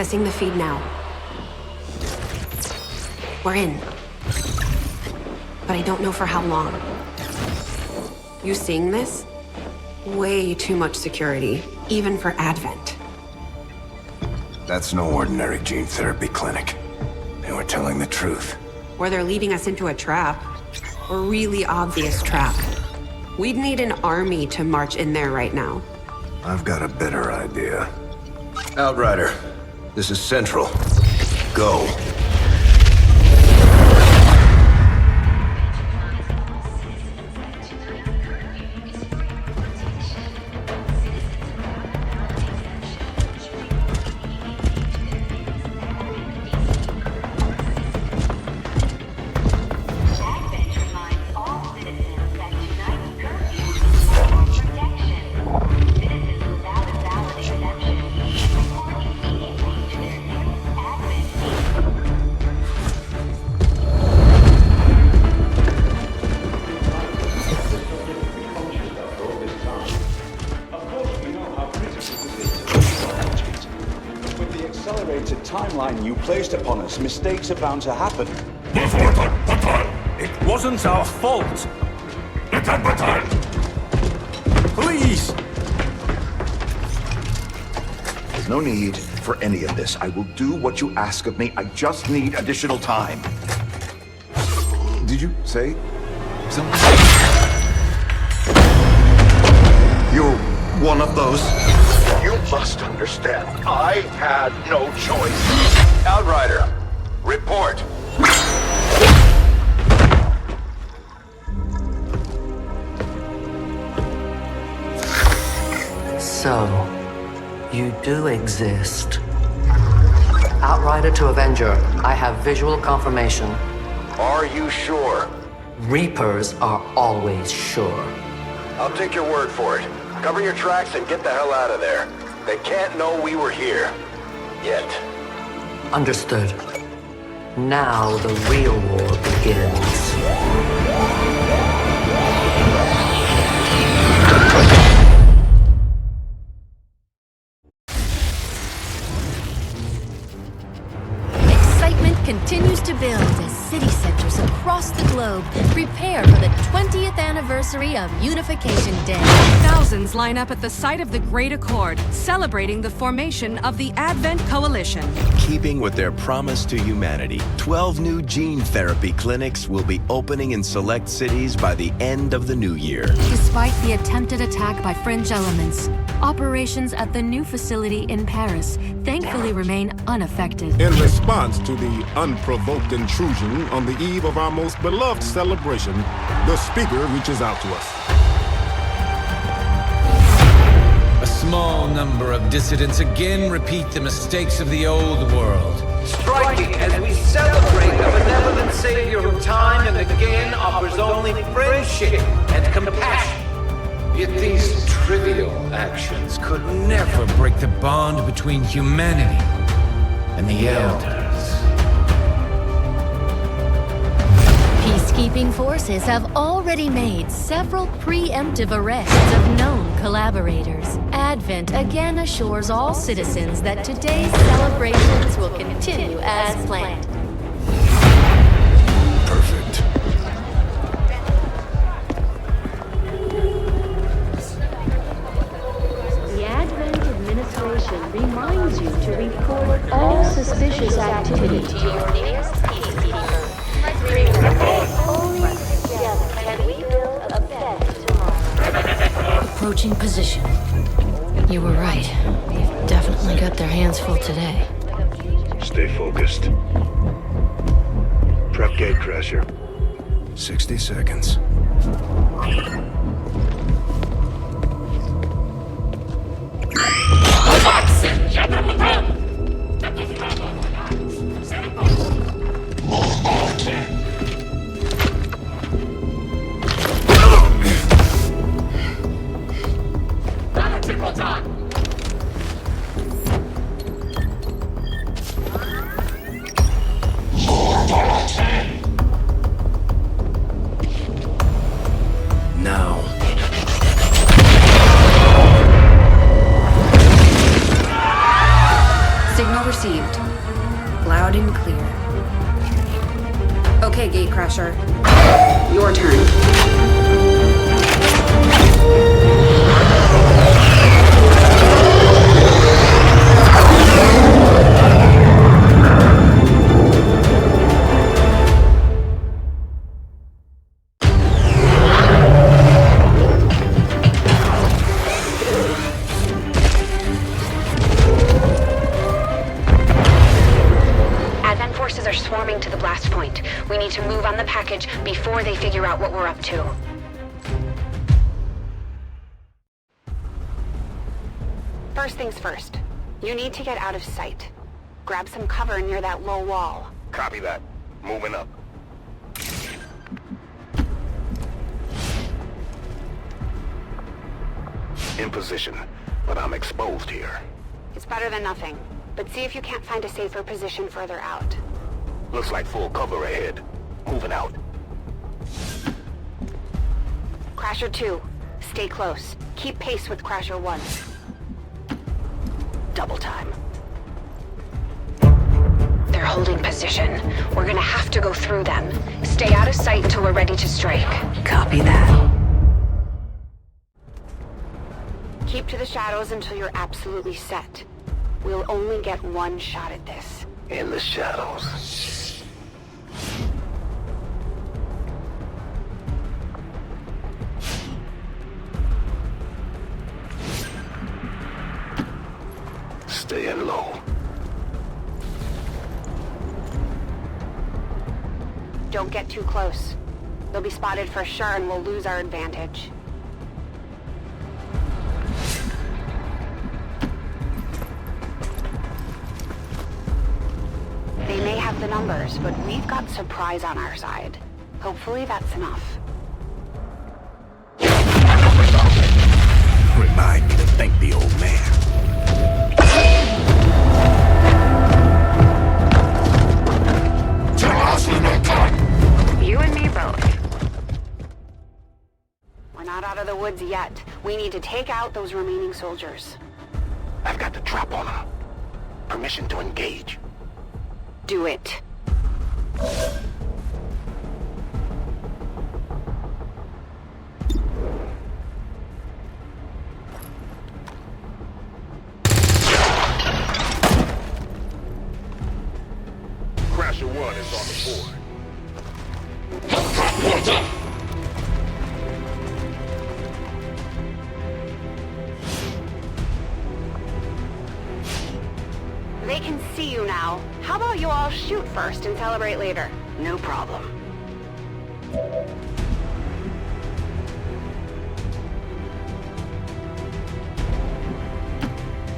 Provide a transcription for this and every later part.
Accessing the feed now. We're in. But I don't know for how long. You seeing this? Way too much security, even for Advent. That's no ordinary gene therapy clinic. And we're telling the truth. Or they're leading us into a trap. A really obvious trap. We'd need an army to march in there right now. I've got a better idea. Outrider, this is Central. Go. Timeline you placed upon us, mistakes are bound to happen. It wasn't our fault. Please! There's no need for any of this. I will do what you ask of me. I just need additional time. Did you say something? You're one of those? You must understand, I had no choice. Outrider, report. So, you do exist. Outrider to Avenger, I have visual confirmation. Are you sure? Reapers are always sure. I'll take your word for it. Cover your tracks and get the hell out of there. They can't know we were here. Yet. Understood. Now the real war begins. Excitement continues to build as city centers across the globe prepare for the 20th anniversary of Unification Day. Thousands line up at the site of the Great Accord, celebrating the formation of the Advent Coalition. Keeping with their promise to humanity, 12 new gene therapy clinics will be opening in select cities by the end of the new year. Despite the attempted attack by fringe elements, operations at the new facility in Paris thankfully remain unaffected. In response to the unprovoked intrusion on the eve of our most beloved celebration, the speaker reaches out to us. A small number of dissidents again repeat the mistakes of the old world. Striking as we celebrate a benevolent savior who time and again offers only friendship and compassion. Yet these trivial actions could never break the bond between humanity and the Elders. Peacekeeping forces have already made several preemptive arrests of known collaborators. Advent again assures all citizens that today's celebrations will continue as planned. Perfect. The Advent administration reminds you to report all suspicious activity to your nearest peacekeeper. Only together can we build a better tomorrow. Approaching position. You were right. They've definitely got their hands full today. Stay focused. Prep gatecrasher. 60 seconds. Now. Loud and clear. Okay, Gatecrasher. Your turn. Advent forces are swarming to the blast point. We need to move on the package before they figure out what we're up to. First things first. You need to get out of sight. Grab some cover near that low wall. Copy that. Moving up. In position, but I'm exposed here. It's better than nothing. But see if you can't find a safer position further out. Looks like full cover ahead. Moving out. Crasher 2, stay close. Keep pace with Crasher 1. Double time. They're holding position. We're gonna have to go through them. Stay out of sight until we're ready to strike. Copy that. Keep to the shadows until you're absolutely set. We'll only get one shot at this. In the shadows. Staying low. Don't get too close. They'll be spotted for sure and we'll lose our advantage. They may have the numbers, but we've got surprise on our side. Hopefully that's enough. Remind me to thank the old man. You and me both. We're not out of the woods yet. We need to take out those remaining soldiers. I've got the drop on them. Permission to engage. Do it. Crasher 1 is on the board. They can see you now. How about you all shoot first and celebrate later? No problem.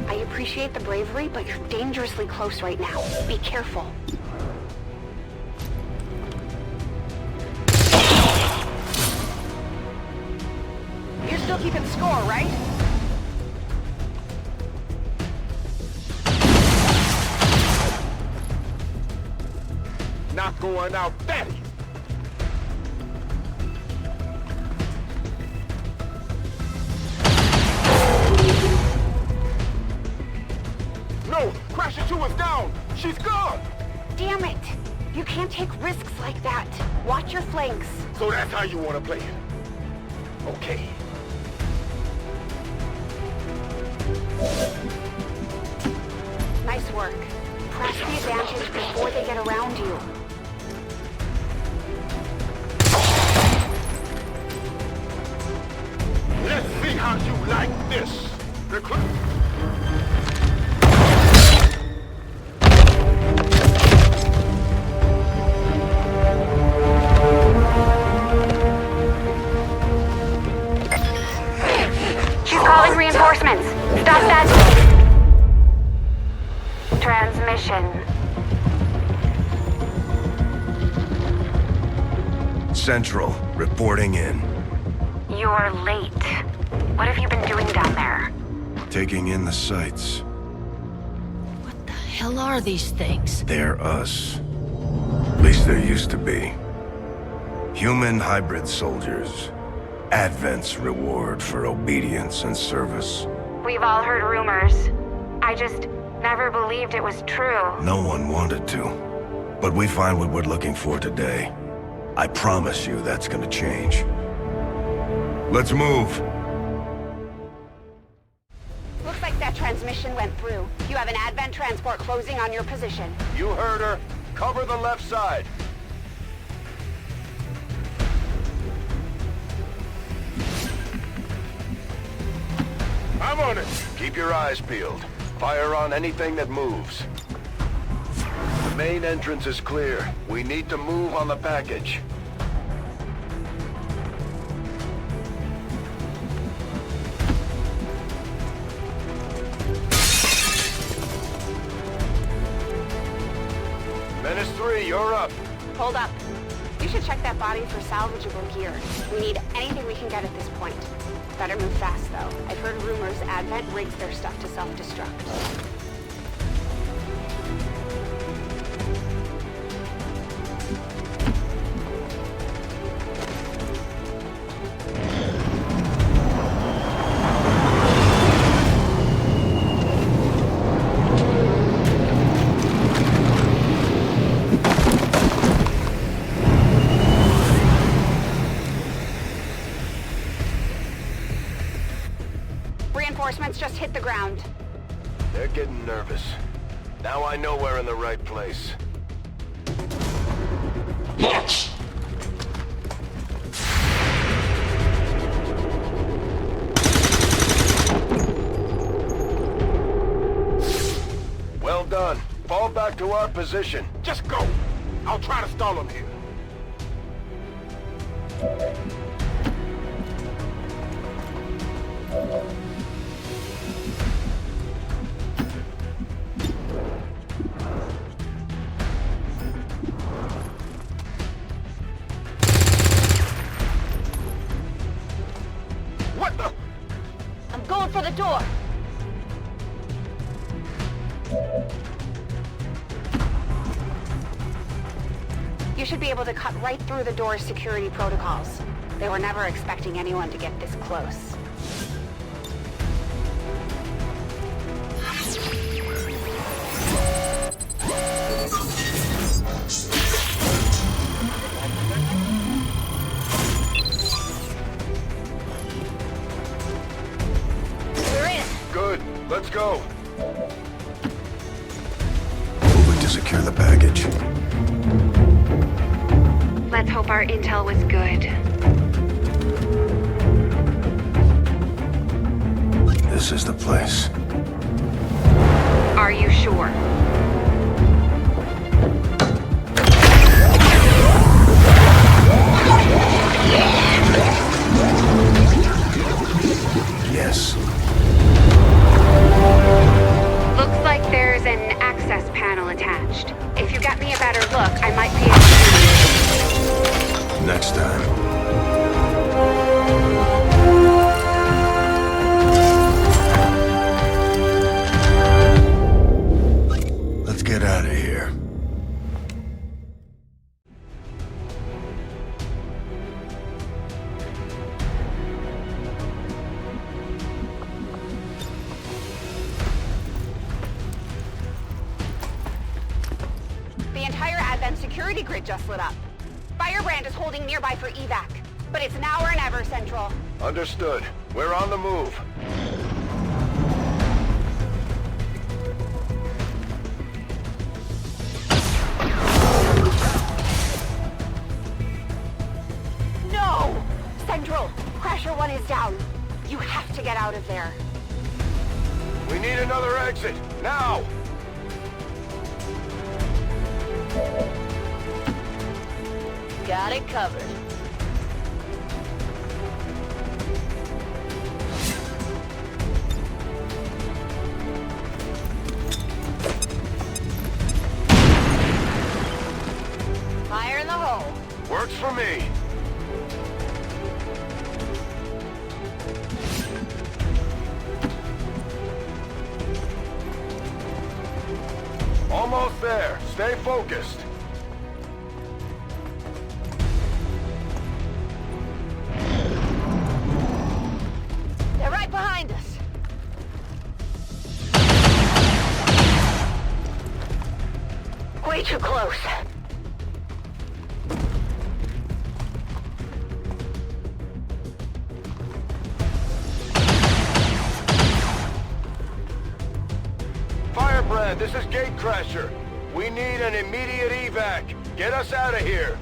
I appreciate the bravery, but you're dangerously close right now. Be careful. You're still keeping score, right? Not going out that easy. No! Crasher 2 is down! She's gone! Damn it! You can't take risks like that. Watch your flanks. So that's how you want to play it? Okay. Nice work. Press the advantage before they get around you. Let's see how you like this. She's calling reinforcements. Stop that transmission. Central, reporting in. You're late. What have you been doing down there? Taking in the sights. What the hell are these things? They're us. At least there used to be. Human hybrid soldiers. Advent's reward for obedience and service. We've all heard rumors. Never believed it was true. No one wanted to. But we find what we're looking for today. I promise you that's gonna change. Let's move. Looks like that transmission went through. You have an Advent transport closing on your position. You heard her. Cover the left side. I'm on it. Keep your eyes peeled. Fire on anything that moves. The main entrance is clear. We need to move on the package. Menace 3, you're up. Hold up. You should check that body for salvageable gear. We need anything we can get at this point. Better move fast, though. I've heard rumors Advent rigs their stuff to self-destruct. Reinforcements just hit the ground. They're getting nervous. Now I know we're in the right place. March! Well done. Fall back to our position. Just go. I'll try to stall him here. What the? I'm going for the door. You should be able to cut right through the door's security protocols. They were never expecting anyone to get this close. We're in. Good. Let's go. Moving to secure the package. Let's hope our intel was good. This is the place. Are you sure? Yes. Looks like there's an access panel attached. If you get me a better look, I might be able to... Next time. Let's get out of here. The entire Advent security grid just lit up. Firebrand is holding nearby for evac, but it's now or never, Central. Understood. We're on the move. No! Central, Crasher 1 is down. You have to get out of there. We need another exit. Now! Got it covered. Fire in the hole. Works for me. Almost there. Stay focused. They're right behind us. Way too close. Firebrand, this is Gatecrasher. We need an immediate evac. Get us out of here.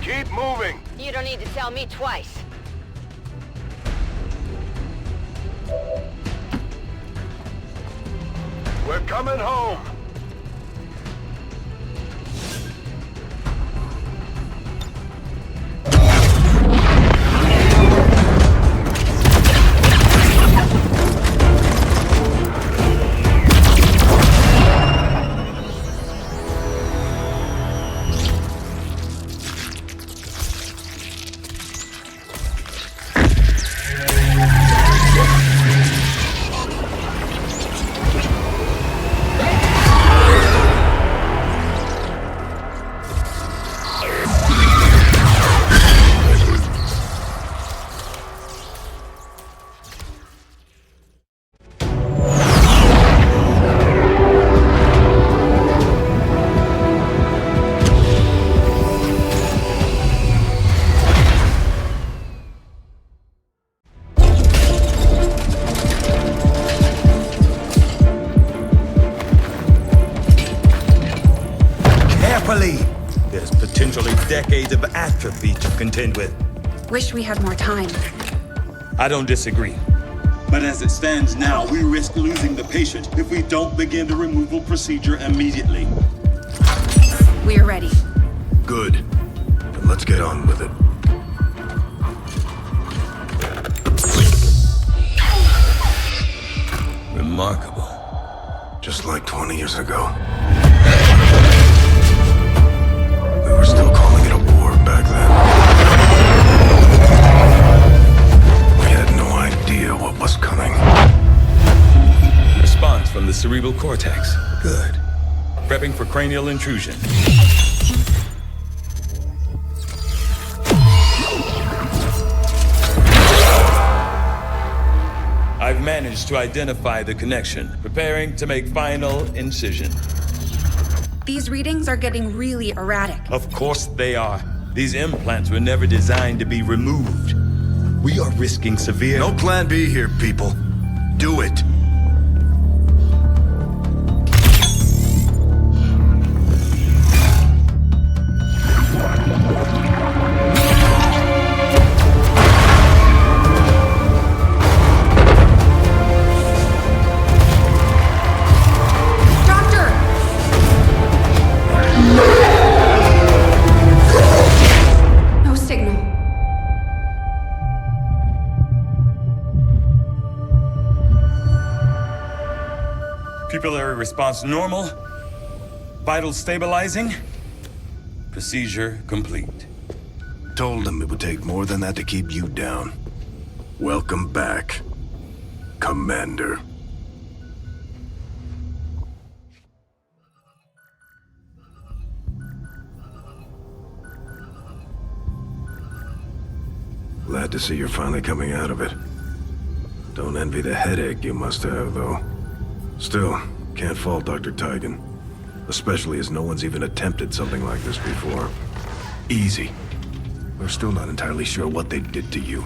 Keep moving. You don't need to tell me twice. We're coming home. There's potentially decades of atrophy to contend with. Wish we had more time. I don't disagree. But as it stands now, we risk losing the patient if we don't begin the removal procedure immediately. We're ready. Good. Then let's get on with it. Remarkable. Just like 20 years ago. We were still calling it a war back then. We had no idea what was coming. Response from the cerebral cortex. Good. Prepping for cranial intrusion. I've managed to identify the connection, preparing to make final incision. These readings are getting really erratic. Of course they are. These implants were never designed to be removed. We are risking severe... No plan B here, people. Do it. Pupillary response normal. Vital stabilizing. Procedure complete. Told them it would take more than that to keep you down. Welcome back, Commander. Glad to see you're finally coming out of it. Don't envy the headache you must have, though. Still, can't fault Dr. Tigan. Especially as no one's even attempted something like this before. Easy. We're still not entirely sure what they did to you.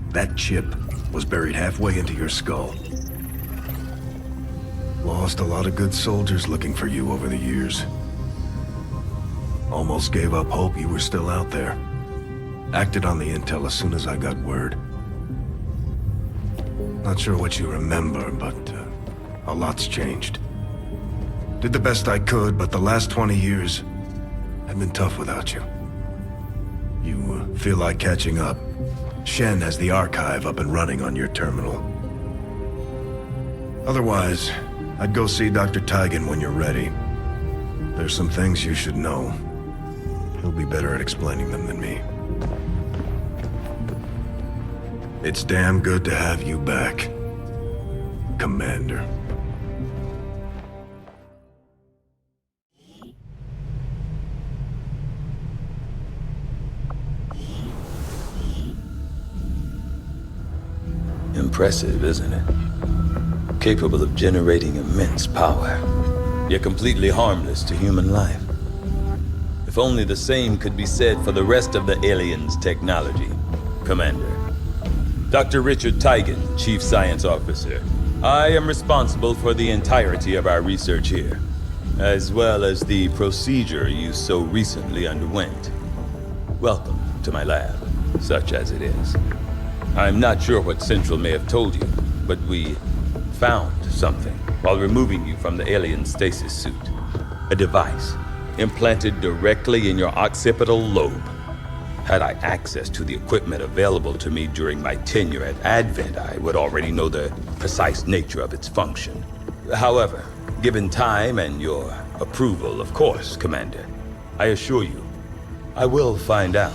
That chip was buried halfway into your skull. Lost a lot of good soldiers looking for you over the years. Almost gave up hope you were still out there. Acted on the intel as soon as I got word. Not sure what you remember, but a lot's changed. Did the best I could, but the last 20 years have been tough without you. You feel like catching up? Shen has the archive up and running on your terminal. Otherwise, I'd go see Dr. Tigan when you're ready. There's some things you should know. He'll be better at explaining them than me. It's damn good to have you back, Commander. impressive, isn't it? Capable of generating immense power, yet completely harmless to human life. If only the same could be said for the rest of the aliens' technology, Commander. Dr. Richard Tigan, Chief Science Officer. I am responsible for the entirety of our research here, as well as the procedure you so recently underwent. Welcome to my lab, such as it is. I'm not sure what Central may have told you, but we found something while removing you from the alien stasis suit. A device implanted directly in your occipital lobe. Had I access to the equipment available to me during my tenure at Advent, I would already know the precise nature of its function. However, given time and your approval, of course, Commander, I assure you, I will find out.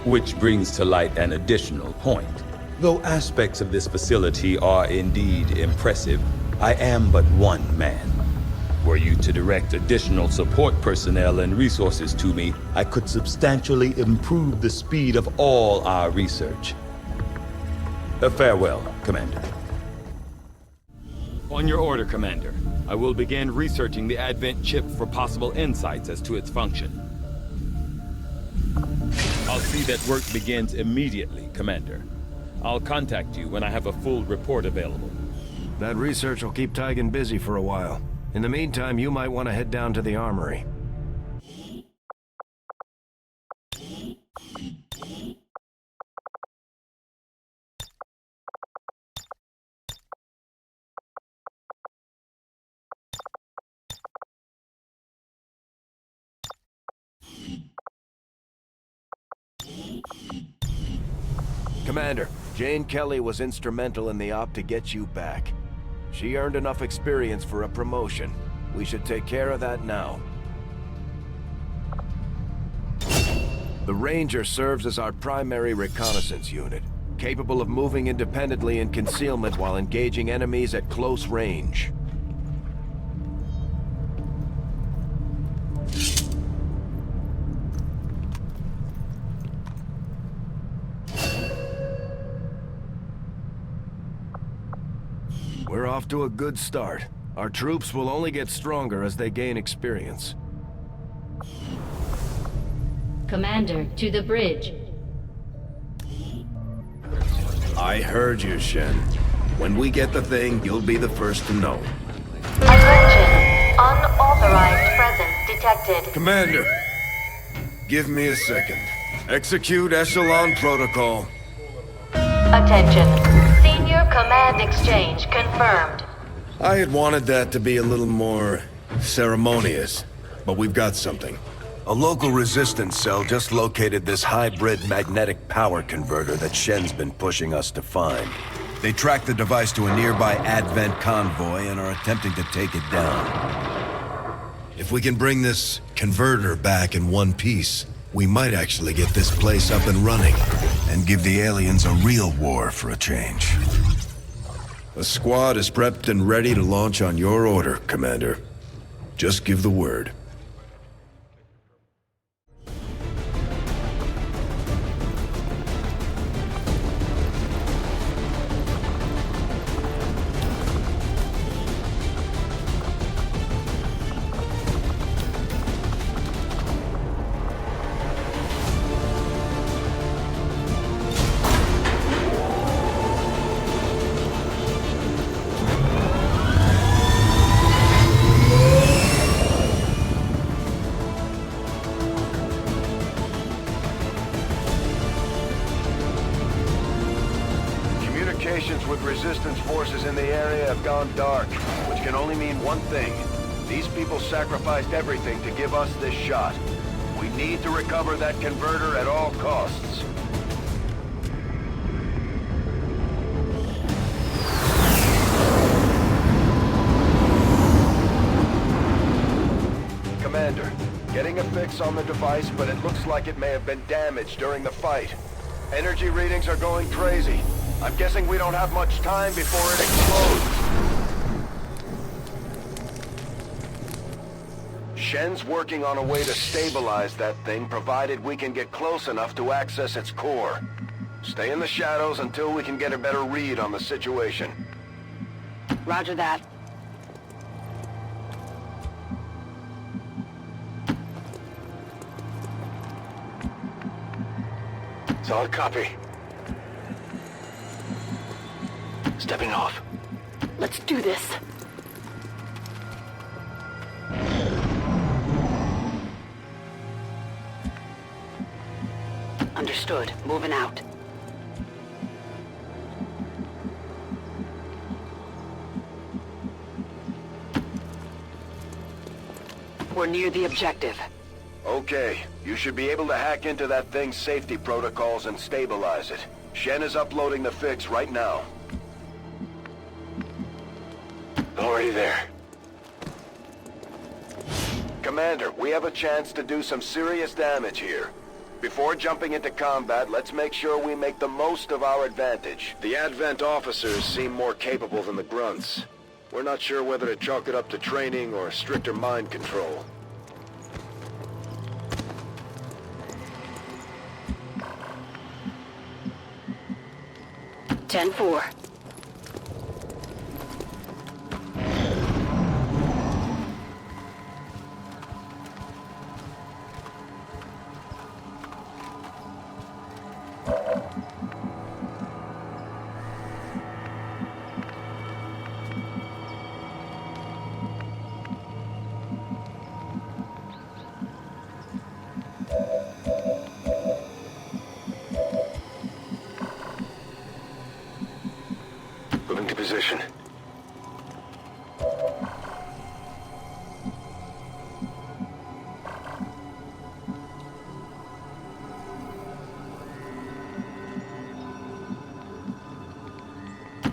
Which brings to light an additional point. Though aspects of this facility are indeed impressive, I am but one man. Were you to direct additional support personnel and resources to me, I could substantially improve the speed of all our research. Farewell, Commander. On your order, Commander. I will begin researching the Advent chip for possible insights as to its function. I'll see that work begins immediately, Commander. I'll contact you when I have a full report available. That research will keep Tigan busy for a while. In the meantime, you might want to head down to the armory. Commander, Jane Kelly was instrumental in the op to get you back. She earned enough experience for a promotion. We should take care of that now. The Ranger serves as our primary reconnaissance unit, capable of moving independently in concealment while engaging enemies at close range. We're off to a good start. Our troops will only get stronger as they gain experience. Commander, to the bridge. I heard you, Shen. When we get the thing, you'll be the first to know. Attention! Unauthorized presence detected. Commander, give me a second. Execute Echelon Protocol. Attention. Senior Command Exchange confirmed. I had wanted that to be a little more ceremonious, but we've got something. A local resistance cell just located this hybrid magnetic power converter that Shen's been pushing us to find. They tracked the device to a nearby Advent convoy and are attempting to take it down. If we can bring this converter back in one piece, we might actually get this place up and running, and give the aliens a real war for a change. The squad is prepped and ready to launch on your order, Commander. Just give the word. Communications with resistance forces in the area have gone dark, which can only mean one thing. These people sacrificed everything to give us this shot. We need to recover that converter at all costs. Commander, getting a fix on the device, but it looks like it may have been damaged during the fight. Energy readings are going crazy. I'm guessing we don't have much time before it explodes. Shen's working on a way to stabilize that thing, provided we can get close enough to access its core. Stay in the shadows until we can get a better read on the situation. Roger that. Solid copy. Stepping off. Let's do this. Understood. Moving out. We're near the objective. Okay, you should be able to hack into that thing's safety protocols and stabilize it. Shen is uploading the fix right now. Already there. Commander, we have a chance to do some serious damage here. Before jumping into combat, let's make sure we make the most of our advantage. The Advent officers seem more capable than the grunts. We're not sure whether to chalk it up to training or stricter mind control. 10-4. Moving to position.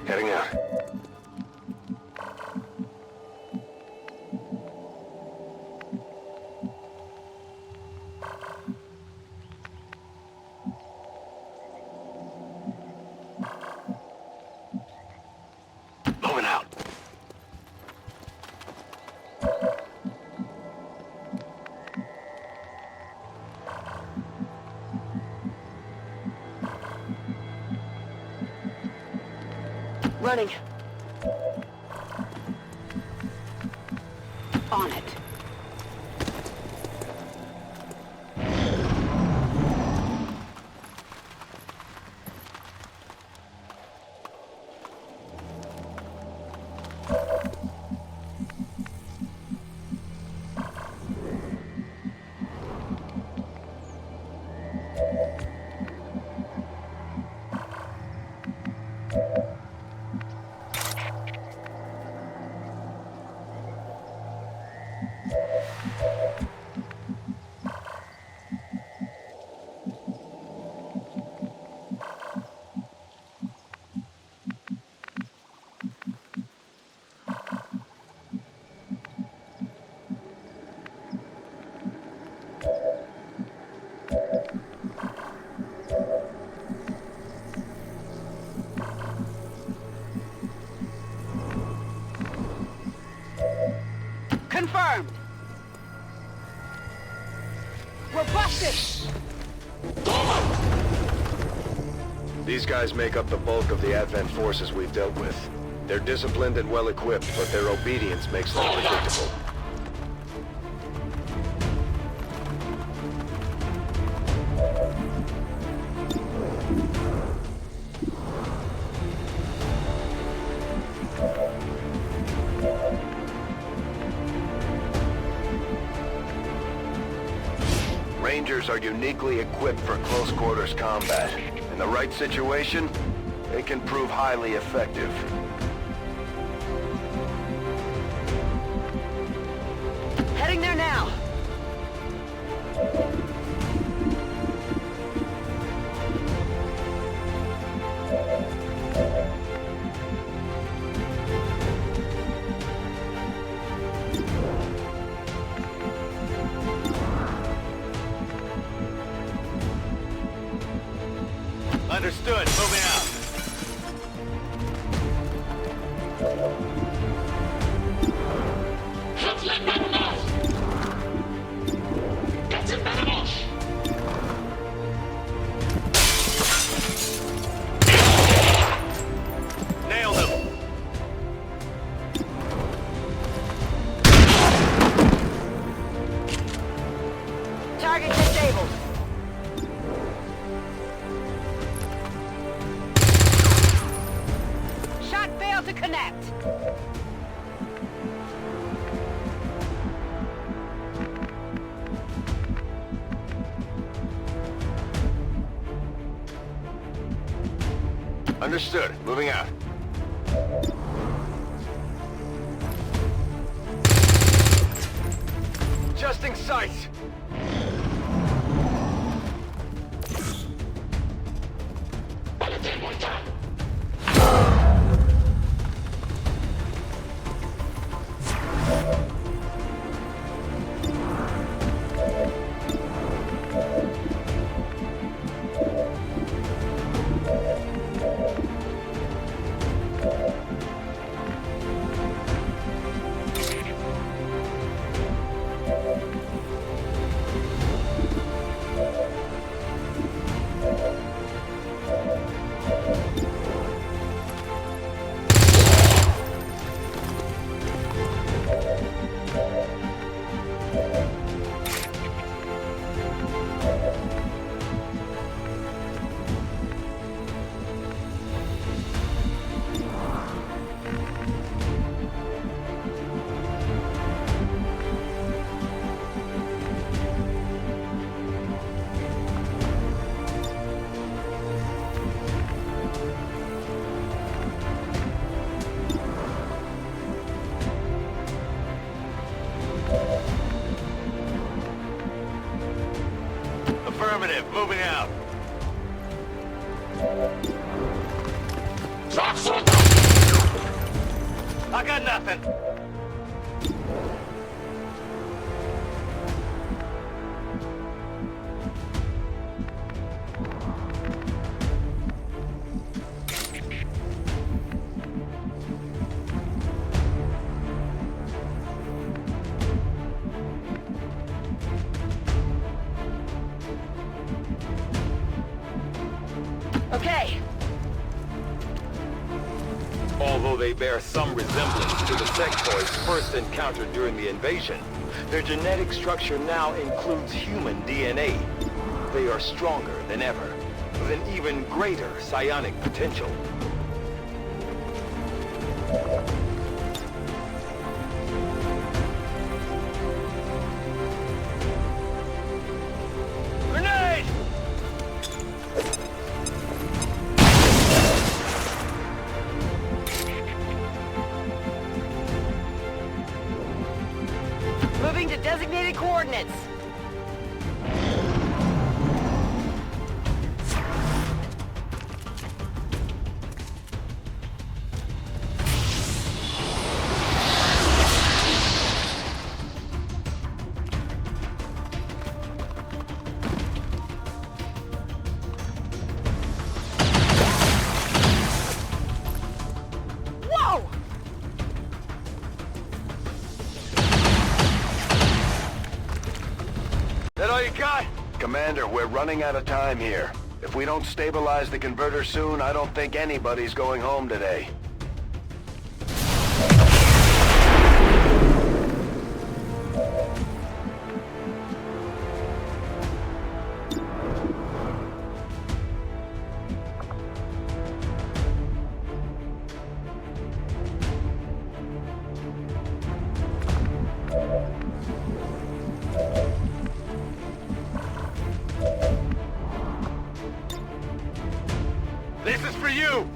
Heading out. Moving out. Running. On it. Confirmed. We're busted. These guys make up the bulk of the Advent forces we've dealt with. They're disciplined and well-equipped, but their obedience makes them predictable. Rangers are uniquely equipped for close quarters combat. In the right situation, they can prove highly effective. Heading there now. Understood. Moving out. Target disabled. Shot failed to connect. Understood. Moving out. Adjusting sights. Affirmative. Moving out. I got nothing. Okay. Although they bear some resemblance to the sectoids first encountered during the invasion, their genetic structure now includes human DNA. They are stronger than ever, with an even greater psionic potential. Grenade! Moving to designated coordinates. Whoa! That all you got? Commander, we're running out of time here. If we don't stabilize the converter soon, I don't think anybody's going home today. This is for you!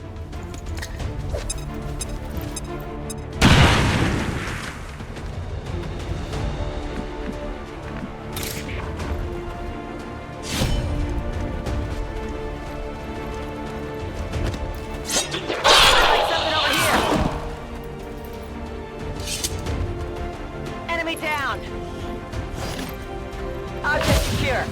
Something over here. Enemy down. Object secure.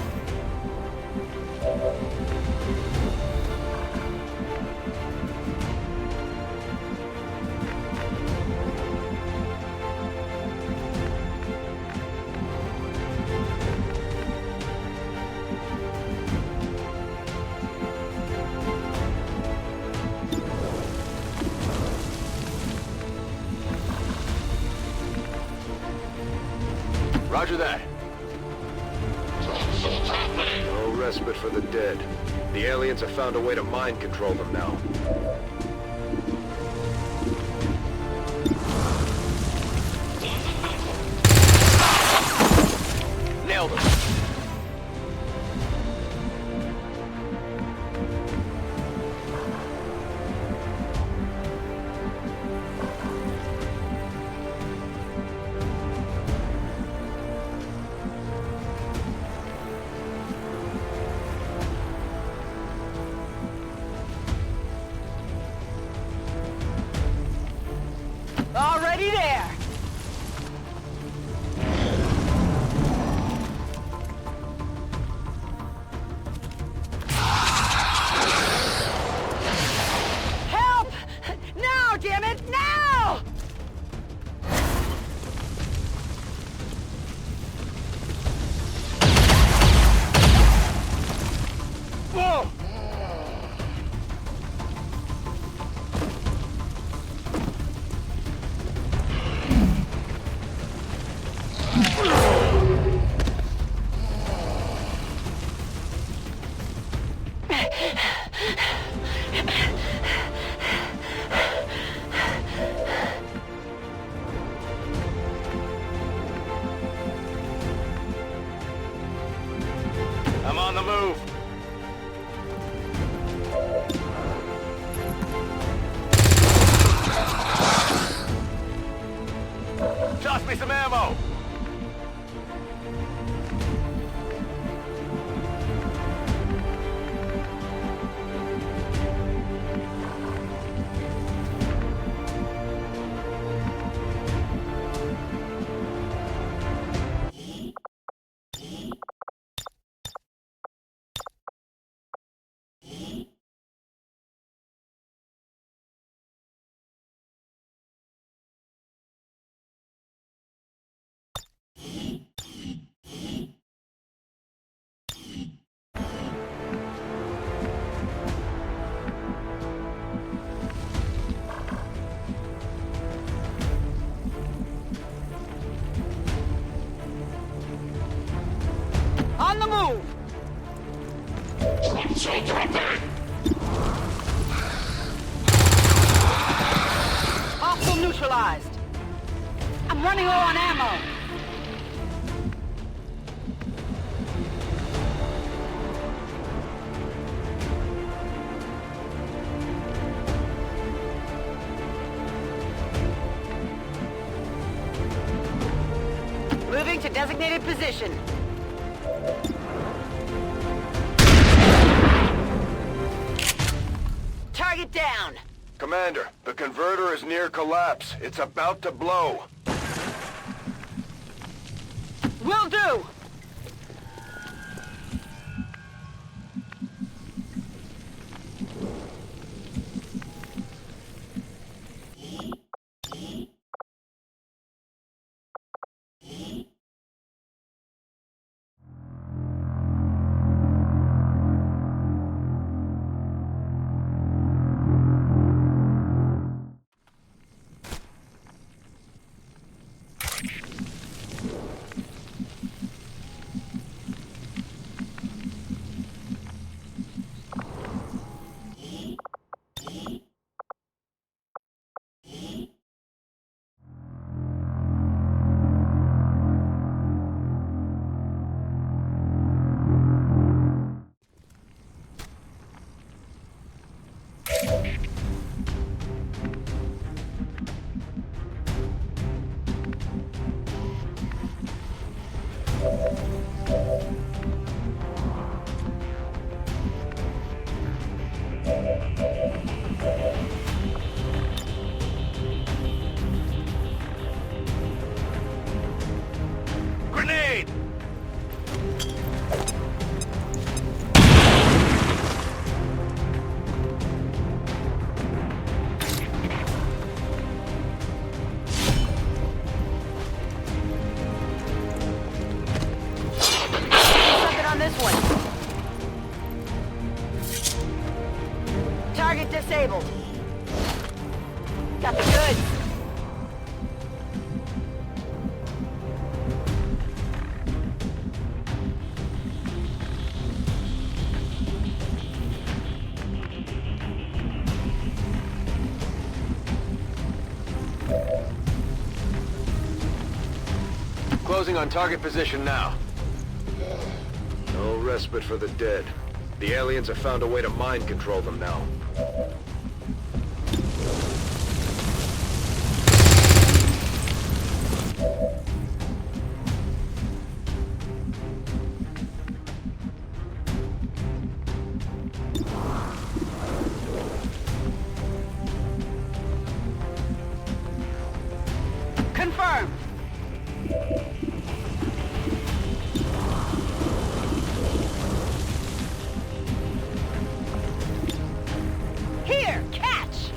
Roger that. respite for the dead. The aliens have found a way to mind control them now. Nailed him. Already there! Help! Now, damn it, now! Whoa! I'm on the move. Toss me some ammo. On the move! Hostile neutralized. I'm running low on ammo. Moving to designated position. Target down. Commander, the converter is near collapse. It's about to blow. Will do. Grenade! Something on this one. Target disabled. Got the goods. Closing on target position now. No respite for the dead. The aliens have found a way to mind control them now. Confirmed. Here, catch!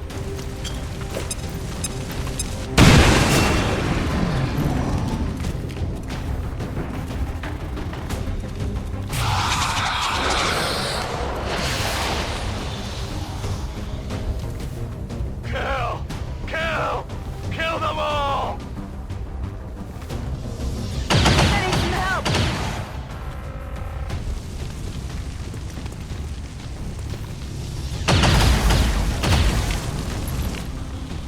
Kill! Kill! Kill them all! I need some help!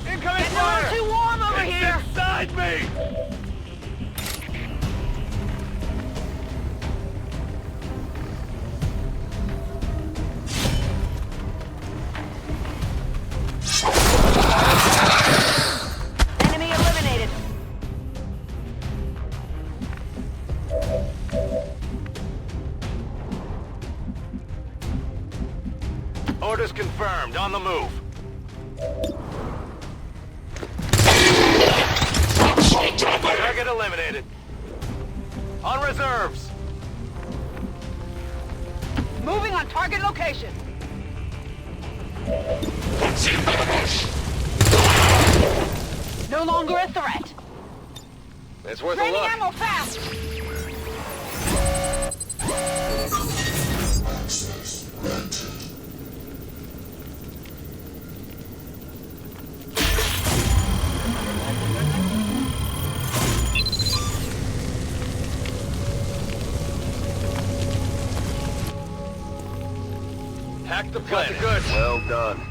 Incoming Getting a fire! little too warm over It's here! inside me! Enemy eliminated. Orders confirmed. On the move. Target eliminated. On reserves. Moving on target location. No longer a threat. It's worth a Draining look. ammo fast. Access granted. Hack the planet. Good. Well done.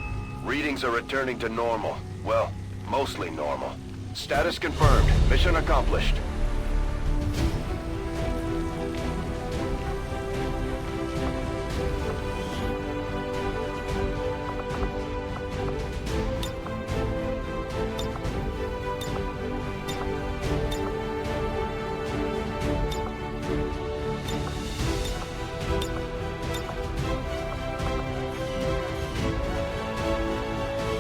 Readings are returning to normal. Well, mostly normal. Status confirmed. Mission accomplished.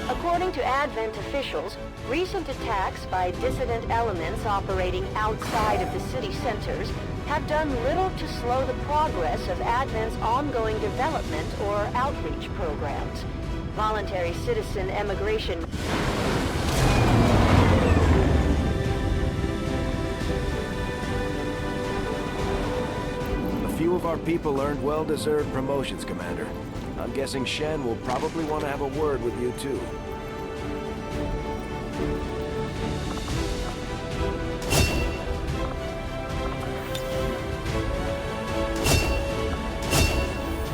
According to Advent officials, recent attacks by dissident elements operating outside of the city centers have done little to slow the progress of Advent's ongoing development or outreach programs. Voluntary citizen emigration. A few of our people earned well-deserved promotions, Commander. I'm guessing Shen will probably want to have a word with you, too.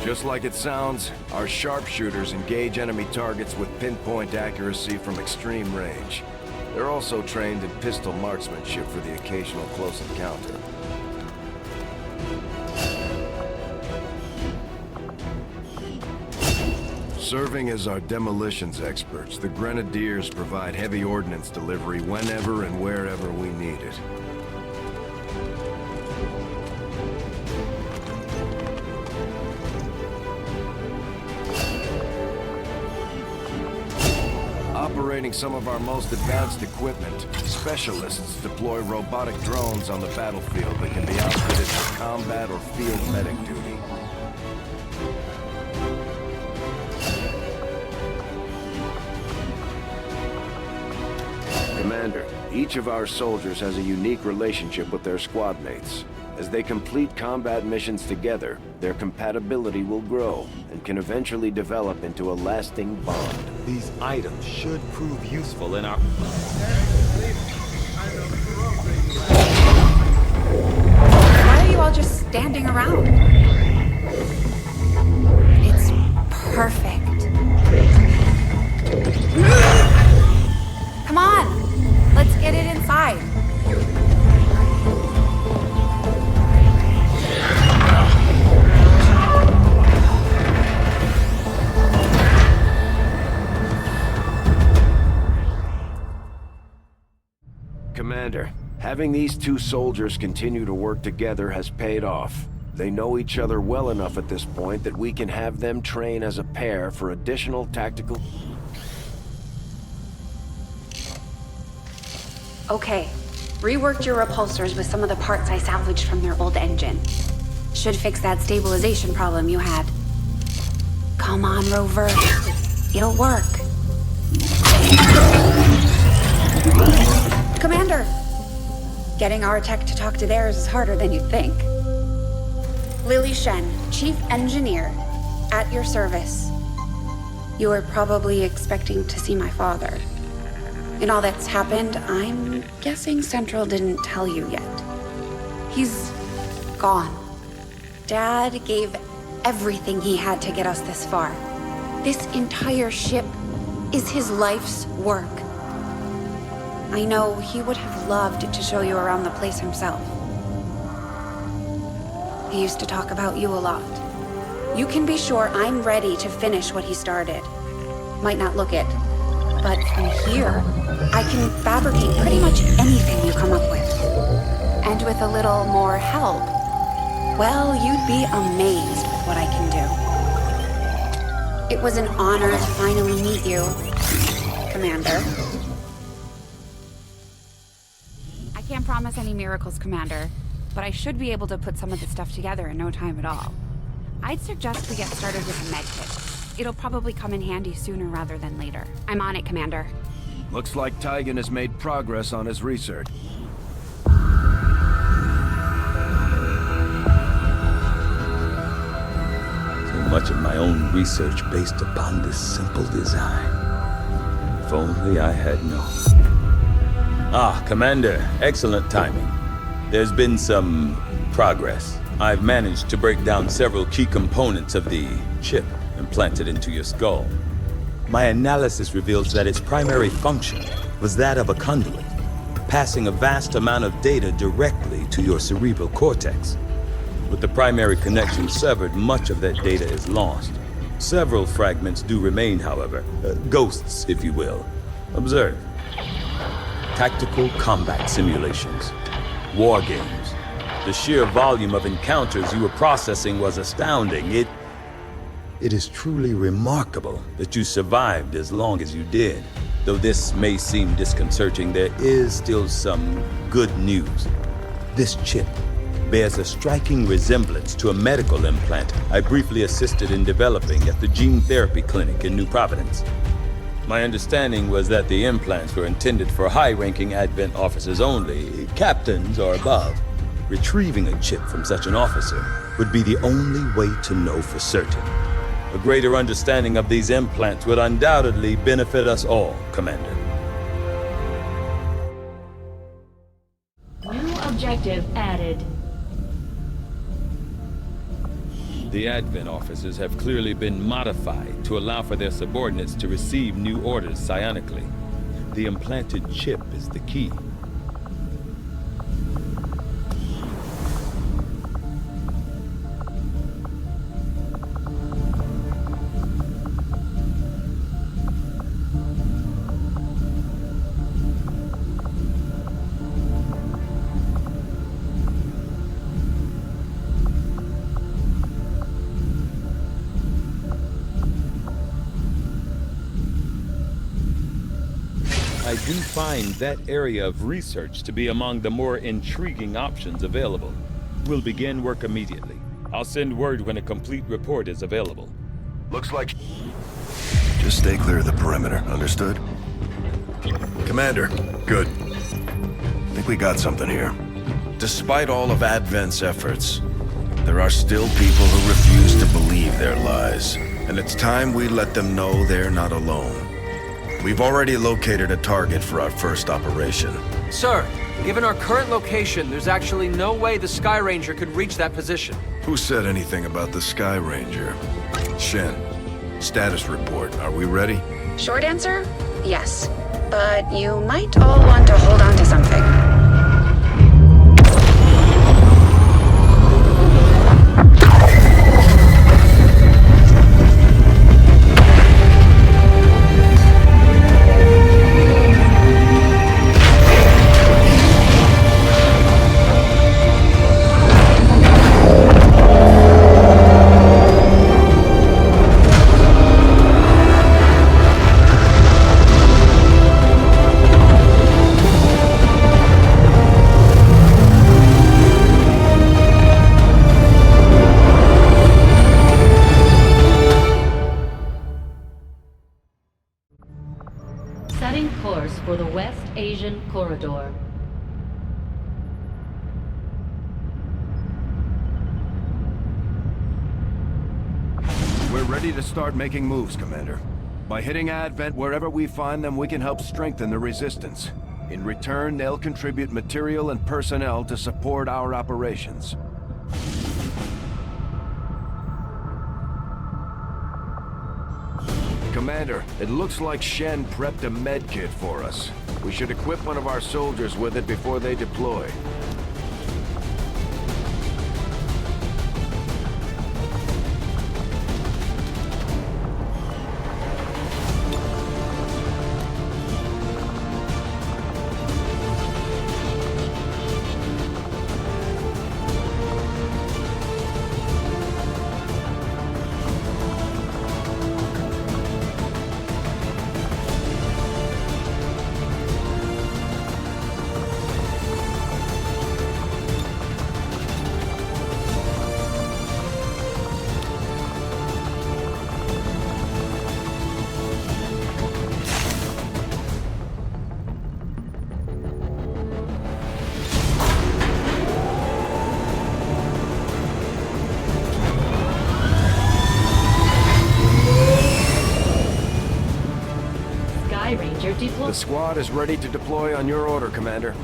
Just like it sounds, our sharpshooters engage enemy targets with pinpoint accuracy from extreme range. They're also trained in pistol marksmanship for the occasional close encounter. Serving as our demolitions experts, the Grenadiers provide heavy ordnance delivery whenever and wherever we need it. Operating some of our most advanced equipment, specialists deploy robotic drones on the battlefield that can be outfitted for combat or field medic duty. Commander, each of our soldiers has a unique relationship with their squad mates. As they complete combat missions together, their compatibility will grow and can eventually develop into a lasting bond. These items should prove useful in our... Why are you all just standing around? It's perfect. Come on, let's get it inside. Commander. Having these two soldiers continue to work together has paid off. They know each other well enough at this point that we can have them train as a pair for additional tactical... Okay. Reworked your repulsors with some of the parts I salvaged from their old engine. Should fix that stabilization problem you had. Come on, Rover. It'll work. Commander! Getting our tech to talk to theirs is harder than you'd think. Lily Shen, Chief Engineer, at your service. You were probably expecting to see my father. In all that's happened, I'm guessing Central didn't tell you yet. He's gone. Dad gave everything he had to get us this far. This entire ship is his life's work. I know he would have loved to show you around the place himself. He used to talk about you a lot. You can be sure I'm ready to finish what he started. Might not look it, but from here, I can fabricate pretty much anything you come up with. And with a little more help, well, you'd be amazed with what I can do. It was an honor to finally meet you, Commander. I can't promise any miracles, Commander, but I should be able to put some of this stuff together in no time at all. I'd suggest we get started with a med kit. It'll probably come in handy sooner rather than later. I'm on it, Commander. Looks like Tygan has made progress on his research. Much of my own research based upon this simple design. If only I had known. Ah, Commander, excellent timing. There's been some progress. I've managed to break down several key components of the chip implanted into your skull. My analysis reveals that its primary function was that of a conduit, passing a vast amount of data directly to your cerebral cortex. With the primary connection severed, much of that data is lost. Several fragments do remain, however. Ghosts, if you will. Observe. Tactical combat simulations. War games. The sheer volume of encounters you were processing was astounding. It is truly remarkable that you survived as long as you did. Though this may seem disconcerting, there is still some good news. This chip bears a striking resemblance to a medical implant I briefly assisted in developing at the gene therapy clinic in New Providence. My understanding was that the implants were intended for high-ranking Advent officers only, captains or above. Retrieving a chip from such an officer would be the only way to know for certain. A greater understanding of these implants would undoubtedly benefit us all, Commander. New objective added. The Advent officers have clearly been modified to allow for their subordinates to receive new orders psionically. The implanted chip is the key. I do find that area of research to be among the more intriguing options available. We'll begin work immediately. I'll send word when a complete report is available. Looks like... Just stay clear of the perimeter, understood? Commander, good. I think we got something here. Despite all of Advent's efforts, there are still people who refuse to believe their lies. And it's time we let them know they're not alone. We've already located a target for our first operation. Sir, given our current location, there's actually no way the Sky Ranger could reach that position. Who said anything about the Sky Ranger? Shen, status report. Are we ready? Short answer, yes. But you might all want to hold on to something. Asian corridor. We're ready to start making moves, Commander. By hitting Advent wherever we find them, we can help strengthen the Resistance. In return, they'll contribute material and personnel to support our operations. Commander, it looks like Shen prepped a med kit for us. We should equip one of our soldiers with it before they deploy. The squad is ready to deploy on your order, Commander.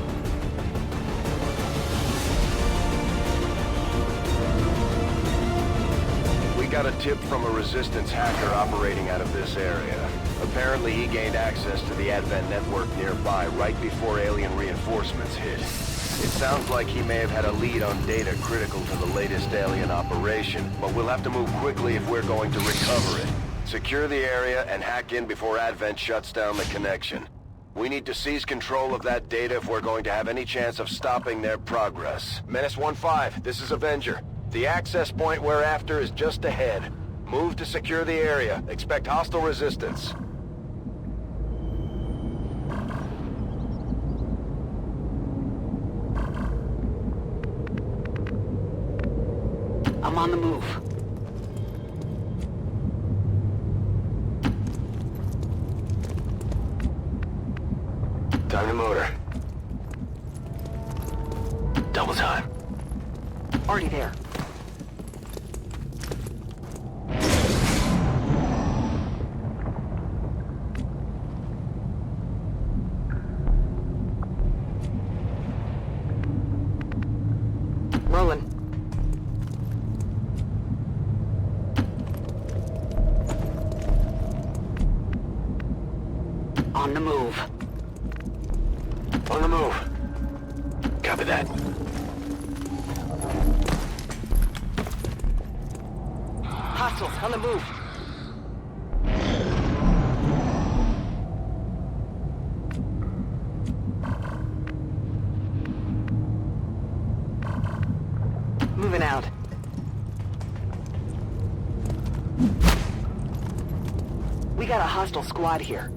We got a tip from a Resistance hacker operating out of this area. Apparently he gained access to the Advent network nearby right before alien reinforcements hit. It sounds like he may have had a lead on data critical to the latest alien operation, but we'll have to move quickly if we're going to recover it. Secure the area and hack in before Advent shuts down the connection. We need to seize control of that data if we're going to have any chance of stopping their progress. Menace 1-5, this is Avenger. The access point we're after is just ahead. Move to secure the area. Expect hostile resistance. I'm on the move. Time to motor. Double time. Already there. Rolling. On the move. On the move. Copy that. Hostiles on the move. Moving out. We got a hostile squad here.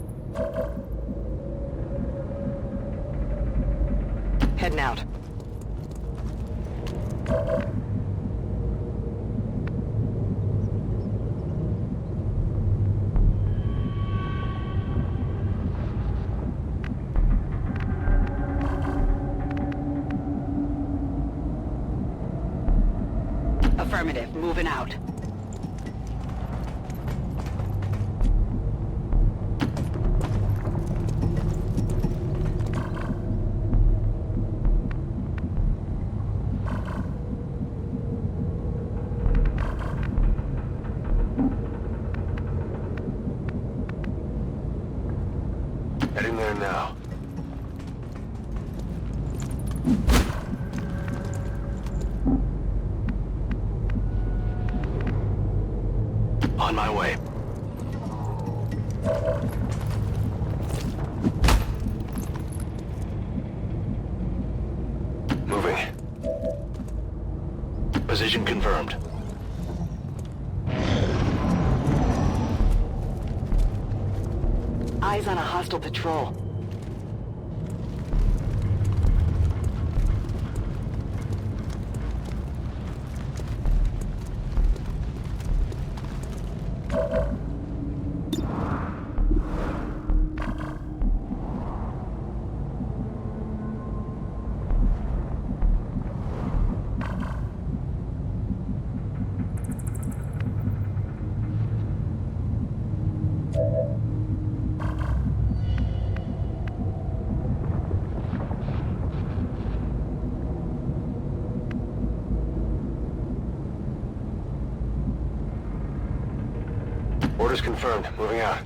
Heading out. Affirmative, moving out. Heading there now. On my way. Moving. Position confirmed. Eyes on a hostile patrol. Orders confirmed. Moving out.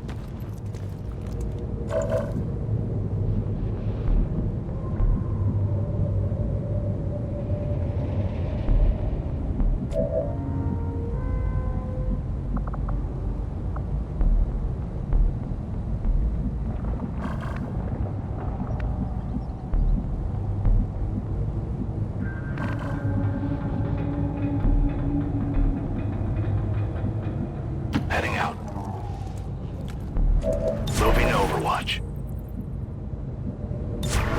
Heading out. Moving to Overwatch.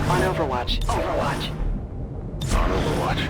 On Overwatch. Overwatch. On Overwatch.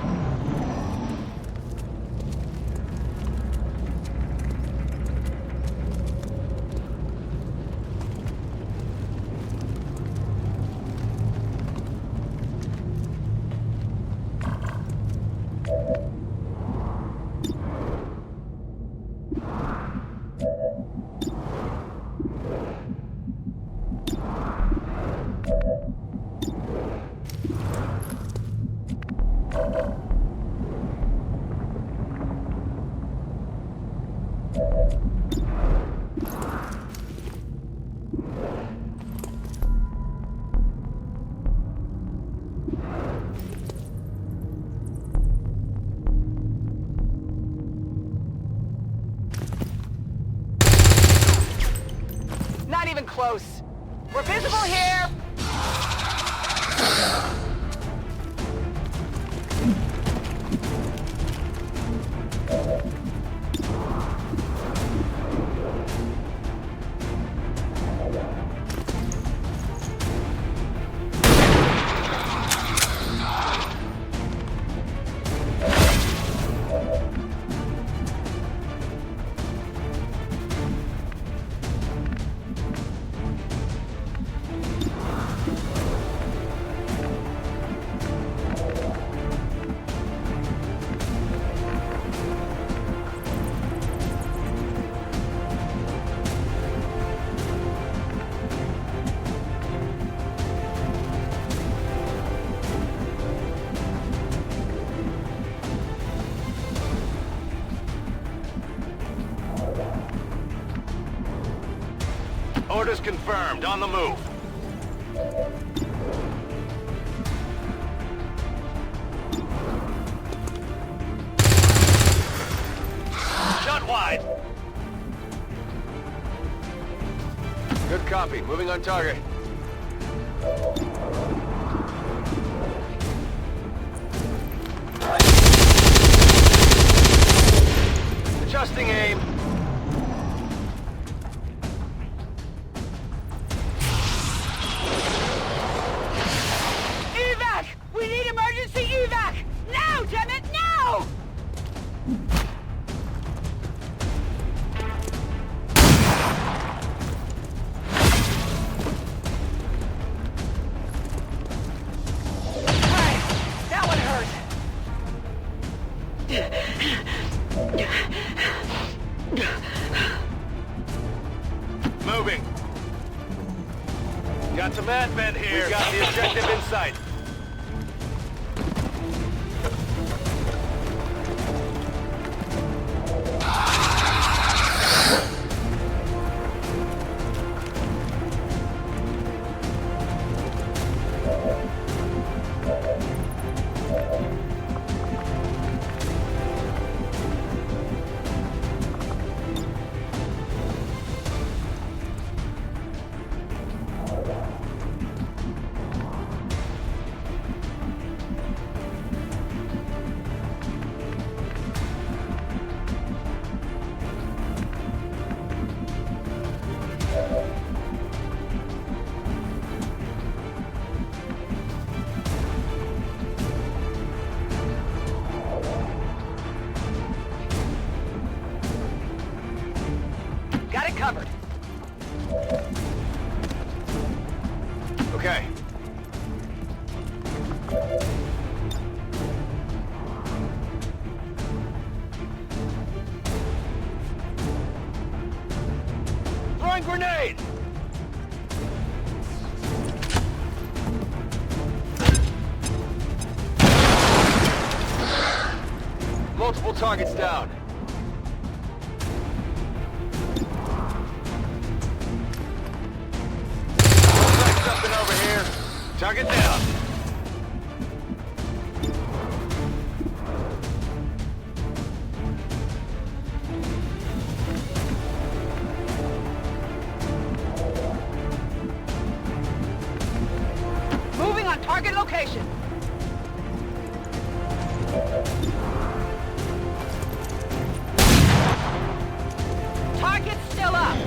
Not even close. We're visible here! Orders confirmed. On the move. Shot wide. Good copy. Moving on target. Adjusting aim. Evac! We need emergency evac! Now, damn it, now! Hey, that one hurt. Moving. Got some advent here. We got the objective in sight. Got it covered. Okay. Throwing grenade! Multiple targets down. something over here. Target down. Moving on target location. Target's still up.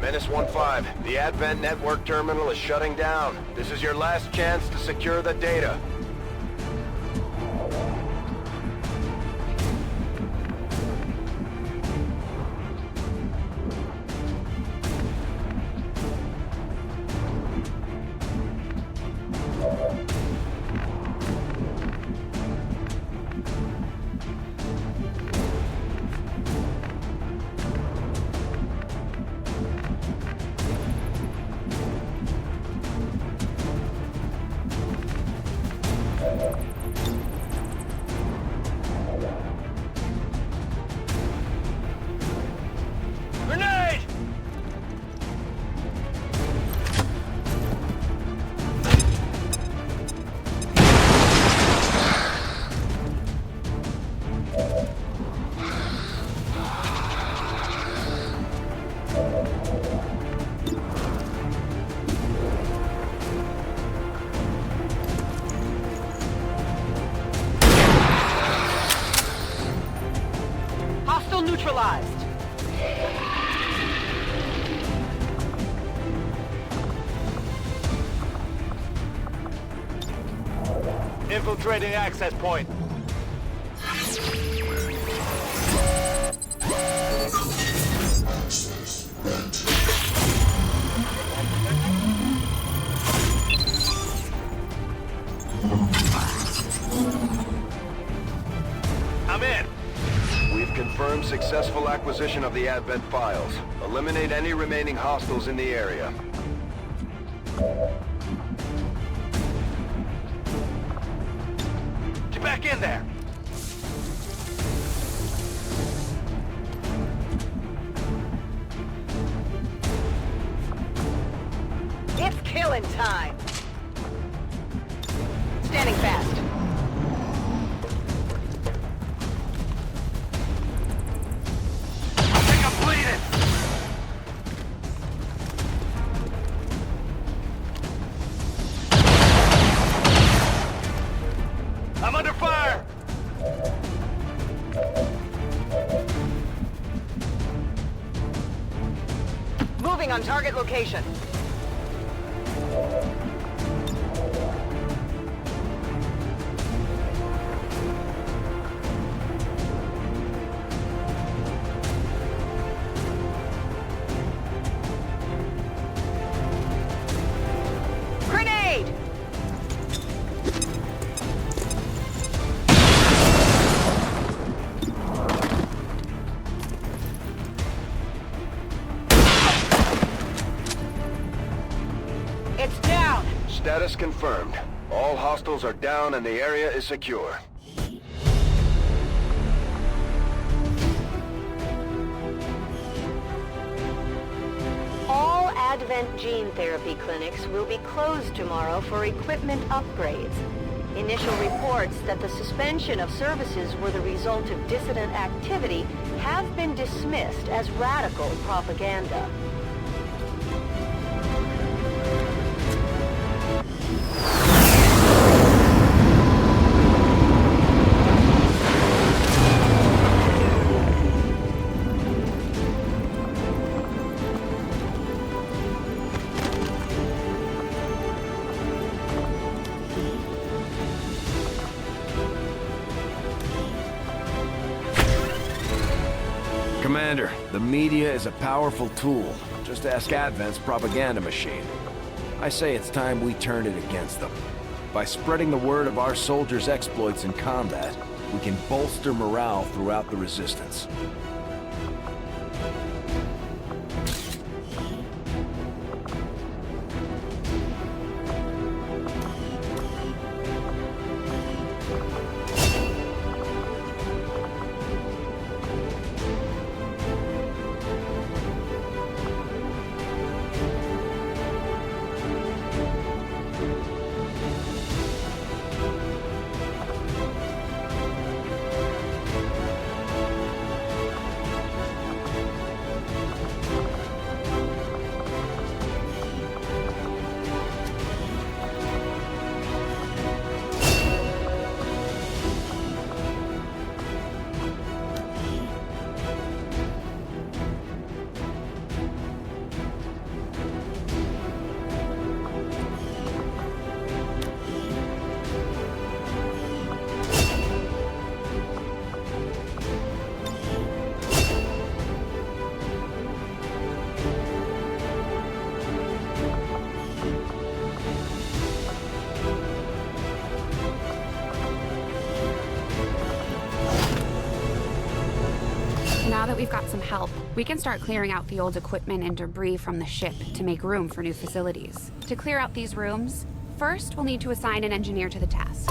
Menace 1-5, the Advent network terminal is shutting down. This is your last chance to secure the data. Grenade! Hostile neutralized. Infiltrating access point. Access granted. I'm in. We've confirmed successful acquisition of the Advent files. Eliminate any remaining hostiles in the area. Get back in there! It's killing time. Standing fast. I think I'm bleeding! I'm under fire! Moving on target location. Grenade! It's down! Status confirmed. All hostiles are down and the area is secure. All Advent gene therapy clinics will be closed tomorrow for equipment upgrades. Initial reports that the suspension of services were the result of dissident activity have been dismissed as radical propaganda. Commander, the media is a powerful tool. Just ask Advent's propaganda machine. I say it's time we turn it against them. By spreading the word of our soldiers' exploits in combat, we can bolster morale throughout the Resistance. Now that we've got some help, we can start clearing out the old equipment and debris from the ship to make room for new facilities. To clear out these rooms, first we'll need to assign an engineer to the task.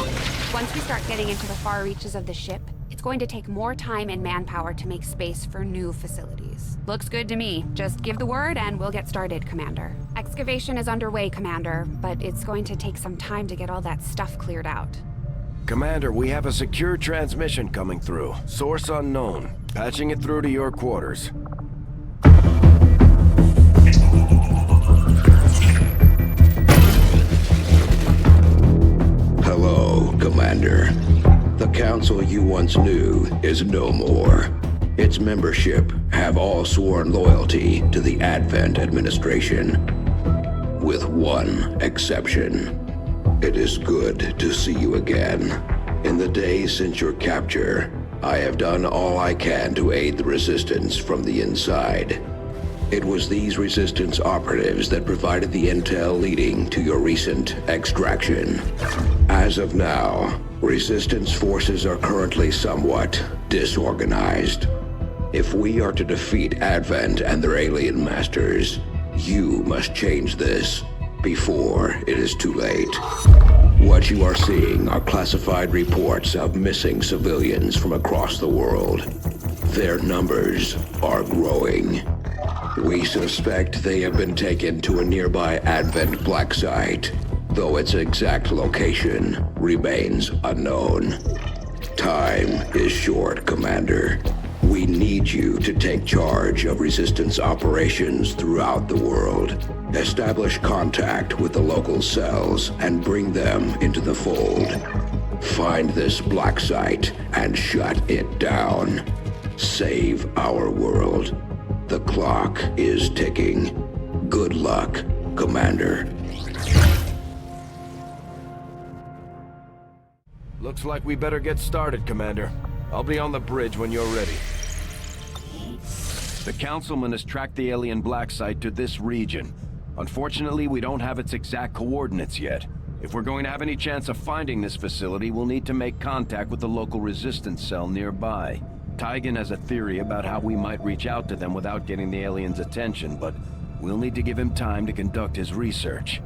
Once we start getting into the far reaches of the ship, it's going to take more time and manpower to make space for new facilities. Looks good to me. Just give the word and we'll get started, Commander. Excavation is underway, Commander, but it's going to take some time to get all that stuff cleared out. Commander, we have a secure transmission coming through. Source unknown. Patching it through to your quarters. Hello, Commander. The council you once knew is no more. Its membership have all sworn loyalty to the Advent administration, with one exception. It is good to see you again. In the days since your capture, I have done all I can to aid the resistance from the inside. It was these resistance operatives that provided the intel leading to your recent extraction. As of now, resistance forces are currently somewhat disorganized. If we are to defeat Advent and their alien masters, you must change this before it is too late. What you are seeing are classified reports of missing civilians from across the world. Their numbers are growing. We suspect they have been taken to a nearby Advent black site, though its exact location remains unknown. Time is short, Commander. We need you to take charge of resistance operations throughout the world. Establish contact with the local cells and bring them into the fold. Find this black site and shut it down. Save our world. The clock is ticking. Good luck, Commander. Looks like we better get started, Commander. I'll be on the bridge when you're ready. The Councilman has tracked the alien black site to this region. Unfortunately, we don't have its exact coordinates yet. If we're going to have any chance of finding this facility, we'll need to make contact with the local resistance cell nearby. Tygan has a theory about how we might reach out to them without getting the aliens' attention, but we'll need to give him time to conduct his research.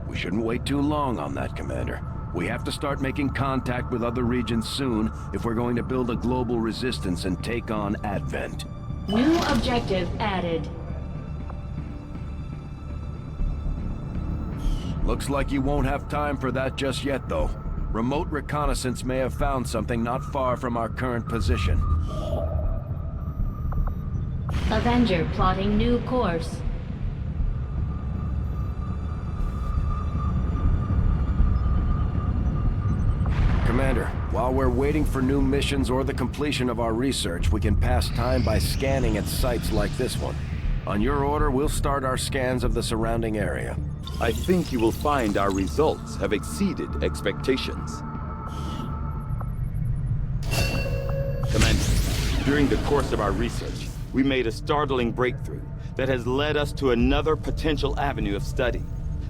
We shouldn't wait too long on that, Commander. We have to start making contact with other regions soon if we're going to build a global resistance and take on Advent. New objective added. Looks like you won't have time for that just yet, though. Remote reconnaissance may have found something not far from our current position. Avenger plotting new course. Commander, while we're waiting for new missions or the completion of our research, we can pass time by scanning at sites like this one. On your order, we'll start our scans of the surrounding area. I think you will find our results have exceeded expectations. Commander, during the course of our research, we made a startling breakthrough that has led us to another potential avenue of study.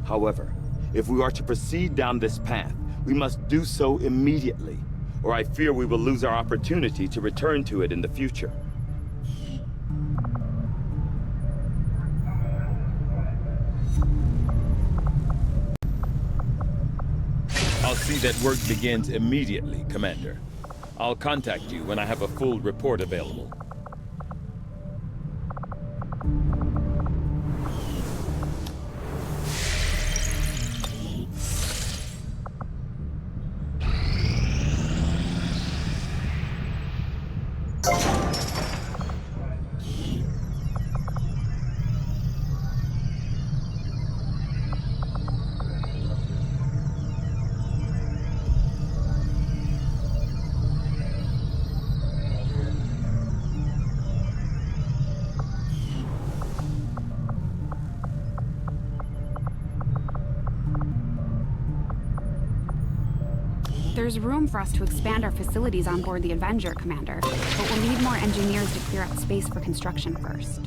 However, if we are to proceed down this path, we must do so immediately, or I fear we will lose our opportunity to return to it in the future. I'll see that work begins immediately, Commander. I'll contact you when I have a full report available. There's room for us to expand our facilities on board the Avenger, Commander, but we'll need more engineers to clear out space for construction first.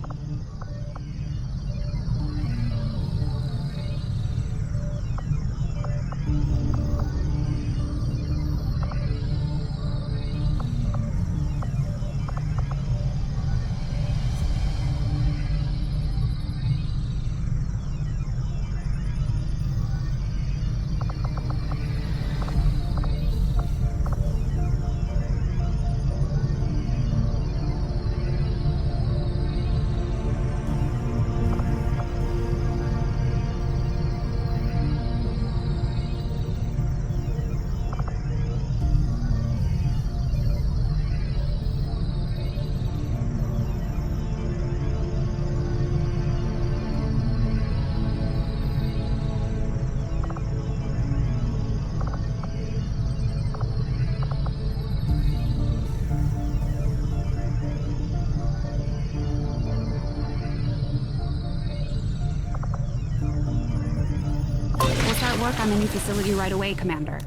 work on the new facility right away, Commander.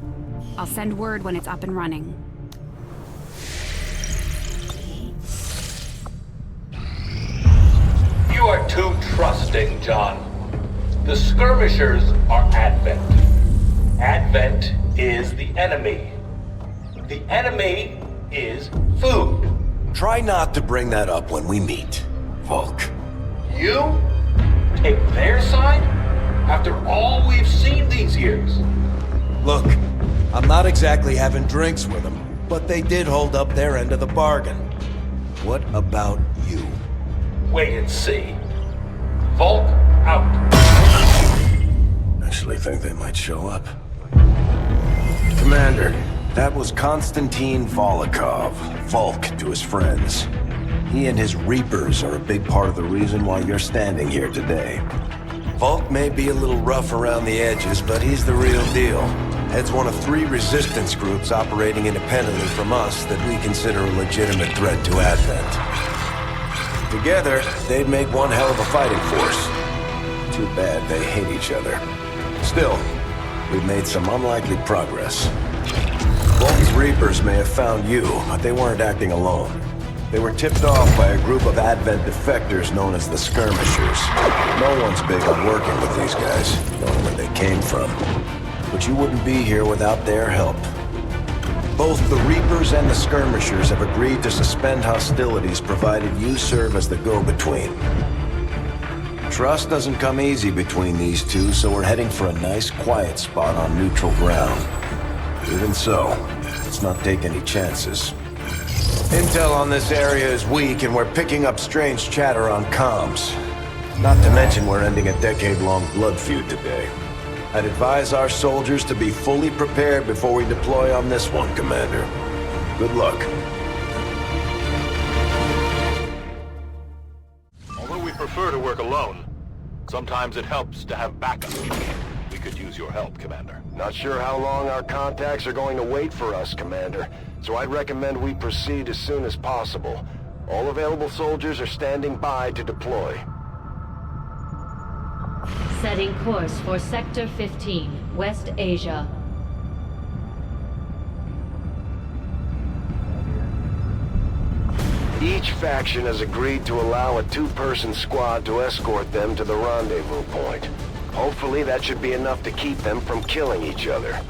I'll send word when it's up and running. You are too trusting, John. The skirmishers are Advent. Advent is the enemy. The enemy is food. Try not to bring that up when we meet, Volk. You take their side after all we've seen these years? Look, I'm not exactly having drinks with them, but they did hold up their end of the bargain. What about you? Wait and see. Volk out. Actually think they might show up. Commander, that was Konstantin Volokov, Volk to his friends. He and his Reapers are a big part of the reason why you're standing here today. Volk may be a little rough around the edges, but he's the real deal. Heads one of 3 resistance groups operating independently from us that we consider a legitimate threat to Advent. Together, they'd make one hell of a fighting force. Too bad they hate each other. Still, we've made some unlikely progress. Volk's Reapers may have found you, but they weren't acting alone. They were tipped off by a group of Advent defectors known as the Skirmishers. No one's big on working with these guys, knowing where they came from. But you wouldn't be here without their help. Both the Reapers and the Skirmishers have agreed to suspend hostilities provided you serve as the go-between. Trust doesn't come easy between these two, so we're heading for a nice quiet spot on neutral ground. Even so, let's not take any chances. Intel on this area is weak, and we're picking up strange chatter on comms. Not to mention we're ending a decade-long blood feud today. I'd advise our soldiers to be fully prepared before we deploy on this one, Commander. Good luck. Although we prefer to work alone, sometimes it helps to have backup. We could use your help, Commander. Not sure how long our contacts are going to wait for us, Commander, so I'd recommend we proceed as soon as possible. All available soldiers are standing by to deploy. Setting course for Sector 15, West Asia. Each faction has agreed to allow a 2-person squad to escort them to the rendezvous point. Hopefully that should be enough to keep them from killing each other.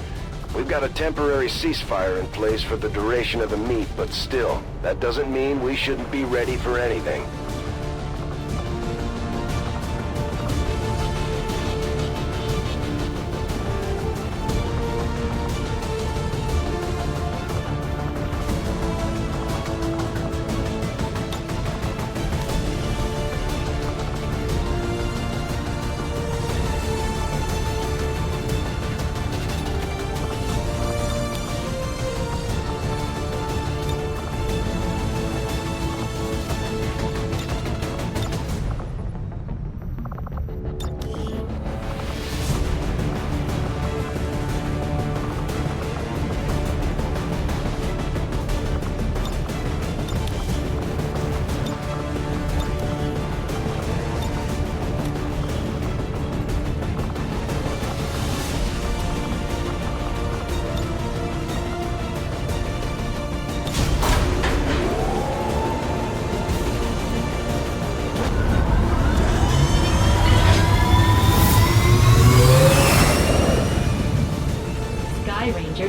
We've got a temporary ceasefire in place for the duration of the meet, but still, that doesn't mean we shouldn't be ready for anything.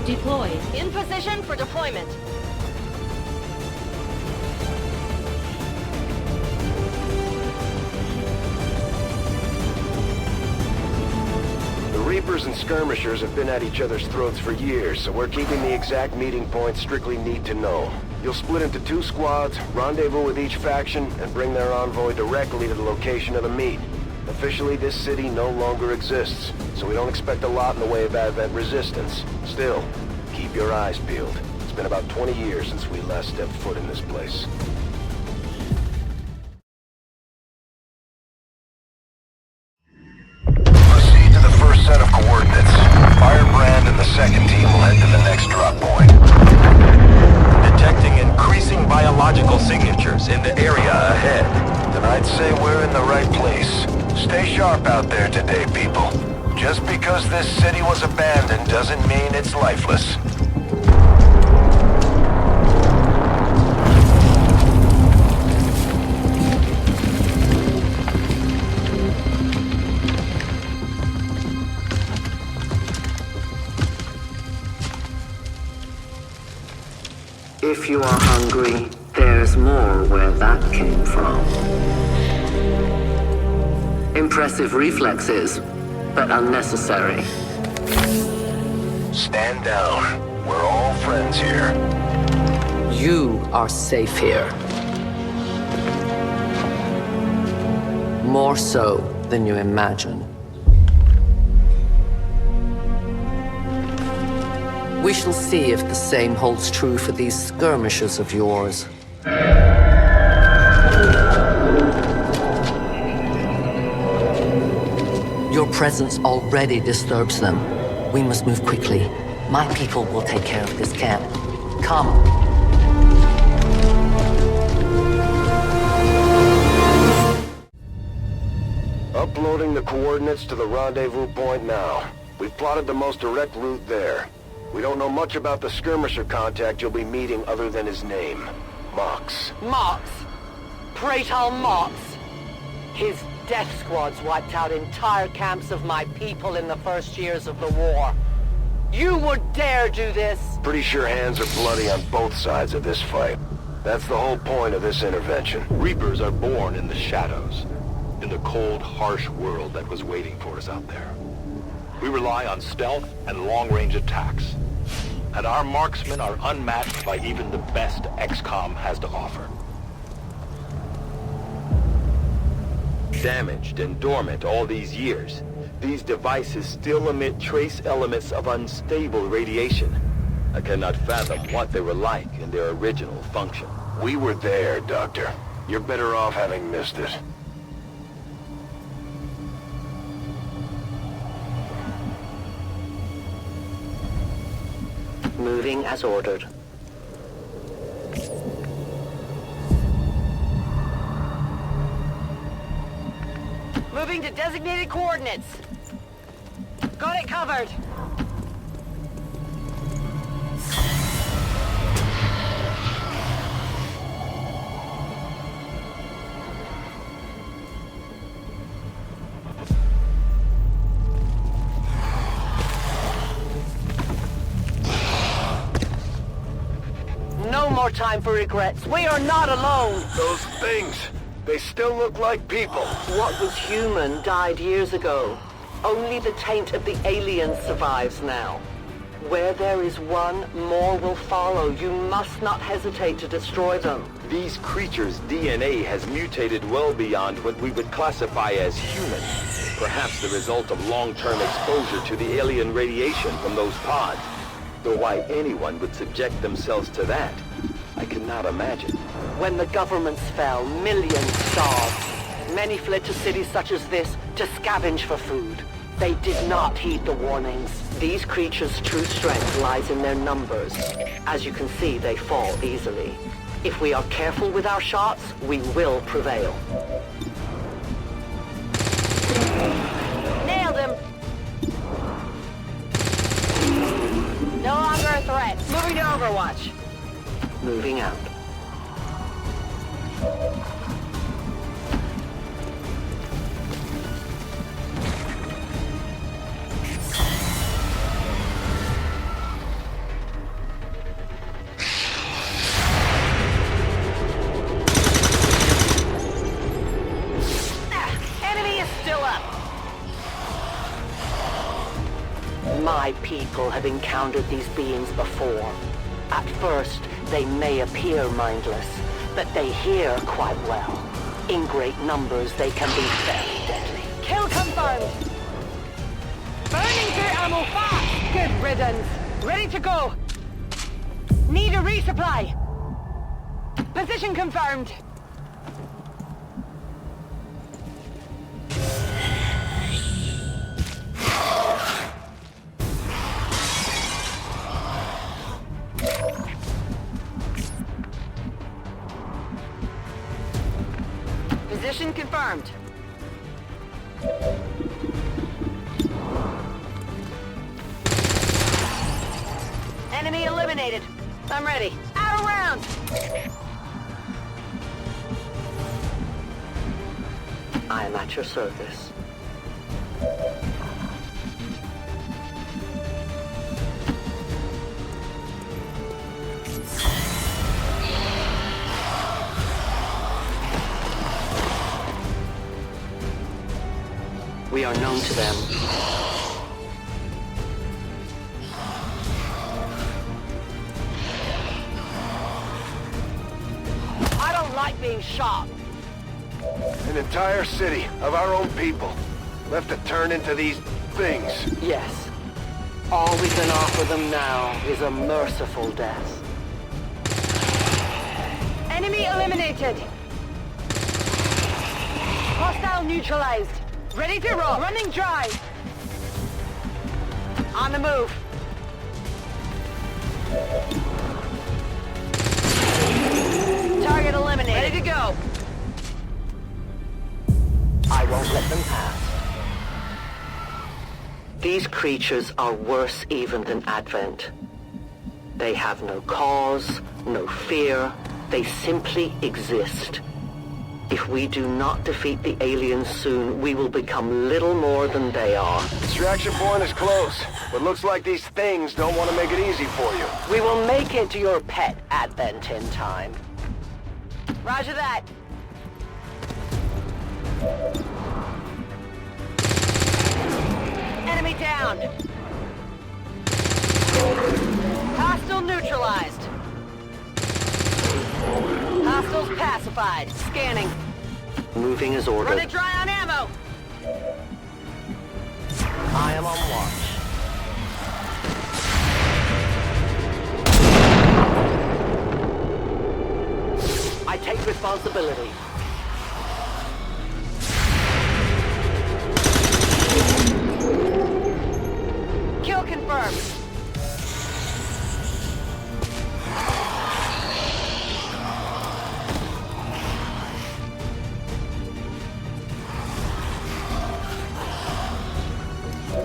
Deployed. In position for deployment. The Reapers and Skirmishers have been at each other's throats for years, so we're keeping the exact meeting points strictly need to know. You'll split into 2 squads, rendezvous with each faction, and bring their envoy directly to the location of the meet. Officially, this city no longer exists, so we don't expect a lot in the way of Advent resistance. Still, keep your eyes peeled. It's been about 20 years since we last stepped foot in this place. Proceed to the first set of coordinates. Firebrand and the second team will head to the next drop point. Detecting increasing biological signatures in the area ahead. Then I'd say we're in the right place. Stay sharp out there today, people. Just because this city was abandoned doesn't mean it's lifeless. If you are hungry, there's more where that came from. Impressive reflexes, but unnecessary. Stand down. We're all friends here. You are safe here. More so than you imagine. We shall see if the same holds true for these skirmishes of yours. Your presence already disturbs them. We must move quickly. My people will take care of this camp. Come. Uploading the coordinates to the rendezvous point now. We've plotted the most direct route there. We don't know much about the skirmisher contact you'll be meeting other than his name. Mox. Mox? Praetor Mox? His death squads wiped out entire camps of my people in the first years of the war. You would dare do this? Pretty sure hands are bloody on both sides of this fight. That's the whole point of this intervention. Reapers are born in the shadows, in the cold, harsh world that was waiting for us out there. We rely on stealth and long-range attacks, and our marksmen are unmatched by even the best XCOM has to offer. Damaged and dormant all these years, these devices still emit trace elements of unstable radiation. I cannot fathom what they were like in their original function. We were there, Doctor. You're better off having missed it. Moving as ordered. Moving to designated coordinates. Got it covered. No more time for regrets. We are not alone. Those things, they still look like people. What was human died years ago. Only the taint of the alien survives now. Where there is one, more will follow. You must not hesitate to destroy them. These creatures' DNA has mutated well beyond what we would classify as human. Perhaps the result of long-term exposure to the alien radiation from those pods. Though why anyone would subject themselves to that, I cannot imagine. When the governments fell, millions starved. Many fled to cities such as this to scavenge for food. They did not heed the warnings. These creatures' true strength lies in their numbers. As you can see, they fall easily. If we are careful with our shots, we will prevail. Nailed him! No longer a threat. Moving to Overwatch. Moving out. Enemy is still up. My people have encountered these beings before. At first, they may appear mindless, but they hear quite well. In great numbers, they can be very deadly. Kill confirmed! Burning through ammo fast! Good riddance! Ready to go! Need a resupply! Position confirmed! Position confirmed. Enemy eliminated. I'm ready. Out of round! I am at your service. We are known to them. I don't like being shot. An entire city of our own people left to turn into these things. Yes. All we can offer them now is a merciful death. Enemy eliminated. Hostile neutralized. Ready to roll. Running dry. On the move. Target eliminated. Ready to go. I won't let them pass. These creatures are worse even than Advent. They have no cause, no fear. They simply exist. If we do not defeat the aliens soon, we will become little more than they are. Extraction point is close, but looks like these things don't want to make it easy for you. We will make it to your pet, Advent, in time. Roger that. Enemy down. Hostile neutralized. Hostiles pacified. Scanning. Moving as ordered. Run it dry on ammo. I am on watch. I take responsibility. Kill confirmed.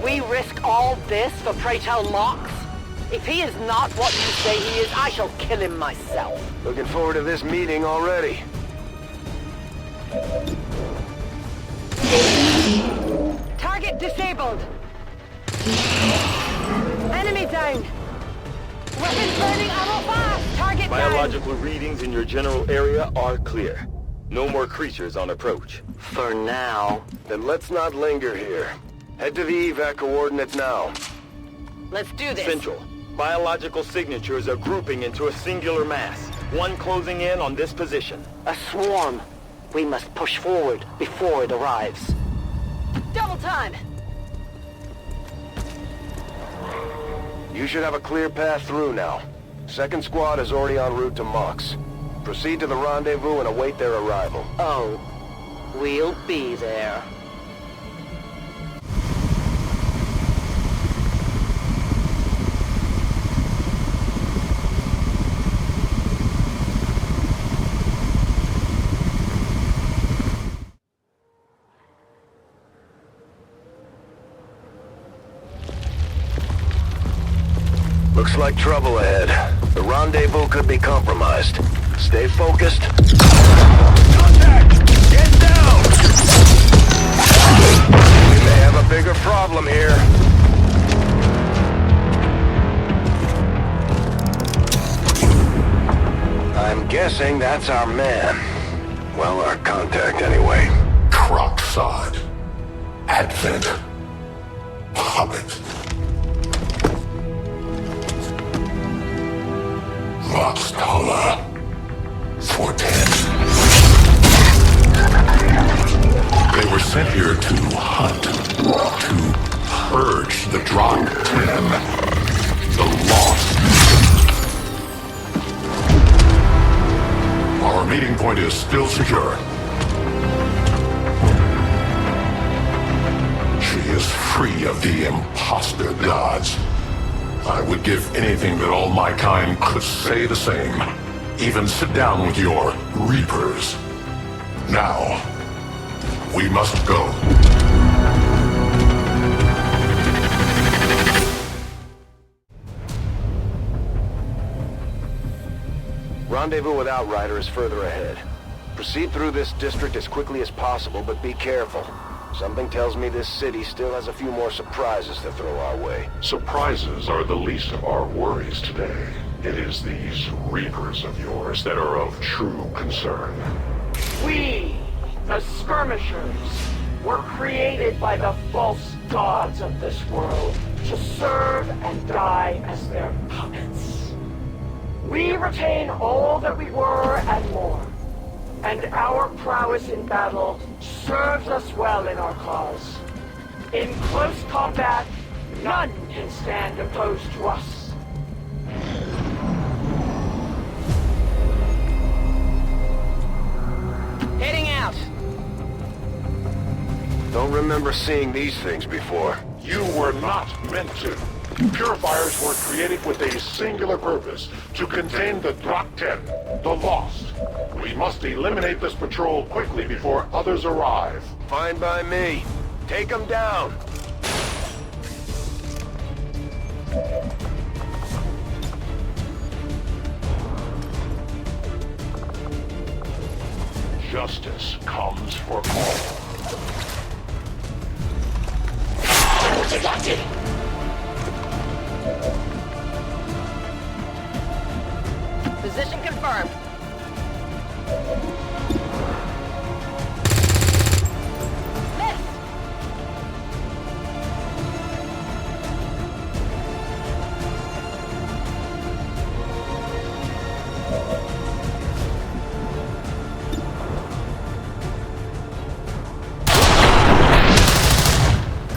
We risk all this for pray tell Mox? If he is not what you say he is, I shall kill him myself. Looking forward to this meeting already. Target disabled. Enemy down. Weapons burning ammo fast. Target down. Biological readings in your general area are clear. No more creatures on approach. For now. Then let's not linger here. Head to the evac coordinates now. Let's do this. Central. Biological signatures are grouping into a singular mass. One closing in on this position. A swarm. We must push forward before it arrives. Double time. You should have a clear path through now. Second squad is already en route to Mox. Proceed to the rendezvous and await their arrival. Oh, we'll be there. Looks like trouble ahead. The rendezvous could be compromised. Stay focused. Contact! Get down! We may have a bigger problem here. I'm guessing that's our man. Well, our contact anyway. Crocksod. Advent. Hobbit. Moxtala. Fortet. They were sent here to hunt, to purge the Drop 10, the Lost. Our meeting point is still secure. She is free of the imposter gods. I would give anything that all my kind could say the same. Even sit down with your Reapers. Now, we must go. Rendezvous with Outrider is further ahead. Proceed through this district as quickly as possible, but be careful. Something tells me this city still has a few more surprises to throw our way. Surprises are the least of our worries today. It is these Reapers of yours that are of true concern. We, the Skirmishers, were created by the false gods of this world to serve and die as their puppets. We retain all that we were and more, and our prowess in battle serves us well in our cause. In close combat, none can stand opposed to us. Heading out! Don't remember seeing these things before. You were not meant to. Purifiers were created with a singular purpose, to contain the Drakten, the Lost. We must eliminate this patrol quickly before others arrive. Fine by me. Take them down. Justice comes for all. Position confirmed. Miss!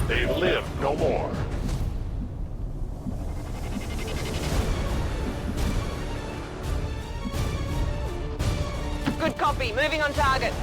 They live no more. Good copy. Moving on target.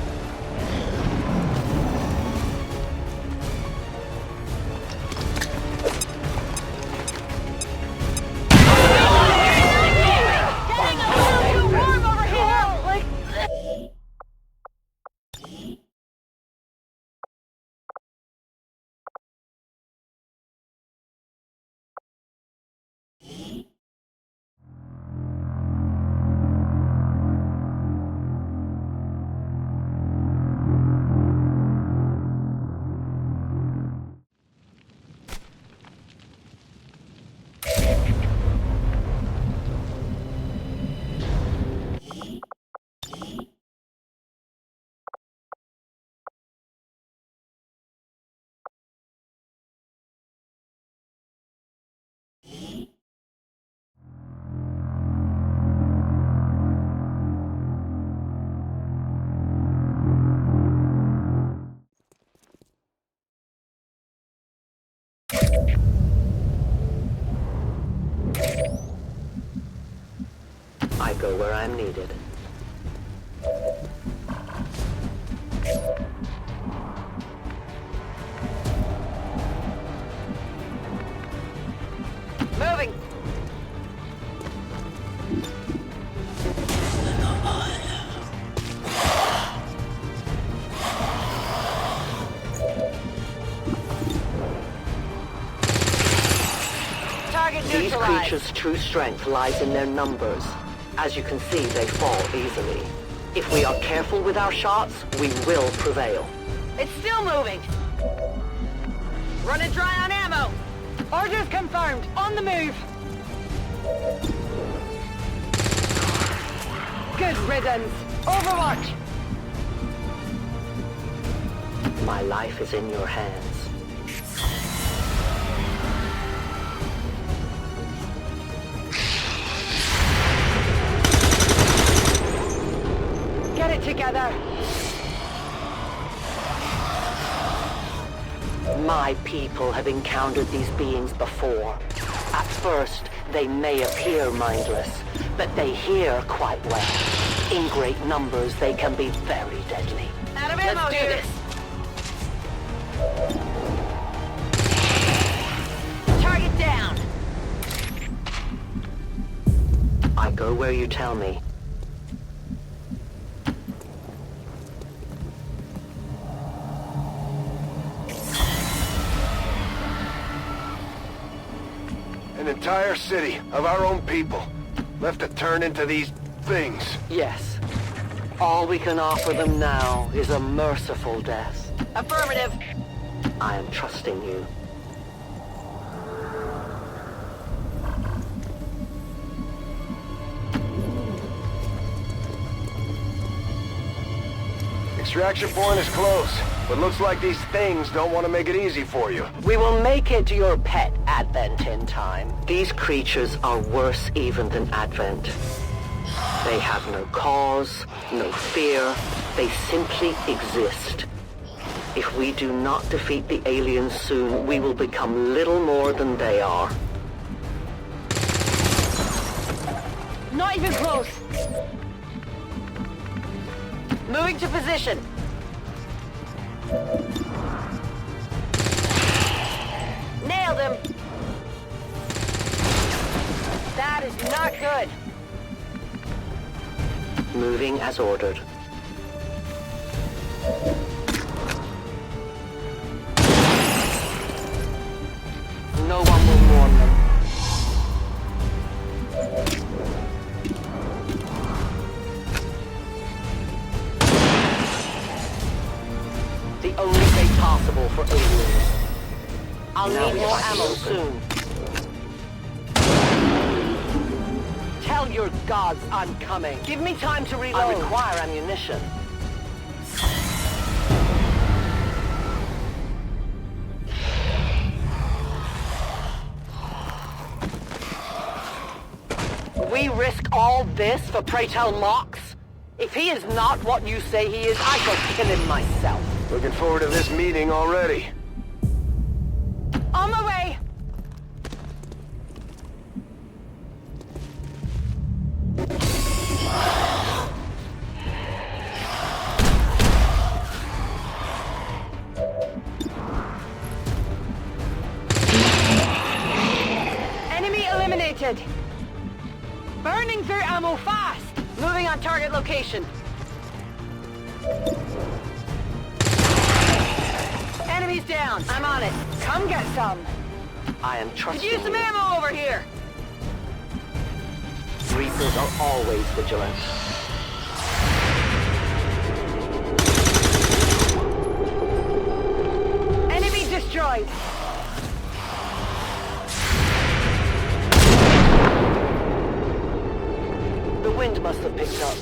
I go where I'm needed. Moving. Target These neutralized. creatures' true strength lies in their numbers. As you can see, they fall easily. If we are careful with our shots, we will prevail. It's still moving. Running dry on ammo. Orders confirmed. On the move. Good riddance. Overwatch. My life is in your hands. Get it together. My people have encountered these beings before. At first, they may appear mindless, but they hear quite well. In great numbers, they can be very deadly. Out of ammo. Let's do this. Target down. I go where you tell me. An entire city of our own people, left to turn into these things. Yes. All we can offer them now is a merciful death. Affirmative. I am trusting you. Extraction point is close, but looks like these things don't want to make it easy for you. We will make it to your pet, Advent, in time. These creatures are worse even than Advent. They have no cause, no fear. They simply exist. If we do not defeat the aliens soon, we will become little more than they are. Not even close. Moving to position. Nailed him. That is not good. Moving as ordered. No one will mourn them. The only fate possible for aliens. I'll need more ammo soon. Tell your gods I'm coming. Give me time to reload. I require ammunition. We risk all this for pray tell Mox? If he is not what you say he is, I shall kill him myself. Looking forward to this meeting already. On my way. Enemy eliminated. Burning through ammo fast. Moving on target location. Enemies down. I'm on it. Come get some. I am trusting Could use some ammo over here. Reapers are always vigilant. Enemy destroyed. The wind must have picked up.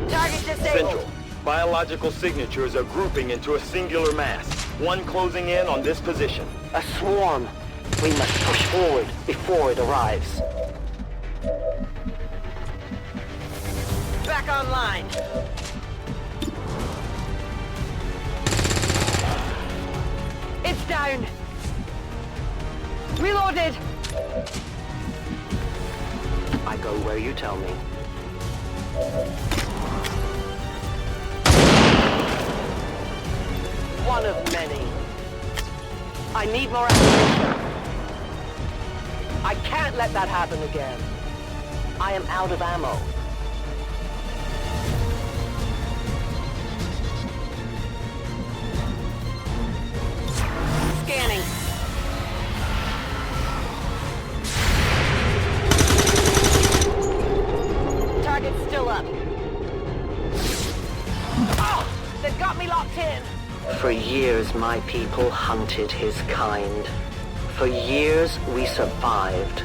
Target disabled. Central. Biological signatures are grouping into a singular mass. One closing in on this position. A swarm. We must push forward before it arrives. Back online. It's down. Reloaded. I go where you tell me. One of many. I need more ammunition. I can't let that happen again. I am out of ammo. Scanning. Target's still up. Oh! They've got me locked in. For years, my people hunted his kind. For years, we survived.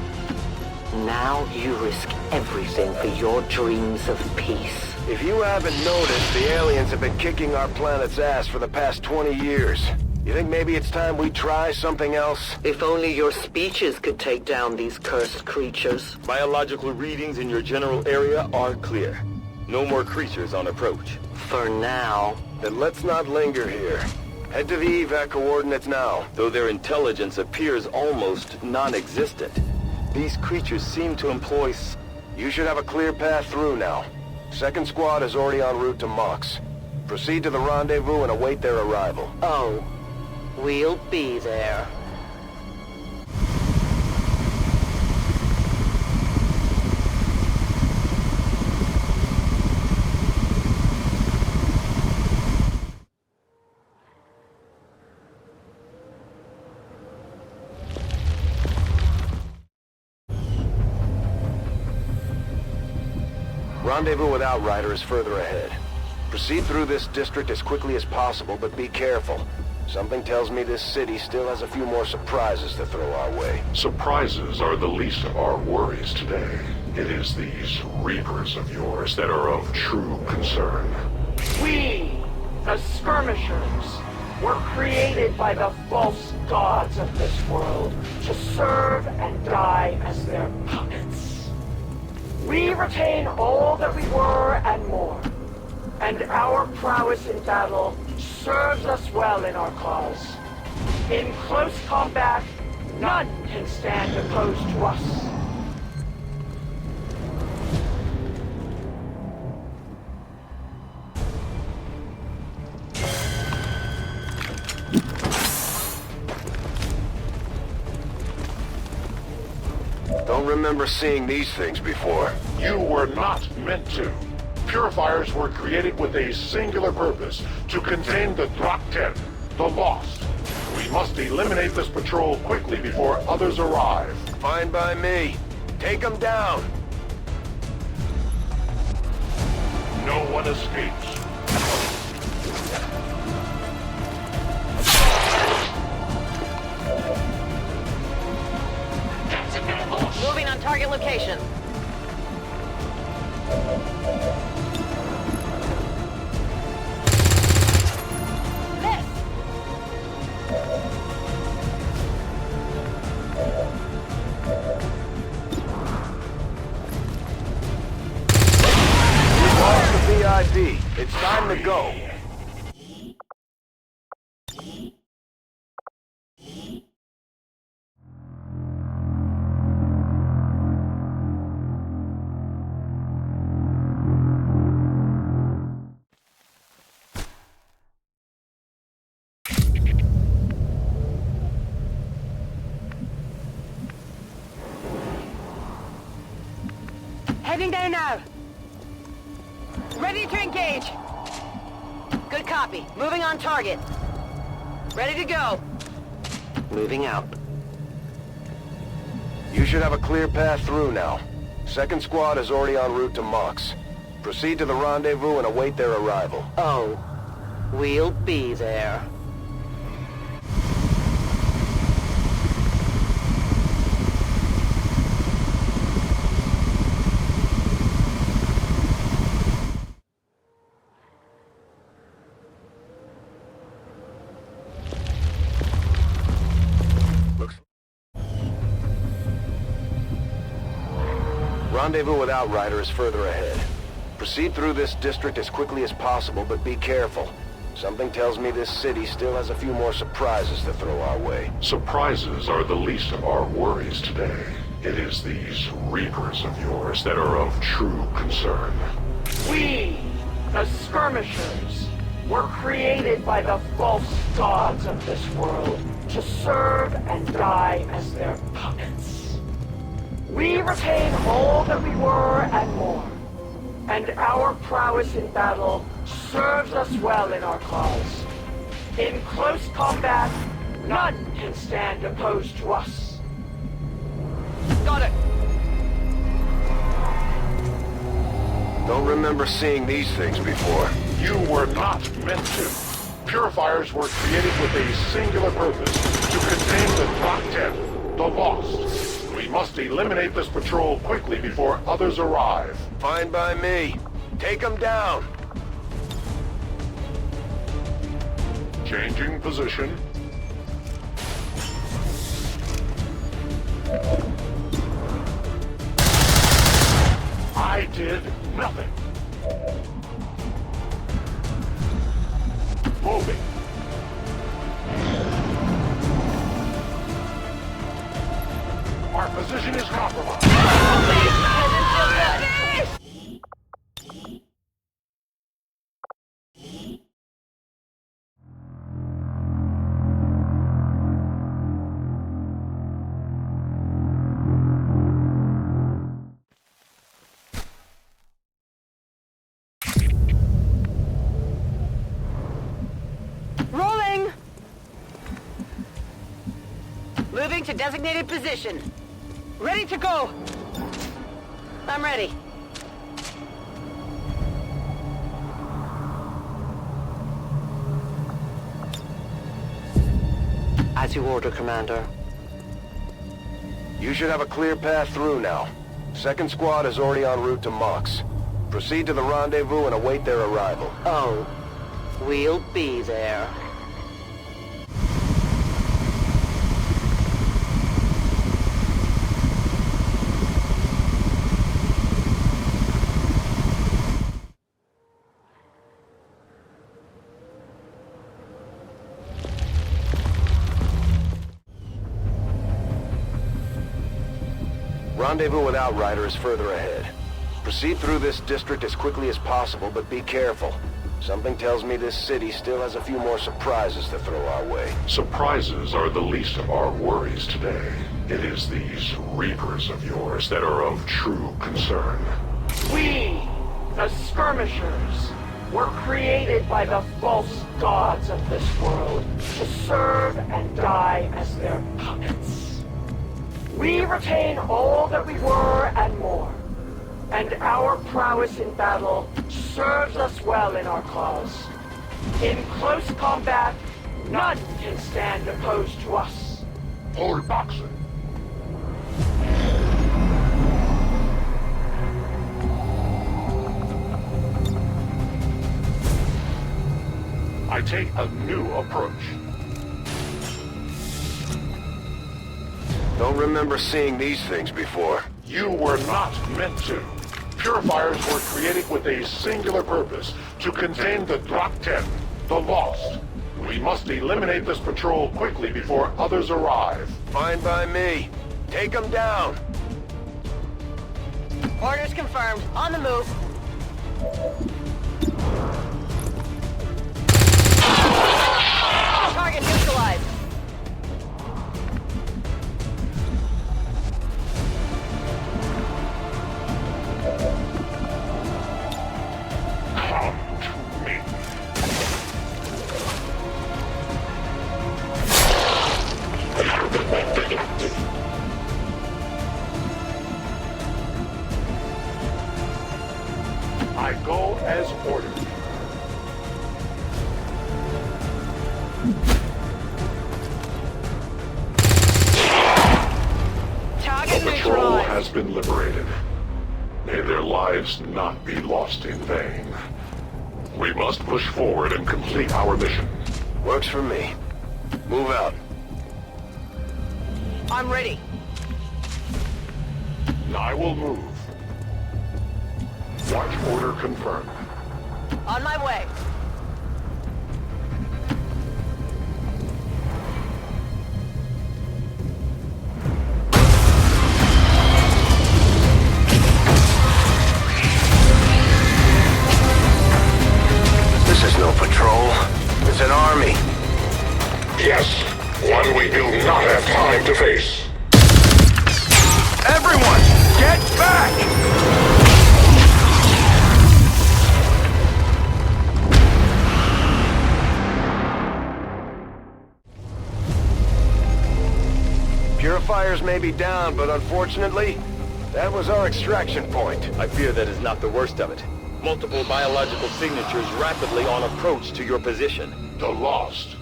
Now you risk everything for your dreams of peace. If you haven't noticed, the aliens have been kicking our planet's ass for the past 20 years. You think maybe it's time we try something else? If only your speeches could take down these cursed creatures. Biological readings in your general area are clear. No more creatures on approach. For now. Then let's not linger here. Head to the evac coordinates now. Though their intelligence appears almost non-existent, these creatures seem to employ... You should have a clear path through now. Second squad is already en route to Mox. Proceed to the rendezvous and await their arrival. Oh, we'll be there. rendezvous with Outrider is further ahead. Proceed through this district as quickly as possible, but be careful. Something tells me this city still has a few more surprises to throw our way. Surprises are the least of our worries today. It is these Reapers of yours that are of true concern. We, the Skirmishers, were created by the false gods of this world to serve and die as their puppets. We retain all that we were and more, and our prowess in battle serves us well in our cause. In close combat, none can stand opposed to us. Don't remember seeing these things before. You were not meant to. Purifiers were created with a singular purpose, to contain the Drakten, the Lost. We must eliminate this patrol quickly before others arrive. Fine by me. Take them down. No one escapes. Moving on target location. VIP. It's time to go. Heading there now. Ready to engage. Good copy. Moving on target. Ready to go. Moving out. You should have a clear path through now. Second squad is already en route to Mox. Proceed to the rendezvous and await their arrival. Oh, we'll be there. Rendezvous with Outrider is further ahead. Proceed through this district as quickly as possible, but be careful. Something tells me this city still has a few more surprises to throw our way. Surprises are the least of our worries today. It is these Reapers of yours that are of true concern. We, the Skirmishers, were created by the false gods of this world to serve and die as their puppets. We retain all that we were and more, and our prowess in battle serves us well in our cause. In close combat, none can stand opposed to us. Got it. Don't remember seeing these things before. You were not meant to. Purifiers were created with a singular purpose, to contain the Drakten, the Lost. We must eliminate this patrol quickly before others arrive. Fine by me. Take them down. Changing position. I did nothing. Moving. Our position is compromised. Rolling! Moving to designated position. Ready to go! I'm ready. As you order, Commander. You should have a clear path through now. Second squad is already en route to Mox. Proceed to the rendezvous and await their arrival. Oh, we'll be there. Rendezvous with Outrider is further ahead. Proceed through this district as quickly as possible, but be careful. Something tells me this city still has a few more surprises to throw our way. Surprises are the least of our worries today. It is these Reapers of yours that are of true concern. We, the Skirmishers, were created by the false gods of this world to serve and die as their puppets. We retain all that we were and more, and our prowess in battle serves us well in our cause. In close combat, none can stand opposed to us. Hold boxing. I take a new approach. Don't remember seeing these things before. You were not meant to. Purifiers were created with a singular purpose, to contain the Drop 10, the Lost. We must eliminate this patrol quickly before others arrive. Fine by me. Take them down. Orders confirmed. On the move. Target neutralized. I go as ordered. Target The patrol has been liberated. May their lives not be lost in vain. We must push forward and complete our mission. Works for me. Move out. I'm ready. I will move. Watch order confirmed. On my way. This is no patrol. It's an army. Yes, one we do not have time to face. Everyone, get back! Purifiers may be down, but unfortunately, that was our extraction point. I fear that is not the worst of it. Multiple biological signatures rapidly on approach to your position. The Lost.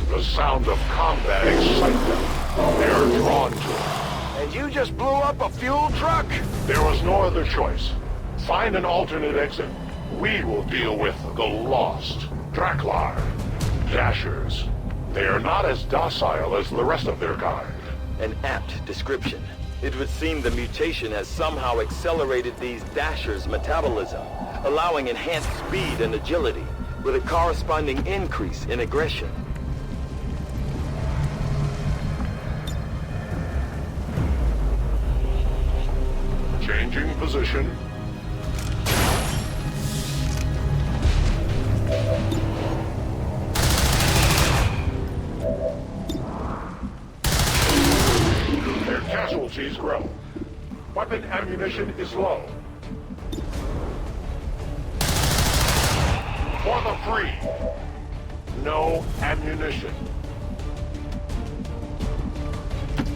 The sound of combat excites them. They are drawn to it. And you just blew up a fuel truck? There was no other choice. Find an alternate exit. We will deal with the Lost. Draklar. Dashers. They are not as docile as the rest of their kind. An apt description. It would seem the mutation has somehow accelerated these Dashers' metabolism, allowing enhanced speed and agility, with a corresponding increase in aggression. Changing position. Their casualties grow. Weapon ammunition is low. For the free. No ammunition.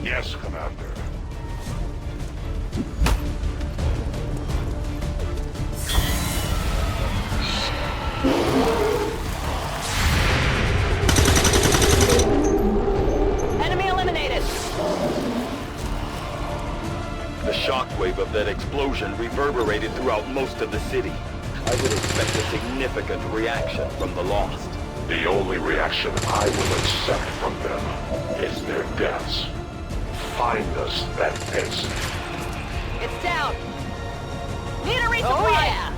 Yes, Commander. destruction reverberated throughout most of the city. I would expect a significant reaction from the Lost. The only reaction I will accept from them is their deaths. Find us that exit. It's down! Need a resupply! Oh, yeah!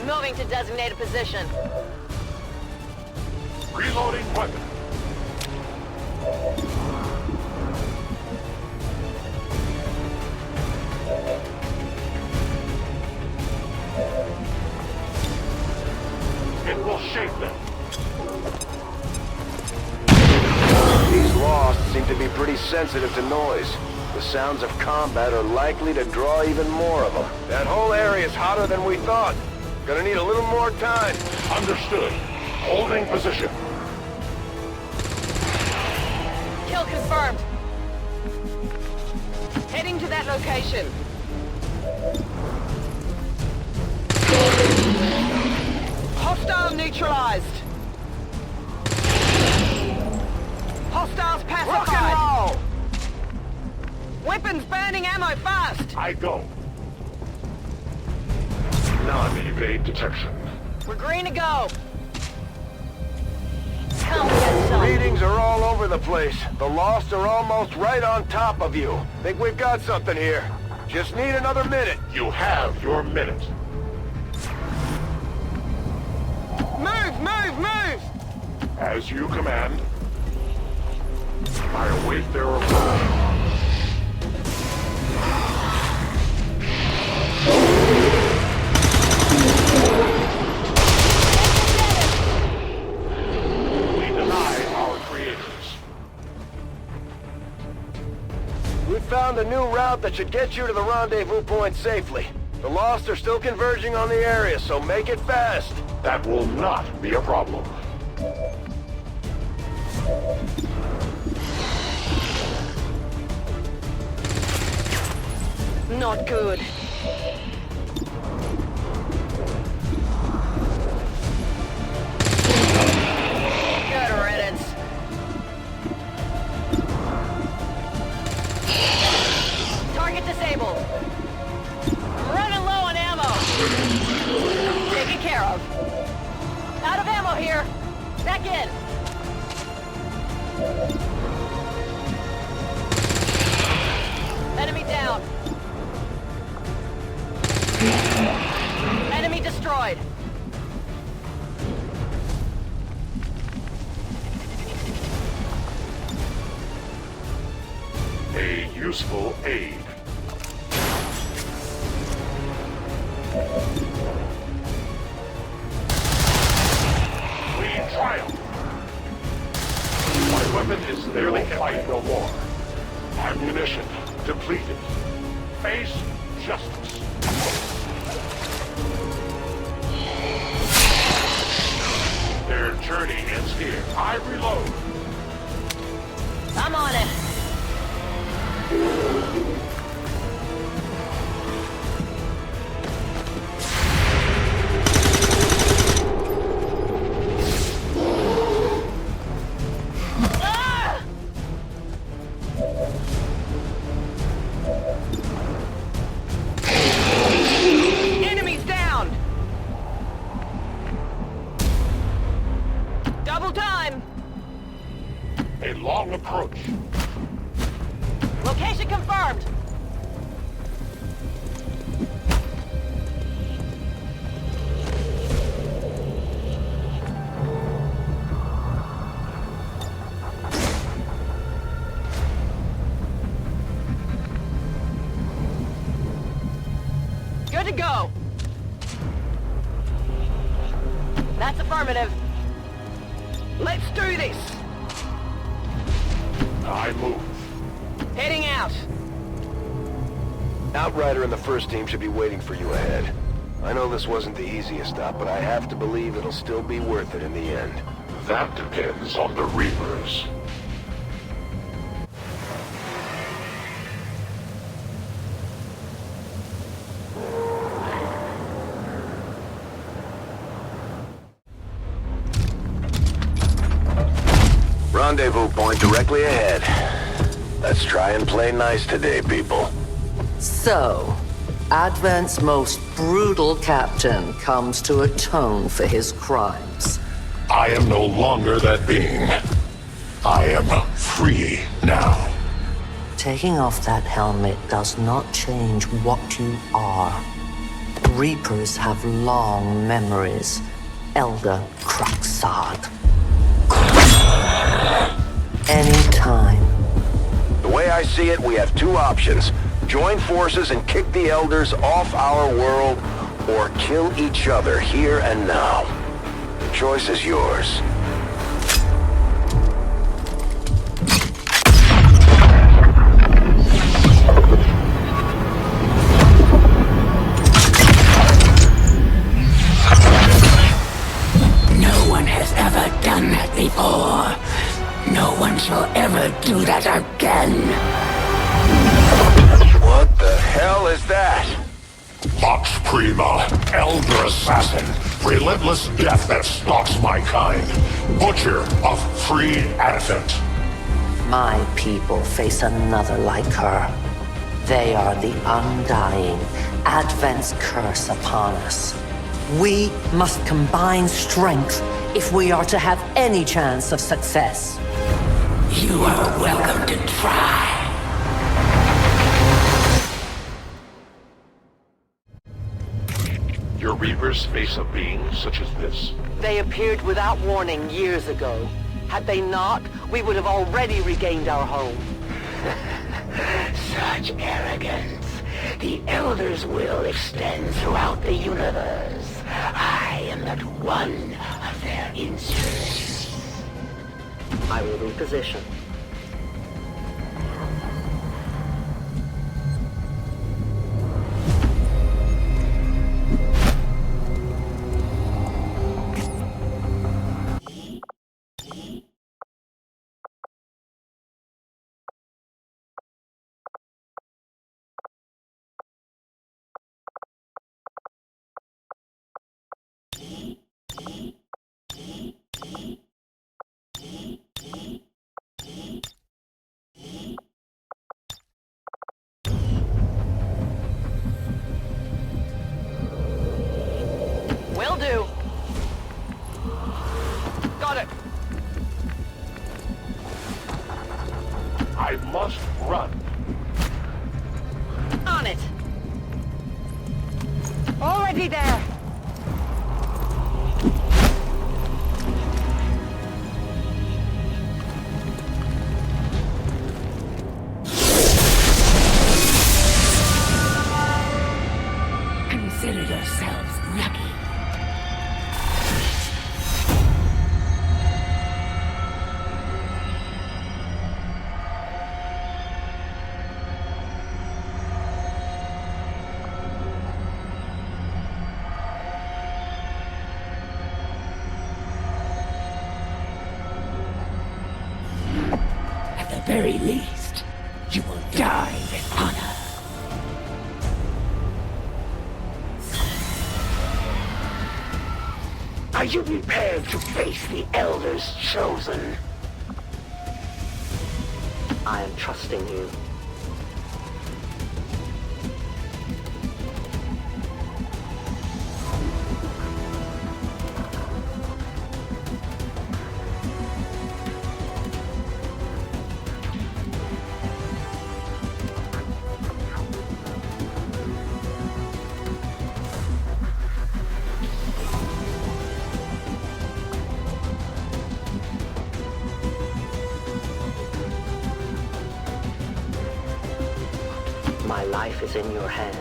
Moving to designated position. Reloading weapon. It will shake them. These Lost seem to be pretty sensitive to noise. The sounds of combat are likely to draw even more of them. That whole area is hotter than we thought. Gonna need a little more time. Understood. Holding position. Kill confirmed. Heading to that location. Hostile neutralized. Hostiles pacified. Rock and roll. Weapons burning ammo fast. I go. Non-evade detection. We're green to go. Come get some. Readings are all over the place. The Lost are almost right on top of you. Think we've got something here. Just need another minute. You have your minute. Move, move, move! As you command. I await their approach. We deny our creators. We found a new route that should get you to the rendezvous point safely. The Lost are still converging on the area, so make it fast. That will not be a problem. Not good. Good riddance. Target disabled. I'm running low on ammo. Taken care of. Out of ammo here. Back in. Enemy down. Enemy destroyed. A useful aid. We triumph. My weapon is nearly fight no more. Ammunition depleted. Face justice. Their journey ends here. I reload. I'm on it. Enemies down. Double time. A long approach. Location confirmed. Good to go. That's affirmative. Let's do this. I move. Heading out. Outrider and the first team should be waiting for you ahead. I know this wasn't the easiest stop, but I have to believe it'll still be worth it in the end. That depends on the Reapers. Rendezvous point directly ahead. Let's try and play nice today, people. So, Advent's most brutal captain comes to atone for his crimes. I am no longer that being. I am free now. Taking off that helmet does not change what you are. Reapers have long memories. Elder Craxard. Anytime. The way I see it, we have two options. Join forces and kick the Elders off our world, or kill each other here and now. The choice is yours. No one has ever done that before. No one shall ever do that again. What the hell is that? Vox Prima, Elder Assassin, relentless death that stalks my kind. Butcher of free Advent. My people face another like her. They are the undying, Advent's curse upon us. We must combine strength if we are to have any chance of success. You are welcome to try. Your Reapers face a being such as this? They appeared without warning years ago. Had they not, we would have already regained our home. Such arrogance. The Elder's will extends throughout the universe. I am but one of their instruments. I will reposition. Will do. Got it. I must run. On it. Already there. Consider yourselves lucky. At the very least, you will die with honor. Are you prepared to face the Elder's chosen? I am trusting you. My life is in your hands.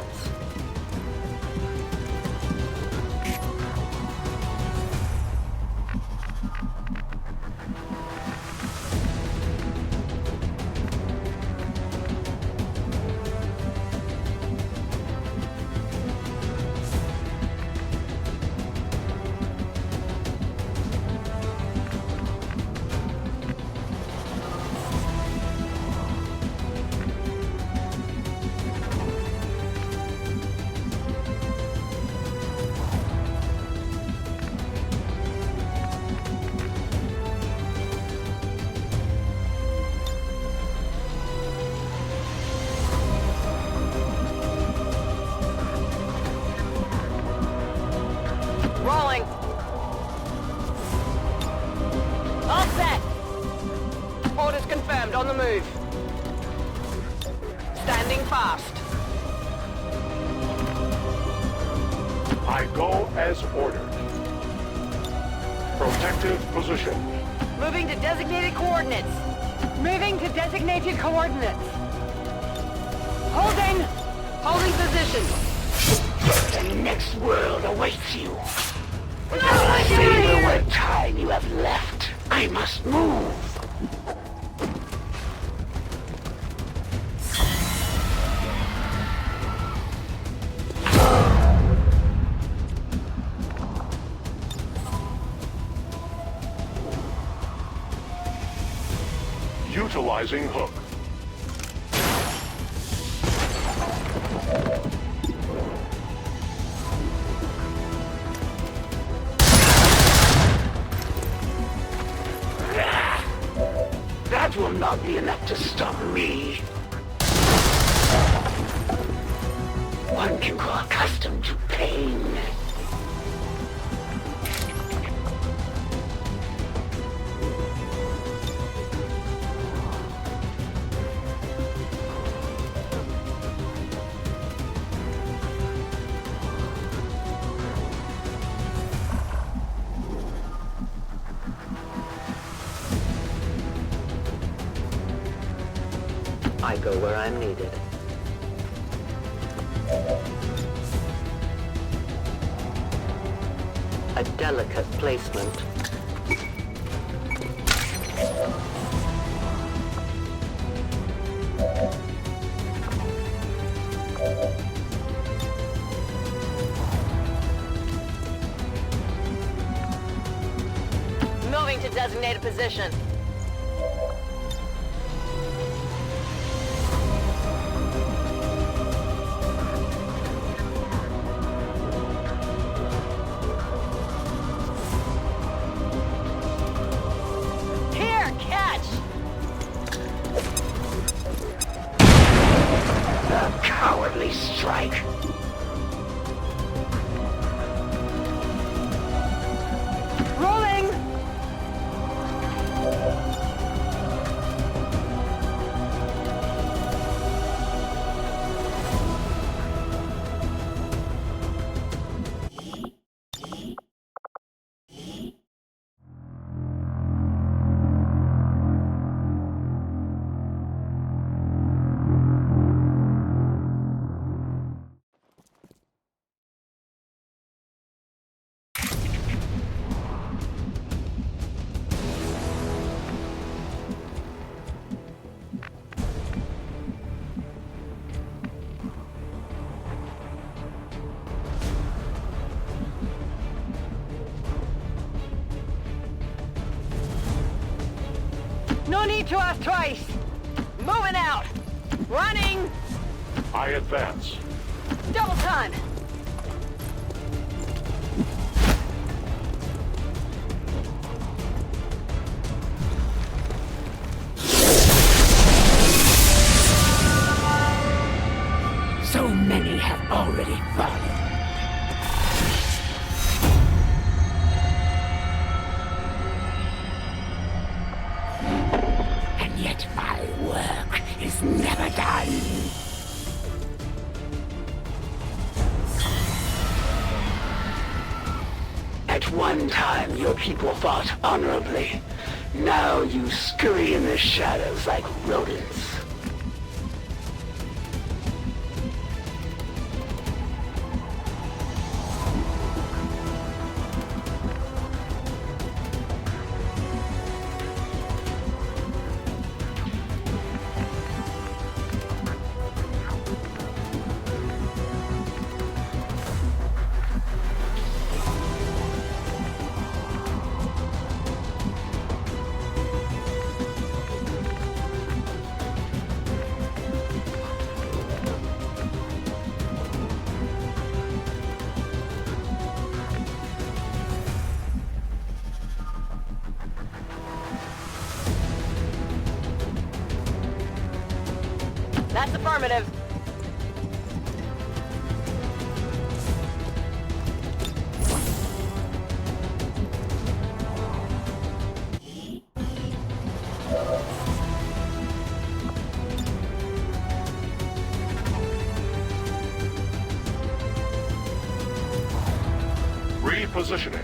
the move. Standing fast. I go as ordered. Protective position. Moving to designated coordinates. Moving to designated coordinates. Holding! Holding position. The next world awaits you. Savor what time you have left. I must move. Utilizing hook. That will not be enough to stop me. One can grow accustomed to pain. I go where I'm needed. A delicate placement. Moving to designated position. Cowardly strike. Rolling! No need to ask twice. Moving out. Running. I advance. Double time. So many have already fallen. And yet my work is never done. At one time, your people fought honorably. Now you scurry in the shadows like rodents. That's affirmative. positioning.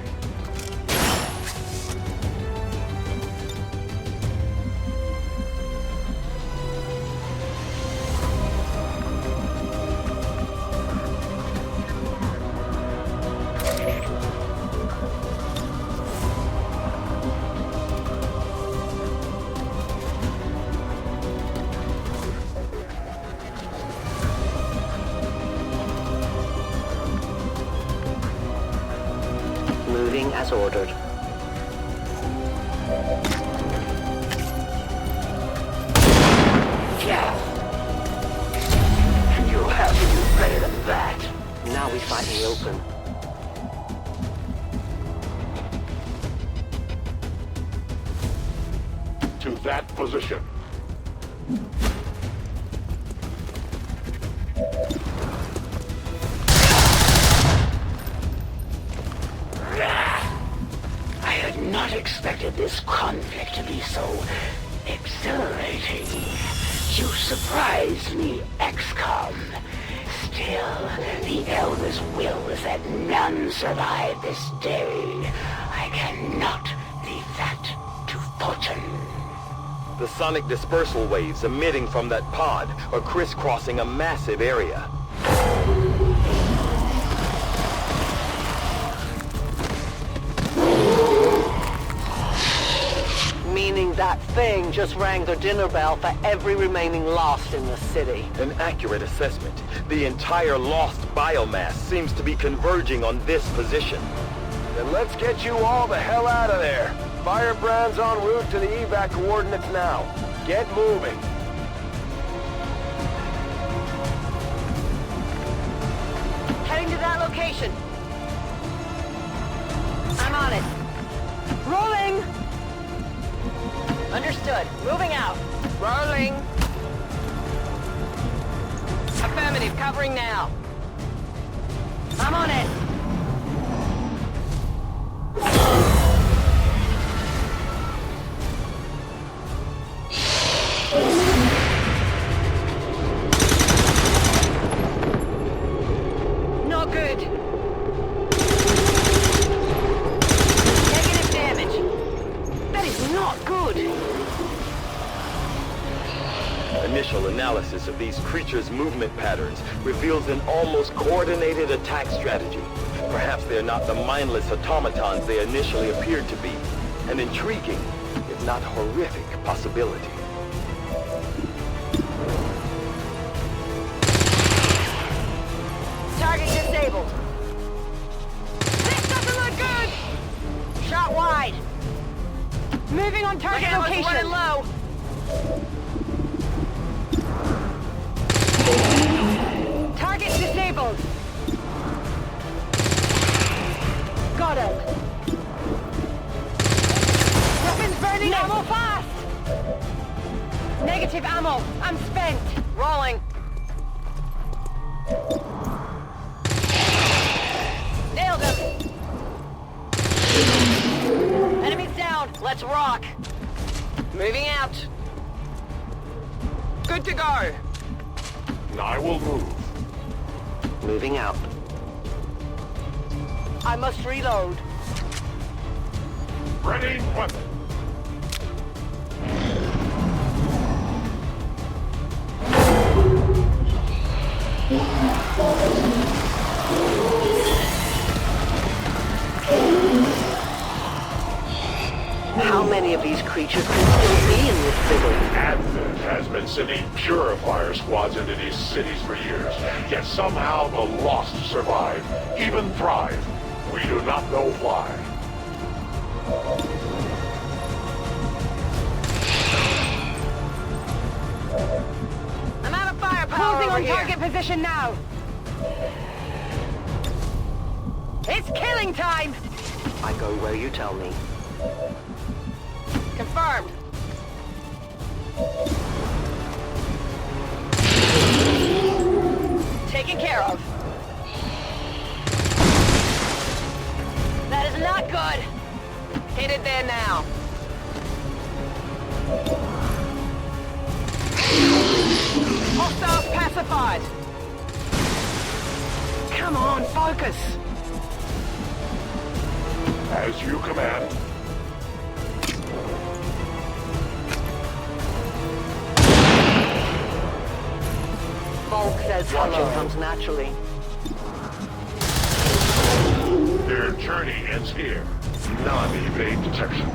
Moving as ordered. Yeah. You have to do better than that. Now we fight in the open. To that position. I had not expected this conflict to be so exhilarating. You surprised me, XCOM. Still, the Elder's will is that none survive this day. I cannot leave that to fortune. The sonic dispersal waves emitting from that pod are crisscrossing a massive area. Meaning that thing just rang the dinner bell for every remaining Lost in the city. An accurate assessment. The entire Lost biomass seems to be converging on this position. Then let's get you all the hell out of there. Firebrand's en route to the evac coordinates now. Get moving. Heading to that location. I'm on it. Rolling! Understood. Moving out. Rolling. Affirmative. Covering now. I'm on it. Not good. Negative damage. That is not good. Initial analysis of these creatures' movement patterns reveals an almost coordinated attack strategy. Perhaps they're not the mindless automatons they initially appeared to be. An intriguing, if not horrific, possibility. Target disabled. This doesn't look good! Shot wide. Moving on target location. Running low. Target disabled. Got him. Weapons burning. Ammo fast. Negative ammo. I'm spent. Rolling. Nailed him. Enemies down. Let's rock. Moving out. Good to go. I will move. Moving out. I must reload. Ready, weapon. How many of these creatures can still be in this city? Advent has been sending purifier squads into these cities for years, yet somehow the Lost survive, even thrive. We do not know why. I'm out of firepower. Closing on target position now. It's killing time. I go where you tell me. Confirmed. Taken care of. That is not good. Hit it there now. Hostiles pacified. Come on, focus. As you command. Volk says watching comes naturally. Their journey ends here. None evade detection.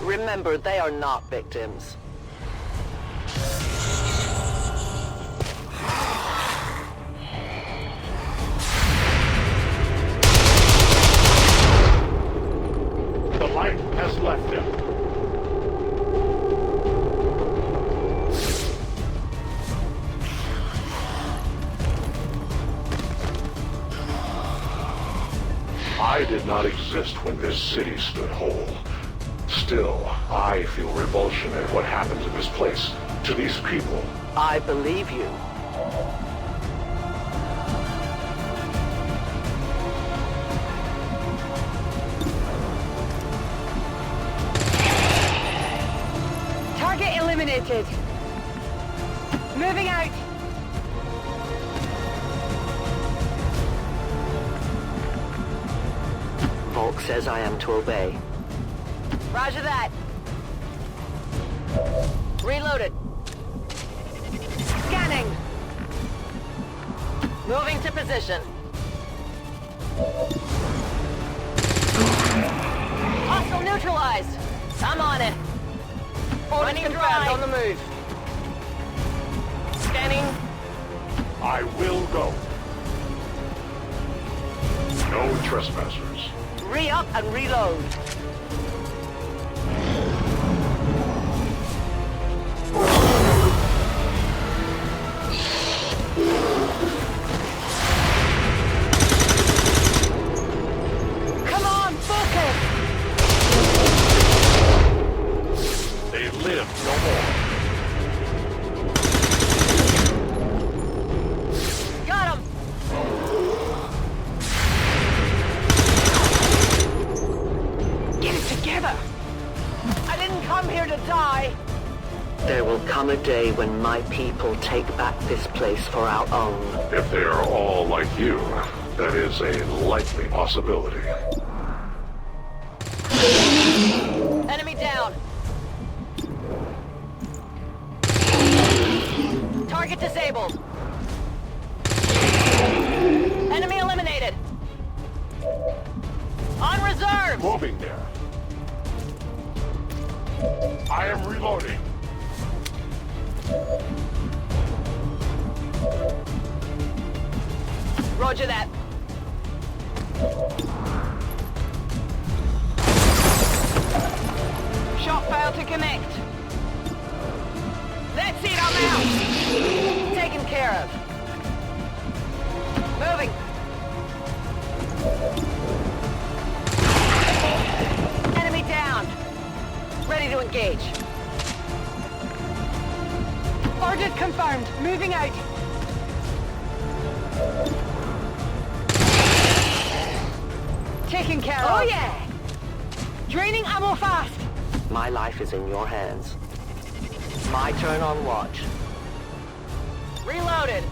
Remember, they are not victims. The light has left them. I did not exist when this city stood whole. Still, I feel revulsion at what happened to this place, to these people. I believe you. Target eliminated. Moving out. Volk says I am to obey. Roger that. Reloaded. Scanning. Moving to position. Hostile neutralized. I'm on it. Running dry. On the move. Scanning. I will go. No trespassers. Re-up and reload. Come on, focus. They live no more. Got him. Get it together. I didn't come here to die. There will come a day when my people take back this place for our own. If they are all like you, that is a likely possibility. Enemy down. Target disabled. Enemy eliminated. On reserve. Moving there. I am reloading. Roger that. Shot failed to connect. That's it, I'm out. Taken care of. Moving. Enemy down. Ready to engage. Orders confirmed. Moving out. Taken care of. Oh yeah! Draining ammo fast. My life is in your hands. My turn on watch. Reloaded.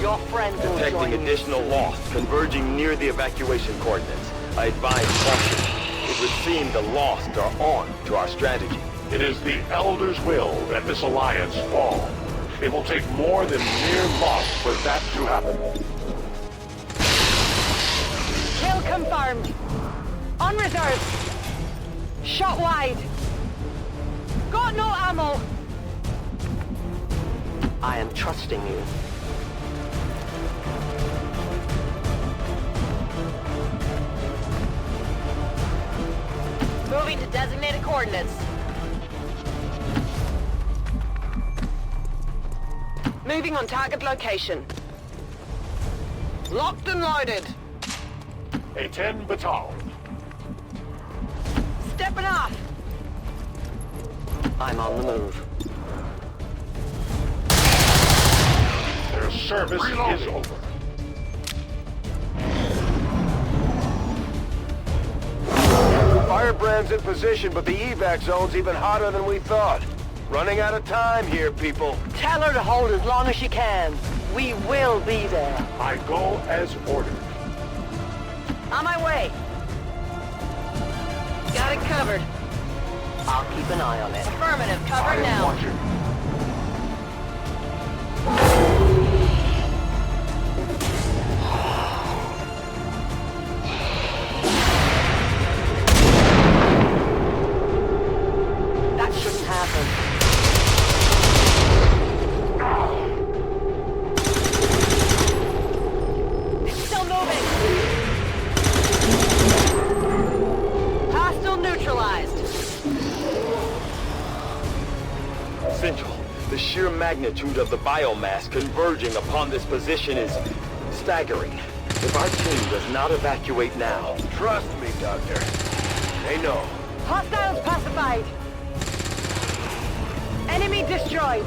Your friends will Detecting join additional loss, converging near the evacuation coordinates. I advise caution. It would seem the Lost are on to our strategy. It is the Elder's will that this alliance fall. It will take more than mere loss for that to happen. Kill confirmed. On reserve. Shot wide. Got no ammo. I am trusting you. Moving to designated coordinates. Moving on target location. Locked and loaded. A 10 batal. Stepping off. I'm on the move. Their service is over. Firebrand's in position, but the evac zone's even hotter than we thought. Running out of time here, people. Tell her to hold as long as she can. We will be there. I go as ordered. On my way. Got it covered. I'll keep an eye on it. Affirmative. Covered now. Watching. That shouldn't happen. It's still moving. Hostile neutralized. Central, the sheer magnitude of the biomass converging upon this position is staggering. If our team does not evacuate now... Trust me, Doctor. They know. Hostiles pacified. Enemy destroyed.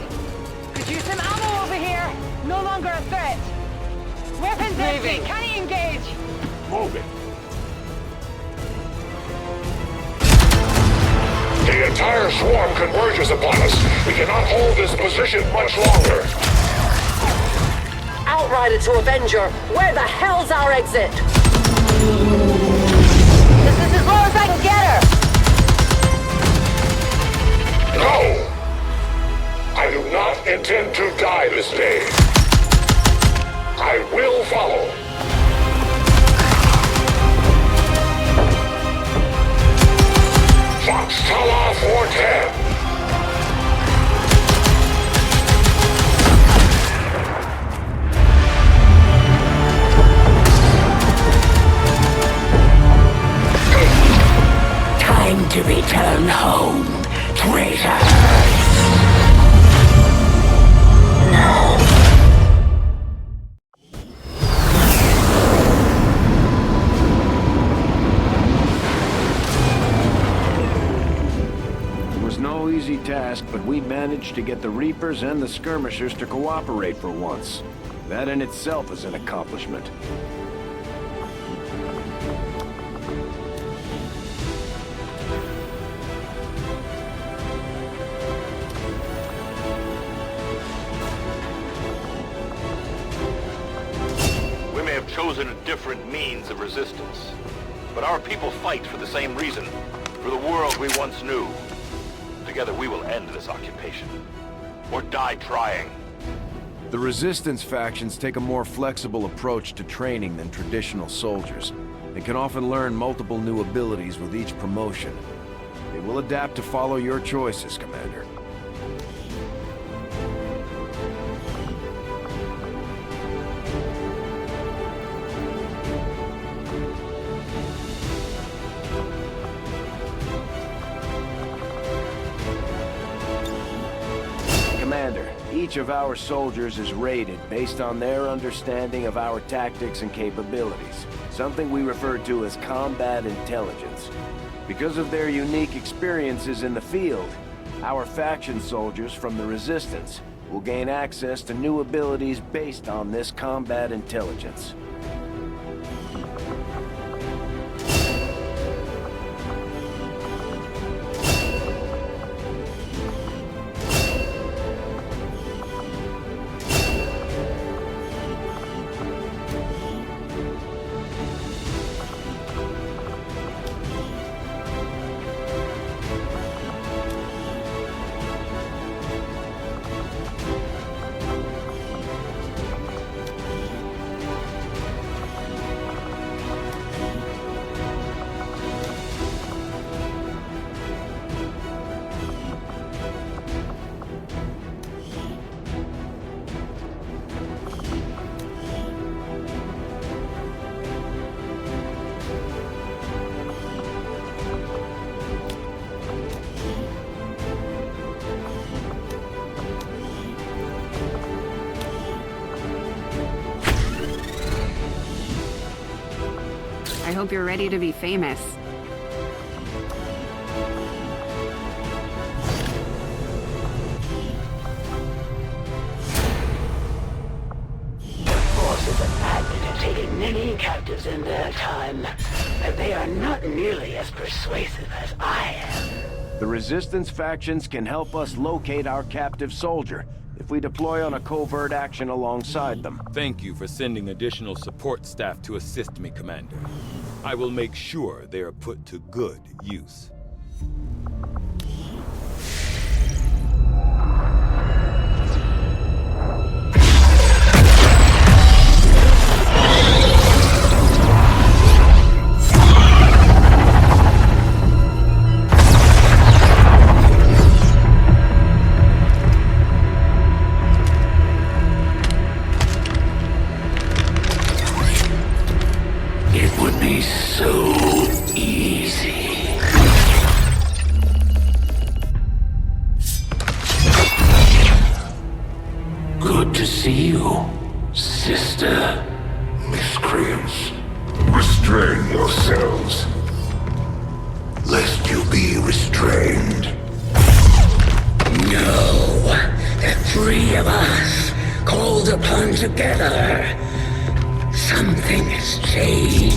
Could use some ammo over here. No longer a threat. Weapons empty. Can he engage? Moving. The entire swarm converges upon us. We cannot hold this position much longer. Outrider to Avenger. Where the hell's our exit? This is as low as I can get her. No! I do not intend to die this day. I will follow. Foxtrot 410. Time to return home, traitor. No easy task, but we managed to get the Reapers and the Skirmishers to cooperate for once. That in itself is an accomplishment. We may have chosen a different means of resistance, but our people fight for the same reason, for the world we once knew. Together we will end this occupation, or die trying. The Resistance factions take a more flexible approach to training than traditional soldiers. They can often learn multiple new abilities with each promotion. They will adapt to follow your choices, Commander. Commander, each of our soldiers is rated based on their understanding of our tactics and capabilities, something we refer to as combat intelligence. Because of their unique experiences in the field, our faction soldiers from the Resistance will gain access to new abilities based on this combat intelligence. hope you're ready to be famous. Forces of Advent have taken many captives in their time, but they are not nearly as persuasive as I am. The Resistance factions can help us locate our captive soldier if we deploy on a covert action alongside them. Thank you for sending additional support staff to assist me, Commander. I will make sure they are put to good use. Miscreants, restrain yourselves, lest you be restrained. No, the three of us, called upon together. Something has changed.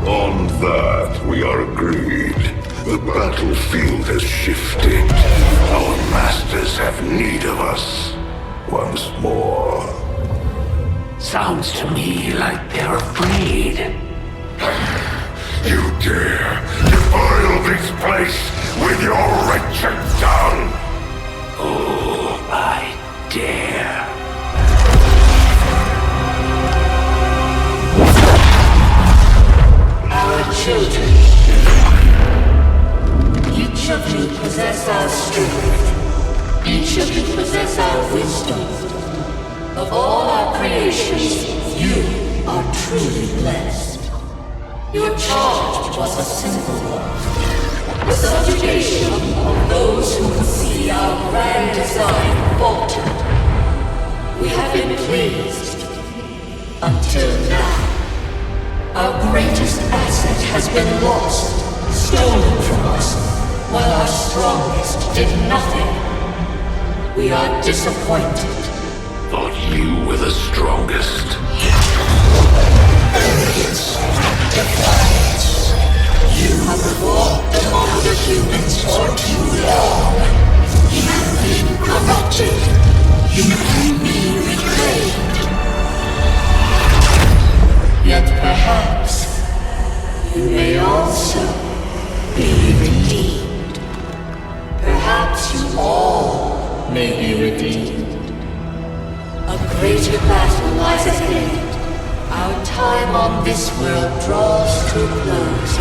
On that, we are agreed. The battlefield has shifted. Our masters have need of us once more. Sounds to me like they're afraid. You dare defile this place with your wretched tongue? Oh, I dare. Our children. Each of you possess our strength. Each of you possess our wisdom. Of all our creations, you are truly blessed. Your charge was a simple one. The subjugation of those who would see our grand design falter. We have been pleased. Until now. Our greatest asset has been lost, stolen from us, while our strongest did nothing. We are disappointed. Thought you were the strongest. Arrogance, defiance. You have fought among the humans for too long. You have been corrupted. You can be reclaimed. Yet perhaps you may also be redeemed. Perhaps you all may be redeemed. A greater battle lies ahead. Our time on this world draws to a close.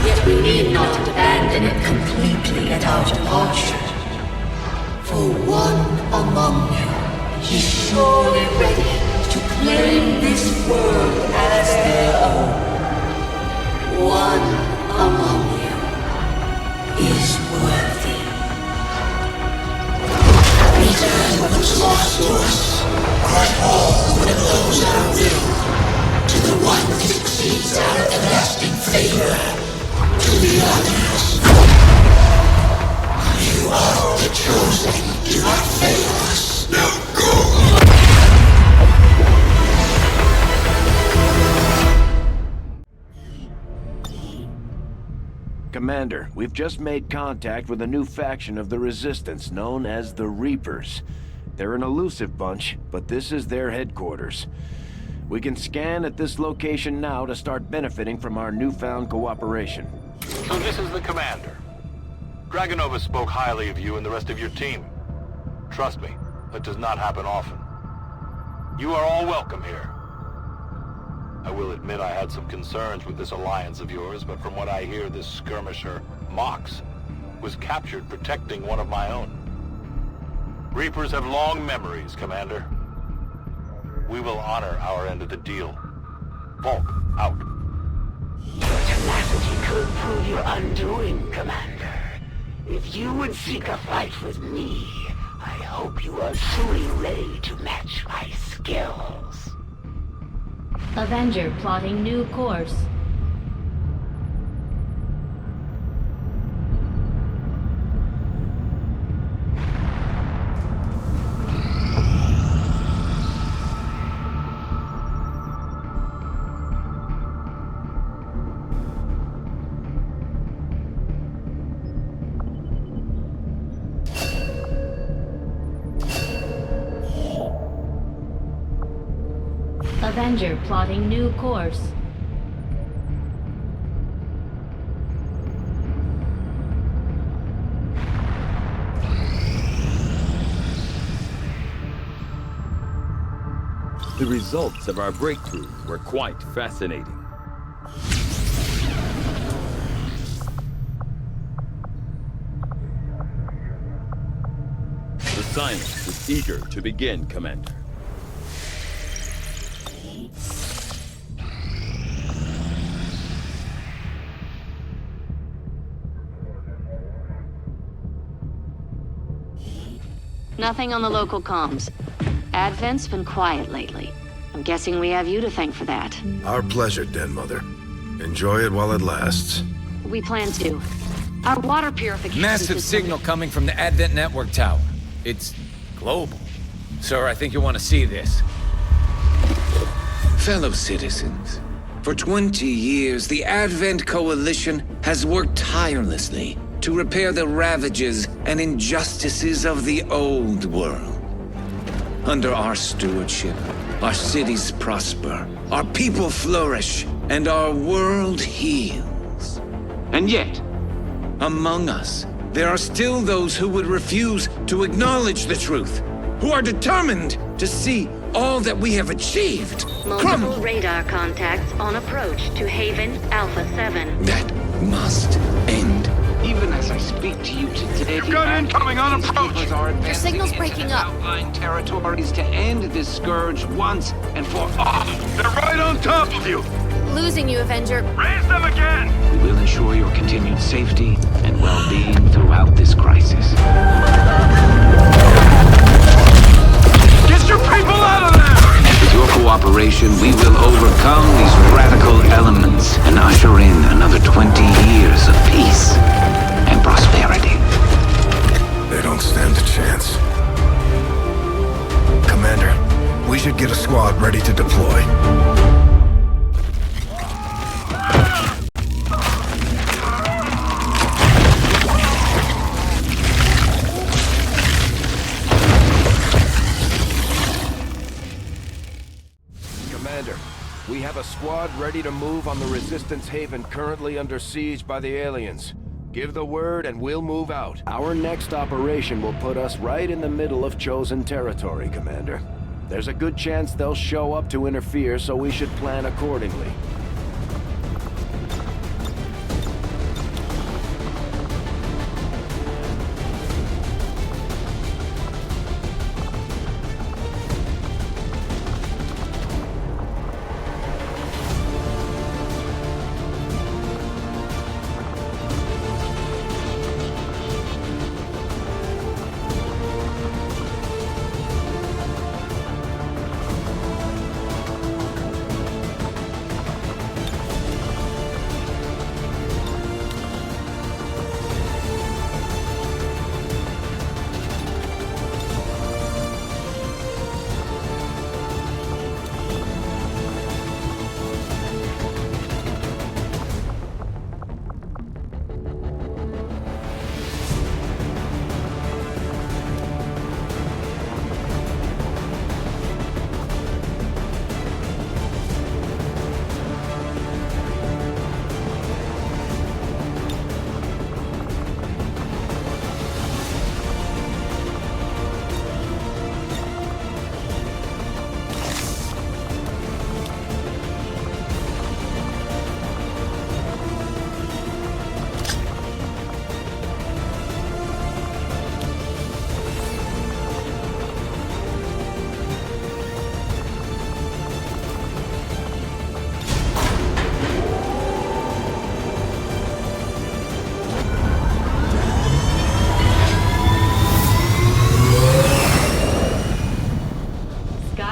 Yet we need not abandon it completely at our departure. For one among you is surely ready to claim this world as their own. One among you is worthy. Return what was lost to us. Grant all that those our will, to the one that succeeds our everlasting favor, to the others. You are the chosen, do not fail us. Now go! Commander, we've just made contact with a new faction of the Resistance known as the Reapers. They're an elusive bunch, but this is their headquarters. We can scan at this location now to start benefiting from our newfound cooperation. So this is the commander. Dragonova spoke highly of you and the rest of your team. Trust me, that does not happen often. You are all welcome here. I will admit I had some concerns with this alliance of yours, but from what I hear, this skirmisher, Mox, was captured protecting one of my own. Reapers have long memories, Commander. We will honor our end of the deal. Volk, out. Your tenacity could prove your undoing, Commander. If you would seek a fight with me, I hope you are truly ready to match my skills. Avenger plotting new course. Avenger plotting new course. The results of our breakthrough were quite fascinating. The science is eager to begin, Commander. Nothing on the local comms. Advent's been quiet lately. I'm guessing we have you to thank for that. Our pleasure, Den Mother. Enjoy it while it lasts. We plan to. Our water purification Massive system... signal coming from the Advent Network Tower. It's global. Sir, I think you'll want to see this. Fellow citizens, for 20 years, the Advent Coalition has worked tirelessly to repair the ravages and injustices of the old world. Under our stewardship, our cities prosper, our people flourish, and our world heals. And yet, among us, there are still those who would refuse to acknowledge the truth, who are determined to see all that we have achieved Multiple radar contacts on approach to Haven Alpha 7. That must end. Even as I speak to you today, You've got incoming on approach! Your signal's breaking up. Outlying territories to end this scourge once and for all. They're right on top of you! Losing you, Avenger. Raise them again! We will ensure your continued safety and well-being throughout this crisis. Get your people out of there! With your cooperation, we will overcome these radical elements and usher in another 20 years of peace and prosperity. They don't stand a chance. Commander, we should get a squad ready to deploy. Commander, we have a squad ready to move on the Resistance Haven currently under siege by the aliens. Give the word and we'll move out. Our next operation will put us right in the middle of chosen territory, Commander. There's a good chance they'll show up to interfere, so we should plan accordingly.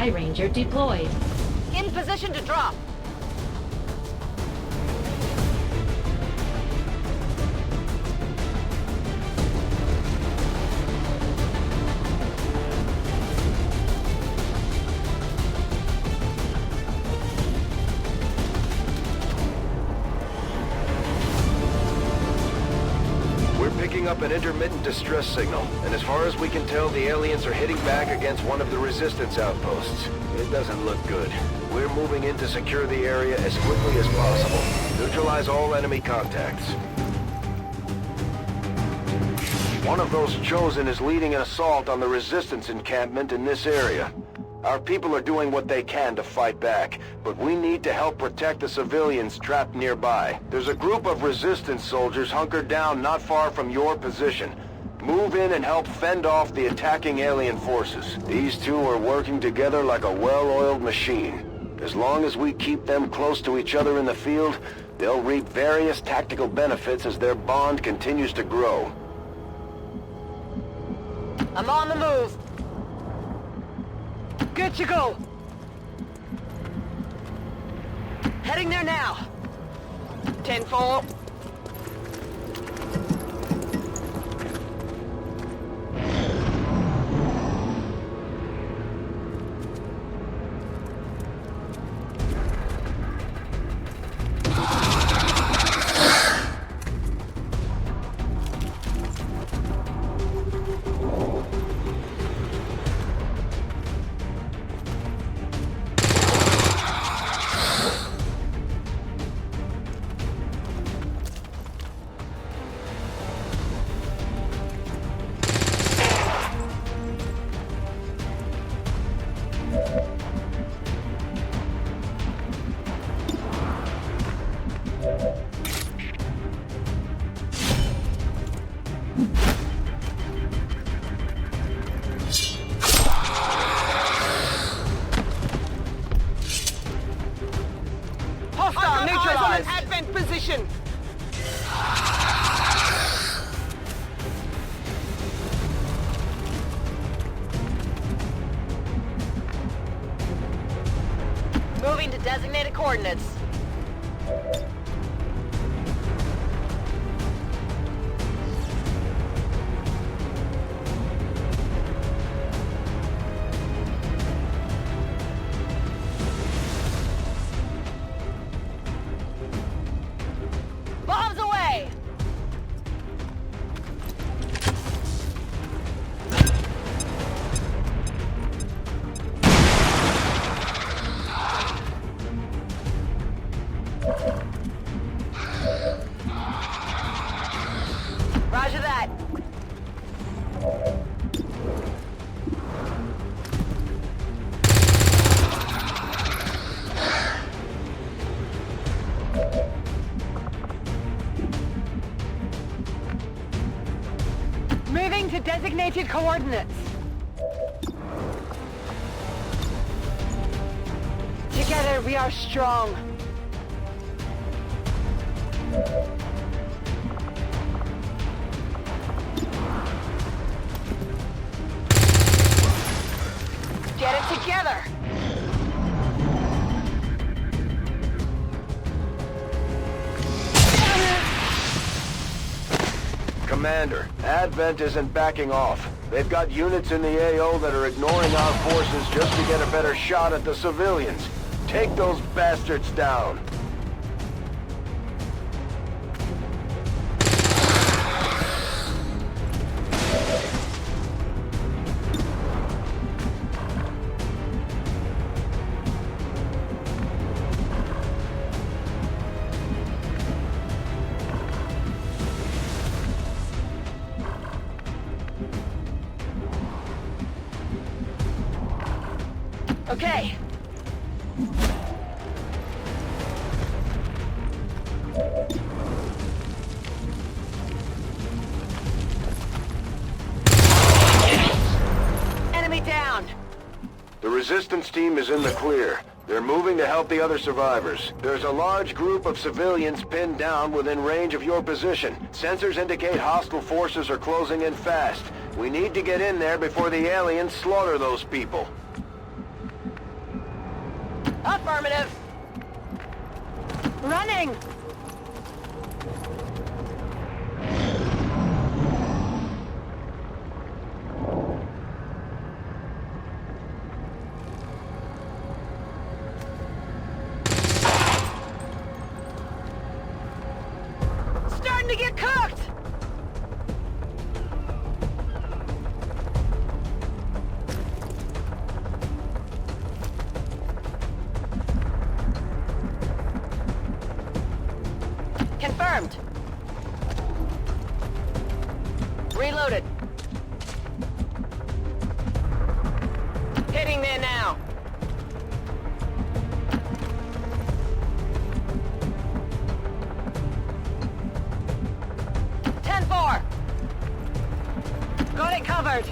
Ranger deployed. In position to drop. We're picking picking up an intermittent distress signal, and as far as we can tell, the aliens are hitting back against one of the resistance outposts. It doesn't look good. We're moving in to secure the area as quickly as possible. Neutralize all enemy contacts. One of those Chosen is leading an assault on the resistance encampment in this area. Our people are doing what they can to fight back, but we need to help protect the civilians trapped nearby. There's a group of resistance soldiers hunkered down not far from your position. Move in and help fend off the attacking alien forces. These two are working together like a well-oiled machine. As long as we keep them close to each other in the field, they'll reap various tactical benefits as their bond continues to grow. I'm on the move. Good to go. Heading there now. 10-4. Hostile neutralized. Advent position. Moving to designated coordinates. Bombs away! Roger that. Moving to designated coordinates. Together we are strong. Get it together! Commander, Advent isn't backing off. They've got units in the AO that are ignoring our forces just to get a better shot at the civilians. Take those bastards down. Okay. Enemy down. The resistance team is in the clear. They're moving to help the other survivors. There's a large group of civilians pinned down within range of your position. Sensors indicate hostile forces are closing in fast. We need to get in there before the aliens slaughter those people. Affirmative. Running. Starting to get cooked. Confirmed. Reloaded. Hitting there now. Got it covered.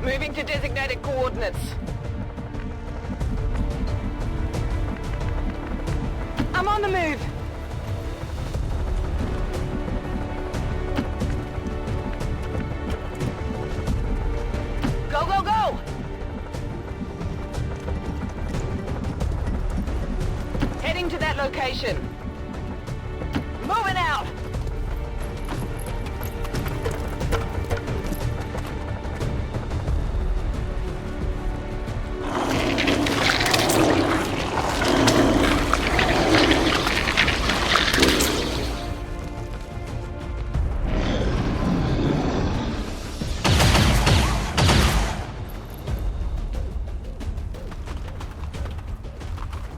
Moving to designated coordinates. I'm on the move. Go, go, go! Heading to that location. Moving out!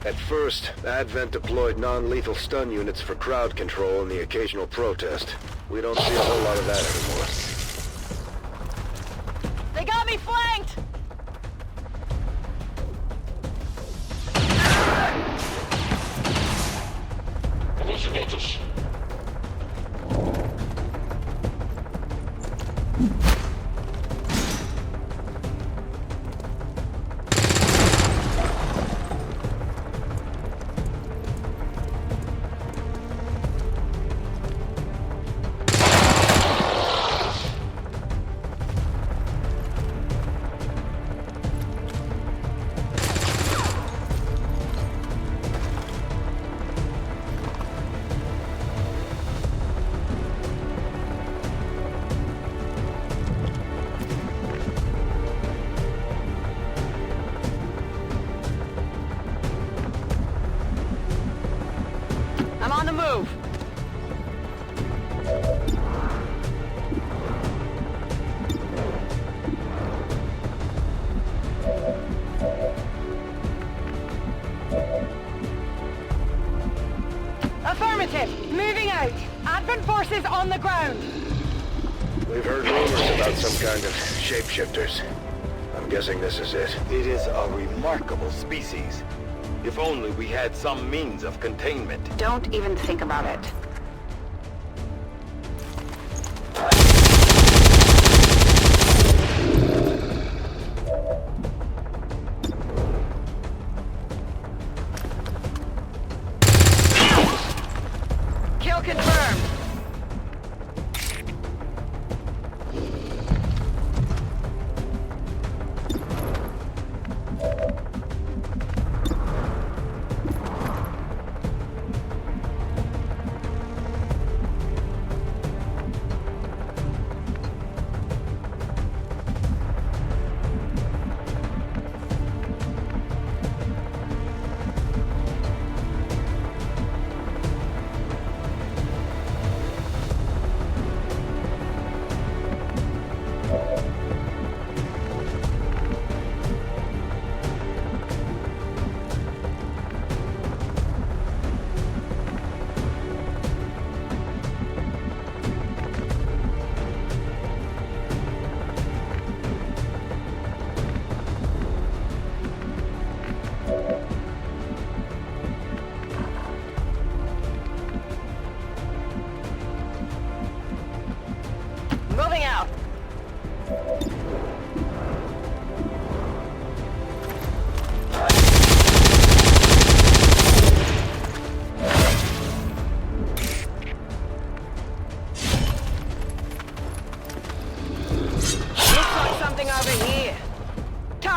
At first, Advent deployed non-lethal stun units for crowd control and the occasional protest. We don't see a whole lot of that anymore. They got me flanked! Initiators. I'm on the move. Affirmative. Moving out. Advent forces on the ground. We've heard rumors about some kind of shapeshifters. I'm guessing this is it. It is a remarkable species. If only we had some means of containment. Don't even think about it. Kill confirmed.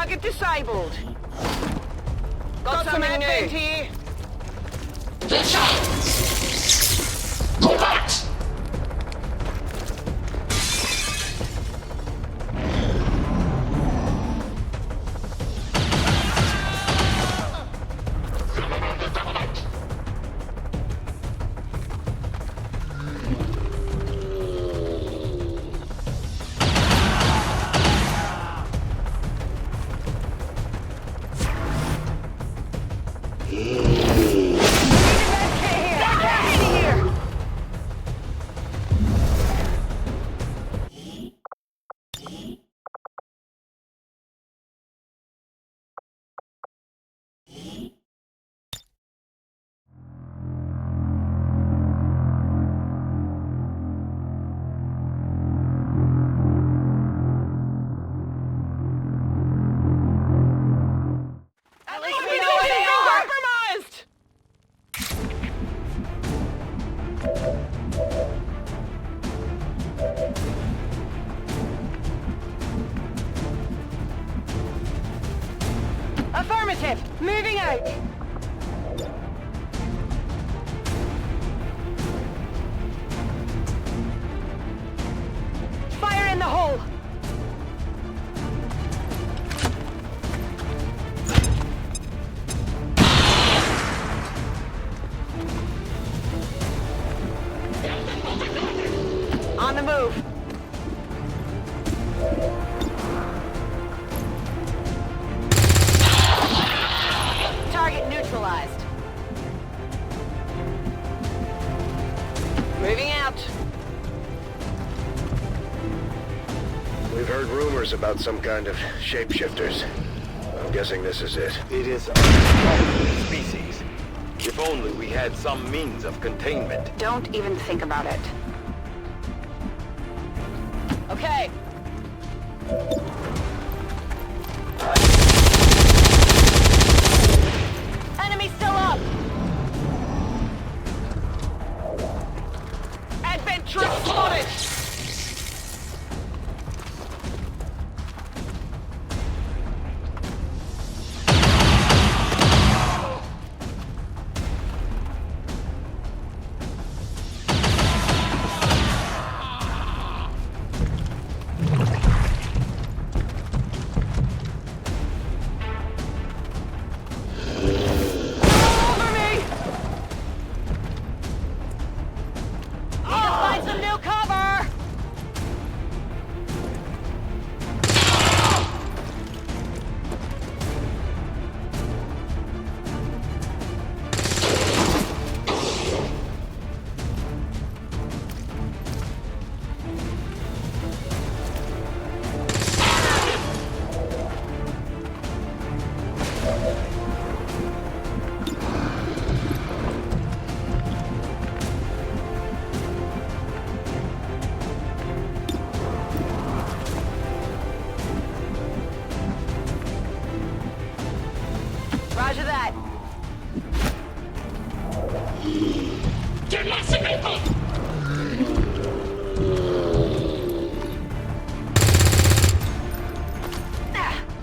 Target disabled. Got some advent here. Affirmative. Moving out. Fire in the hole. On the move. Target neutralized. Moving out. We've heard rumors about some kind of shapeshifters. I'm guessing this is it. It is a species. If only we had some means of containment. Don't even think about it. Okay. Enemy still up. Advent troops spotted. Roger that. Get lots of people!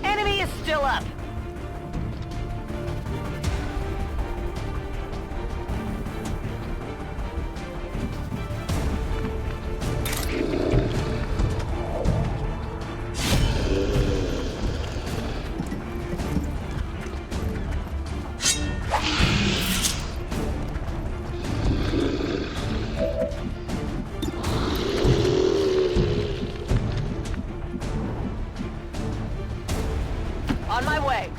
Enemy is still up. On my way.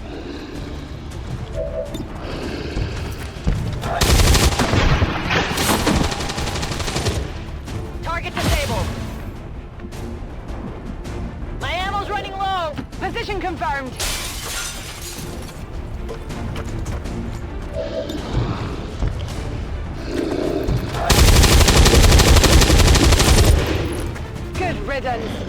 Target disabled. My ammo's running low. Position confirmed. Good riddance.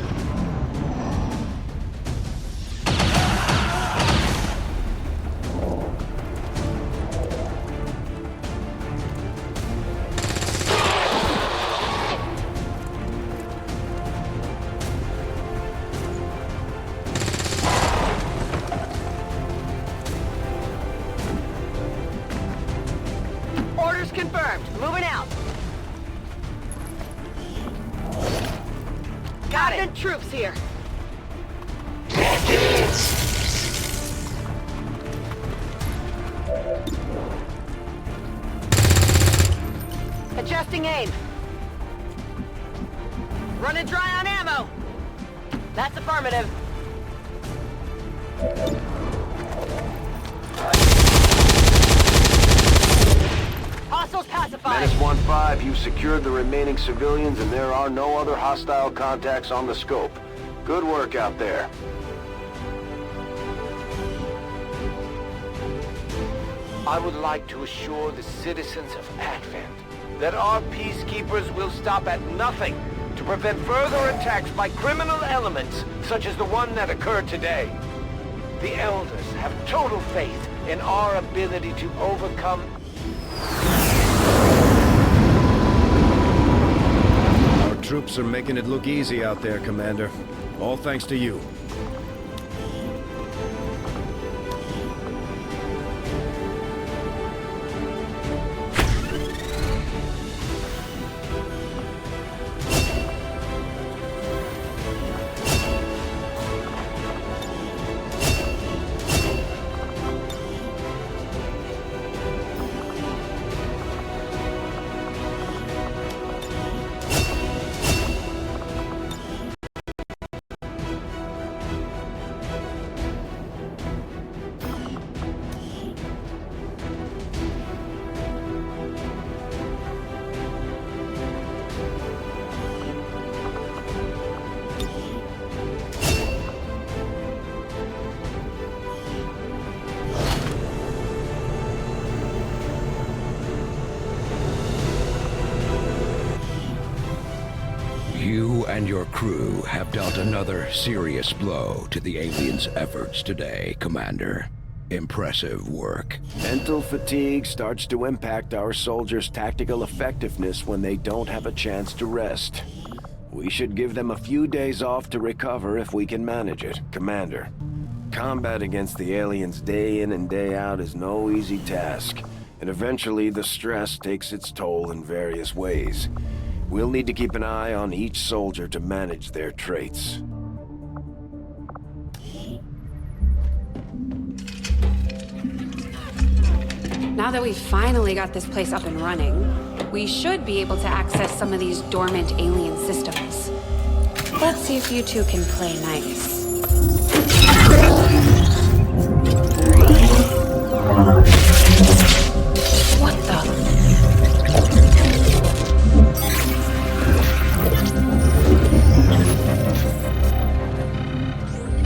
Advent troops here. Adjusting aim. Running dry on ammo. That's affirmative. Hostiles pacified. Menace 1-5, you've secured the remaining civilians and there are no other hostile contacts on the scope. Good work out there. I would like to assure the citizens of Advent that our peacekeepers will stop at nothing to prevent further attacks by criminal elements such as the one that occurred today. The Elders have total faith in our ability to overcome... Our troops are making it look easy out there, Commander. All thanks to you. You and your crew have dealt another serious blow to the aliens' efforts today, Commander. Impressive work. Mental fatigue starts to impact our soldiers' tactical effectiveness when they don't have a chance to rest. We should give them a few days off to recover if we can manage it, Commander. Combat against the aliens day in and day out is no easy task, and eventually the stress takes its toll in various ways. We'll need to keep an eye on each soldier to manage their traits. Now that we've finally got this place up and running, we should be able to access some of these dormant alien systems. Let's see if you two can play nice. What the?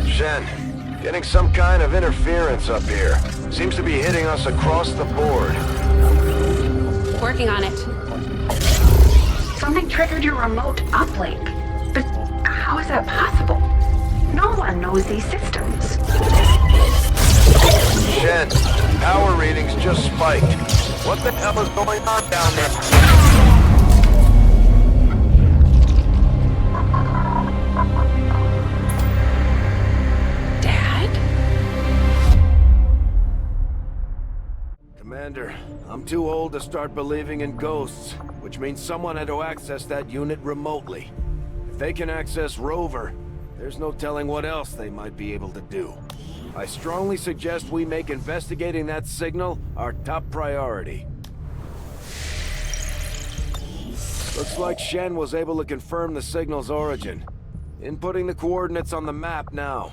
Shen, getting some kind of interference up here. Seems to be hitting us across the board. Working on it. Something triggered your remote uplink. But how is that possible? No one knows these systems. Shen, power readings just spiked. What the hell is going on down there? Commander, I'm too old to start believing in ghosts, which means someone had to access that unit remotely. If they can access Rover, there's no telling what else they might be able to do. I strongly suggest we make investigating that signal our top priority. Looks like Shen was able to confirm the signal's origin. Inputting the coordinates on the map now.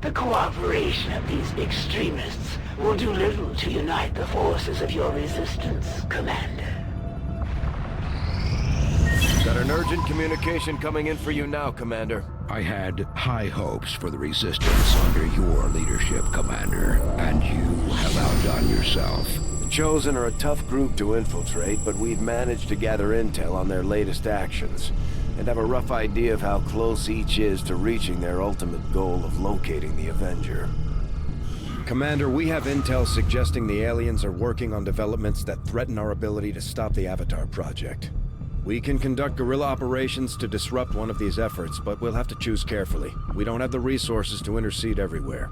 The cooperation of these extremists will do little to unite the forces of your resistance, Commander. Got an urgent communication coming in for you now, Commander. I had high hopes for the Resistance under your leadership, Commander, and you have outdone yourself. The Chosen are a tough group to infiltrate, but we've managed to gather intel on their latest actions, and have a rough idea of how close each is to reaching their ultimate goal of locating the Avenger. Commander, we have intel suggesting the aliens are working on developments that threaten our ability to stop the Avatar project. We can conduct guerrilla operations to disrupt one of these efforts, but we'll have to choose carefully. We don't have the resources to intercede everywhere.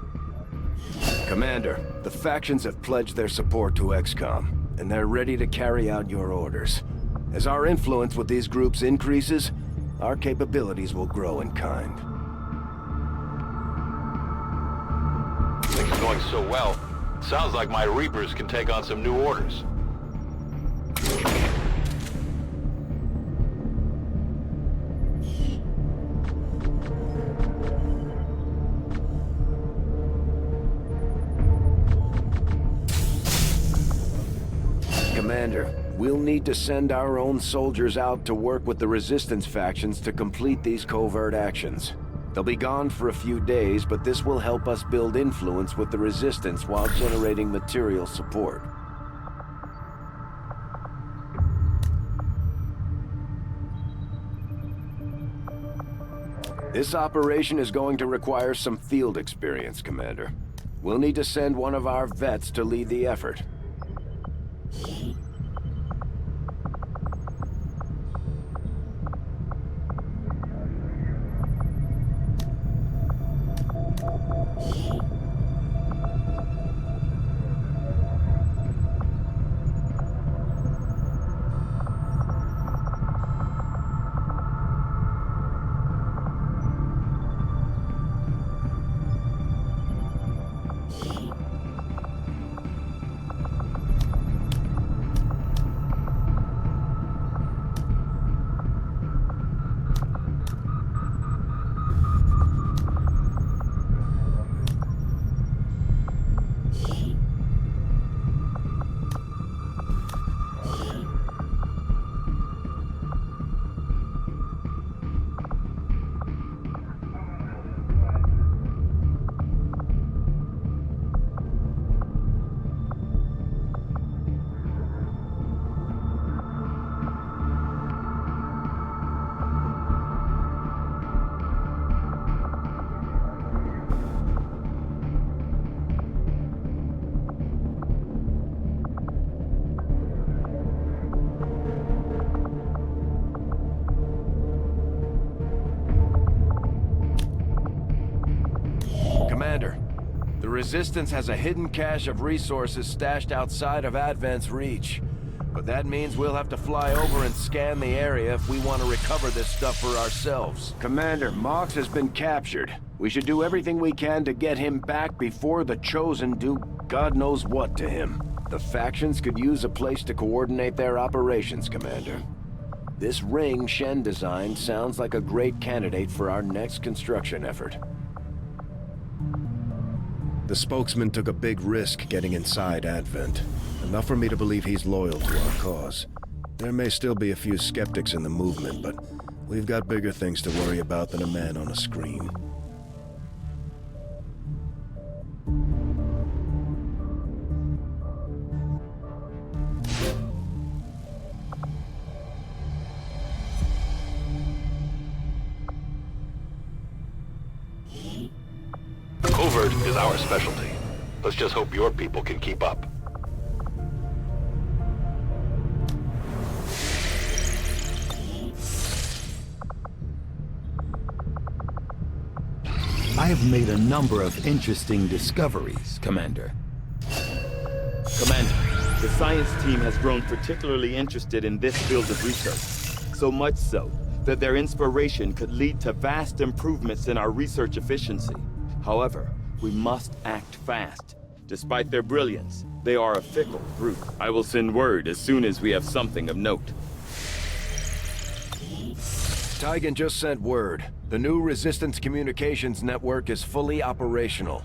Commander, the factions have pledged their support to XCOM, and they're ready to carry out your orders. As our influence with these groups increases, our capabilities will grow in kind. Things are going so well. Sounds like my Reapers can take on some new orders. Commander, we'll need to send our own soldiers out to work with the Resistance factions to complete these covert actions. They'll be gone for a few days, but this will help us build influence with the Resistance while generating material support. This operation is going to require some field experience, Commander. We'll need to send one of our vets to lead the effort. Commander, the Resistance has a hidden cache of resources stashed outside of Advent's reach. But that means we'll have to fly over and scan the area if we want to recover this stuff for ourselves. Commander, Mox has been captured. We should do everything we can to get him back before the Chosen do God knows what to him. The factions could use a place to coordinate their operations, Commander. This ring Shen designed sounds like a great candidate for our next construction effort. The spokesman took a big risk getting inside Advent. Enough for me to believe he's loyal to our cause. There may still be a few skeptics in the movement, but we've got bigger things to worry about than a man on a screen. Covert is our specialty. Let's just hope your people can keep up. I have made a number of interesting discoveries, Commander. Commander, the science team has grown particularly interested in this field of research. So much so that their inspiration could lead to vast improvements in our research efficiency. However, we must act fast. Despite their brilliance, they are a fickle group. I will send word as soon as we have something of note. Tygan just sent word. The new Resistance communications network is fully operational.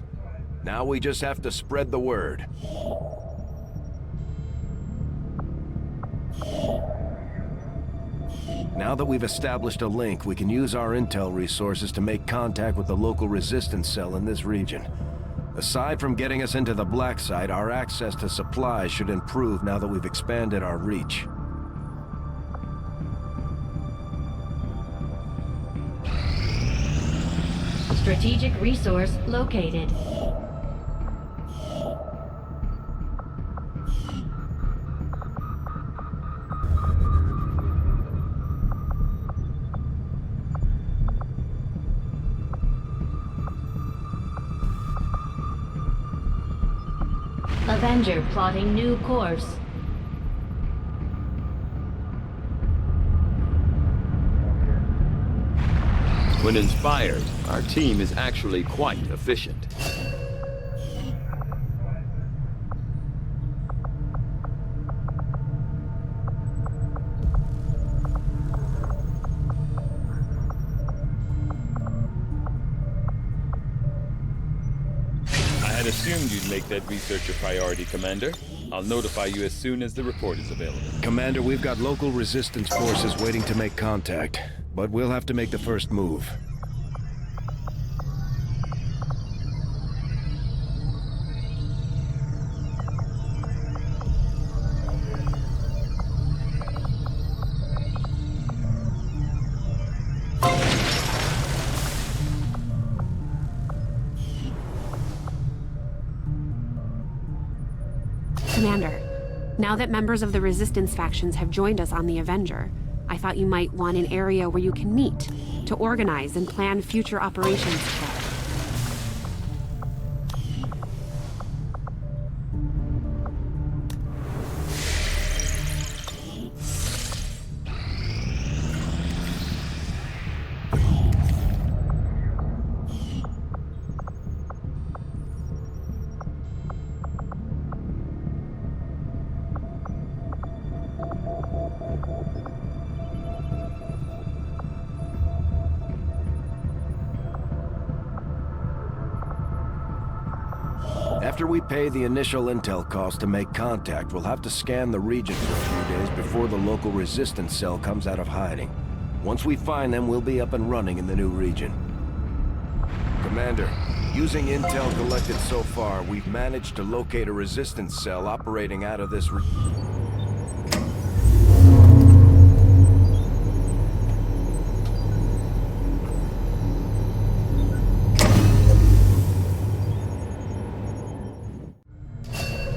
Now we just have to spread the word. Now that we've established a link, we can use our intel resources to make contact with the local Resistance cell in this region. Aside from getting us into the black site, our access to supplies should improve now that we've expanded our reach. Strategic resource located. Avenger plotting new course. When inspired, our team is actually quite efficient. I had assumed you'd make that research a priority, Commander. I'll notify you as soon as the report is available. Commander, we've got local resistance forces waiting to make contact, but we'll have to make the first move. Commander, now that members of the Resistance factions have joined us on the Avenger, I thought you might want an area where you can meet, to organize and plan future operations together. After we pay the initial intel cost to make contact, we'll have to scan the region for a few days before the local resistance cell comes out of hiding. Once we find them, we'll be up and running in the new region. Commander, using intel collected so far, we've managed to locate a resistance cell operating out of this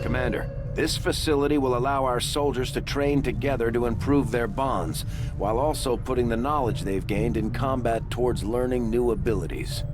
Commander, this facility will allow our soldiers to train together to improve their bonds, while also putting the knowledge they've gained in combat towards learning new abilities.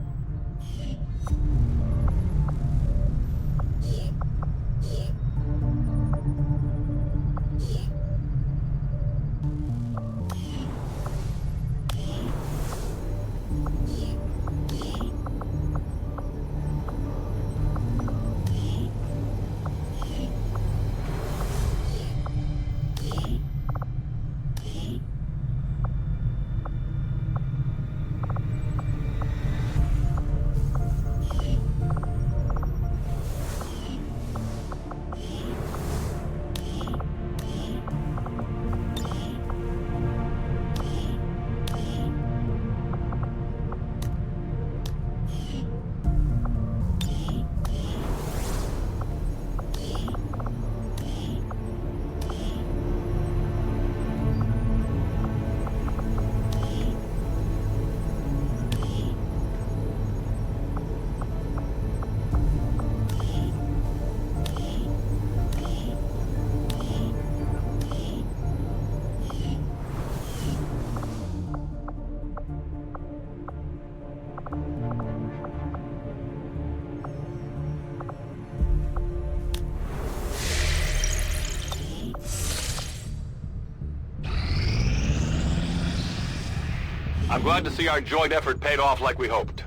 I'm glad to see our joint effort paid off like we hoped.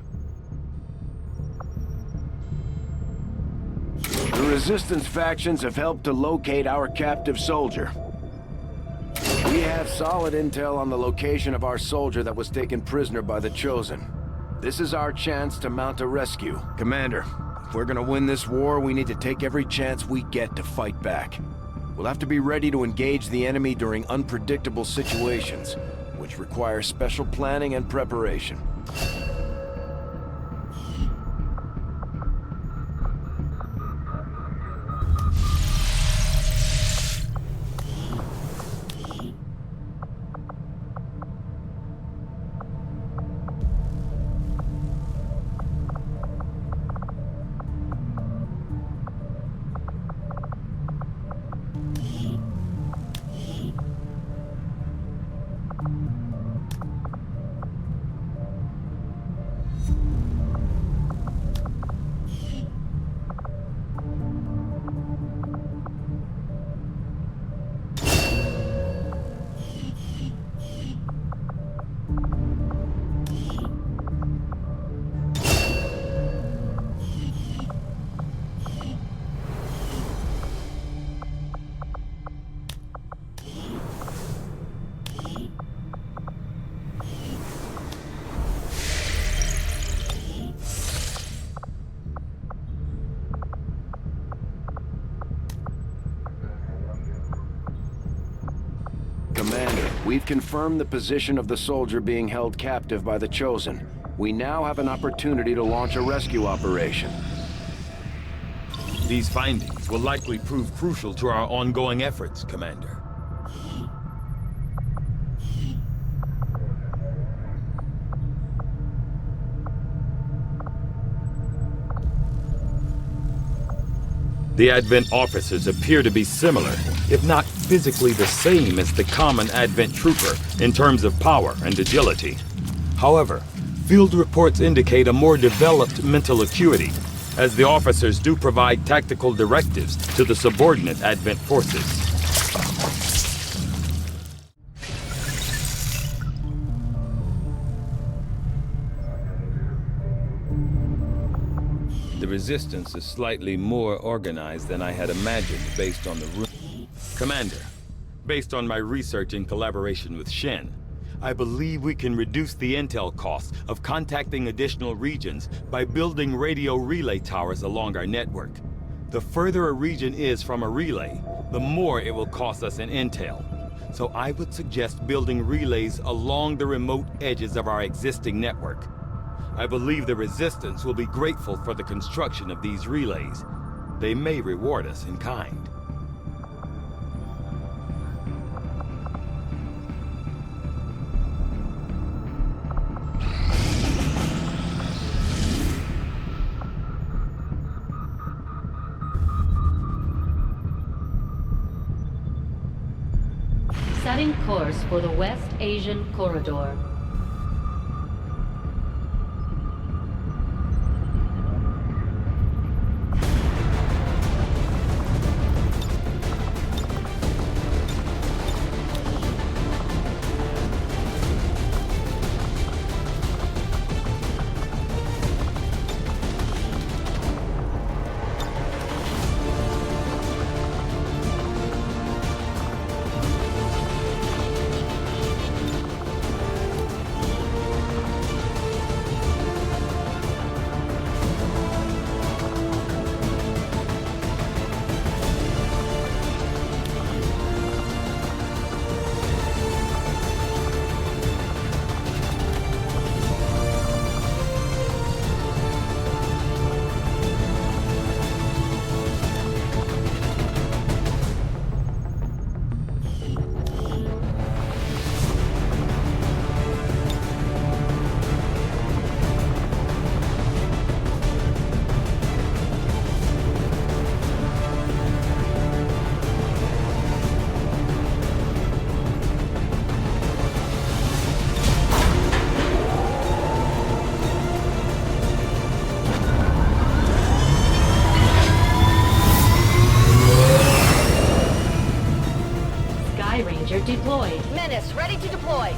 The Resistance factions have helped to locate our captive soldier. We have solid intel on the location of our soldier that was taken prisoner by the Chosen. This is our chance to mount a rescue. Commander, if we're gonna win this war, we need to take every chance we get to fight back. We'll have to be ready to engage the enemy during unpredictable situations, which require special planning and preparation. We've confirmed the position of the soldier being held captive by the Chosen. We now have an opportunity to launch a rescue operation. These findings will likely prove crucial to our ongoing efforts, Commander. The Advent officers appear to be similar, if not physically the same as the common Advent trooper in terms of power and agility. However, field reports indicate a more developed mental acuity, as the officers do provide tactical directives to the subordinate Advent forces. The Resistance is slightly more organized than I had imagined based on the room. Commander, based on my research in collaboration with Shen, I believe we can reduce the intel costs of contacting additional regions by building radio relay towers along our network. The further a region is from a relay, the more it will cost us in intel. So I would suggest building relays along the remote edges of our existing network. I believe the Resistance will be grateful for the construction of these relays. They may reward us in kind. Setting course for the West Asian Corridor. Deployed. Menace, ready to deploy.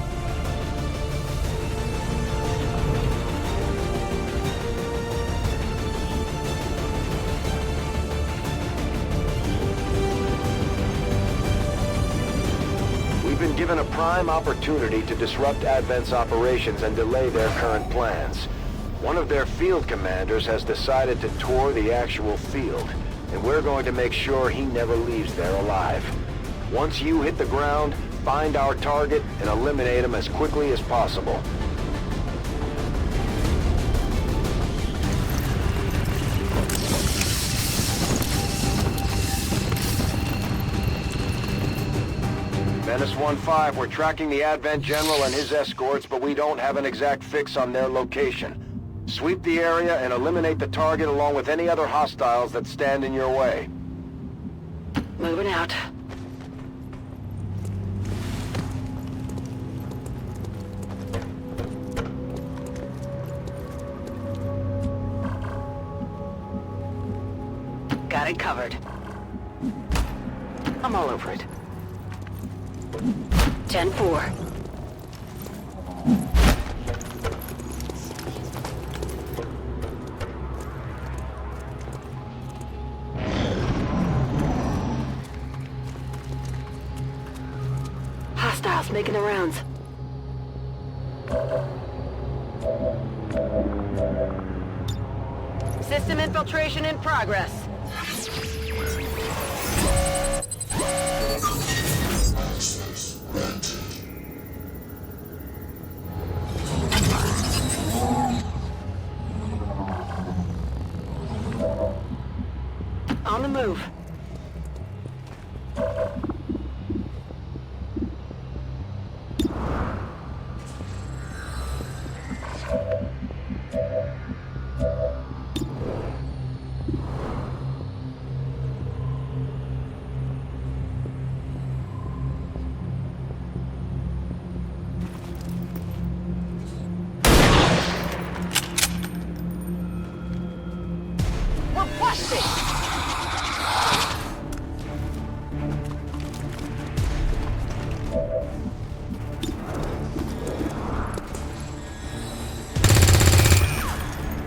We've been given a prime opportunity to disrupt Advent's operations and delay their current plans. One of their field commanders has decided to tour the actual field, and we're going to make sure he never leaves there alive. Once you hit the ground, find our target and eliminate him as quickly as possible. Menace 1-5, we're tracking the Advent General and his escorts, but we don't have an exact fix on their location. Sweep the area and eliminate the target along with any other hostiles that stand in your way. Moving out. Got it covered. I'm all over it. 10-4. Hostiles making the rounds. System infiltration in progress. Access granted. move. We're busted!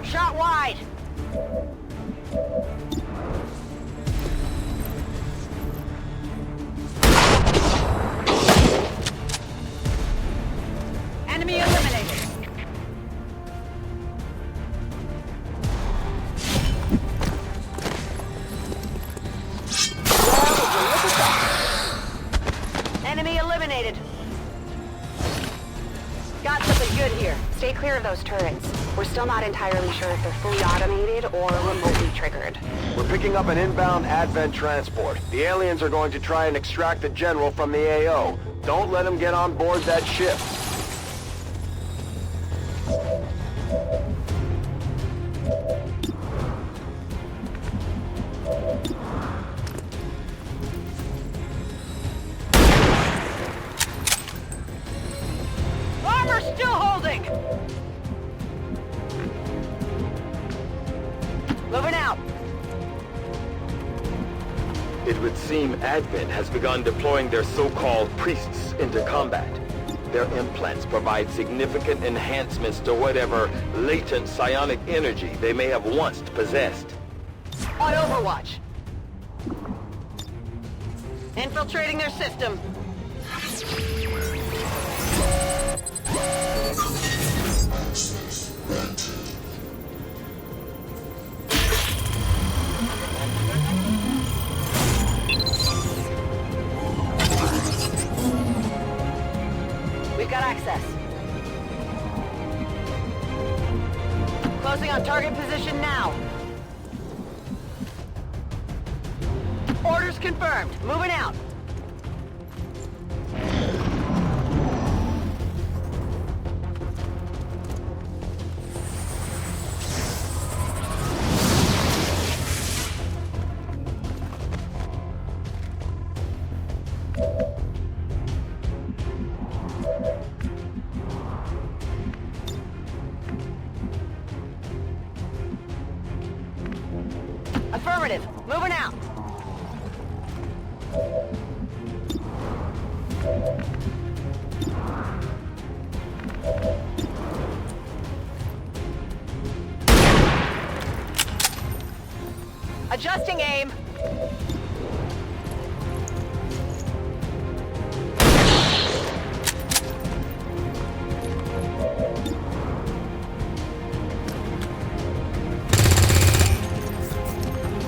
Shot wide! Enemy eliminated! Enemy eliminated. Got something good here. Stay clear of those turrets. We're still not entirely sure if they're fully automated or remotely triggered. We're picking up an inbound Advent transport. The aliens are going to try and extract the General from the AO. Don't let him get on board that ship. Armor still holding! Moving out. It would seem Advent has begun deploying their so-called priests into combat. Their implants provide significant enhancements to whatever latent psionic energy they may have once possessed. On Overwatch. Infiltrating their system. We've got access. Closing on target position now. Orders confirmed. Moving out. Affirmative. Moving out. Adjusting aim.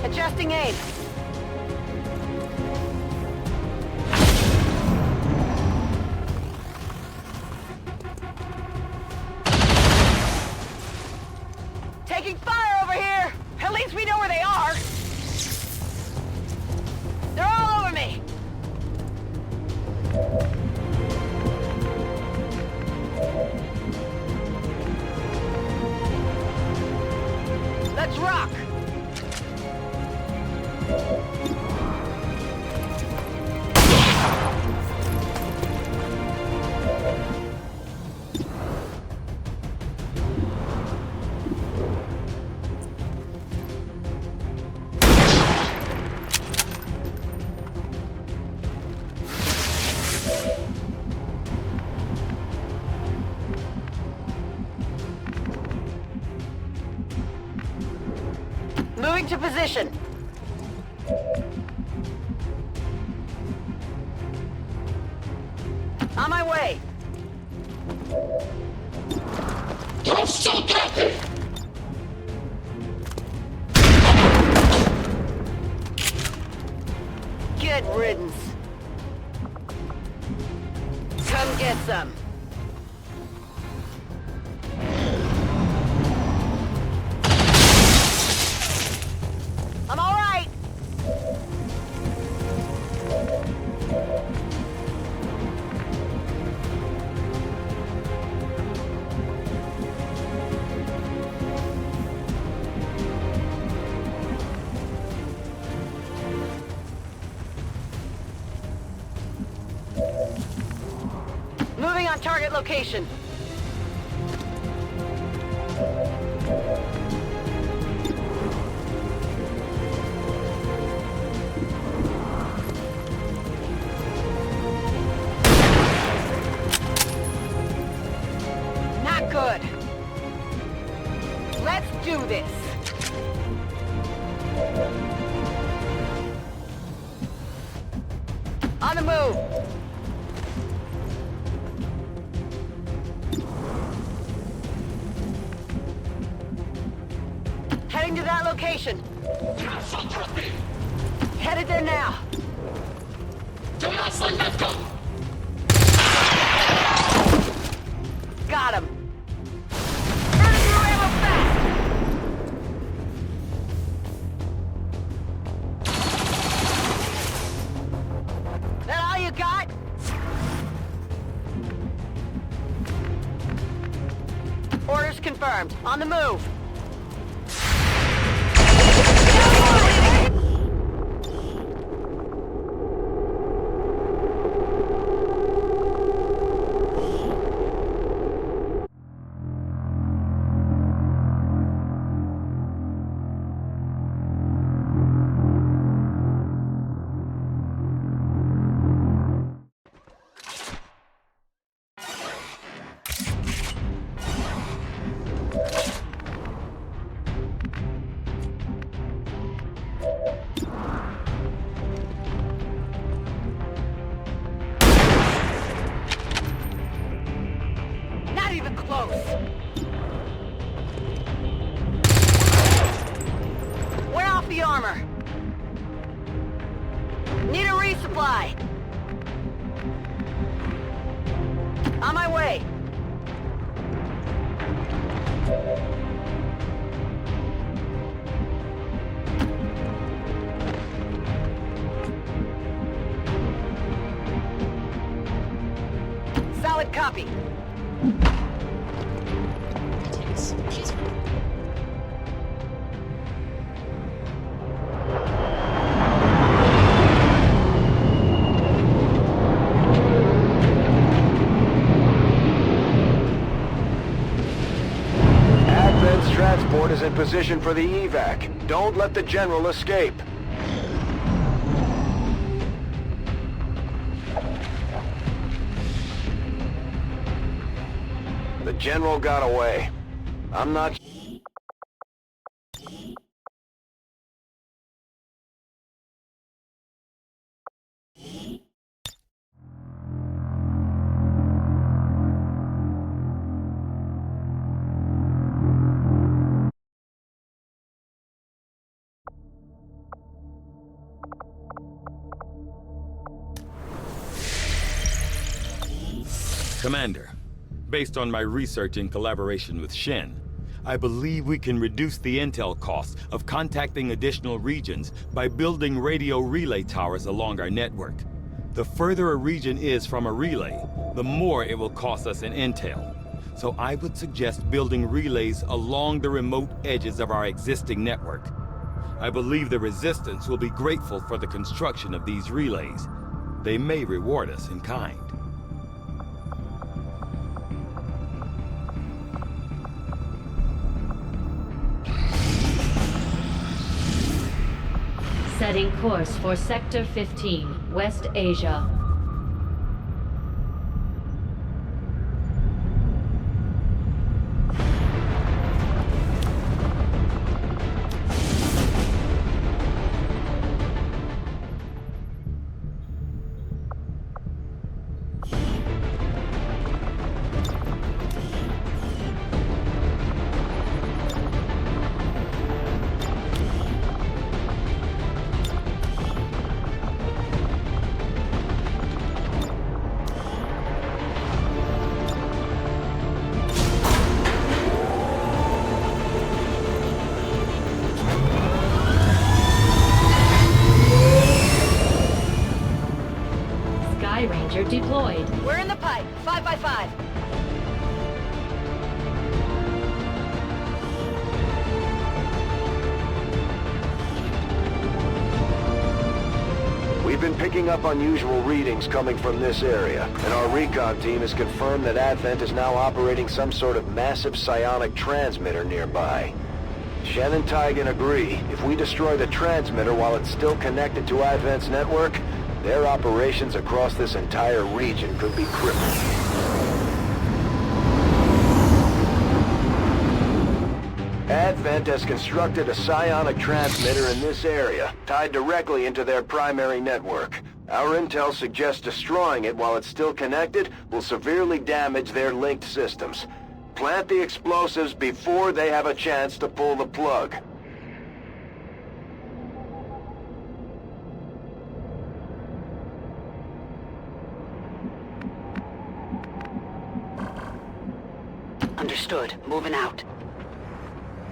Adjusting aim. Taking fire over here! At least we know where they are! They're all over me! Let's rock! Moving to position. On my way. Hostile captive! Good riddance. Come get some. I'm all right. location. Not good. Let's do this. On the move. Heading to that location. Headed there now. Got him. Burning through ammo fast. That all you got? Orders confirmed. On the move. Not even close. Wear off the armor. Need a resupply. On my way. Solid copy. Advent's transport is in position for the evac. Don't let the General escape. The General got away. I'm not... Commander, based on my research in collaboration with Shen, I believe we can reduce the intel costs of contacting additional regions by building radio relay towers along our network. The further a region is from a relay, the more it will cost us in intel. So I would suggest building relays along the remote edges of our existing network. I believe the Resistance will be grateful for the construction of these relays. They may reward us in kind. Setting course for Sector 15, West Asia. picking up unusual readings coming from this area, and our recon team has confirmed that Advent is now operating some sort of massive psionic transmitter nearby. Shen and Tygan agree, if we destroy the transmitter while it's still connected to Advent's network, their operations across this entire region could be crippled. Advent has constructed a psionic transmitter in this area, tied directly into their primary network. Our intel suggests destroying it while it's still connected will severely damage their linked systems. Plant the explosives before they have a chance to pull the plug. Understood. Moving out.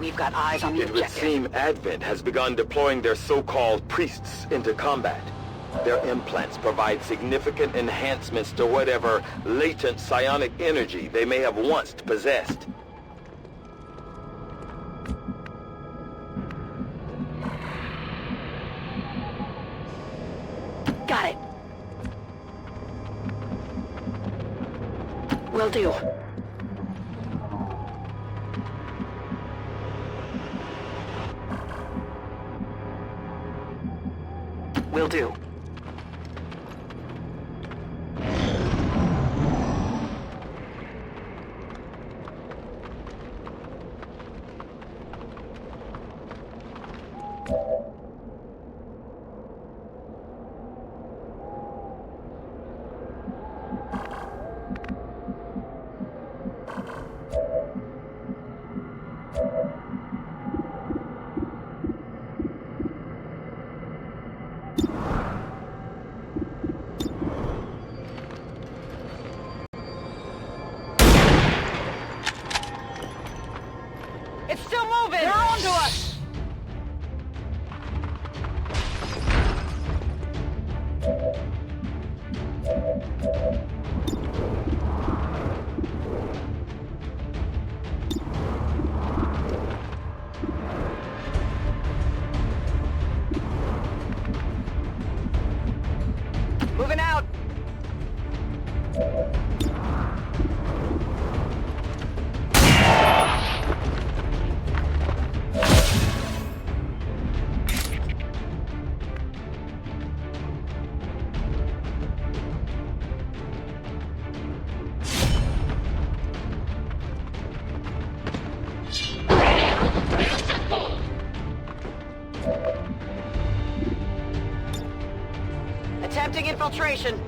We've got eyes on the objective. It would seem Advent has begun deploying their so-called priests into combat. Their implants provide significant enhancements to whatever latent psionic energy they may have once possessed. Got it. Will do. Will do. It's still moving! They're on to us! Moving out! Attempting infiltration.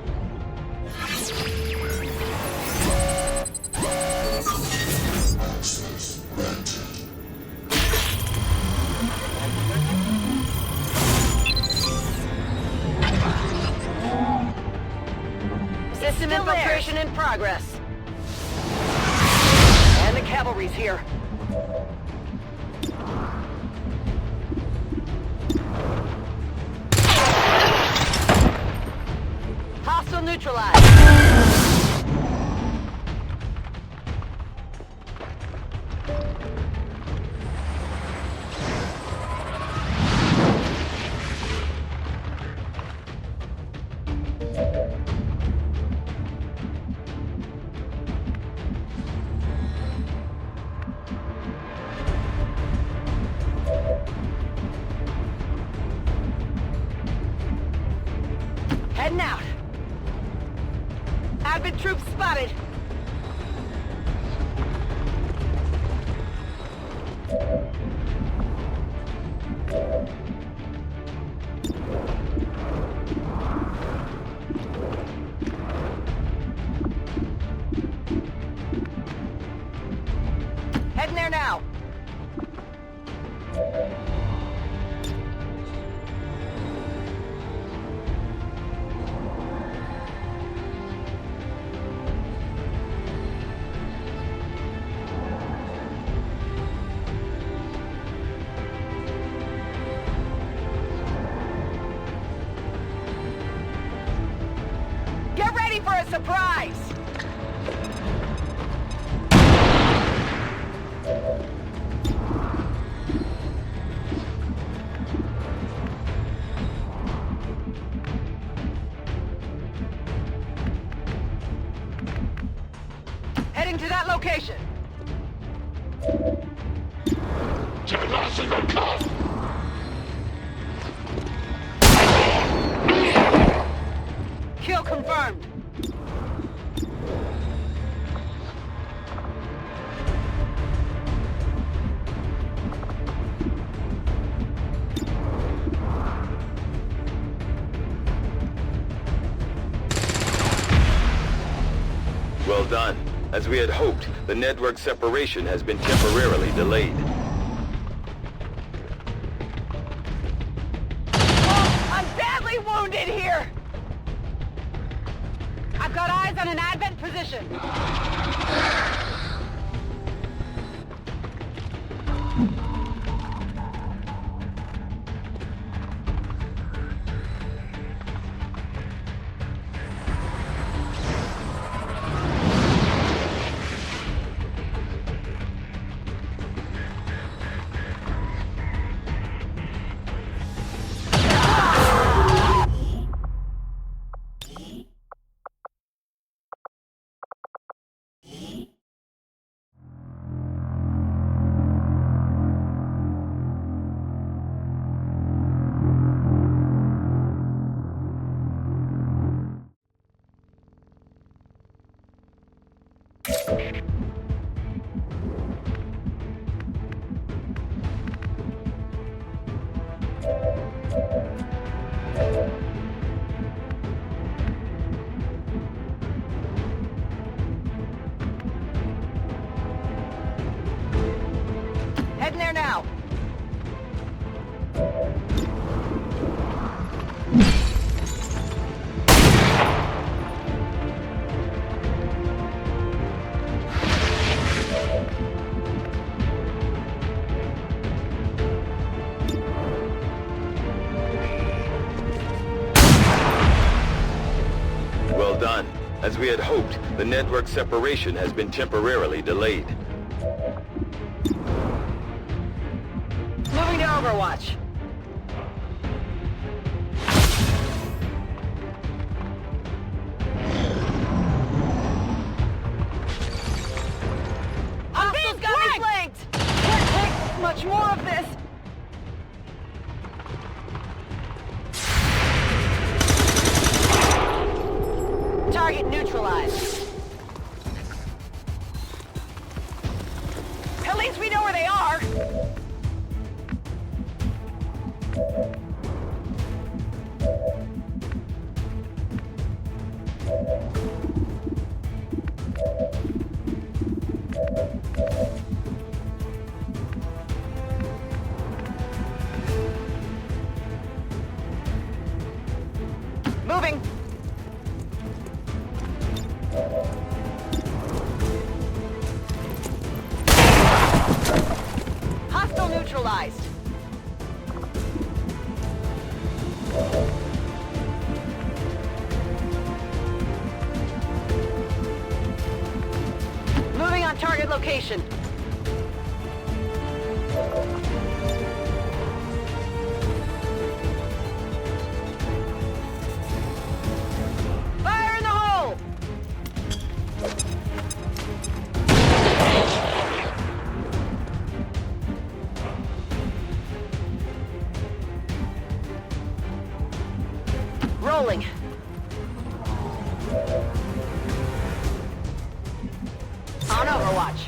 System infiltration in progress. And the cavalry's here. Hostile neutralized. Heading out. Advent troops spotted. Heading there now. Get ready for a surprise! Kill confirmed. Well done. As we had hoped, the network separation has been temporarily delayed. Oh, I'm badly wounded here! I've got eyes on an Advent position. Heading there now. Well done. As we had hoped, the network separation has been temporarily delayed. Moving to Overwatch. I'm being flanked! Can't take much more of this. Target neutralized. At least we know where they are. Moving. Hostile neutralized. Moving on target location. Fire in the hole! Rolling. On Overwatch.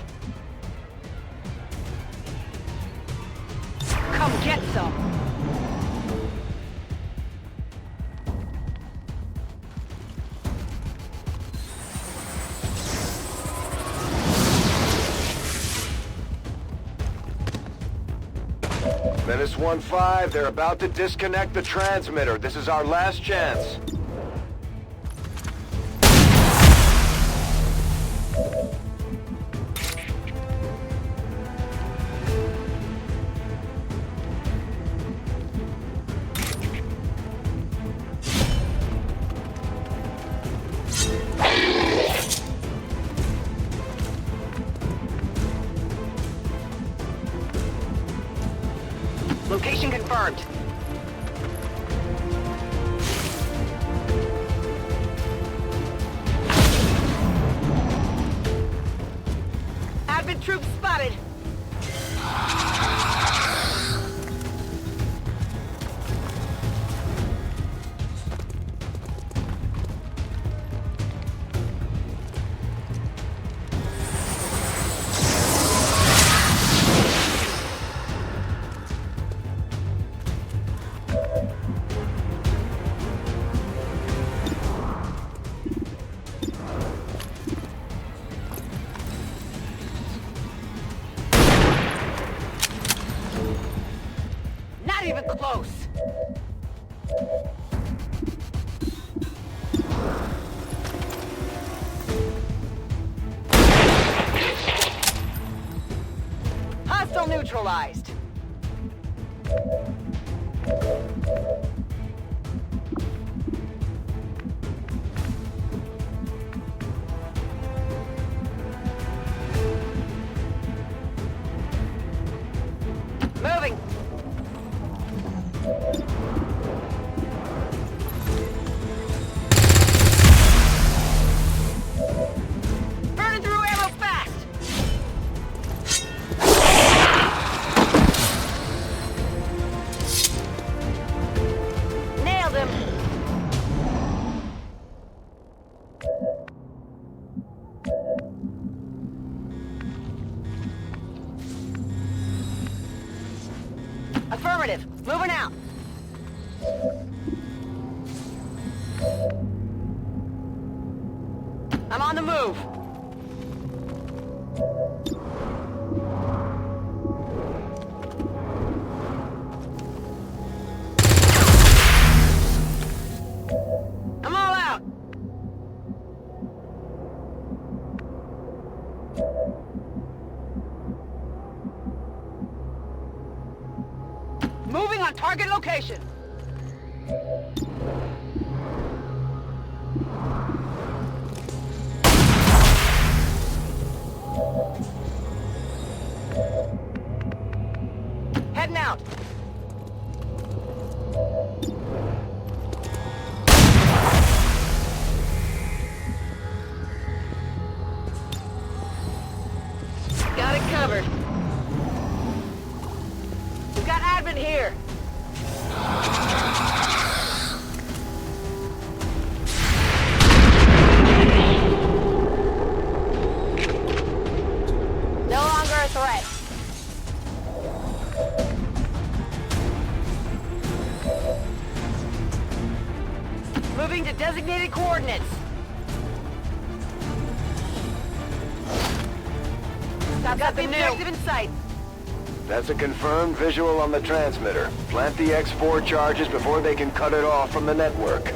Come get some. Menace 1-5, they're about to disconnect the transmitter. This is our last chance. Location confirmed. Advent troops spotted. Not even close. Hostile neutralized. Moving. Burning through ammo fast. Nailed him. Affirmative. Moving out. I'm on the move. I'm all out. Moving on target location. Heading out. Got it covered. We've got admin here. No longer a threat. Moving to designated coordinates. Got the objective in sight. That's a confirmed visual on the transmitter. Plant the X4 charges before they can cut it off from the network.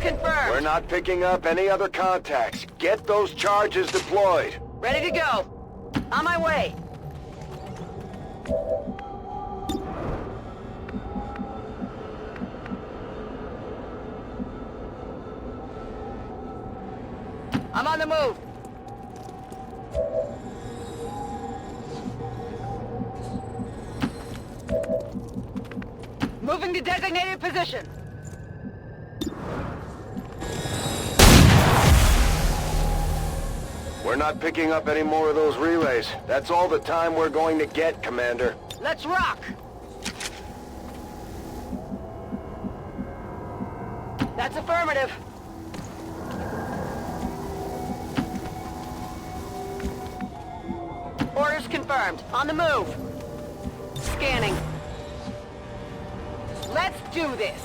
Confirmed. We're not picking up any other contacts. Get those charges deployed. Ready to go. On my way. I'm on the move. Moving to designated position. We're not picking up any more of those relays. That's all the time we're going to get, Commander. Let's rock! That's affirmative. Orders confirmed. On the move. Scanning. Let's do this.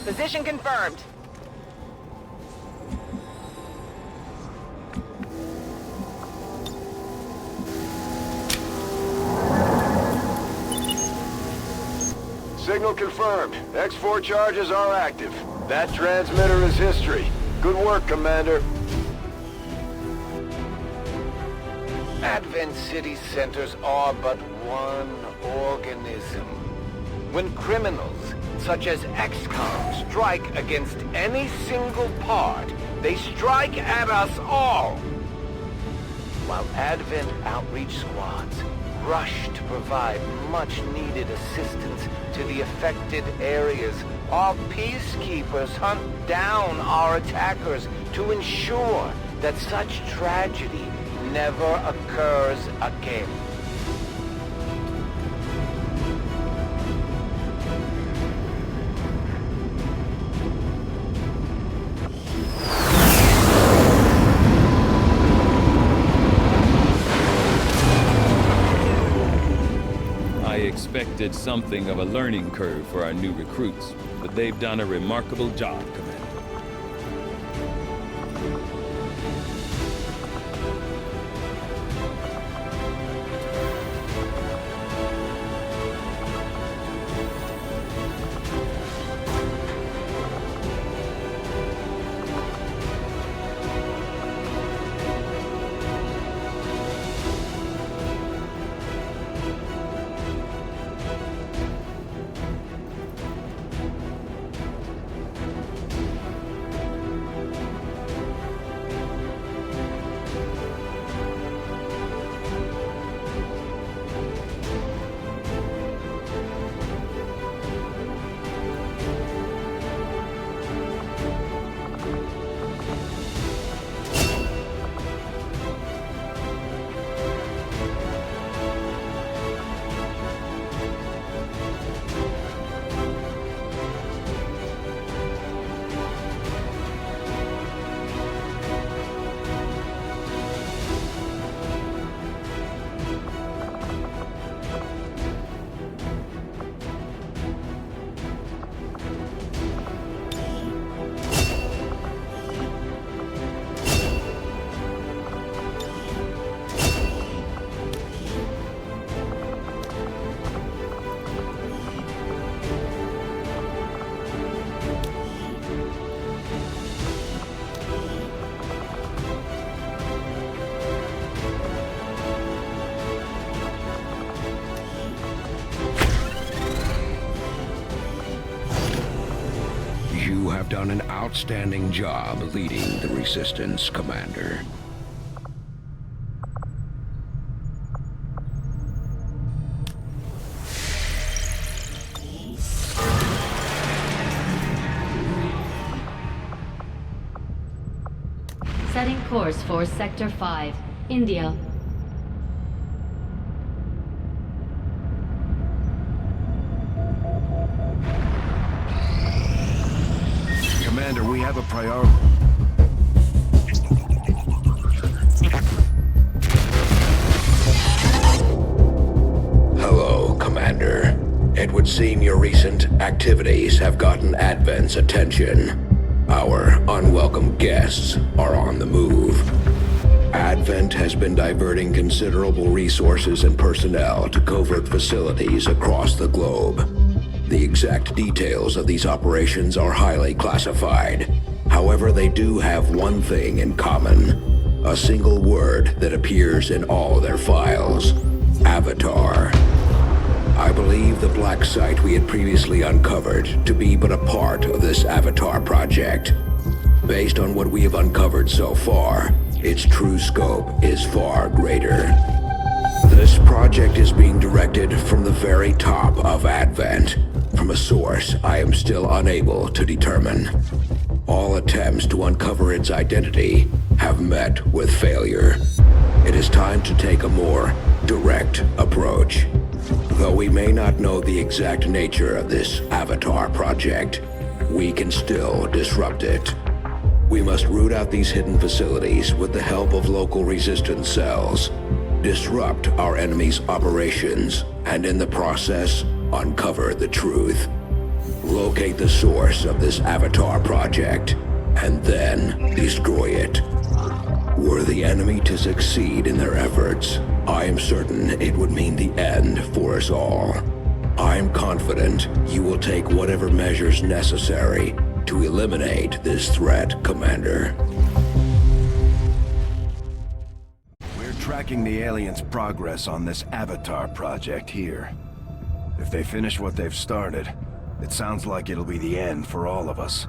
Position confirmed. Signal confirmed. X4 charges are active. That transmitter is history. Good work, Commander. Advent City centers are but one organism. When criminals, such as XCOM, strike against any single part, they strike at us all. While Advent outreach squads rush to provide much-needed assistance to the affected areas, our peacekeepers hunt down our attackers to ensure that such tragedy never occurs again. I expected something of a learning curve for our new recruits, but they've done a remarkable job, Commander. You have done an outstanding job leading the Resistance, Commander. Setting course for Sector 5, India. Commander, we have a priority. Hello, Commander. It would seem your recent activities have gotten Advent's attention. Our unwelcome guests are on the move. Advent has been diverting considerable resources and personnel to covert facilities across the globe. The exact details of these operations are highly classified. However, they do have one thing in common. A single word that appears in all their files. Avatar. I believe the black site we had previously uncovered to be but a part of this Avatar project. Based on what we have uncovered so far, its true scope is far greater. This project is being directed from the very top of Advent, from a source I am still unable to determine. All attempts to uncover its identity have met with failure. It is time to take a more direct approach. Though we may not know the exact nature of this Avatar project, we can still disrupt it. We must root out these hidden facilities with the help of local resistance cells, disrupt our enemy's operations, and in the process, uncover the truth. Locate the source of this Avatar project, and then destroy it. Were the enemy to succeed in their efforts, I am certain it would mean the end for us all. I am confident you will take whatever measures necessary to eliminate this threat, Commander. We're tracking the aliens' progress on this Avatar project here. If they finish what they've started, it sounds like it'll be the end for all of us.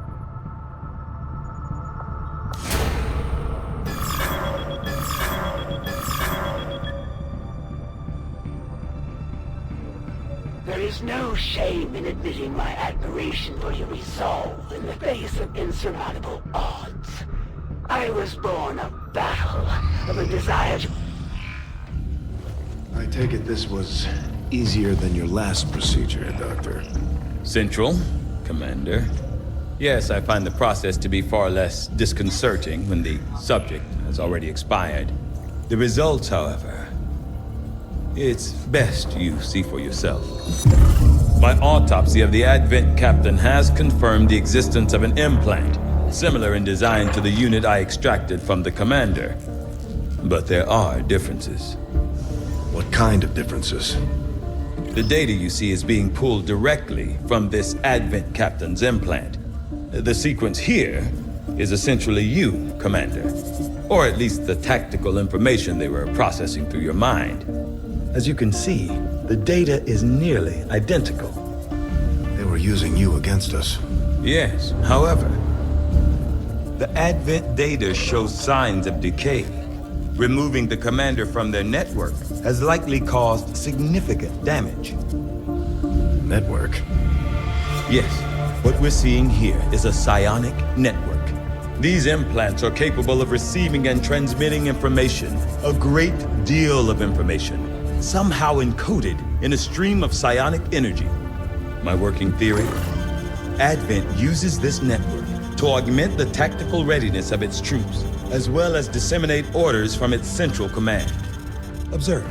There is no shame in admitting my admiration for your resolve in the face of insurmountable odds. I was born of battle, of a desire to... I take it this was easier than your last procedure, Doctor. Central, Commander. Yes, I find the process to be far less disconcerting when the subject has already expired. The results, however, it's best you see for yourself. My autopsy of the Advent captain has confirmed the existence of an implant, similar in design to the unit I extracted from the Commander. But there are differences. What kind of differences? The data you see is being pulled directly from this Advent captain's implant. The sequence here is essentially you, Commander. Or at least the tactical information they were processing through your mind. As you can see, the data is nearly identical. They were using you against us. Yes, however, the Advent data shows signs of decay. Removing the Commander from their network has likely caused significant damage. Network? Yes, what we're seeing here is a psionic network. These implants are capable of receiving and transmitting information, a great deal of information, somehow encoded in a stream of psionic energy. My working theory? Advent uses this network to augment the tactical readiness of its troops, as well as disseminate orders from its central command. Observe.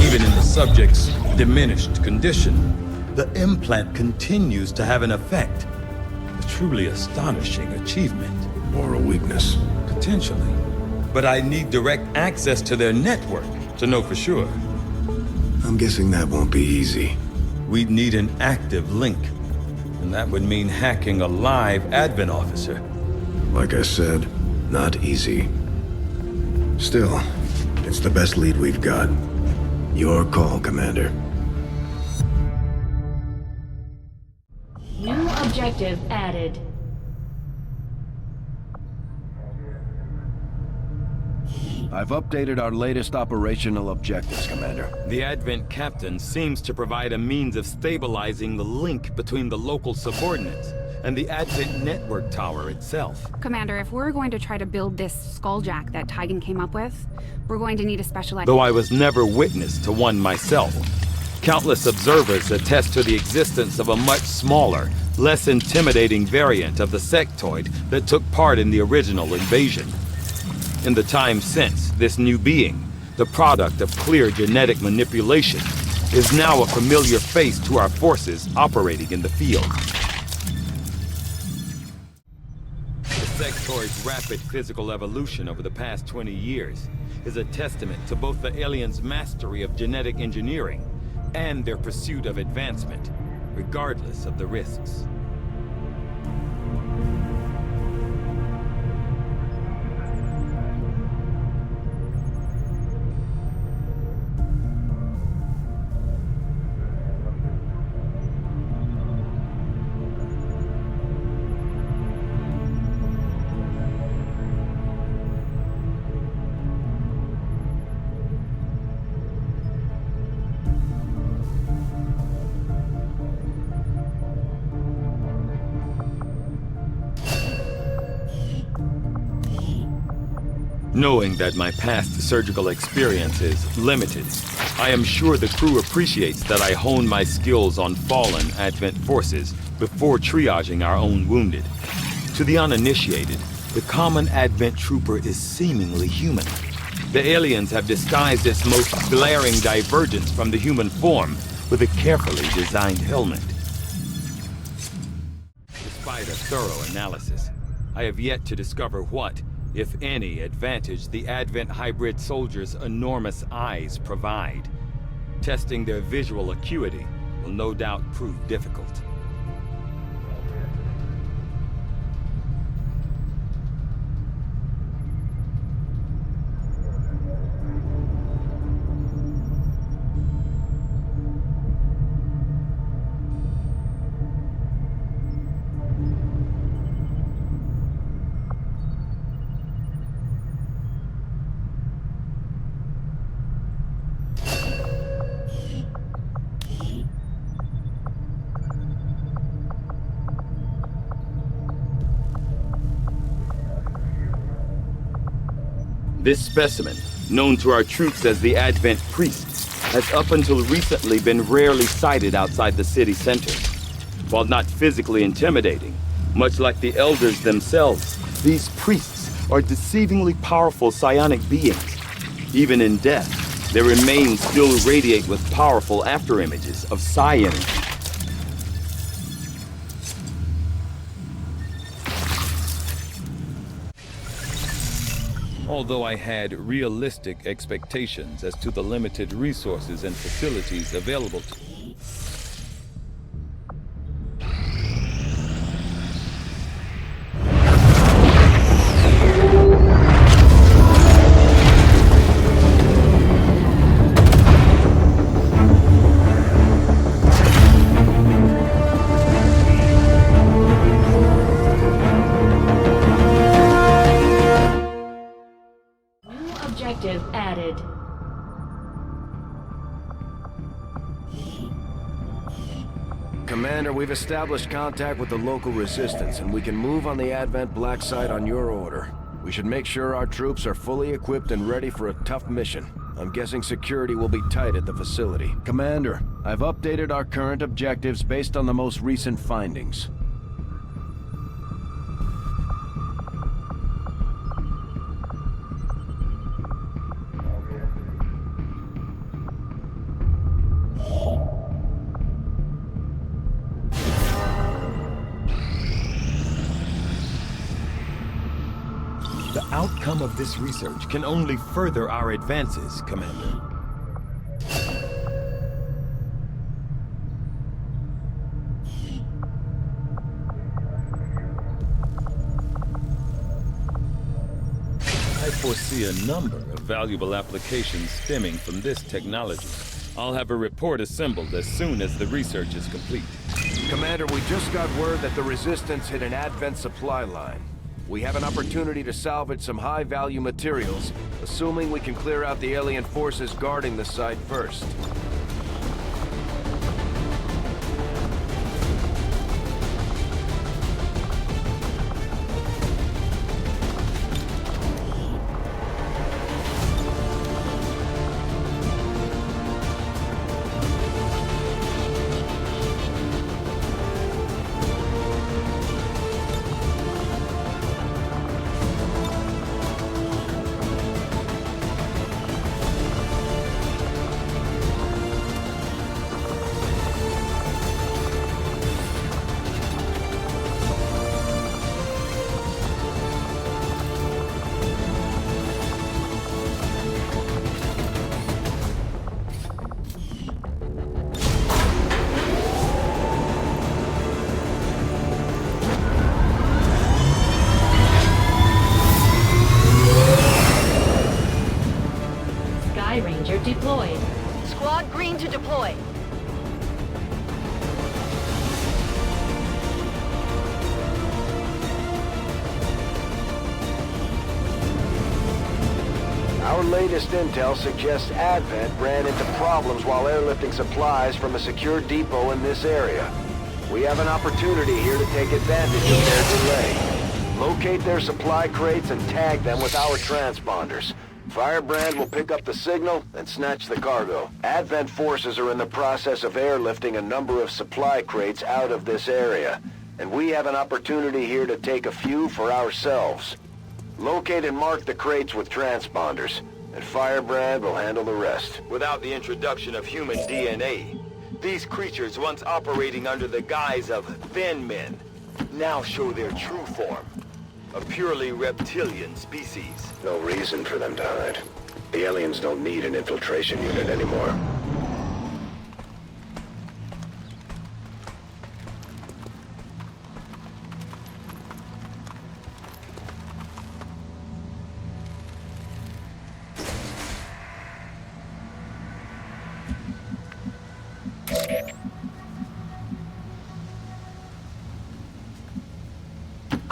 Even in the subject's diminished condition, the implant continues to have an effect. A truly astonishing achievement. Or a weakness. Potentially. But I need direct access to their network to know for sure. I'm guessing that won't be easy. We'd need an active link. And that would mean hacking a live Advent officer. Like I said, not easy. Still, it's the best lead we've got. Your call, Commander. New objective added. I've updated our latest operational objectives, Commander. The Advent captain seems to provide a means of stabilizing the link between the local subordinates and the Advent network tower itself. Commander, if we're going to try to build this skulljack that Tigan came up with, we're going to need a specialized... Though I was never witness to one myself, countless observers attest to the existence of a much smaller, less intimidating variant of the sectoid that took part in the original invasion. In the time since, this new being, the product of clear genetic manipulation, is now a familiar face to our forces operating in the field. The sectoid's rapid physical evolution over the past 20 years is a testament to both the aliens' mastery of genetic engineering and their pursuit of advancement, regardless of the risks. Knowing that my past surgical experience is limited, I am sure the crew appreciates that I hone my skills on fallen Advent forces before triaging our own wounded. To the uninitiated, the common Advent trooper is seemingly human. The aliens have disguised its most glaring divergence from the human form with a carefully designed helmet. Despite a thorough analysis, I have yet to discover what, if any, advantage the Advent hybrid soldiers' enormous eyes provide. Testing their visual acuity will no doubt prove difficult. This specimen, known to our troops as the Advent Priests, has up until recently been rarely sighted outside the city center. While not physically intimidating, much like the Elders themselves, these priests are deceivingly powerful psionic beings. Even in death, their remains still radiate with powerful afterimages of psi energy. Although I had realistic expectations as to the limited resources and facilities available to me. Objective added. Commander, we've established contact with the local resistance, and we can move on the Advent Black site on your order. We should make sure our troops are fully equipped and ready for a tough mission. I'm guessing security will be tight at the facility. Commander, I've updated our current objectives based on the most recent findings. The outcome of this research can only further our advances, Commander. I foresee a number of valuable applications stemming from this technology. I'll have a report assembled as soon as the research is complete. Commander, we just got word that the Resistance hit an Advent supply line. We have an opportunity to salvage some high-value materials, assuming we can clear out the alien forces guarding the site first. Deployed. Squad green to deploy. Our latest intel suggests Advent ran into problems while airlifting supplies from a secure depot in this area. We have an opportunity here to take advantage of their delay. Locate their supply crates and tag them with our transponders. Firebrand will pick up the signal and snatch the cargo. Advent forces are in the process of airlifting a number of supply crates out of this area, and we have an opportunity here to take a few for ourselves. Locate and mark the crates with transponders, and Firebrand will handle the rest. Without the introduction of human DNA, these creatures once operating under the guise of thin men now show their true form. A purely reptilian species. No reason for them to hide. The aliens don't need an infiltration unit anymore.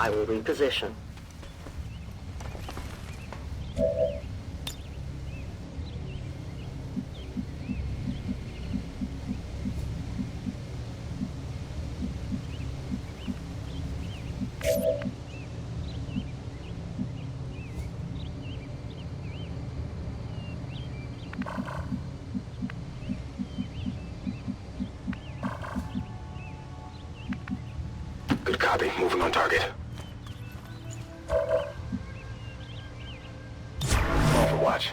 I will reposition. Good copy. Moving on target. Overwatch.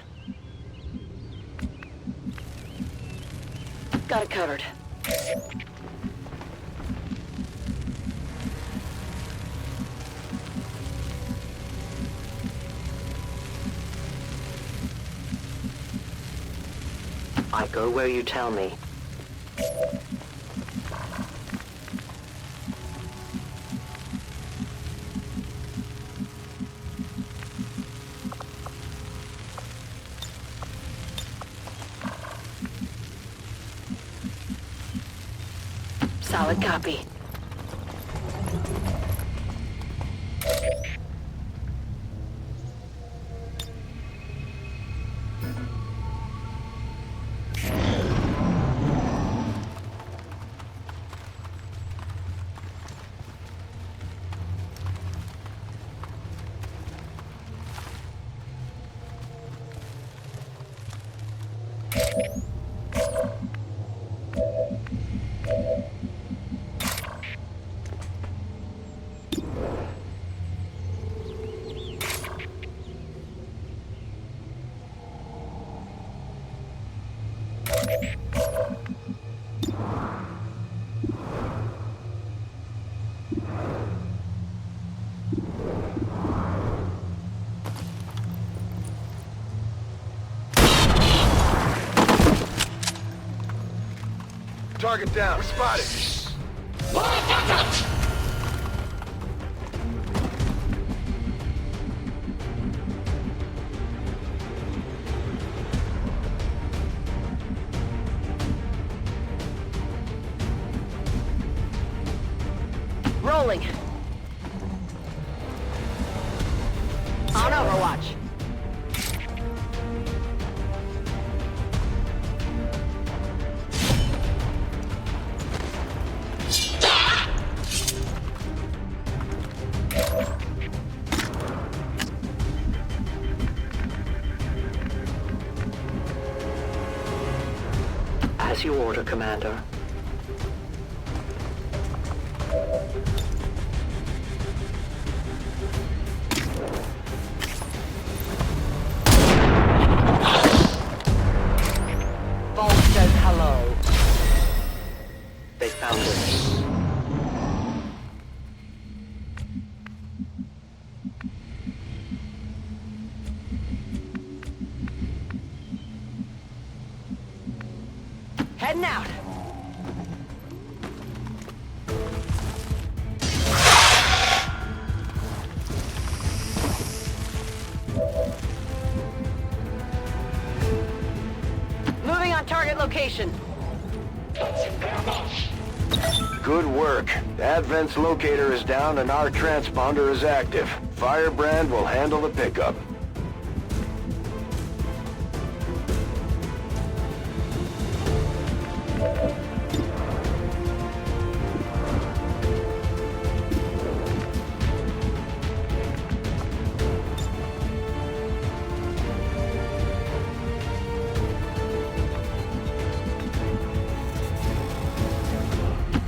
Got it covered. I go where you tell me. Solid copy. Target down. We're spotted. Rolling. On Overwatch. As you order, Commander. Vault says hello. They found us. Heading out. Moving on target location. Good work. Advent's locator is down and our transponder is active. Firebrand will handle the pickup.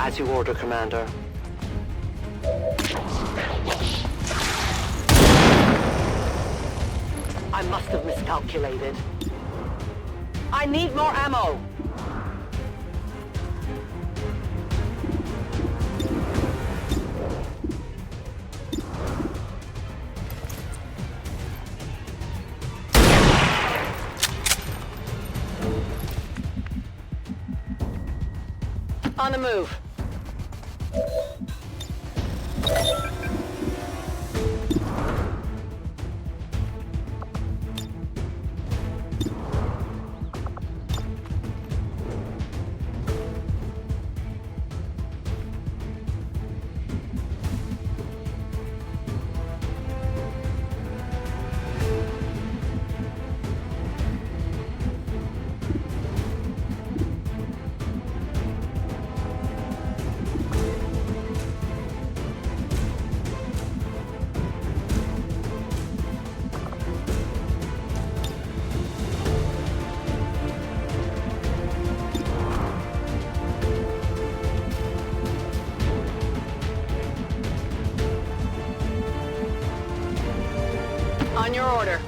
As you order, Commander. I must have miscalculated. I need more ammo! On the move. On your order.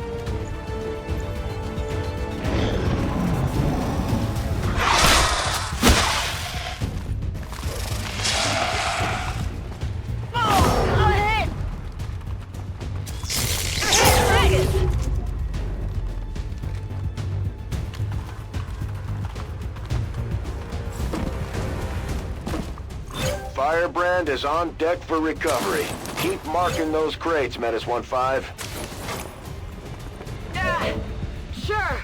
Firebrand is on deck for recovery. Keep marking those crates, Menace 1-5. Sure.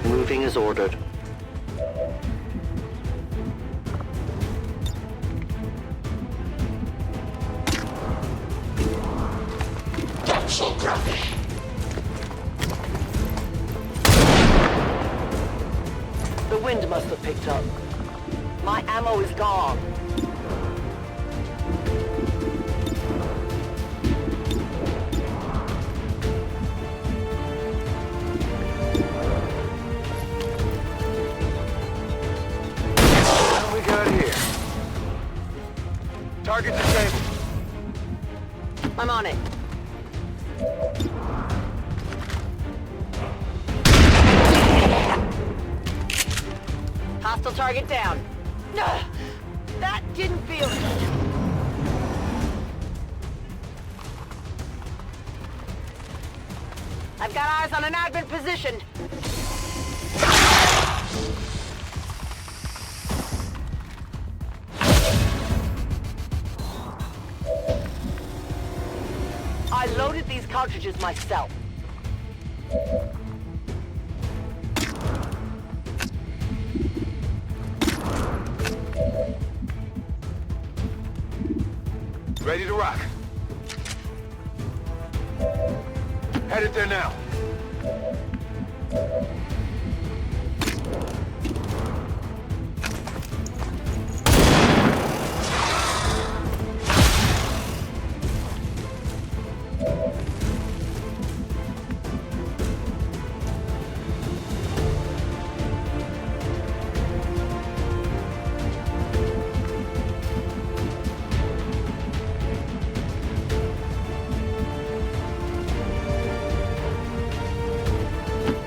Moving as ordered. So graphic. The wind must have picked up. My ammo is gone. What we got here? Target disabled. I'm on it. Hostile target down. That didn't feel good. I've got eyes on an Advent position. I loaded these cartridges myself. Ready to rock. Headed there now.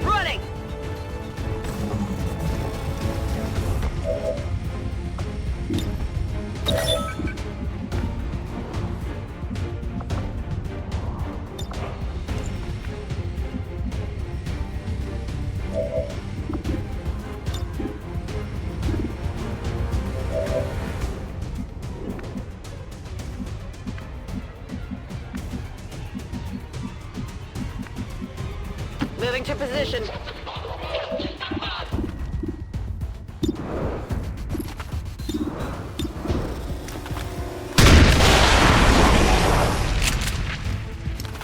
Running! Moving to position.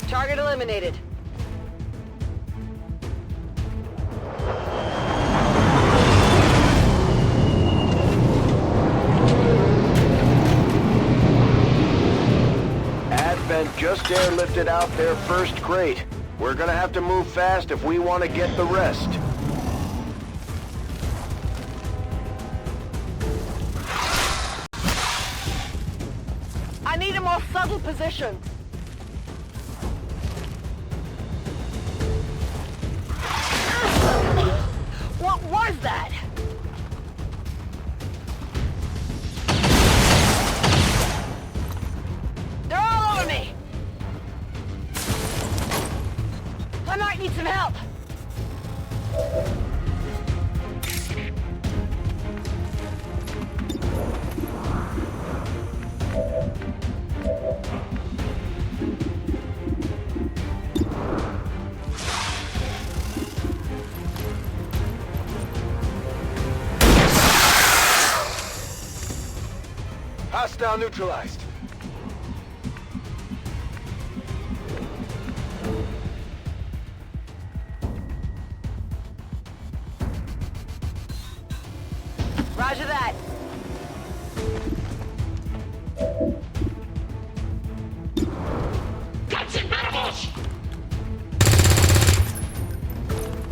Target eliminated. Advent just airlifted out their first crate. We're gonna have to move fast if we want to get the rest. I need a more subtle position. What was that? They're all over me. I might need some help. Hostile neutralized. Roger that. That's incredible!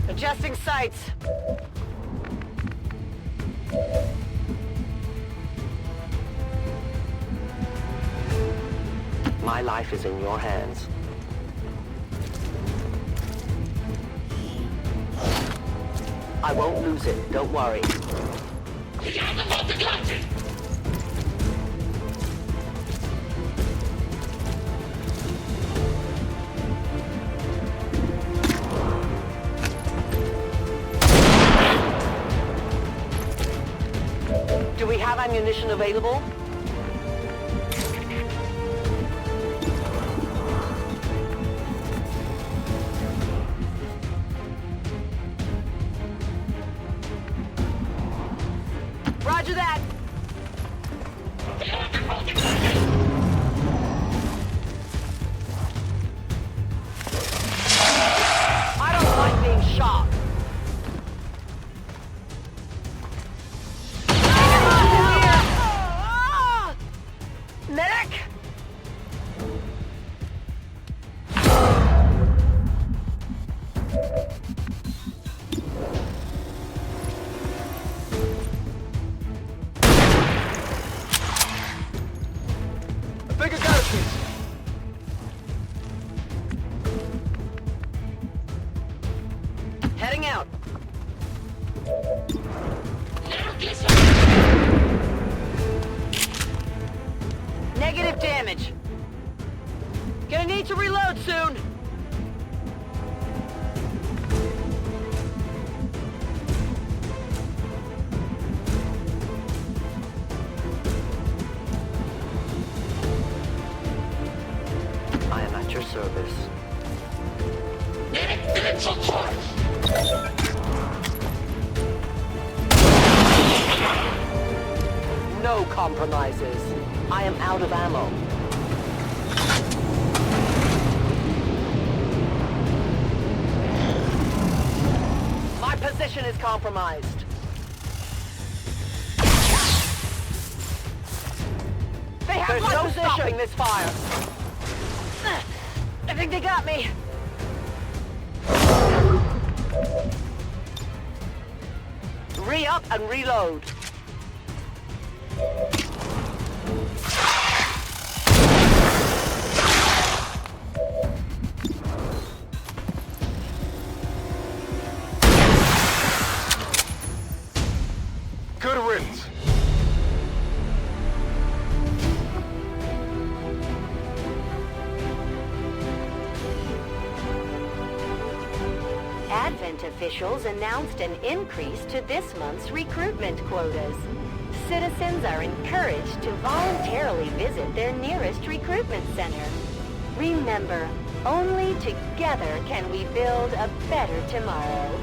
Adjusting sights. My life is in your hands. I won't lose it, don't worry. Do we have ammunition available? Roger that! I don't like being shot. Medic! I think I got a piece. Heading out. Negative damage. Gonna need to reload soon. I am at your service. No compromises. I am out of ammo. My position is compromised. There's no stopping this fire. I think they got me. Re-up and reload. Good riddance. Advent officials announced an increase to this month's recruitment quotas. Citizens are encouraged to voluntarily visit their nearest recruitment center. Remember, only together can we build a better tomorrow.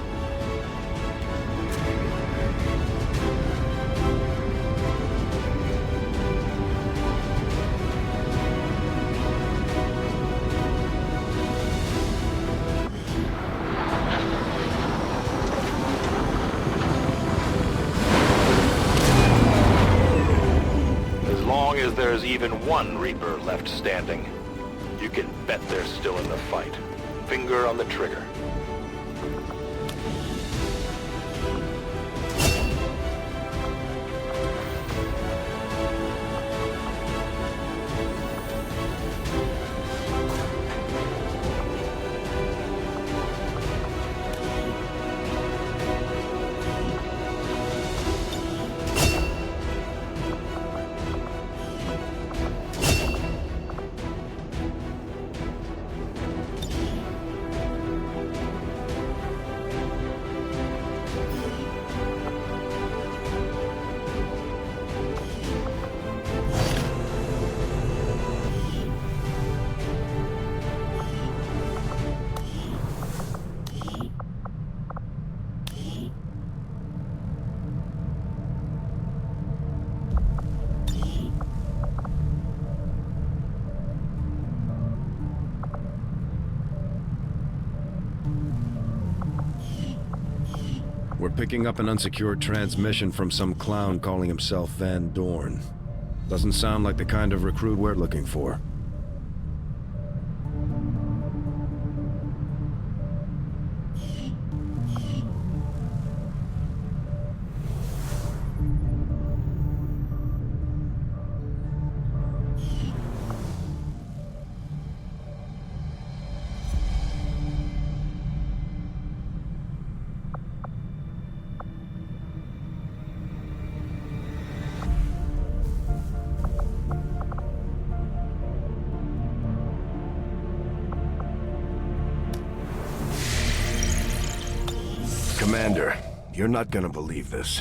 As long as there's even one Reaper left standing, you can bet they're still in the fight. Finger on the trigger. We're picking up an unsecured transmission from some clown calling himself Van Dorn. Doesn't sound like the kind of recruit we're looking for. Commander, you're not gonna believe this.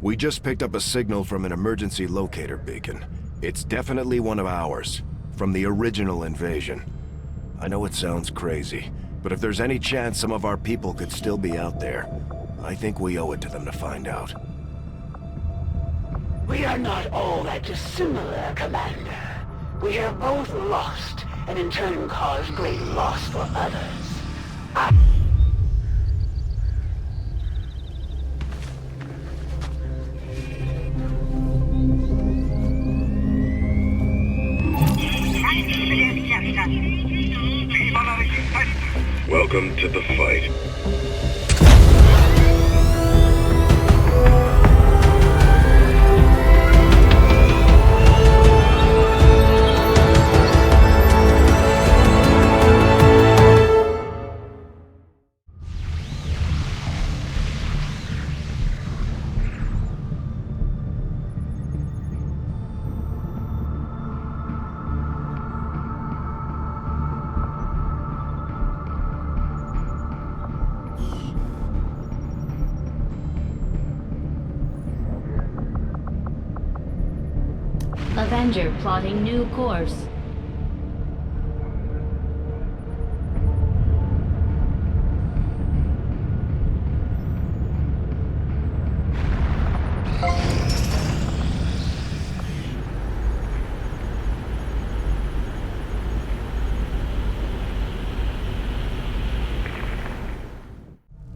We just picked up a signal from an emergency locator beacon. It's definitely one of ours, from the original invasion. I know it sounds crazy, but if there's any chance some of our people could still be out there, I think we owe it to them to find out. We are not all that dissimilar, Commander. We have both lost, and in turn caused great loss for others. Welcome to the fight. Avenger plotting new course.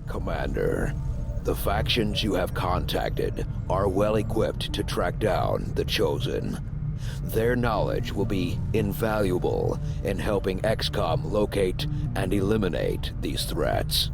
Commander, the factions you have contacted are well equipped to track down the Chosen. Their knowledge will be invaluable in helping XCOM locate and eliminate these threats.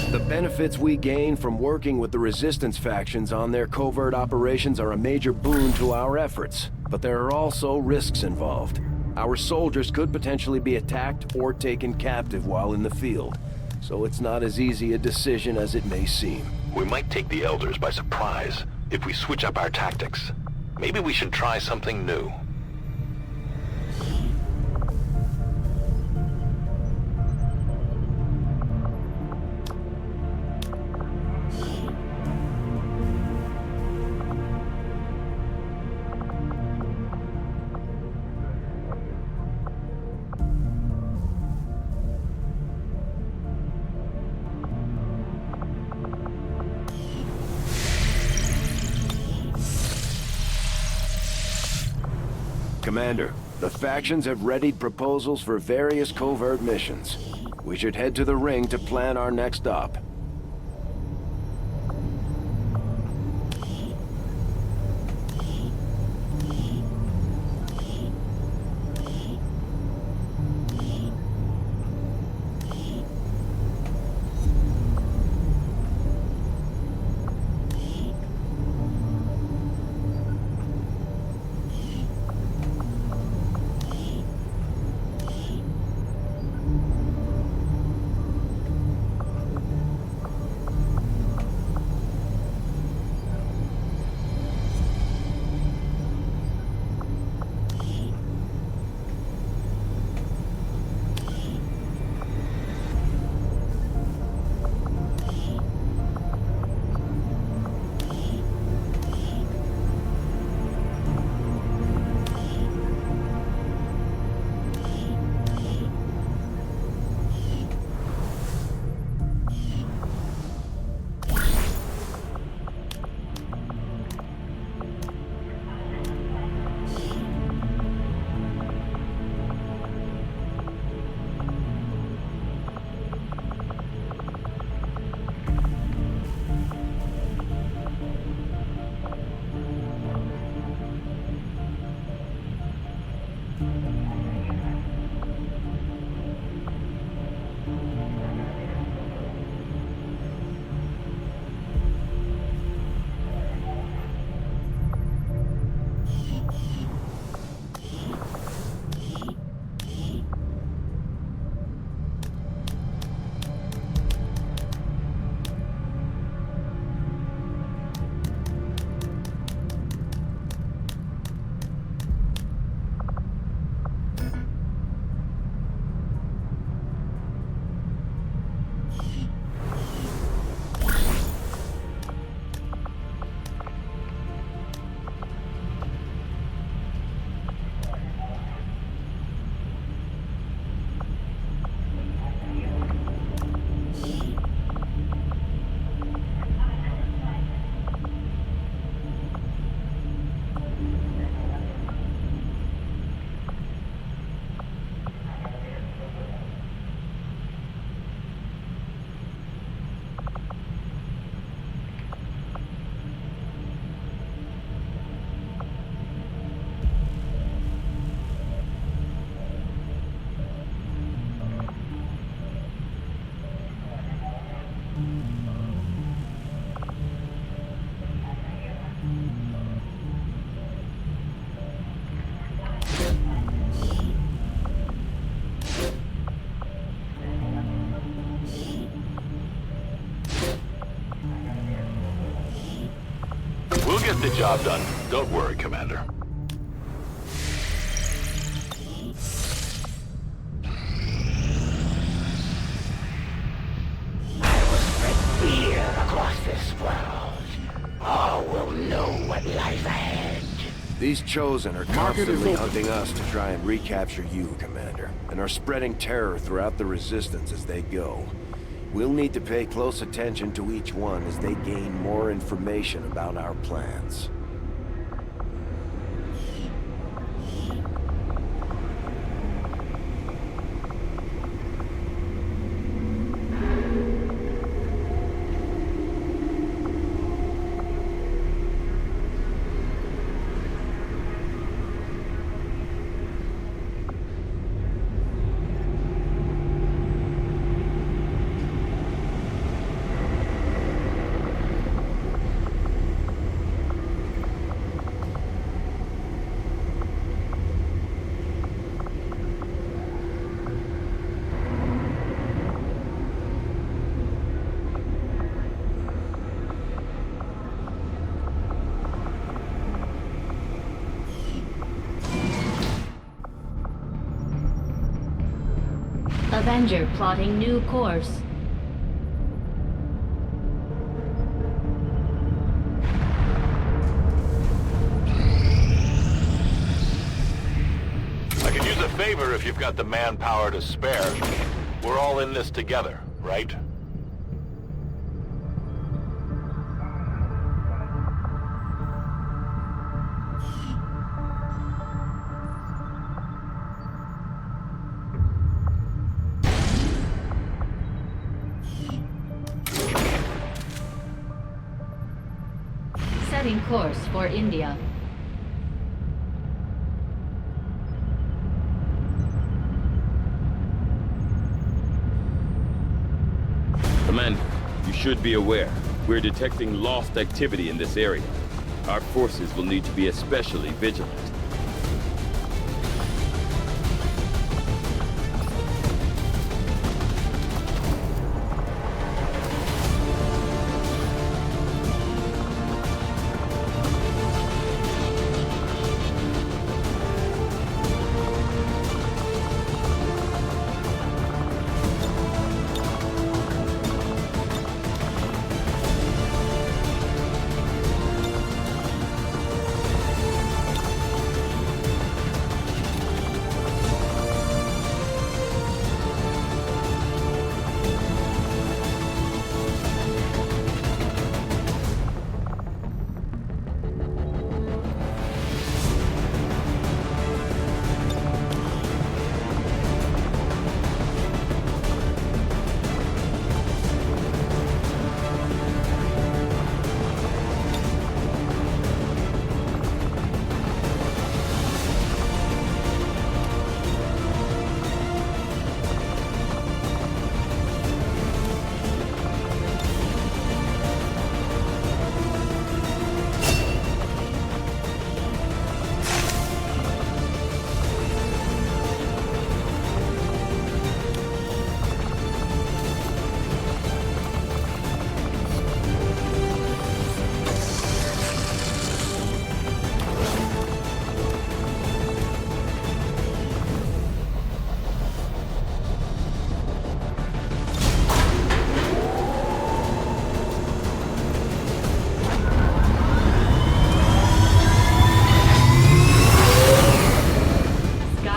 The benefits we gain from working with the Resistance factions on their covert operations are a major boon to our efforts, but there are also risks involved. Our soldiers could potentially be attacked or taken captive while in the field, so it's not as easy a decision as it may seem. We might take the Elders by surprise if we switch up our tactics. Maybe we should try something new. Commander, the factions have readied proposals for various covert missions. We should head to the ring to plan our next op. the job done. Don't worry, Commander. Fear across this world. All will know what lies ahead. These Chosen are constantly hunting us to try and recapture you, Commander, and are spreading terror throughout the Resistance as they go. We'll need to pay close attention to each one as they gain more information about our plans. Avenger plotting new course. I could use a favor if you've got the manpower to spare. We're all in this together, right? Setting course for India. Commander, you should be aware. We're detecting lost activity in this area. Our forces will need to be especially vigilant.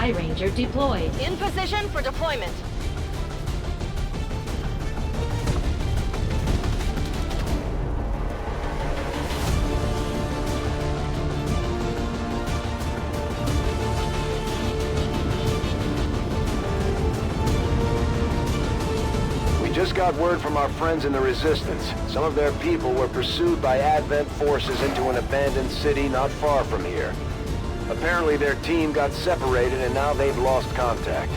Ranger deployed. In position for deployment. We just got word from our friends in the Resistance. Some of their people were pursued by Advent forces into an abandoned city not far from here. Apparently their team got separated and now they've lost contact.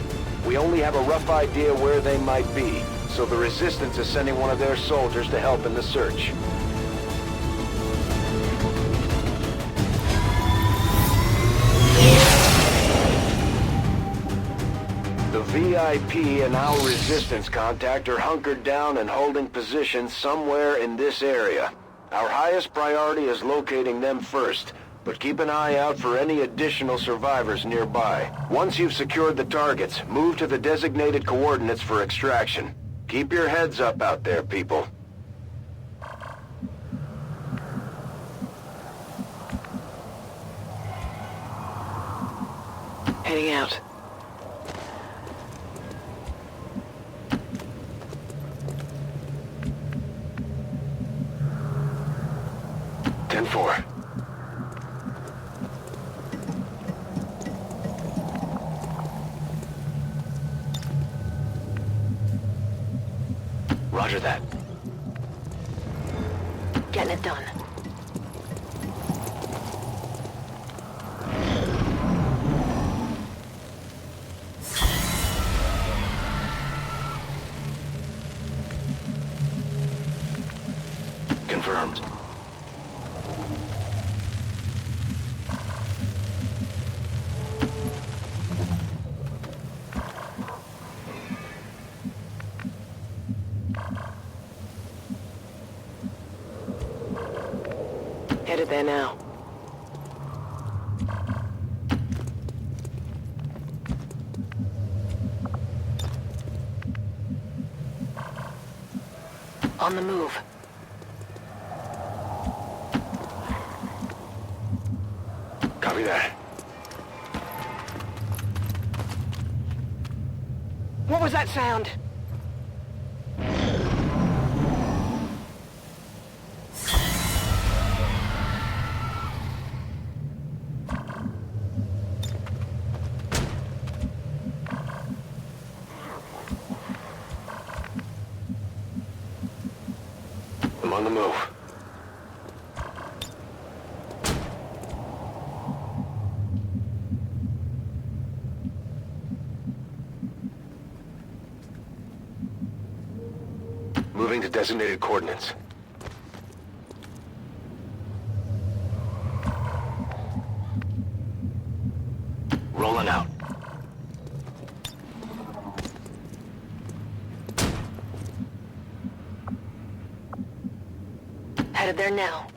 We only have a rough idea where they might be, so the Resistance is sending one of their soldiers to help in the search. The VIP and our Resistance contact are hunkered down and holding positions somewhere in this area. Our highest priority is locating them first, but keep an eye out for any additional survivors nearby. Once you've secured the targets, move to the designated coordinates for extraction. Keep your heads up out there, people. Heading out. Ten-4. Roger that. Getting it done. Confirmed. Headed there now. On the move. Copy that. What was that sound? I'm on the move. Moving to designated coordinates. Rolling out. Headed there now.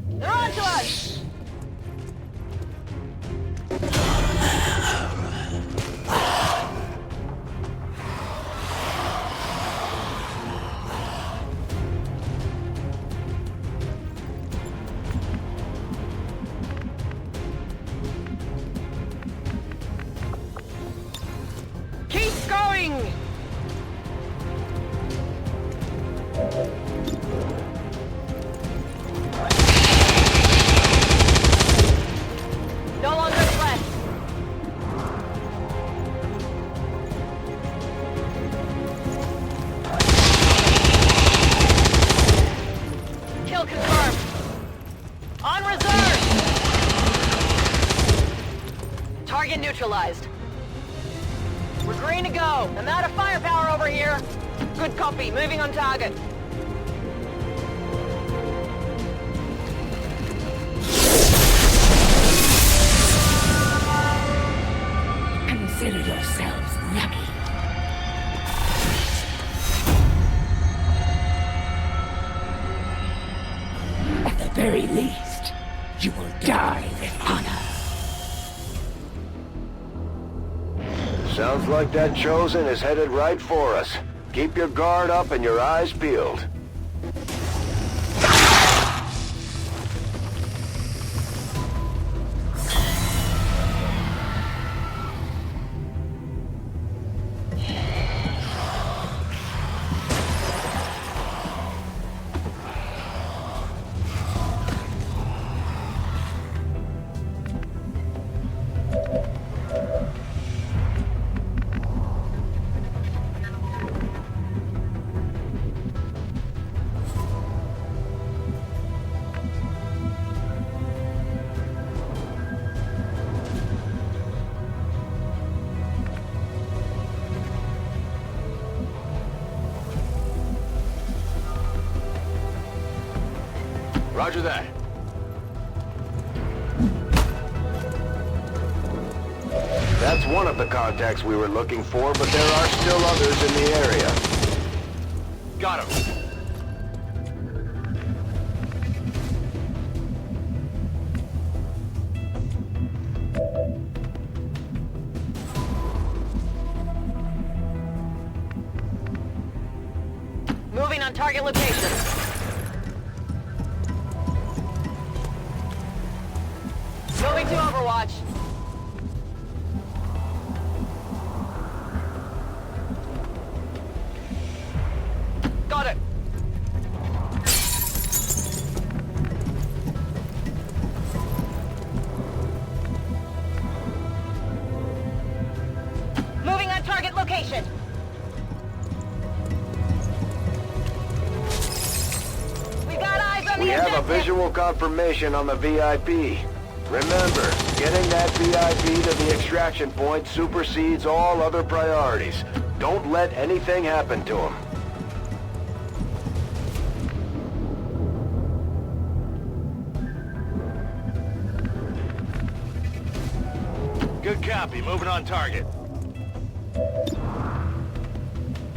They're on to us! Keep going! No longer a threat. Kill confirmed. On reserve! Target neutralized. We're green to go. I'm out of firepower over here. Good copy. Moving on target. Consider yourselves lucky. At the very least, you will die with honor. Sounds like that Chosen is headed right for us. Keep your guard up and your eyes peeled. Roger that. That's one of the contacts we were looking for, but there are still others in the area. Got him. Moving on target location. Moving to Overwatch. Got it. Moving on target location. We have a visual confirmation on the VIP. Remember, getting that VIP to the extraction point supersedes all other priorities. Don't let anything happen to him. Good copy. Moving on target.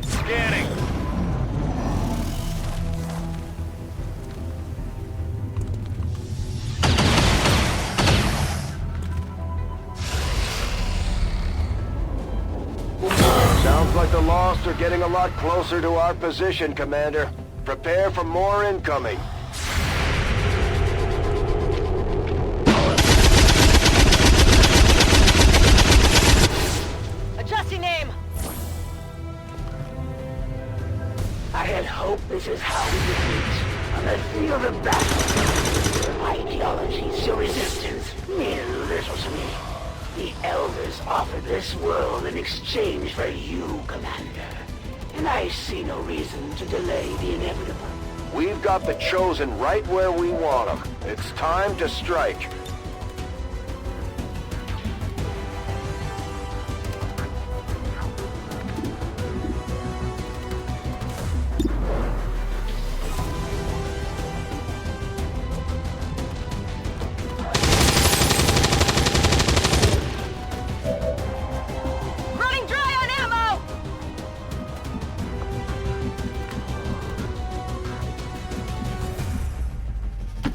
Scanning. Sounds like the Lost are getting a lot closer to our position, Commander. Prepare for more incoming. Adjusting name. I had hoped this is how we would meet on the field of battle. Your ideologies, your resistance, mean little to me. The Elders offered this world in exchange for you, Commander. And I see no reason to delay the inevitable. We've got the Chosen right where we want them. It's time to strike.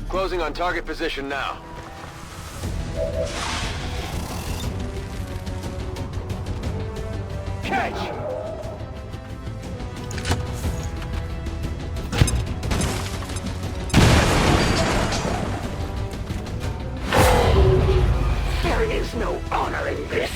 Closing on target position now. Catch! There is no honor in this.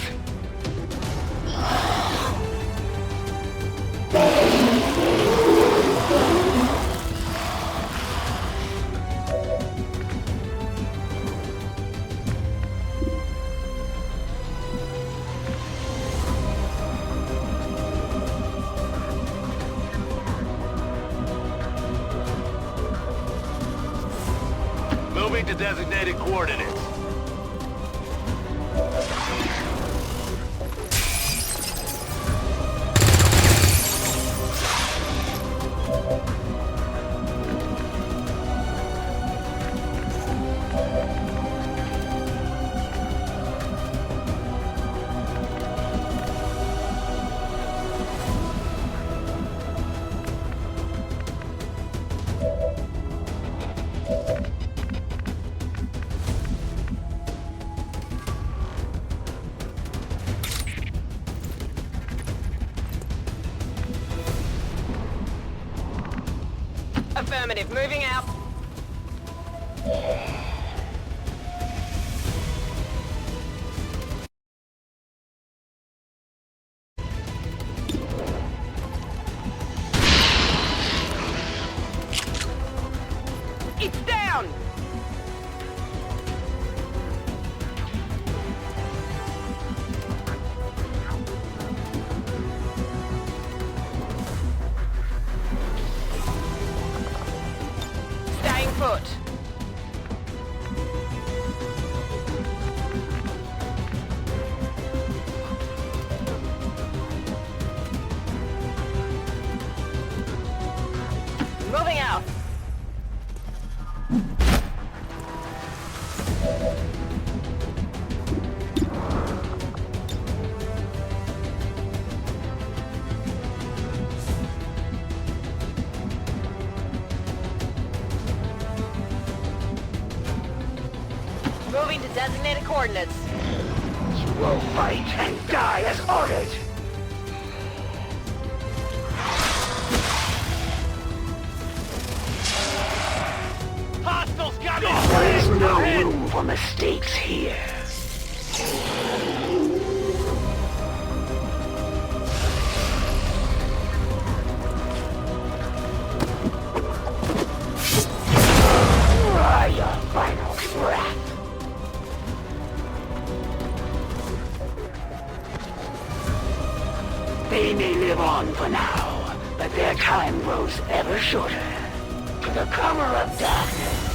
Moving to designated coordinates. Affirmative. Moving out. It's down! Staying put. Moving out. to designated coordinates. You will fight and die as ordered. Hostiles got me! There is no room for mistakes here. Try your final breath. They may live on for now, but their time grows ever shorter. To the cover of darkness.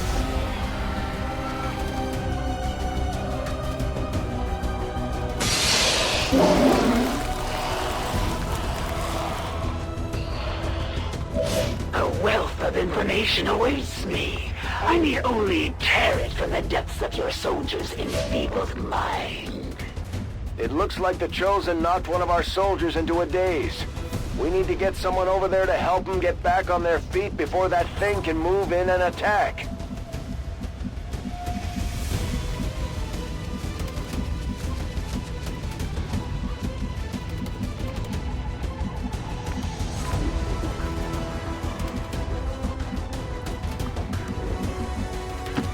A wealth of information awaits me. I need only tear it from the depths of your soldiers' enfeebled mind. It looks like the Chosen knocked one of our soldiers into a daze. We need to get someone over there to help them get back on their feet before that thing can move in and attack.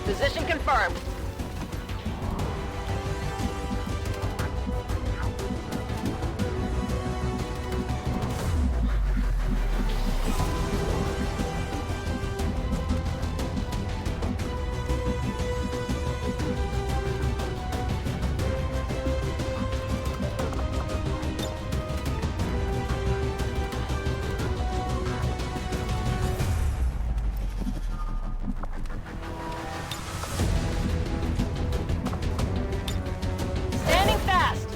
Position confirmed. Standing fast.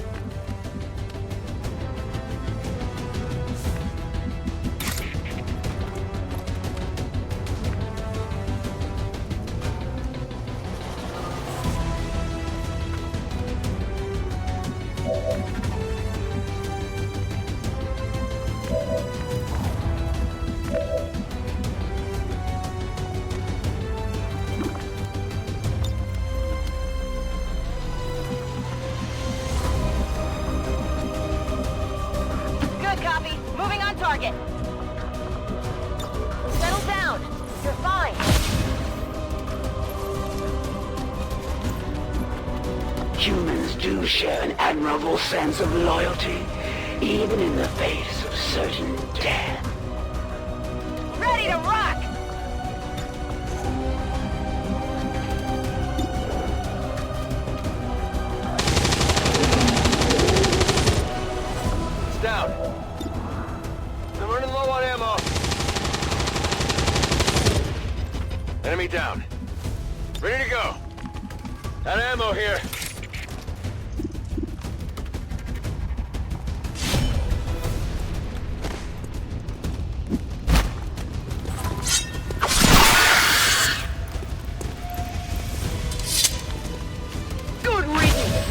Good copy. Moving on target. Settle down. You're fine. Humans do share an admirable sense of loyalty, even in the face of certain death. Ready to rock! It's down. I'm running low on ammo. Enemy down. Ready to go. Got ammo here. Good riddance!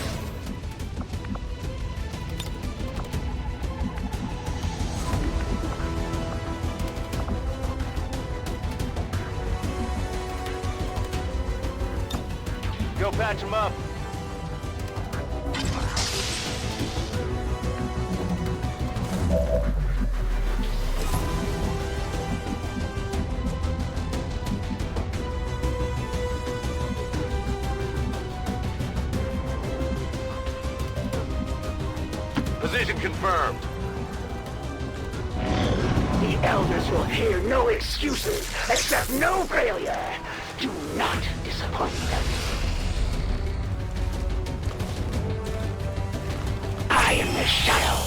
Go patch him up. Position confirmed. The Elders will hear no excuses, except no failure. Do not disappoint them. I am the Shadow.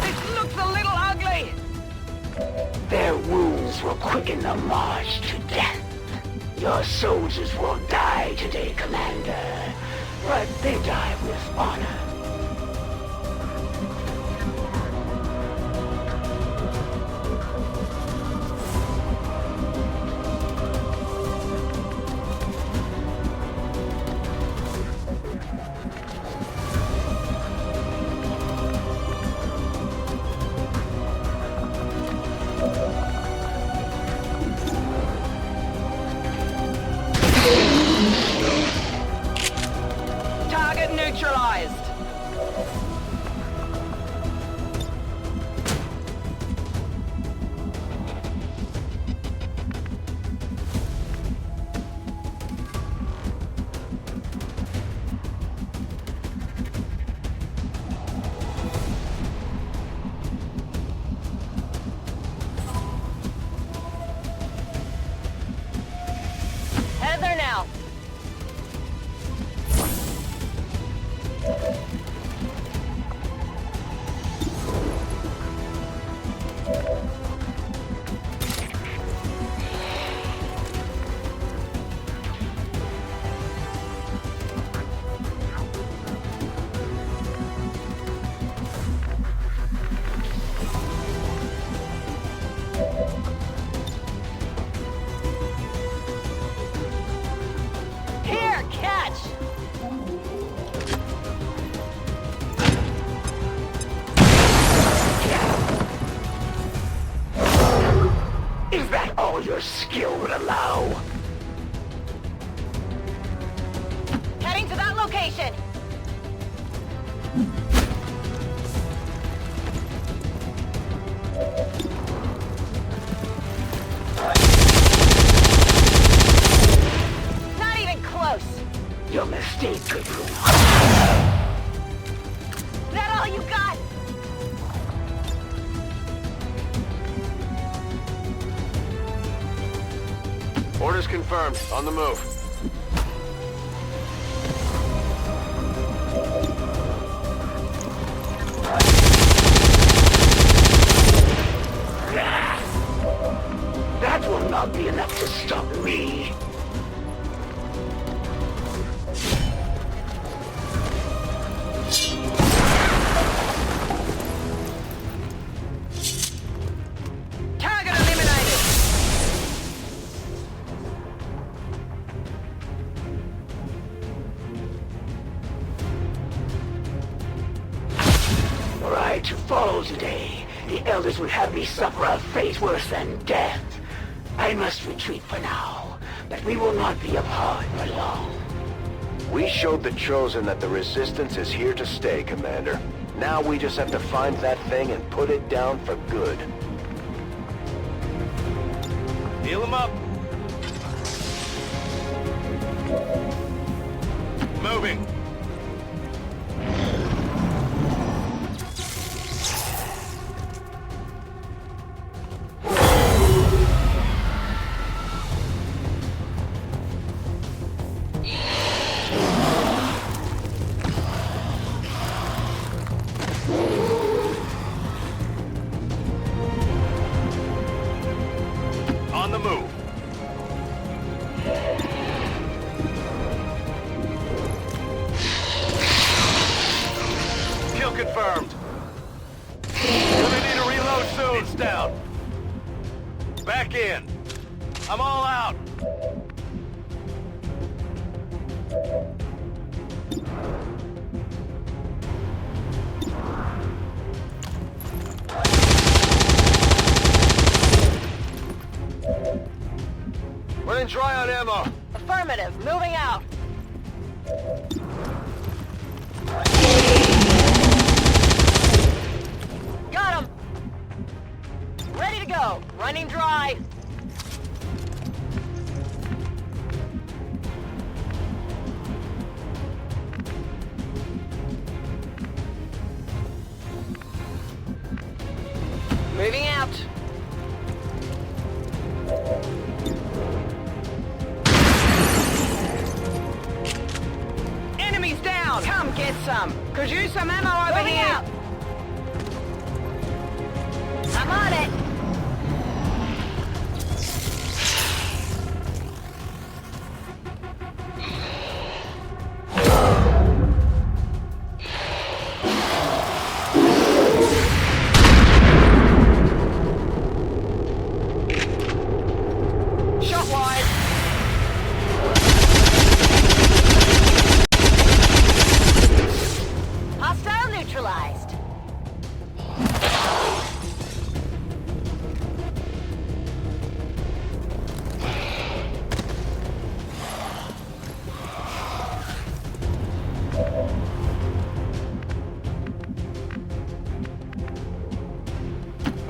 This looks a little ugly! Their wounds will quicken the march to death. Your soldiers will die today, Commander, but they die with honor. Is that all your skill would allow? Heading to that location. Not even close. Your mistake could prove. Is that all you got? Orders confirmed. On the move. That will not be enough to stop me. Target eliminated. Were I to fall today, the Elders would have me suffer a fate worse than death. I must retreat for now, but we will not be apart for long. We showed the Chosen that the Resistance is here to stay, Commander. Now we just have to find that thing and put it down for good. Heal him up. Moving. On the move. Kill confirmed. Gonna need a reload soon. It's down. Back in. I'm all out. Running dry on ammo. Affirmative. Moving out. Got him. Ready to go. Running dry. Moving out. Enemies down! Come get some! Could use some ammo over here! Out. I'm on it! Shot wide! Hostile neutralized.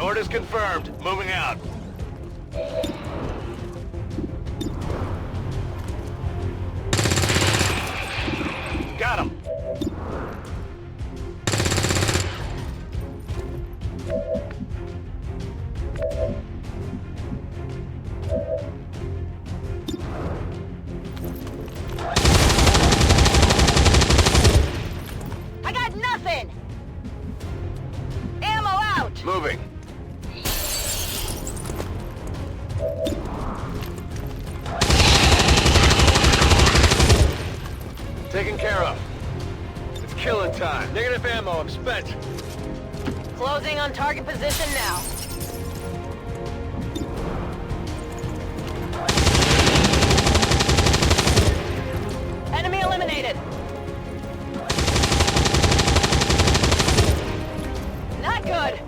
Orders confirmed. Moving out. Got him. I got nothing! Ammo out! Moving. Taken care of. It's killing time. Negative ammo. I'm spent. Closing on target position now. Enemy eliminated. Not good.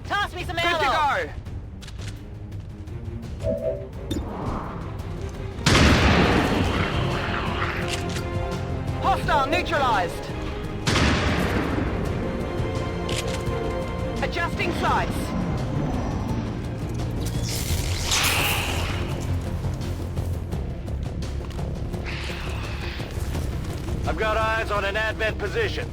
Toss me some ammo. Good to go. Hostile neutralized. Adjusting sights. I've got eyes on an Advent position.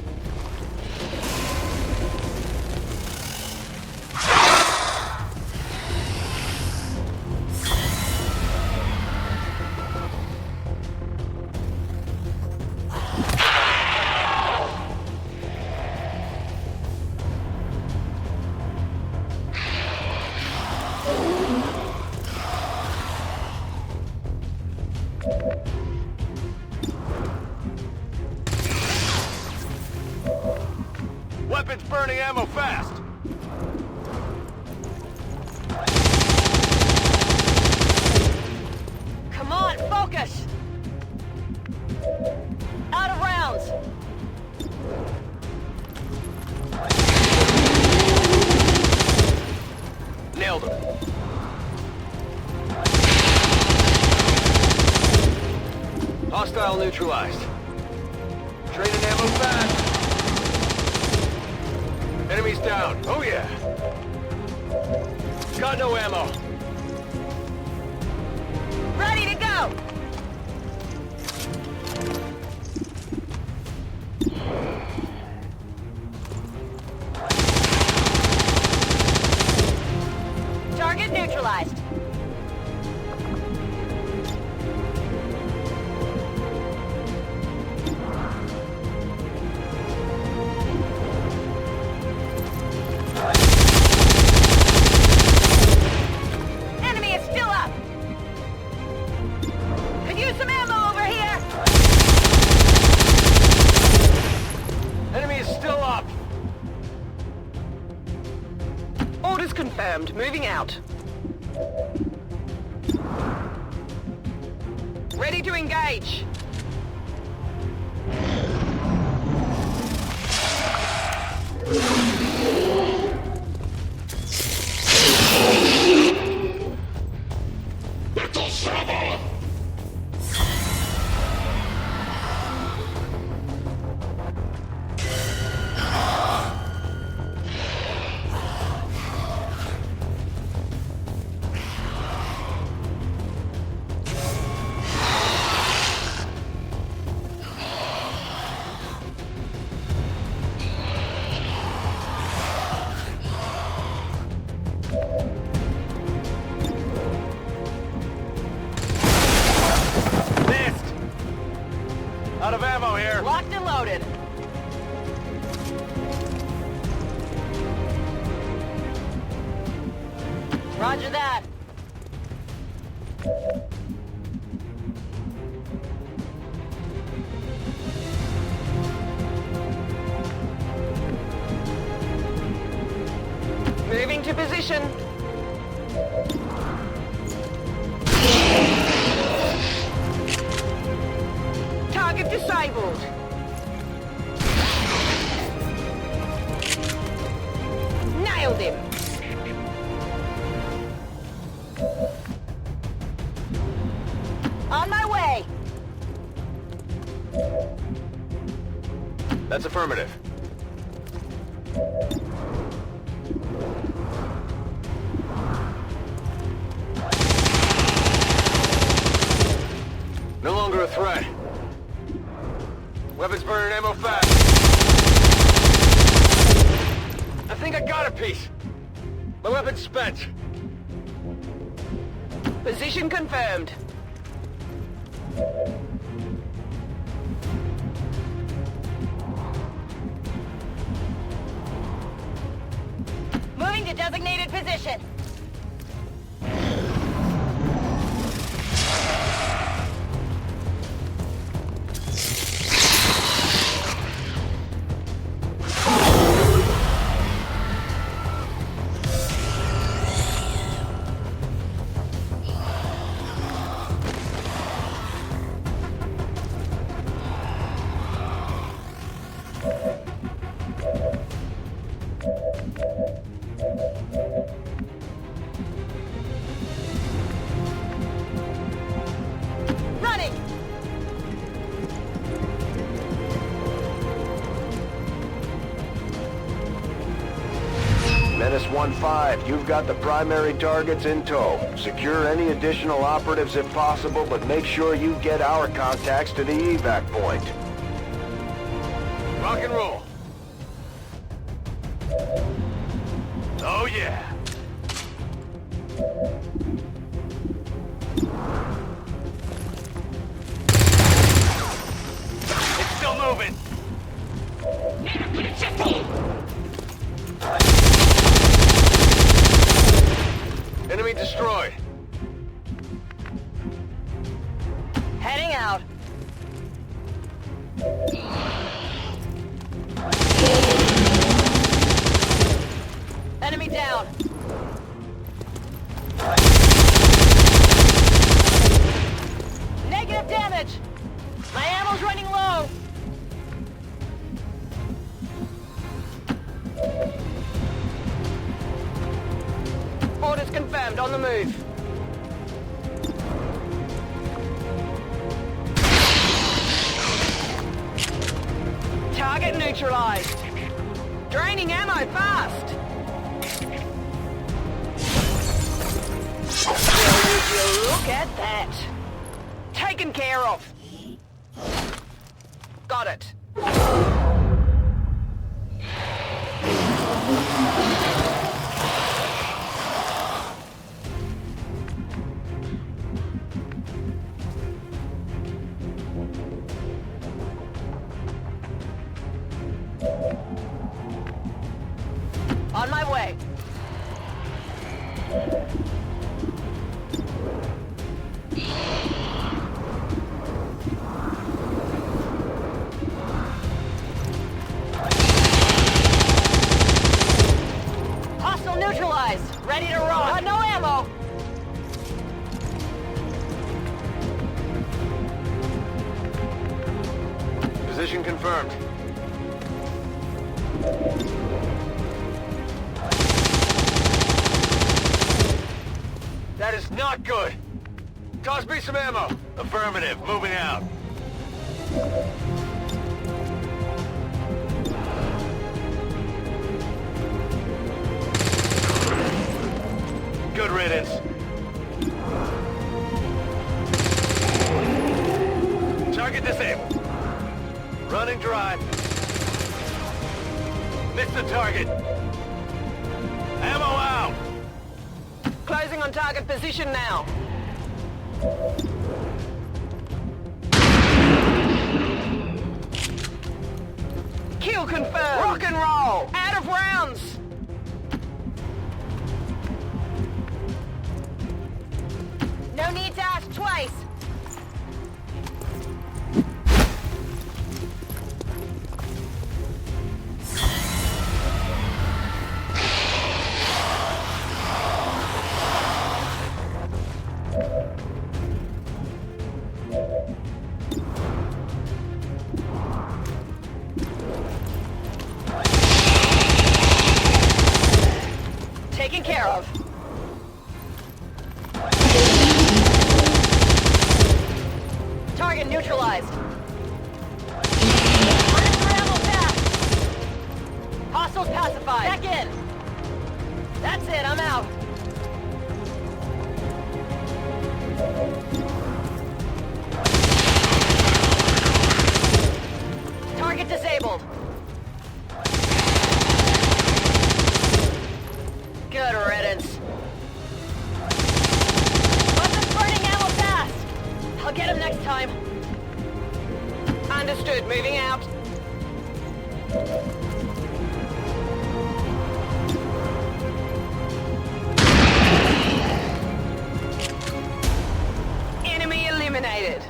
Weapons burning ammo fast! Come on, focus! Out of rounds! Nailed him. Hostile neutralized. Training ammo fast! Enemies down. Oh yeah. Got no ammo. Ready to go! Target neutralized. Enemy is still up. Could use some ammo over here. Enemy is still up. Orders confirmed. Moving out. Ready to engage. Out of ammo here. Locked and loaded. Roger that. Moving to position. Target disabled. Nailed him. On my way. That's affirmative. No longer a threat. Weapons burning ammo fast. I think I got a piece. My weapon's spent. Position confirmed. Moving to designated position. 1-5, you've got the primary targets in tow. Secure any additional operatives if possible, but make sure you get our contacts to the evac point. Rock and roll. Oh yeah. It's still moving. Enemy destroyed. Heading out. Enemy down. Negative damage. My ammo's running low. Orders confirmed, on the move. Target neutralized. Draining ammo fast. Will you look at that? Taken care of. Got it. On my way. Hostile neutralized. Ready to run. No ammo. Position confirmed. That is not good. Toss me some ammo. Affirmative. Moving out. Good riddance. Target disabled. Running dry. Missed the target. Ammo out. Closing on target position now. Kill confirmed. Rock and roll. Out of rounds. No need to ask twice. Taken care of. Target neutralized. Running through ammo fast. Hostiles pacified. Back in. That's it, I'm out. Target disabled. Good riddance. Weapons burning ammo fast. I'll get him next time. Understood. Moving out. Enemy eliminated.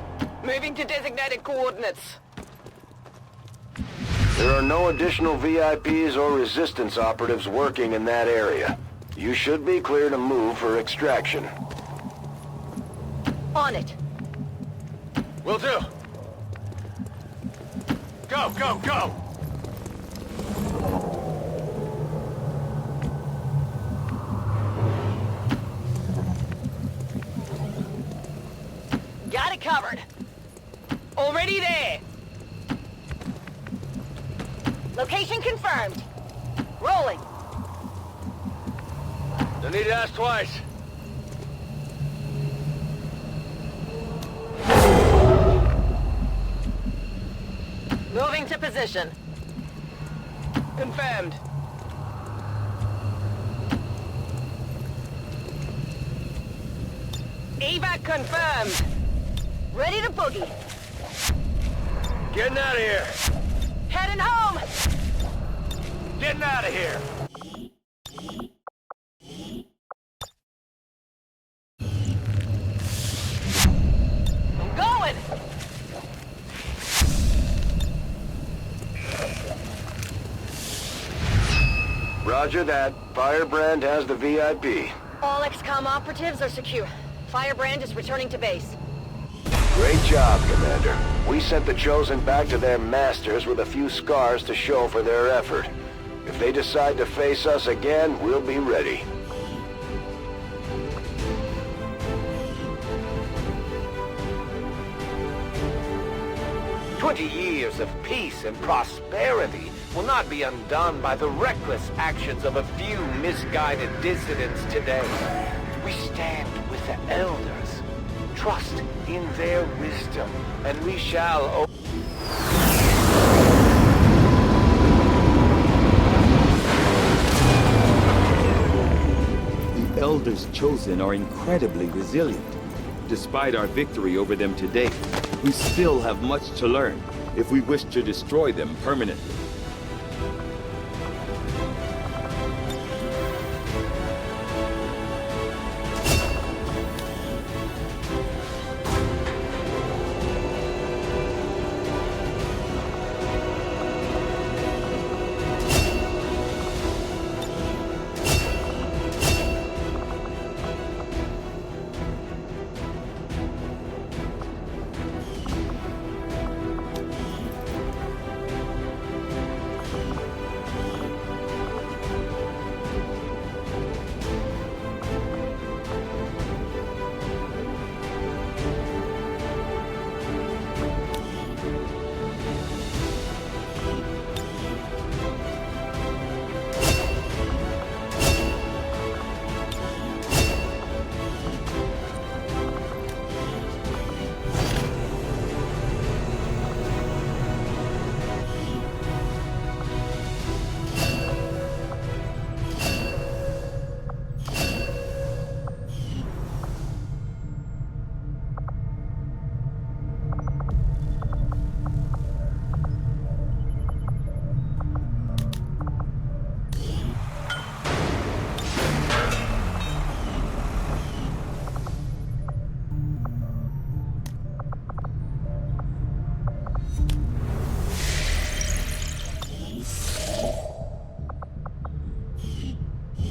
Moving to designated coordinates. There are no additional VIPs or resistance operatives working in that area. You should be clear to move for extraction. On it. Will do. Go, go, go! Got it covered. Already there. Location confirmed. Rolling. No need to ask twice. Moving to position. Confirmed. Evac confirmed. Ready to boogie. Getting out of here. Heading home. Getting out of here. I'm going. Roger that. Firebrand has the VIP. All XCOM operatives are secure. Firebrand is returning to base. Great job, Commander. We sent the Chosen back to their masters with a few scars to show for their effort. If they decide to face us again, we'll be ready. Years of peace and prosperity will not be undone by the reckless actions of a few misguided dissidents today. We stand with the elders. Trust in their wisdom, and we shall... The elders chosen are incredibly resilient. Despite our victory over them today, we still have much to learn if we wish to destroy them permanently.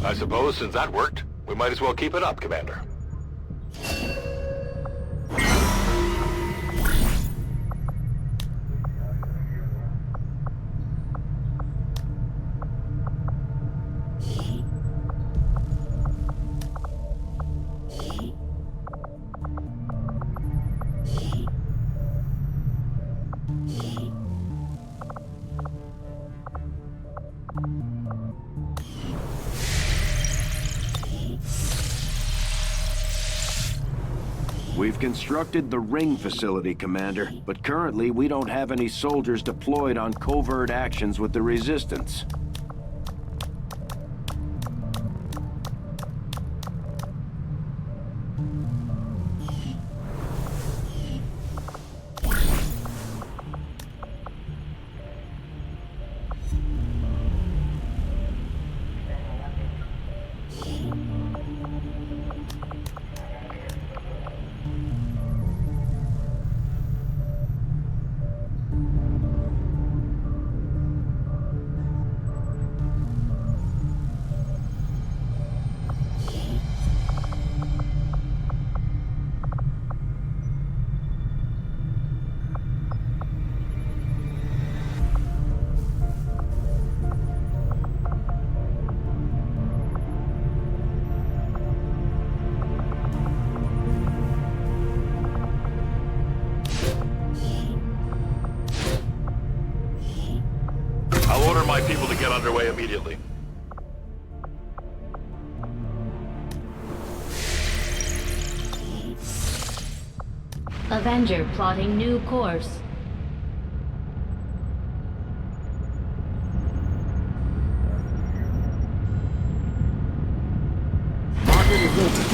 I suppose since that worked, we might as well keep it up, Commander. We've constructed the ring facility, Commander, but currently we don't have any soldiers deployed on covert actions with the Resistance. I'll order my people to get underway immediately. Avenger plotting new course. Marker is open.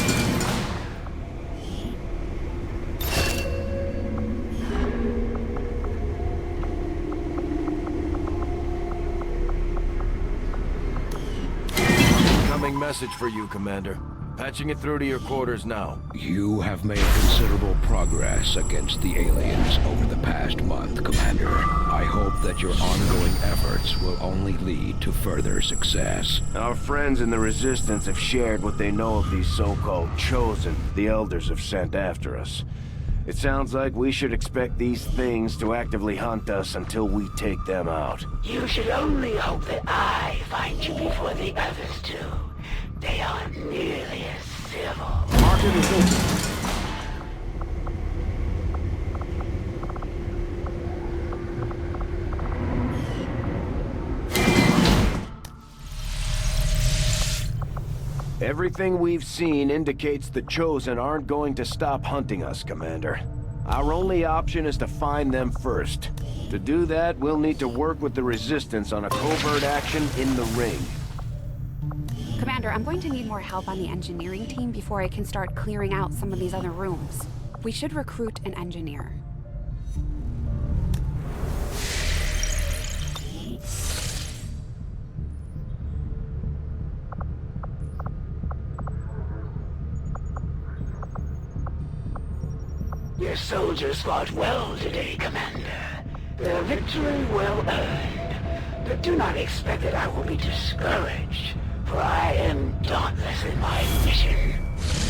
Incoming message for you, Commander. Patching it through to your quarters now. You have made considerable progress against the aliens over the past month, Commander. I hope that your ongoing efforts will only lead to further success. Our friends in the Resistance have shared what they know of these so-called Chosen the Elders have sent after us. It sounds like we should expect these things to actively hunt us until we take them out. You should only hope that I find you before the others do. They aren't nearly as civil. Market is open. Everything we've seen indicates the Chosen aren't going to stop hunting us, Commander. Our only option is to find them first. To do that, we'll need to work with the Resistance on a covert action in the ring. Commander, I'm going to need more help on the engineering team before I can start clearing out some of these other rooms. We should recruit an engineer. Your soldiers fought well today, Commander. Their victory well earned. But do not expect that I will be discouraged, for I am dauntless in my mission.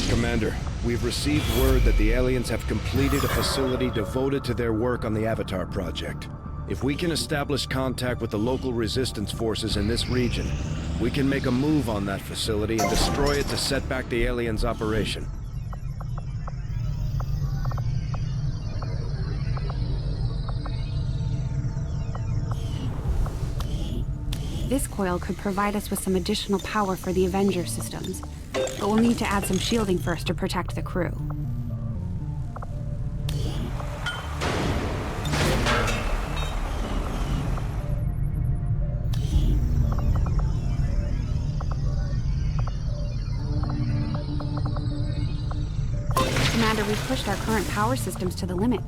Commander, we've received word that the aliens have completed a facility devoted to their work on the Avatar project. If we can establish contact with the local resistance forces in this region, we can make a move on that facility and destroy it to set back the aliens' operation. This coil could provide us with some additional power for the Avenger systems, but we'll need to add some shielding first to protect the crew. Commander, we've pushed our current power systems to the limit.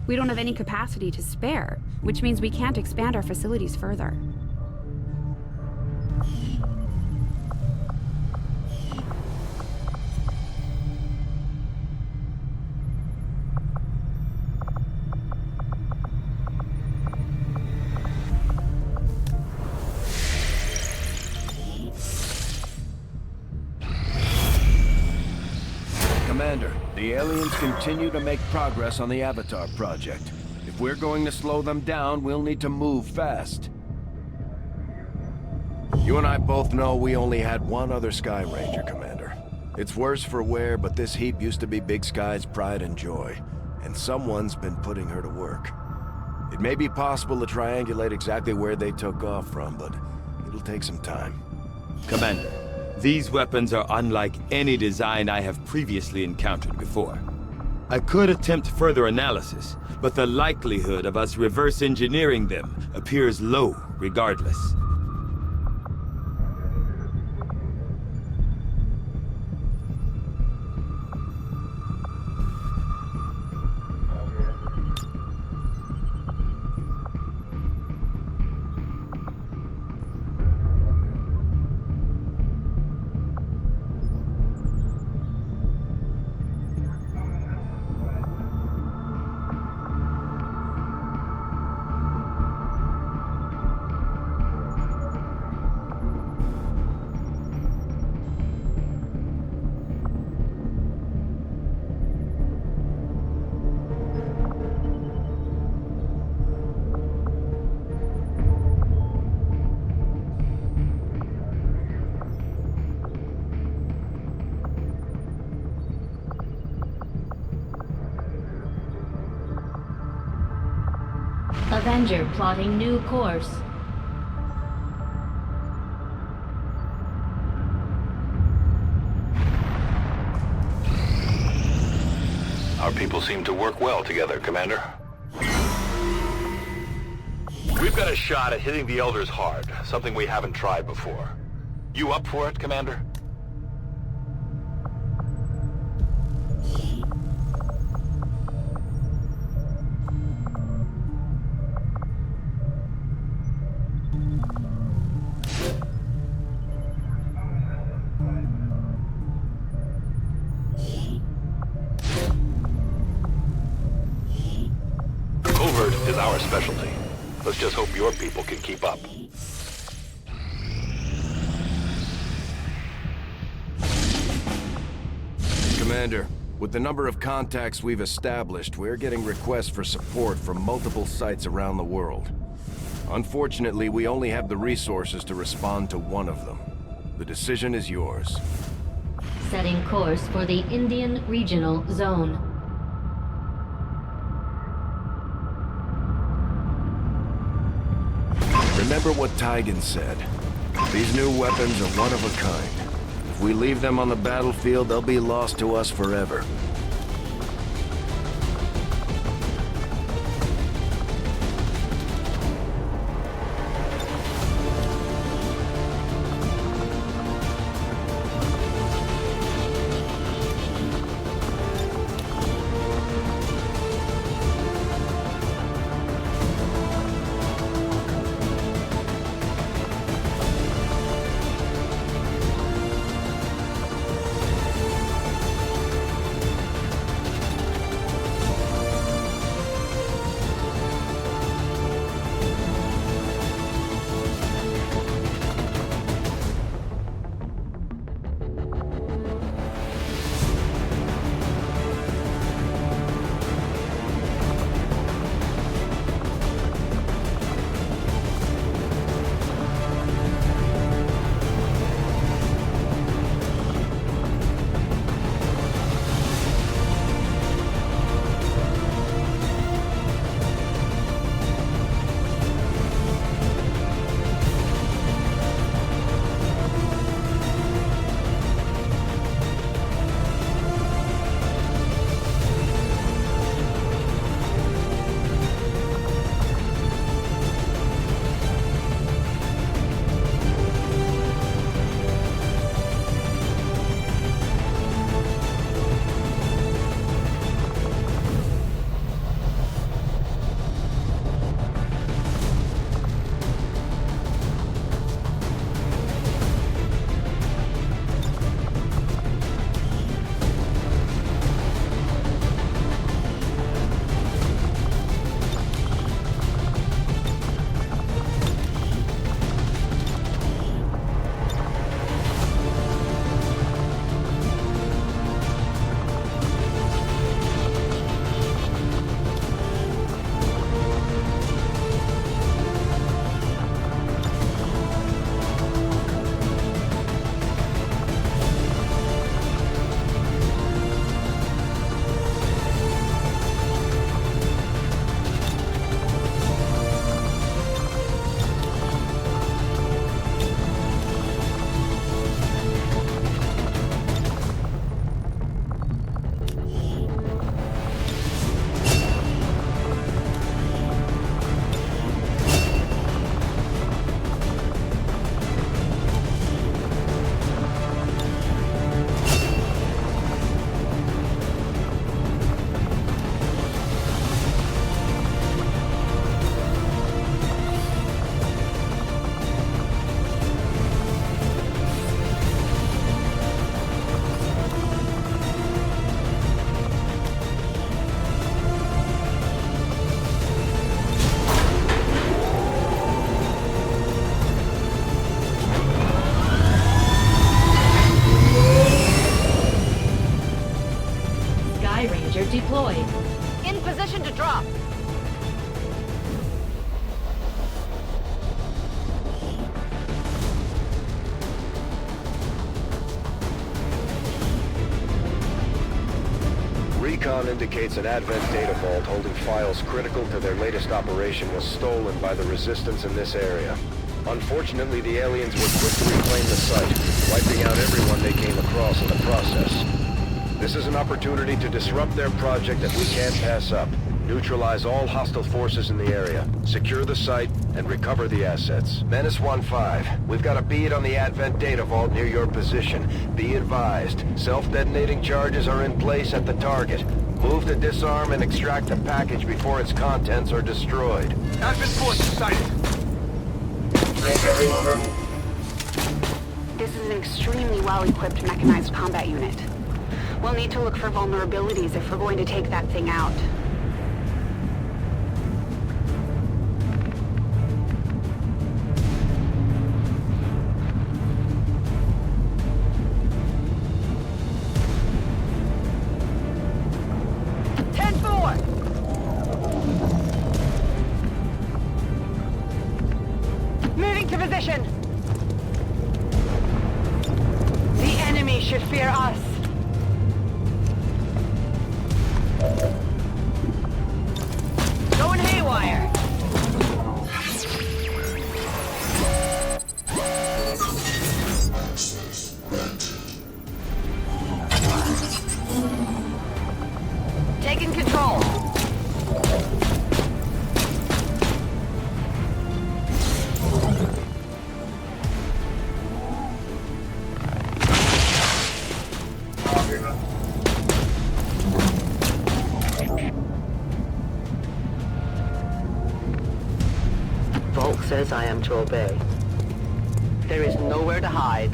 We don't have any capacity to spare, which means we can't expand our facilities further. Commander, the aliens continue to make progress on the Avatar project. If we're going to slow them down, we'll need to move fast. You and I both know we only had one other Sky Ranger, Commander. It's worse for wear, but this heap used to be Big Sky's pride and joy, and someone's been putting her to work. It may be possible to triangulate exactly where they took off from, but it'll take some time. Commander, these weapons are unlike any design I have previously encountered before. I could attempt further analysis, but the likelihood of us reverse engineering them appears low regardless. Avenger plotting new course. Our people seem to work well together, Commander. We've got a shot at hitting the Elders hard, something we haven't tried before. You up for it, Commander? Covert is our specialty. Let's just hope your people can keep up. Commander, with the number of contacts we've established, we're getting requests for support from multiple sites around the world. Unfortunately, we only have the resources to respond to one of them. The decision is yours. Setting course for the Indian Regional Zone. Remember what Tygan said. These new weapons are one of a kind. If we leave them on the battlefield, they'll be lost to us forever. deployed. In position to drop. Recon indicates an Advent data vault holding files critical to their latest operation was stolen by the Resistance in this area. Unfortunately, the aliens were quick to reclaim the site, wiping out everyone they came across in the process. This is an opportunity to disrupt their project that we can't pass up. Neutralize all hostile forces in the area, secure the site, and recover the assets. Menace 1-5, we've got a bead on the Advent data vault near your position. Be advised, self-detonating charges are in place at the target. Move to disarm and extract the package before its contents are destroyed. Advent force sighted. This is an extremely well-equipped mechanized combat unit. We'll need to look for vulnerabilities if we're going to take that thing out. Moving to position. The enemy should fear us. Going haywire. Taking control. Volk says I am to obey. There is nowhere to hide.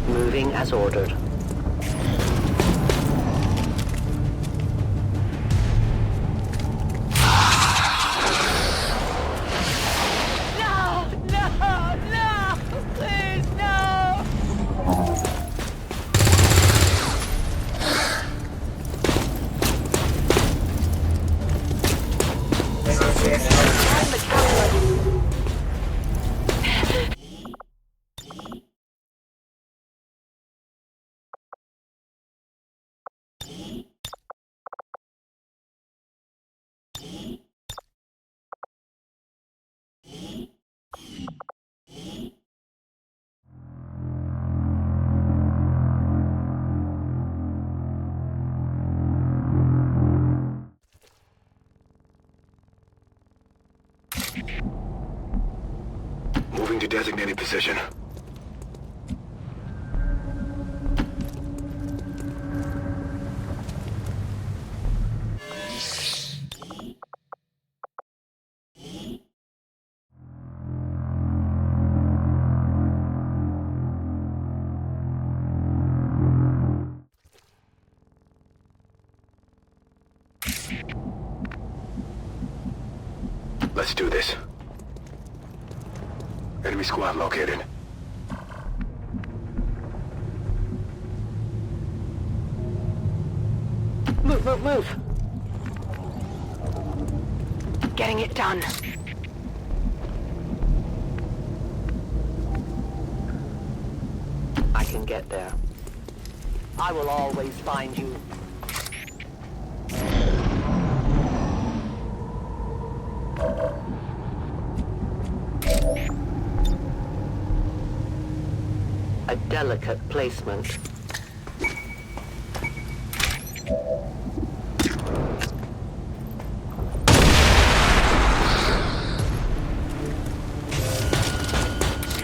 Moving as ordered. Moving to designated position. Let's do this. Enemy squad located. Move, move, move. Getting it done. I can get there. I will always find you. A delicate placement.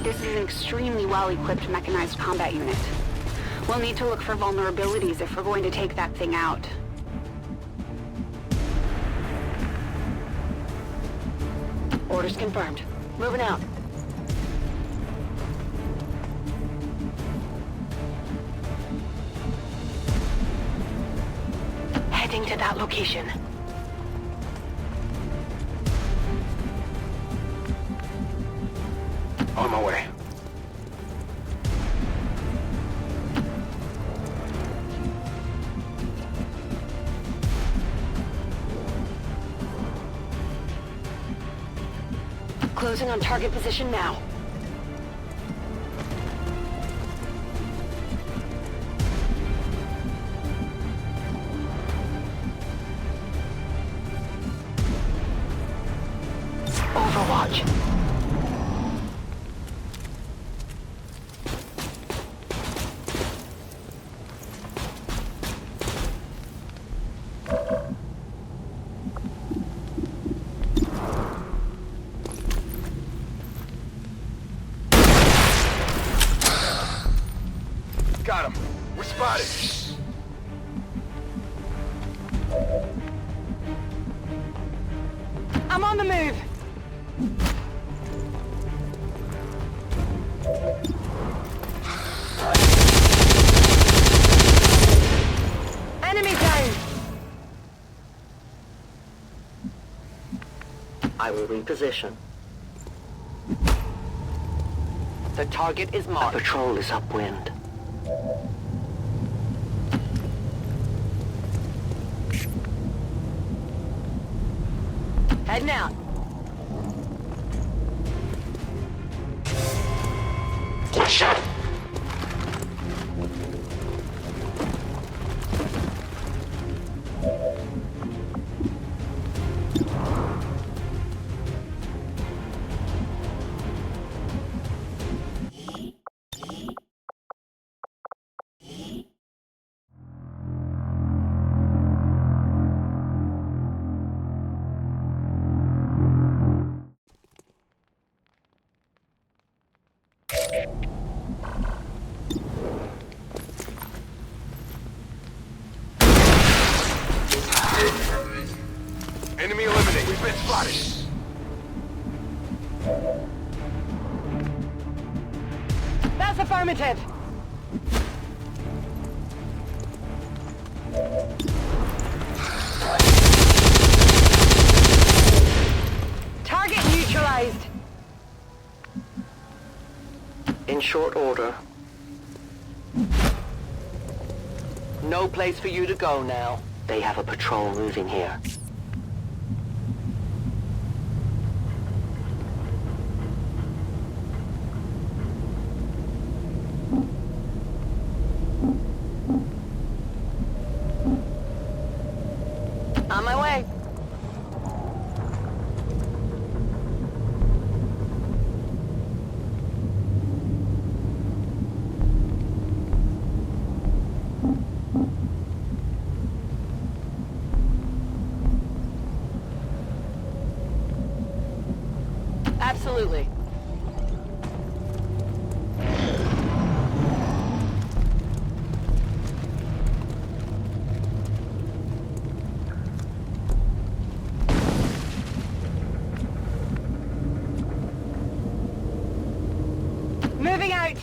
This is an extremely well-equipped mechanized combat unit. We'll need to look for vulnerabilities if we're going to take that thing out. Orders confirmed. Moving out. Heading to that location. On my way. Closing on target position now. much. Got him. We're spotted. I'm on the move. Enemy down. I will reposition. The target is marked. The patrol is upwind. Heading out. Good shot. Enemy eliminated. We've been spotted. That's affirmative. Target neutralized. In short order. No place for you to go now. They have a patrol moving here. On my way. Absolutely. Moving out.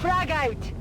Frag out!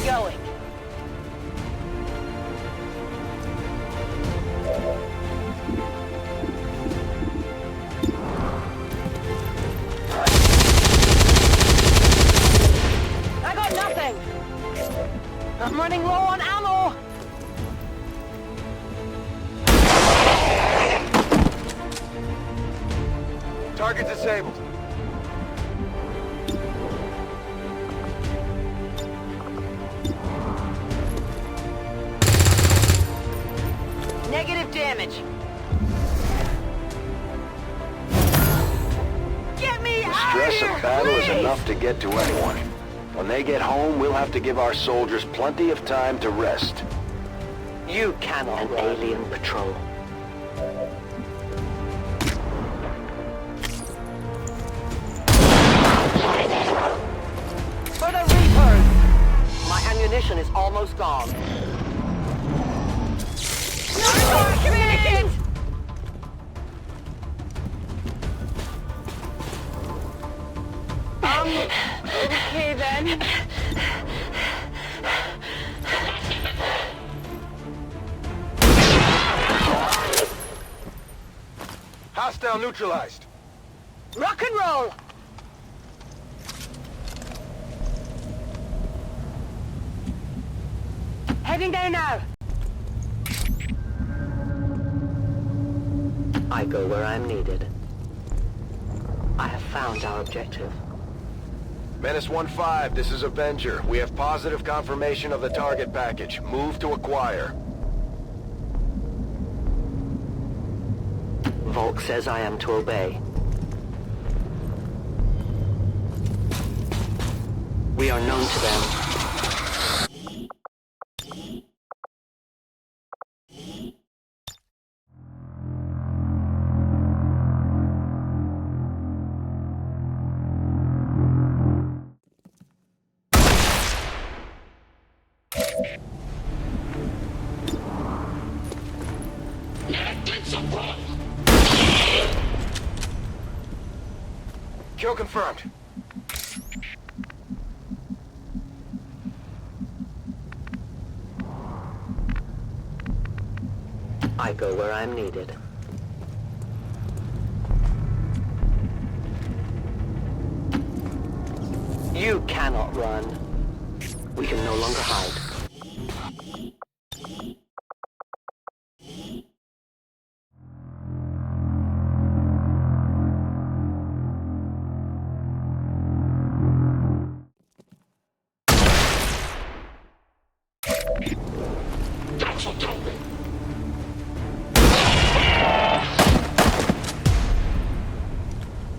Going. I got nothing. I'm running low on ammo. Target disabled. Negative damage. Get me The out stress of here, of battle is please! enough to get to anyone. When they get home, we'll have to give our soldiers plenty of time to rest. You cannot run. Alien patrol. For the Reapers! My ammunition is almost gone. Communicate! Okay then. Hostile neutralized. Rock and roll! Heading there now. I go where I'm needed. I have found our objective. Menace 1-5, this is Avenger. We have positive confirmation of the target package. Move to acquire. Volk says I am to obey. We are known to them. Kill confirmed. I go where I'm needed. You cannot run. We can no longer hide.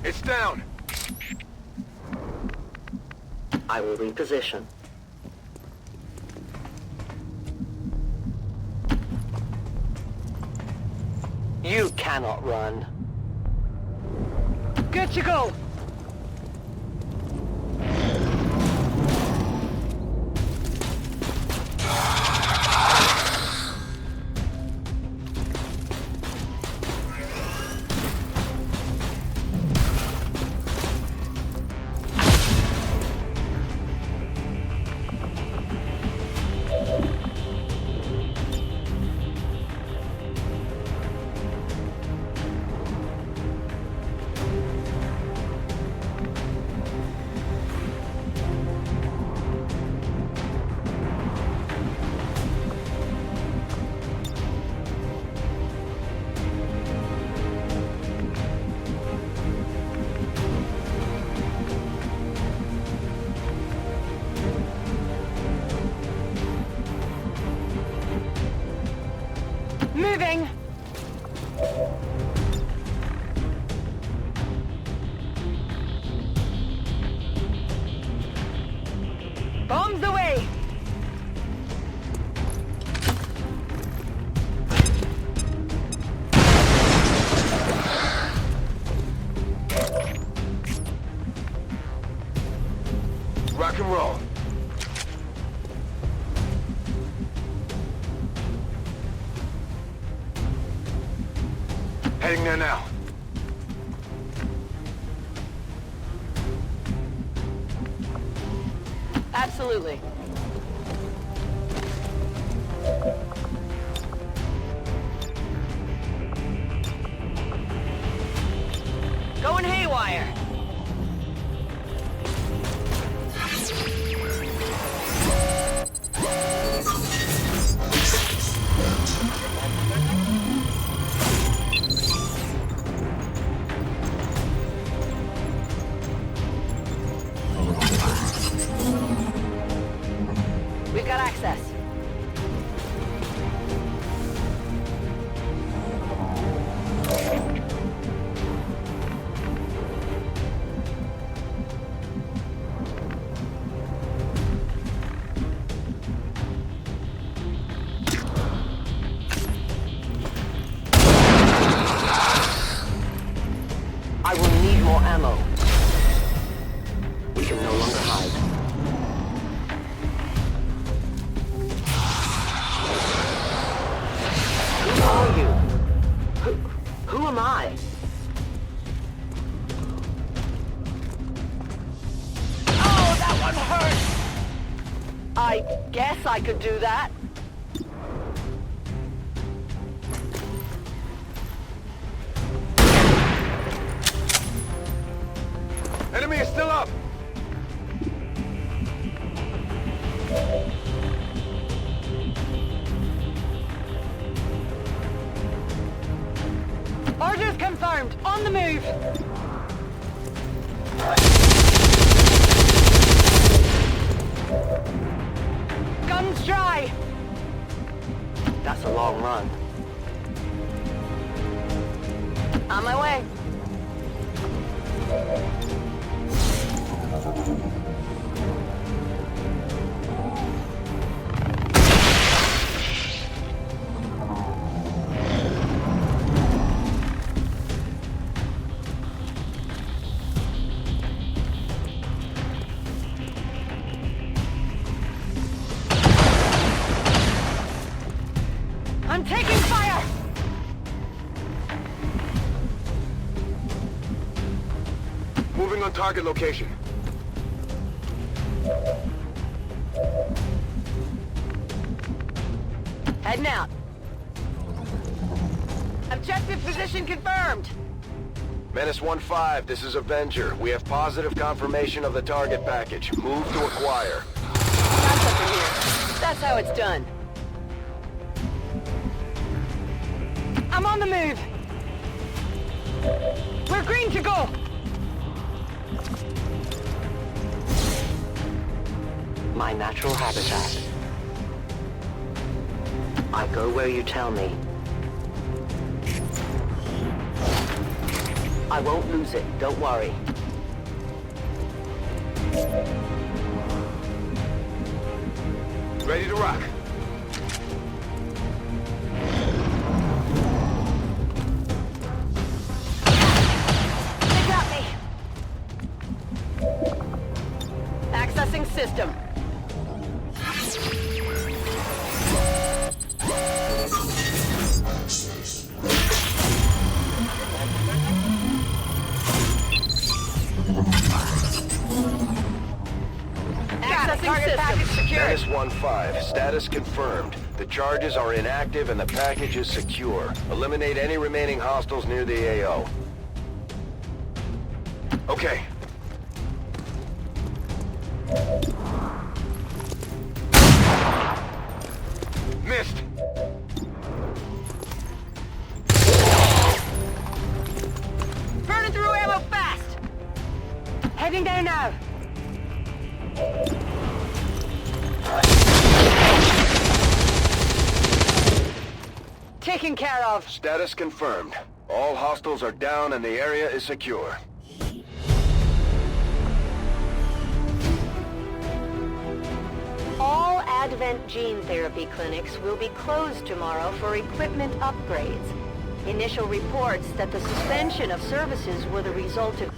It's down. I will reposition. You cannot run. Good to go! Moving! Bombs away! Rock and roll. Heading there now. Absolutely. Going haywire. I guess I could do that. Enemy is still up! Orders confirmed. On the move. Guns dry. That's a long run. On my way. I'm taking fire! Moving on target location. Heading out. Objective position confirmed. Menace 1-5, this is Avenger. We have positive confirmation of the target package. Move to acquire. That's up in here. That's how it's done. I'm on the move. We're green to go. My natural habitat. I go where you tell me. I won't lose it, don't worry. Ready to rock. They got me. Accessing system. Target package secured. Menace 1-5, status confirmed. The charges are inactive and the package is secure. Eliminate any remaining hostiles near the AO. Okay. Missed. Burning through ammo fast. Heading down now. Taken care of. Status confirmed. All hostiles are down and the area is secure. All Advent gene therapy clinics will be closed tomorrow for equipment upgrades. Initial reports that the suspension of services were the result of...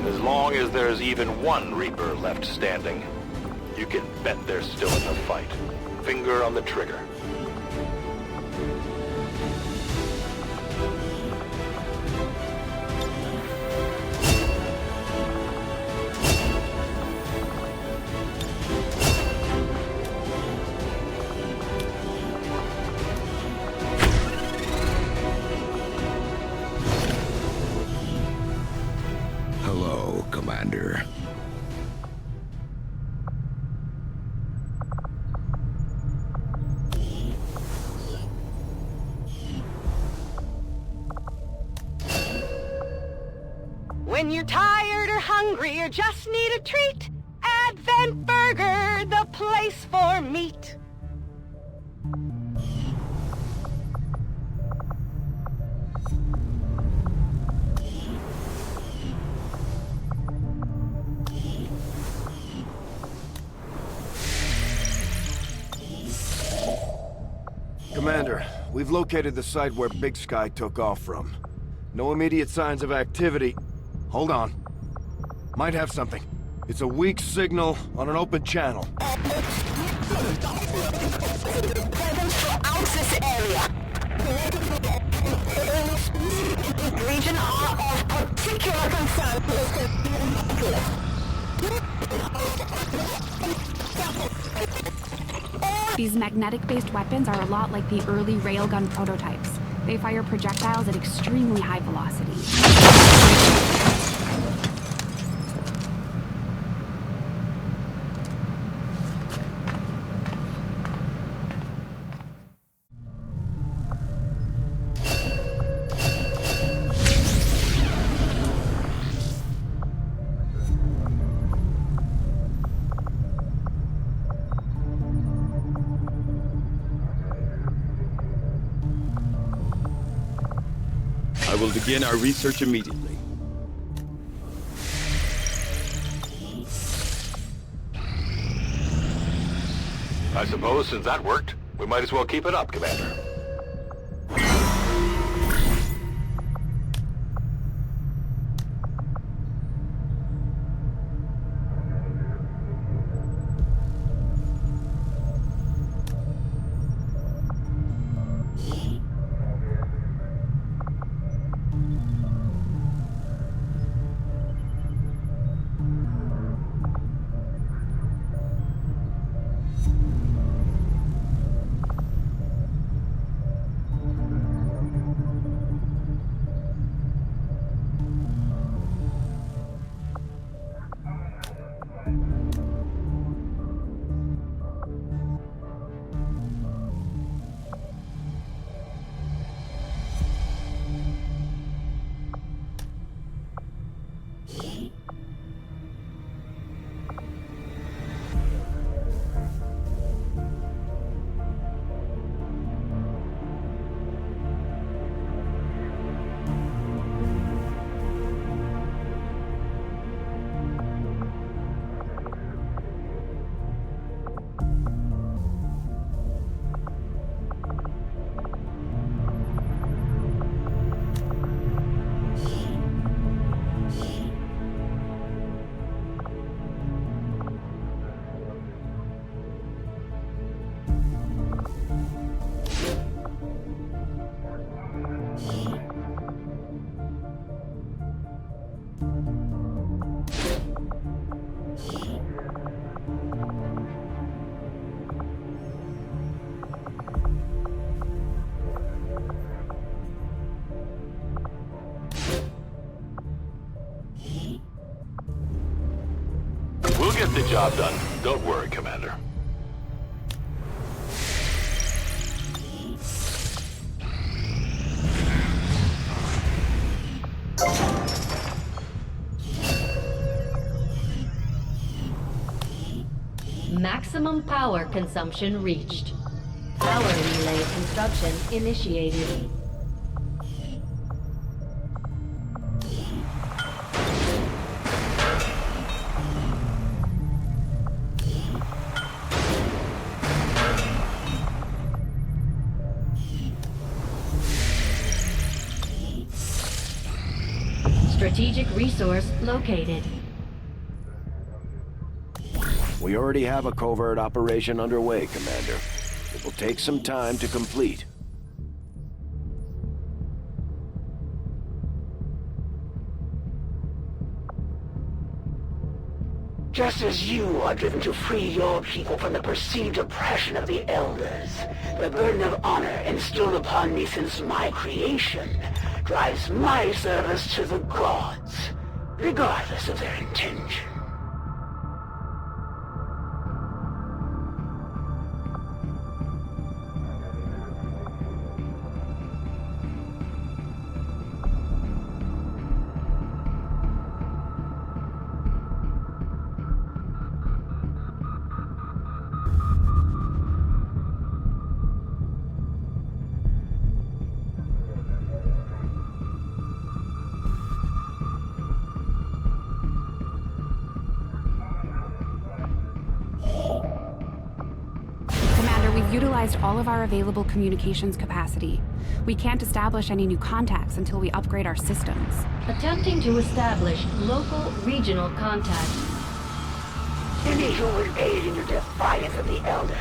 As long as there's even one Reaper left standing, you can bet they're still in the fight. Finger on the trigger. Hello, Commander. When you're tired or hungry or just need a treat, Advent Burger, the place for meat. Commander, we've located the site where Big Sky took off from. No immediate signs of activity. Hold on. Might have something. It's a weak signal on an open channel. Out this area. Region R of These magnetic-based weapons are a lot like the early railgun prototypes. They fire projectiles at extremely high velocity. I will begin our research immediately. I suppose since that worked, we might as well keep it up, Commander. We'll get the job done. Don't worry, Commander. Maximum power consumption reached. Power relay construction initiated. Strategic resource located. We already have a covert operation underway, Commander. It will take some time to complete. Just as you are driven to free your people from the perceived oppression of the Elders, the burden of honor instilled upon me since my creation drives my service to the gods, regardless of their intention. We've utilized all of our available communications capacity. We can't establish any new contacts until we upgrade our systems. Attempting to establish local regional contact. Any who would aid in your defiance of the Elders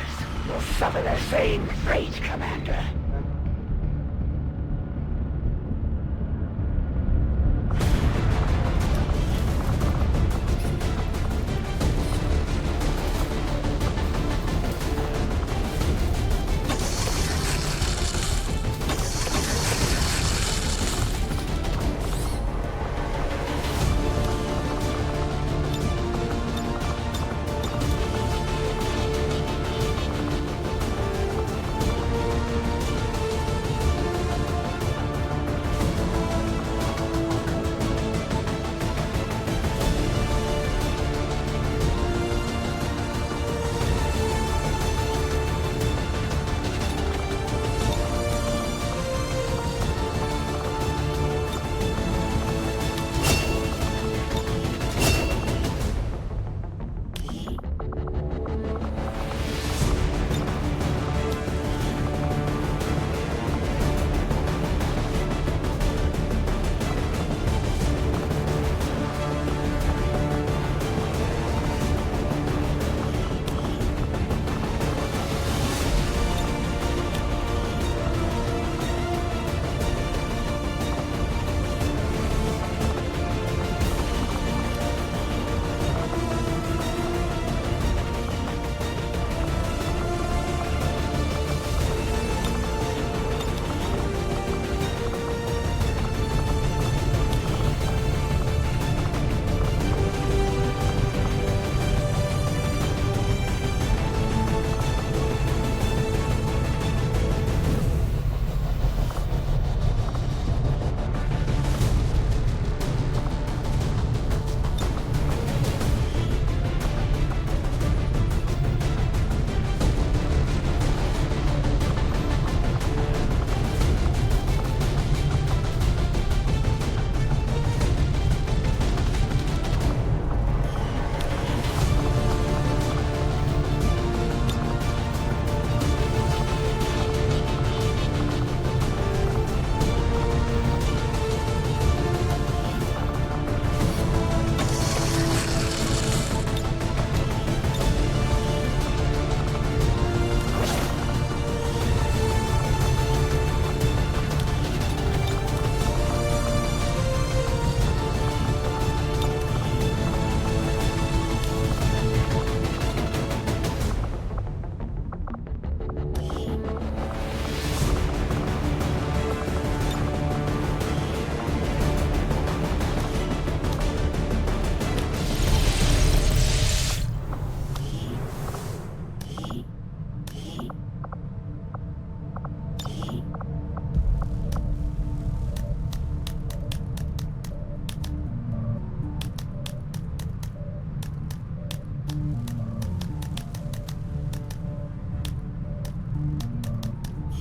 will suffer the same fate, Commander.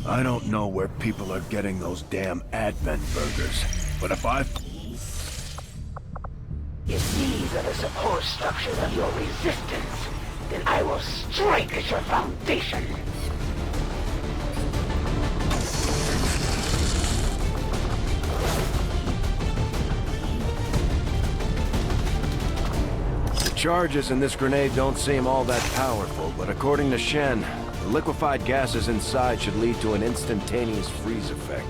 I don't know where people are getting those damn Advent burgers, but if these are the support structures of your resistance, then I will strike at your foundation. The charges in this grenade don't seem all that powerful, but according to Shen, the liquefied gases inside should lead to an instantaneous freeze effect.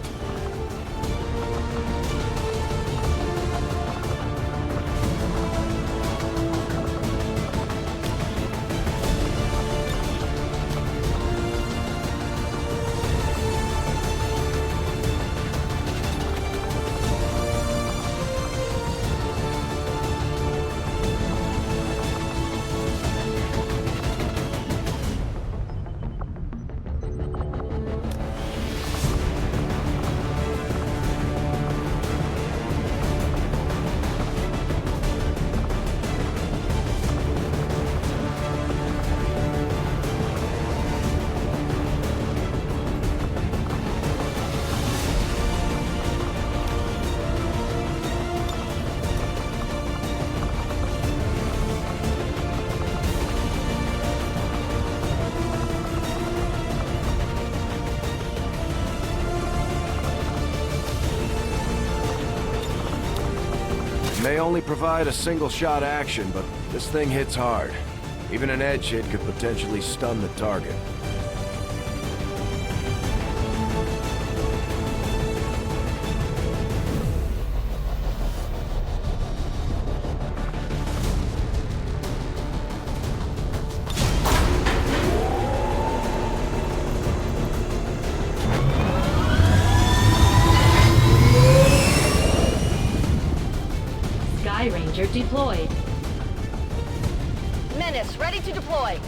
May only provide a single-shot action, but this thing hits hard. Even an edge hit could potentially stun the target. Ranger deployed. Menace, ready to deploy.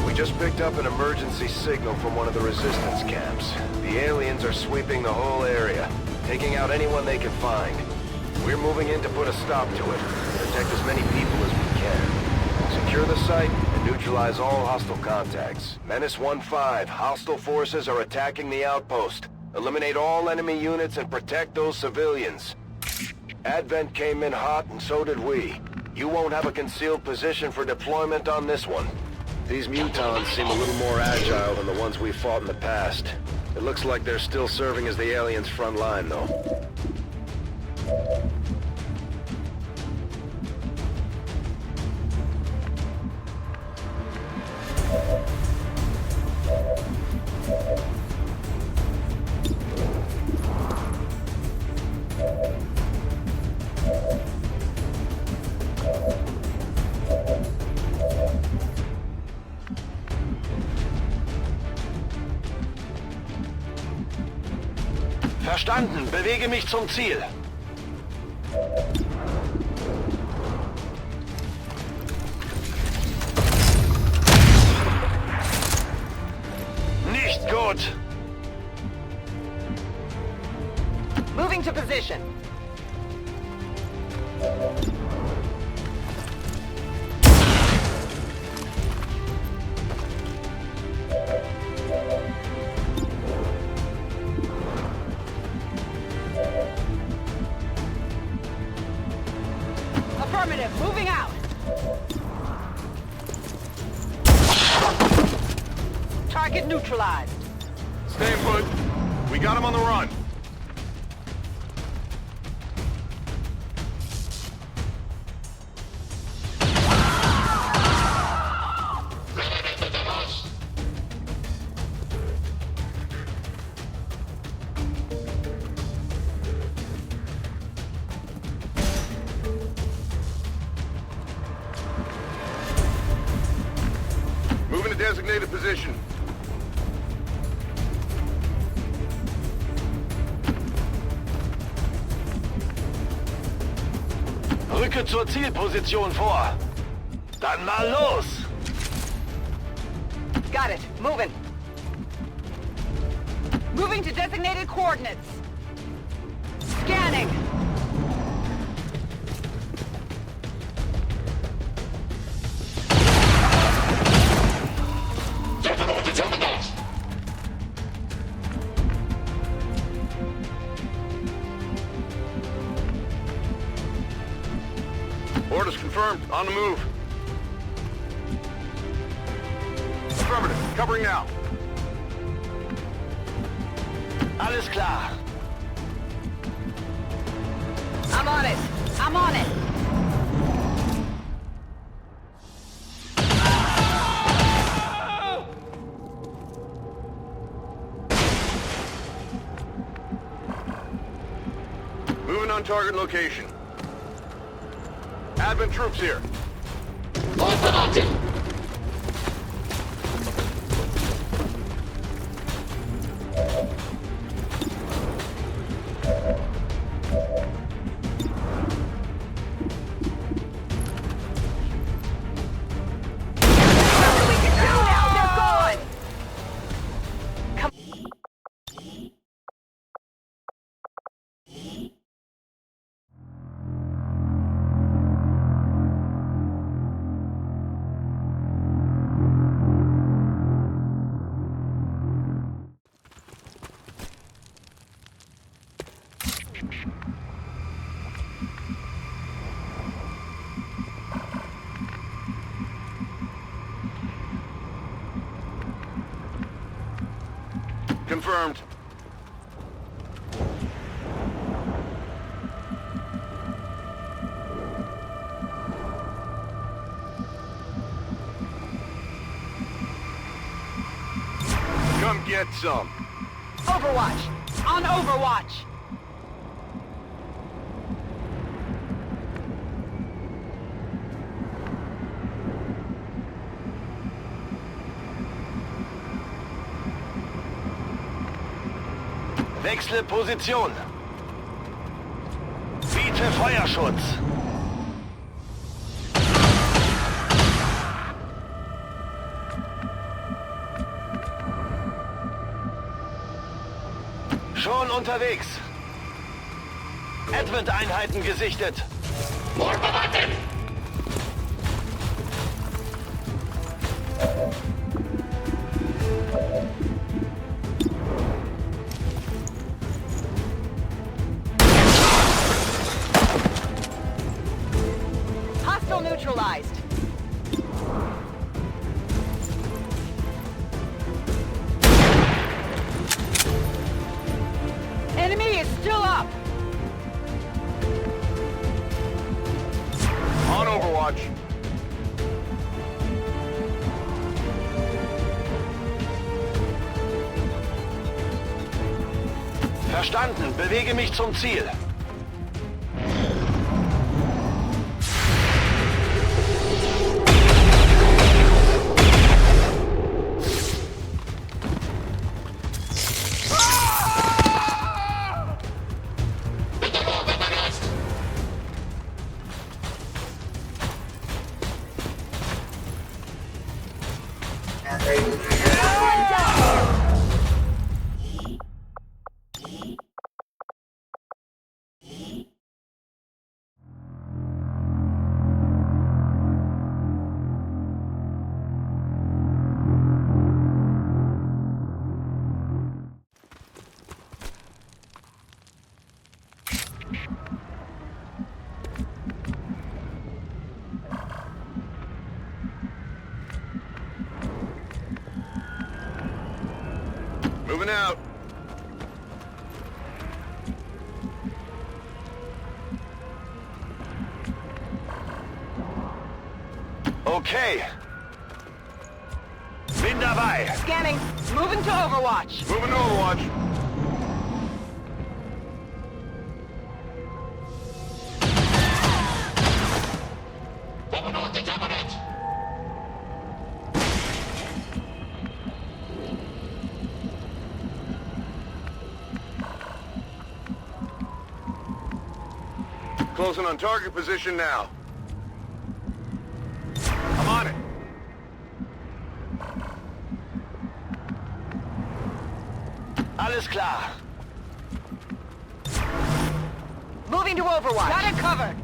We just picked up an emergency signal from one of the resistance camps. The aliens are sweeping the whole area, taking out anyone they can find. We're moving in to put a stop to it, protect as many people as we can. Secure the site and neutralize all hostile contacts. Menace 1-5, hostile forces are attacking the outpost. Eliminate all enemy units and protect those civilians. Advent came in hot and so did we. You won't have a concealed position for deployment on this one. These mutons seem a little more agile than the ones we fought in the past. It looks like they're still serving as the aliens' front line, though. Verstanden. Bewege mich zum Ziel. Nicht gut. Moving to position. Affirmative, moving out. Target neutralized. Stay put. We got him on the run. Moving to designated position. Rücke zur Zielposition vor. Dann mal los. Got it. Moving. Moving to designated coordinates. Scanning. move. Affirmative. Covering now. Alles klar. I'm on it. I'm on it. Moving on target location. Advent troops here. Confirmed. Come get some. Overwatch. On Overwatch. Wechsle Position. Biete Feuerschutz. Schon unterwegs. Advent-Einheiten gesichtet. Hostile neutralized. Enemy is still up. On Overwatch. Verstanden. Bewege mich zum Ziel. Moving out. Okay. Bin dabei. Scanning. Moving to Overwatch. Moving to Overwatch. Closing on target position now. I'm on it. Alles klar. Moving to Overwatch. Got it covered.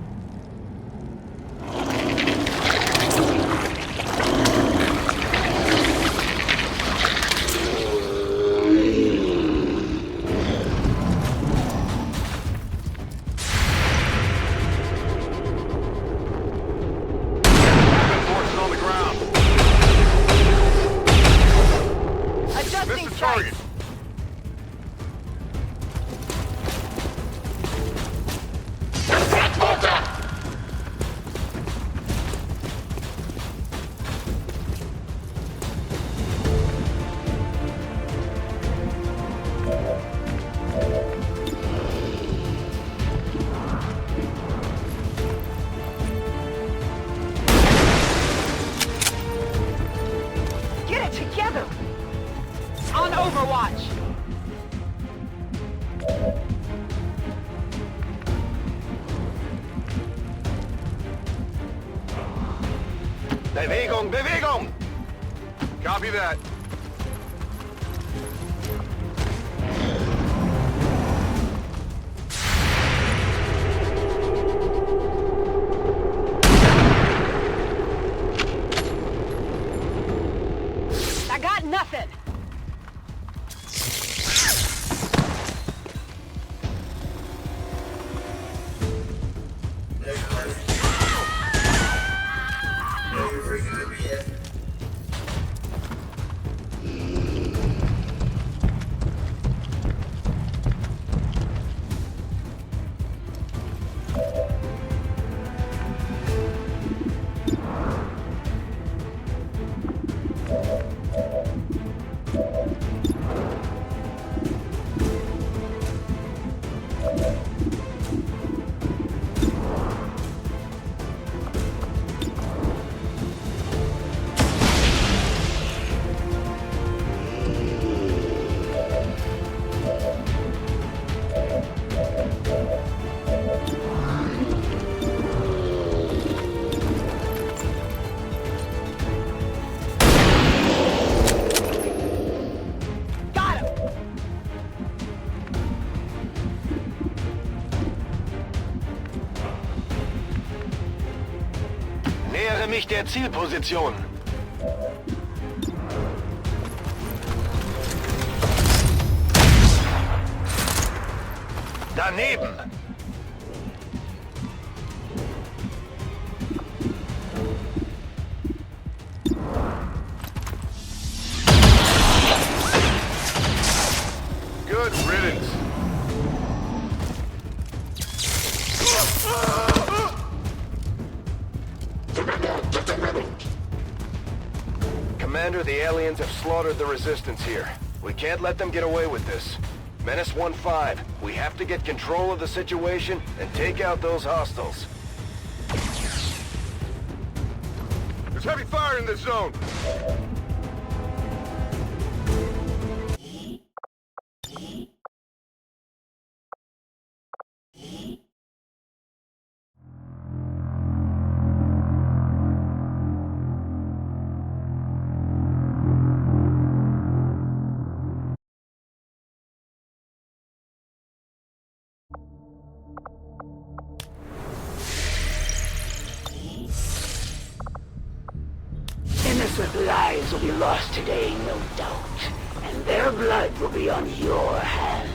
Overwatch! Bewegung, Bewegung! Copy that. I got nothing! Nähere mich der Zielposition. Daneben! Good riddance. Commander, the aliens have slaughtered the resistance here. We can't let them get away with this. Menace 1-5, we have to get control of the situation and take out those hostiles. There's heavy fire in this zone! Innocent lives will be lost today, no doubt. And their blood will be on your hands.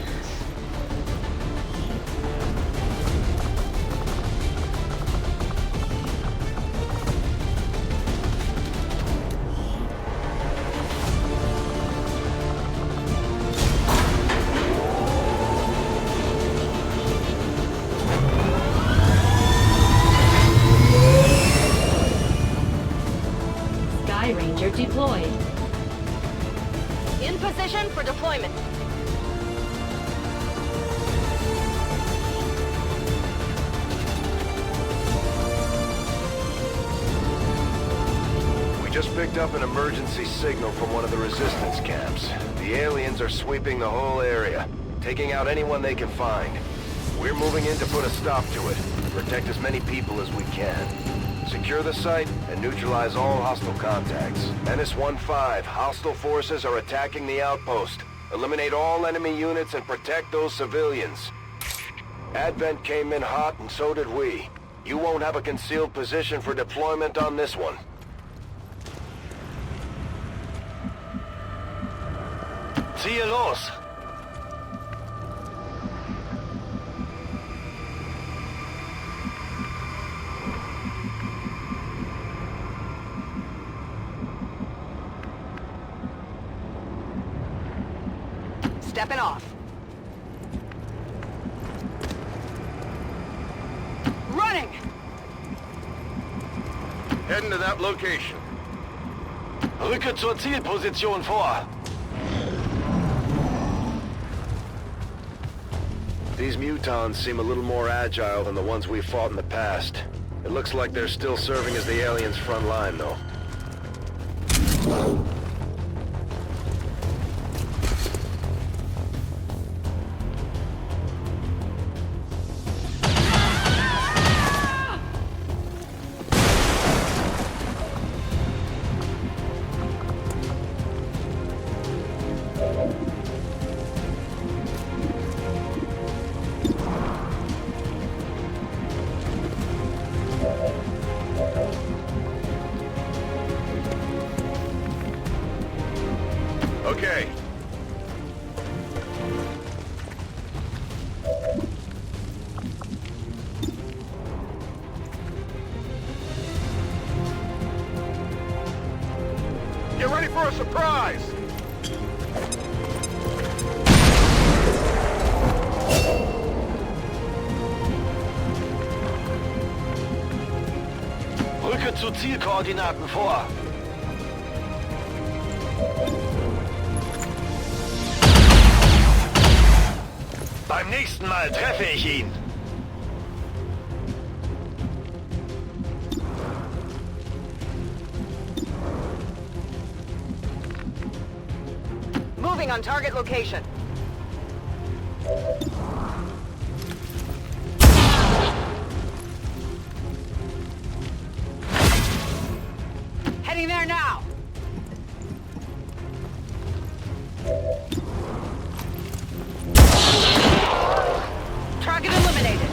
Ranger deployed. In position for deployment. We just picked up an emergency signal from one of the resistance camps. The aliens are sweeping the whole area, taking out anyone they can find. We're moving in to put a stop to it, protect as many people as we can. Secure the site and neutralize all hostile contacts. Menace 1-5, hostile forces are attacking the outpost. Eliminate all enemy units and protect those civilians. Advent came in hot and so did we. You won't have a concealed position for deployment on this one. Ziehe los! Stepping off. Running! Heading to that location. Rücke zur Zielposition vor. These mutons seem a little more agile than the ones we've fought in the past. It looks like they're still serving as the aliens' front line, though. Okay. Get ready for a surprise! Rücke zu Zielkoordinaten vor. Beim nächsten Mal treffe ich ihn. Moving on target location. Heading there now. Target eliminated.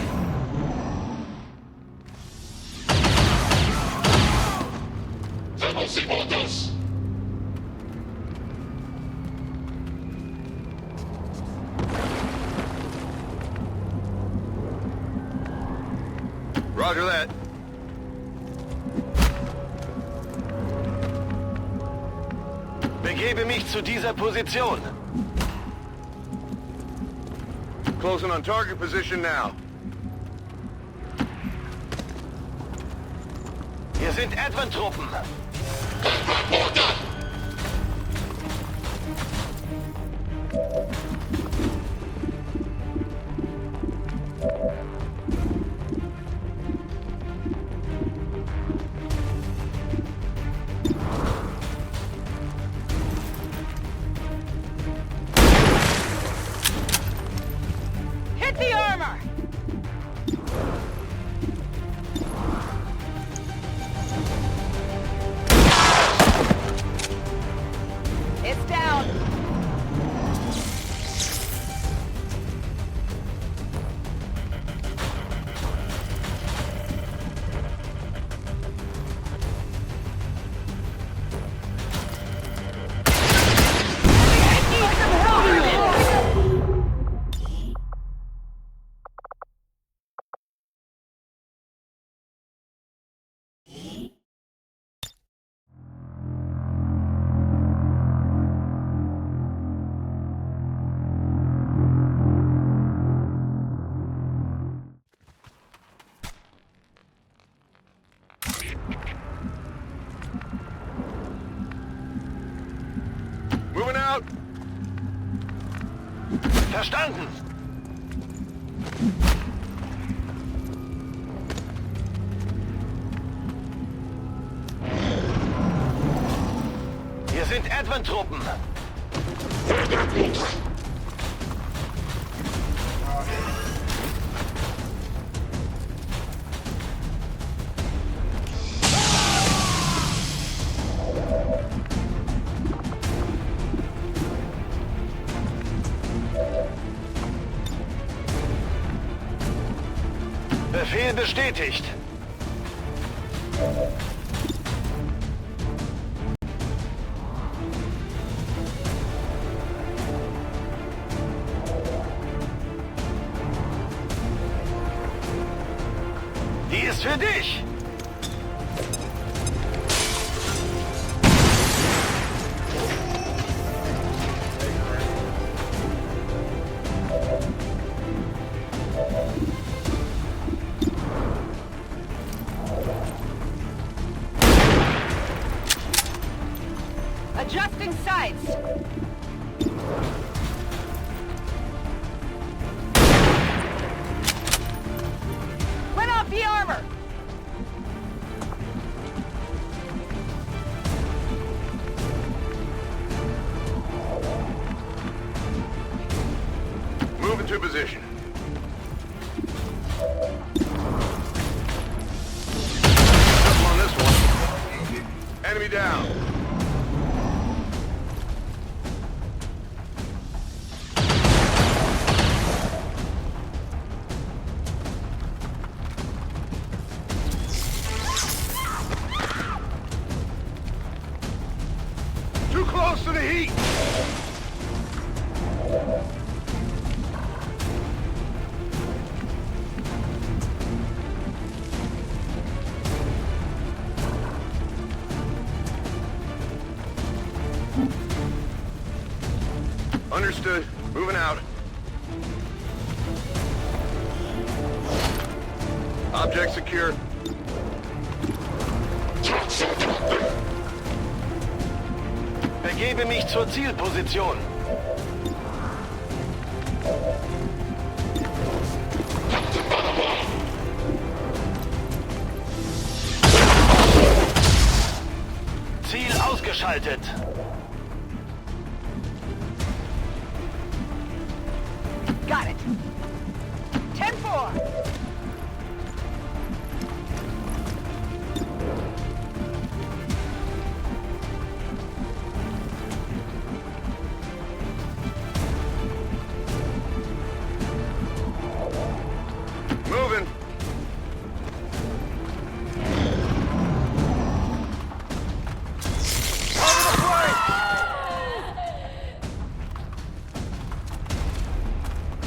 Roger that. Begebe mich zu dieser Position. Closing on target position now. Hier sind Advent-Truppen. Hit the armor! It's down. Moving out. Verstanden. Hier sind Advent-Truppen. Befehl bestätigt. Die ist für dich. Adjusting sights. Let off the armor. Move into position. Up on this one. Enemy down. Too close to the heat! Understood. Moving out. Object secure. Begebe mich zur Zielposition. Ziel ausgeschaltet. Got it. 10-4. Moving.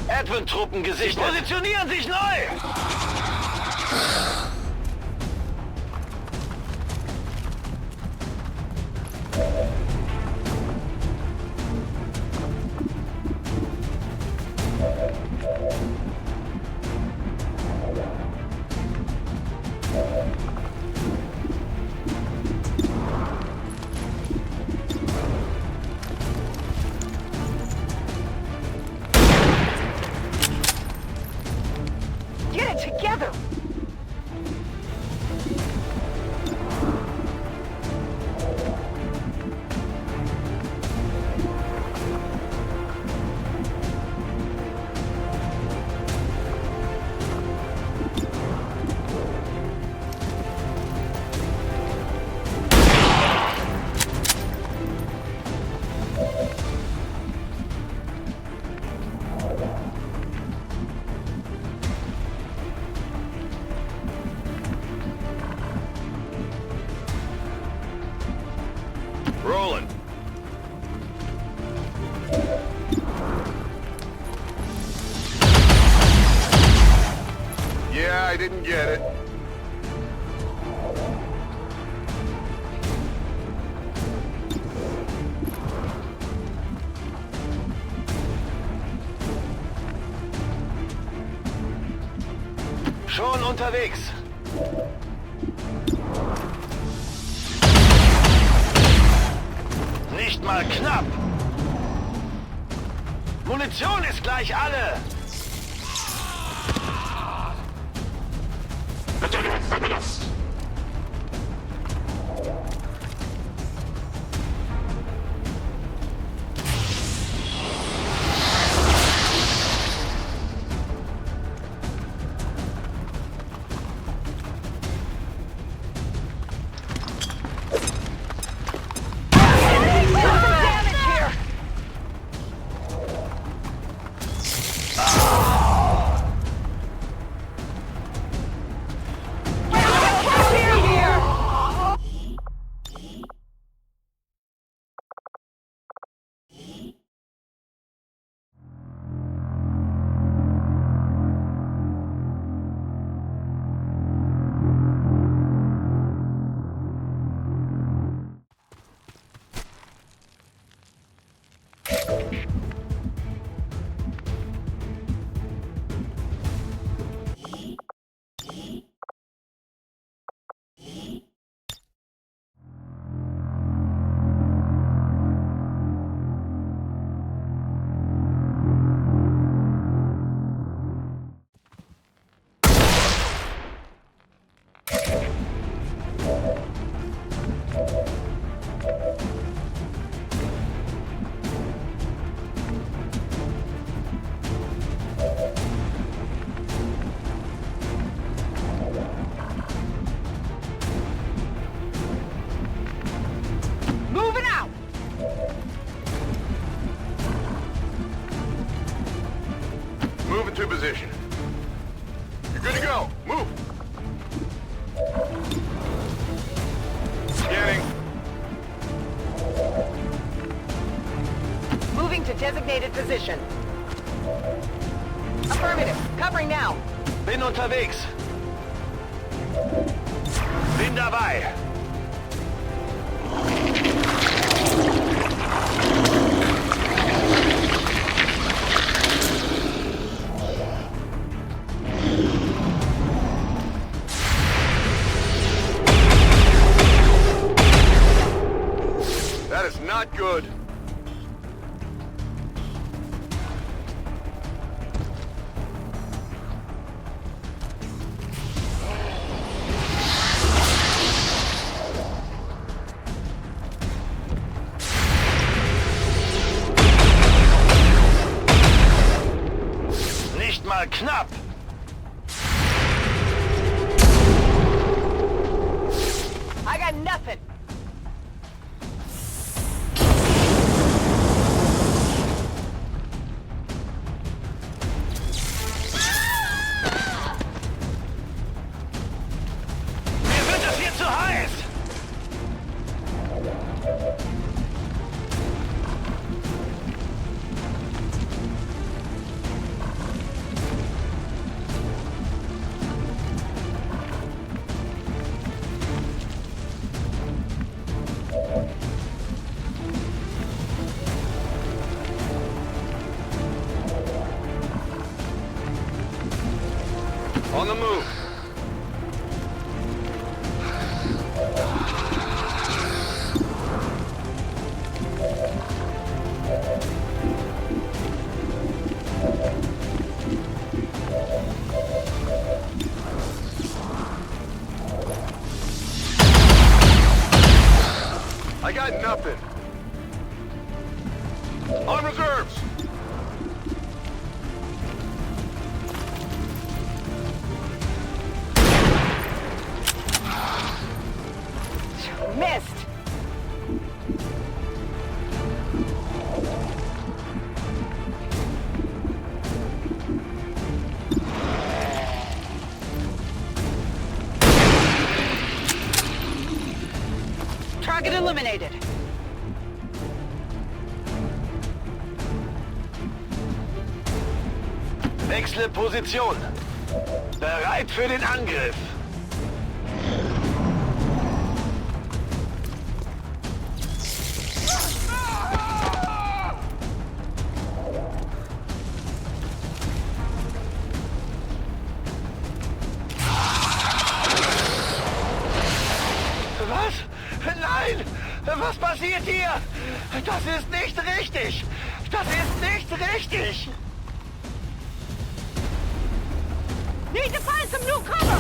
Advent-Truppen gesichtet. Positionieren sich neu! Get it together! Rolling. Yeah, I didn't get it. Schon unterwegs. Nicht mal knapp. Munition ist gleich alle. to position. You're good to go. Move. Scanning. designated position. Affirmative. Covering now. Bin unterwegs. Bin dabei. That is not good. Nicht mal knapp. I got nothing. Mir wird das hier zu heiß. On the move. I got nothing. On reserves. Missed. Target eliminated. Wechsle Position. Bereit für den Angriff. Was? Nein! Was passiert hier? Das ist nicht richtig! Das ist nicht richtig! Need to find some new cover!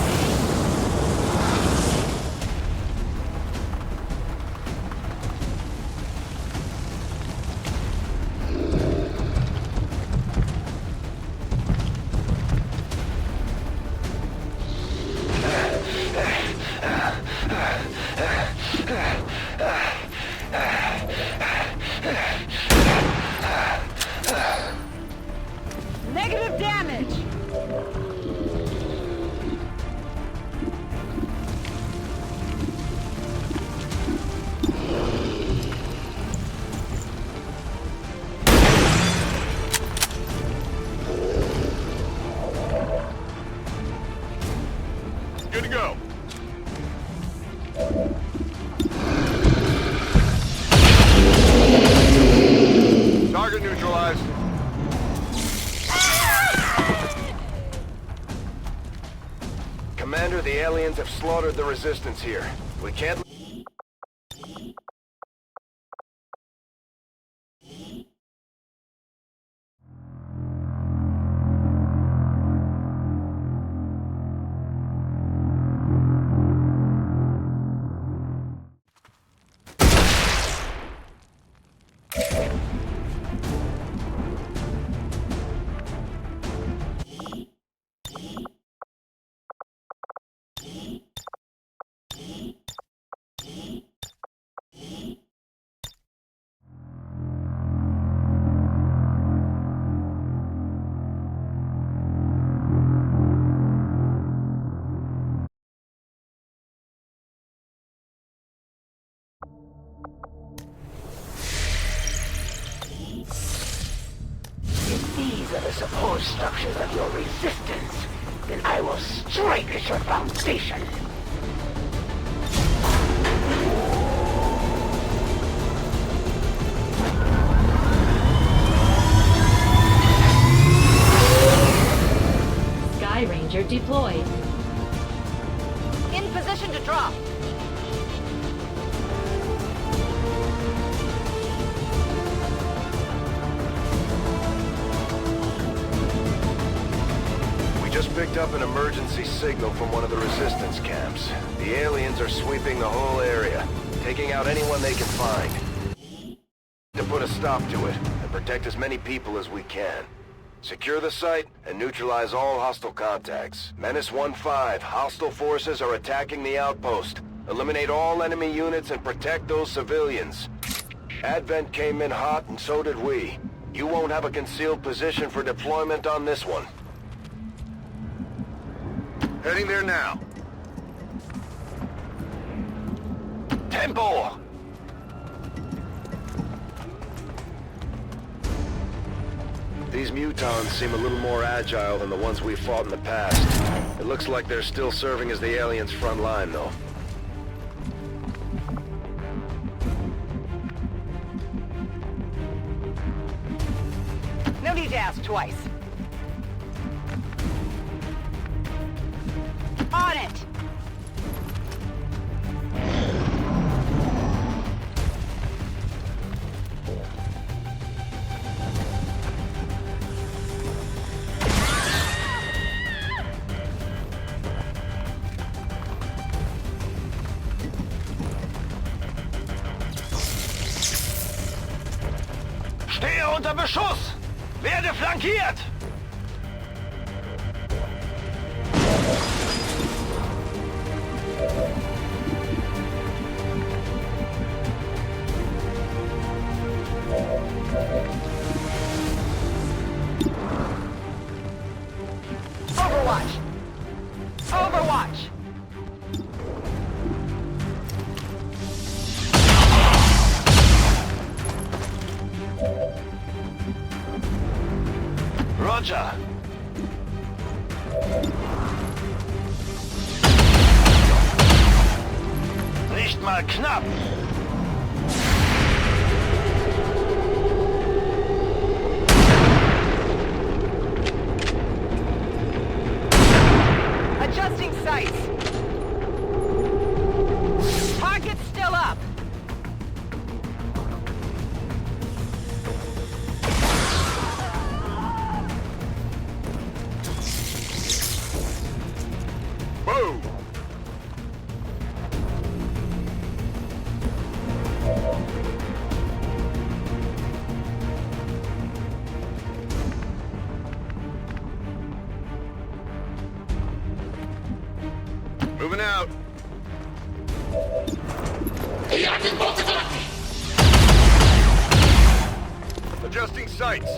Negative damage! Good to go. Target neutralized. Commander, the aliens have slaughtered the resistance here. We can't... are the supposed structures of your resistance, then I will strike at your foundation. Sky Ranger deployed. In position to drop. We just picked up an emergency signal from one of the resistance camps. The aliens are sweeping the whole area, taking out anyone they can find. To put a stop to it, and protect as many people as we can. Secure the site and neutralize all hostile contacts. Menace 1-5, hostile forces are attacking the outpost. Eliminate all enemy units and protect those civilians. Advent came in hot and so did we. You won't have a concealed position for deployment on this one. Heading there now. Tempo! These mutons seem a little more agile than the ones we fought in the past. It looks like they're still serving as the aliens' front line, though. No need to ask twice. On it! Stehe unter Beschuss! Werde flankiert! Overwatch! Overwatch! Roger! Nicht mal knapp! Adjusting sights. Target's still up. Move! Moving out. Adjusting sights.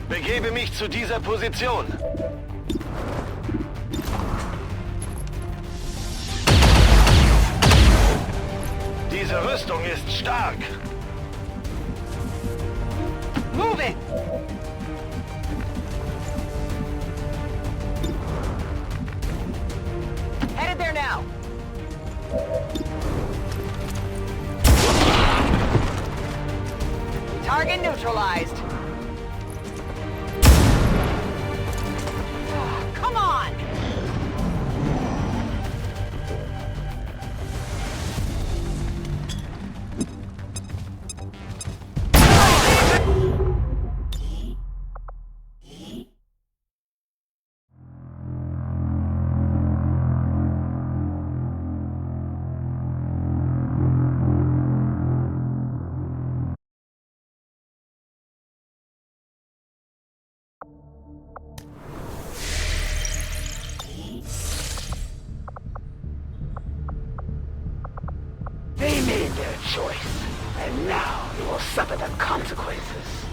Begebe mich zu dieser Position. Diese Rüstung ist stark. Move it! Headed there now. Target neutralized. Come on! They made their choice, and now they will suffer the consequences.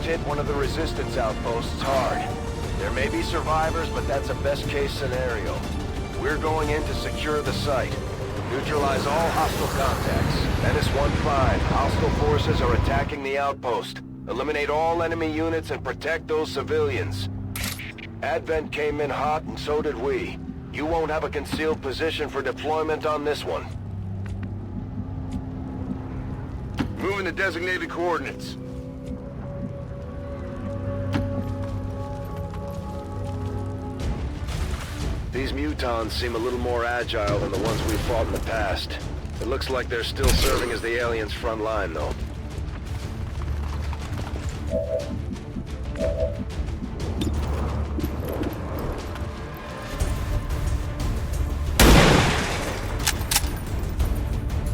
hit one of the resistance outposts hard. There may be survivors, but that's a best-case scenario. We're going in to secure the site. Neutralize all hostile contacts. Menace 1-5. Hostile forces are attacking the outpost. Eliminate all enemy units and protect those civilians. Advent came in hot, and so did we. You won't have a concealed position for deployment on this one. Moving to designated coordinates. These mutons seem a little more agile than the ones we've fought in the past. It looks like they're still serving as the aliens' front line, though.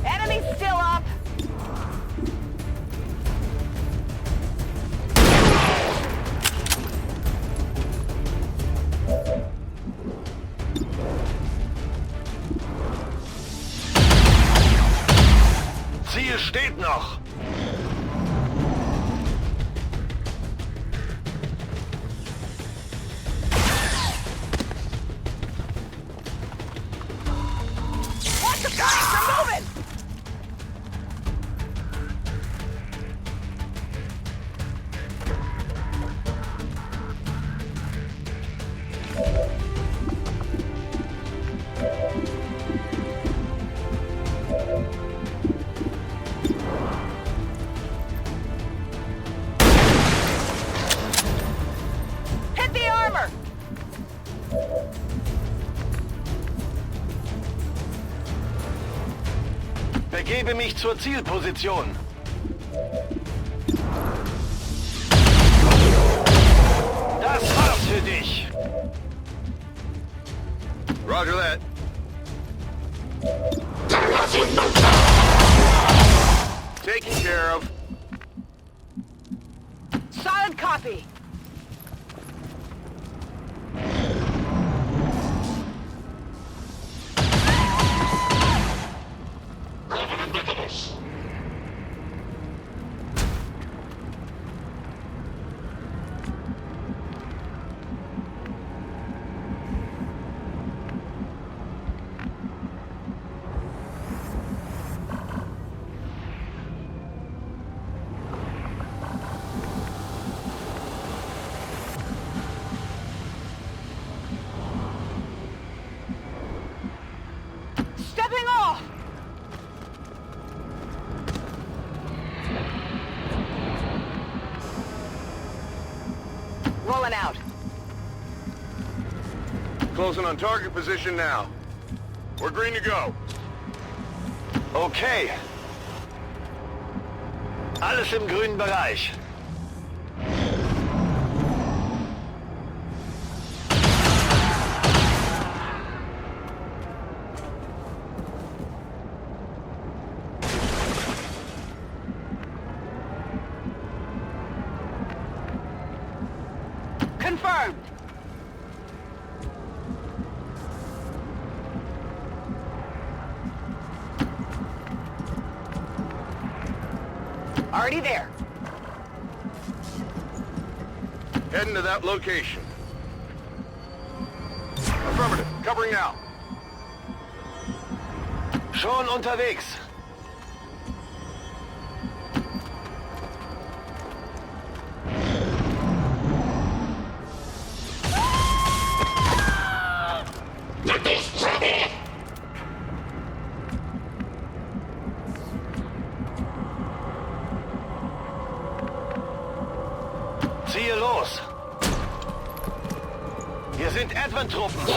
Enemy's still up! Ziel steht noch! Watch the guys! They're moving! Hit the armor! Begebe mich zur Zielposition. Das war's für dich. Roger that. Taken care of. Solid copy! Stepping off! Rolling out. Closing on target position now. We're green to go. Okay. Alles im grünen Bereich. Confirmed. Already there. Heading to that location. Affirmative. Covering now. Schon unterwegs. Ziehe los. Hier sind Advent-Truppen.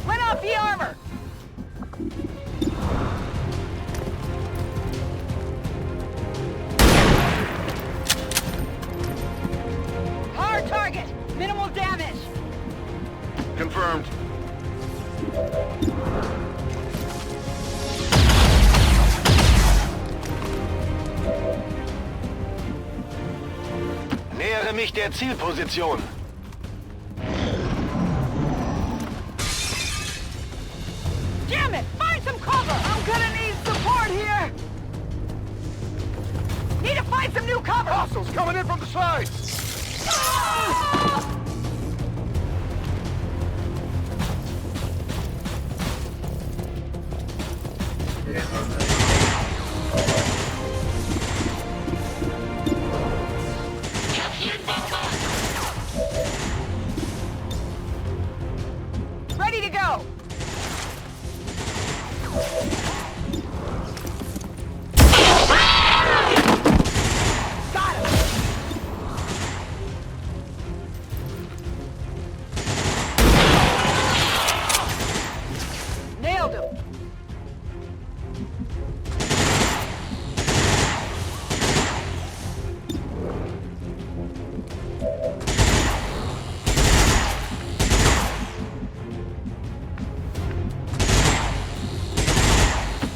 Let off the armor! Hard target! Minimal damage! Confirmed. östlich der Zielposition. Damn it! Find some cover! I'm gonna need support here! Need to find some new cover! Hostiles coming in from the side! Ready to go! Got him! Nailed him!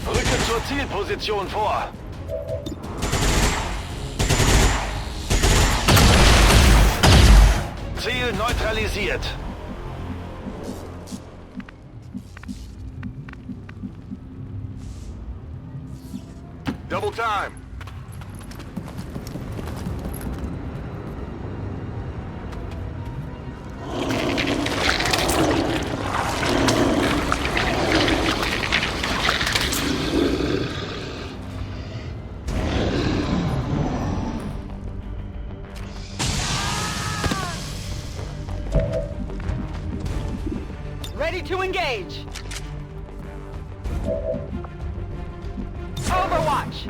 Rücke zur Zielposition vor. Ziel neutralisiert. Double time! Ready to engage! Overwatch!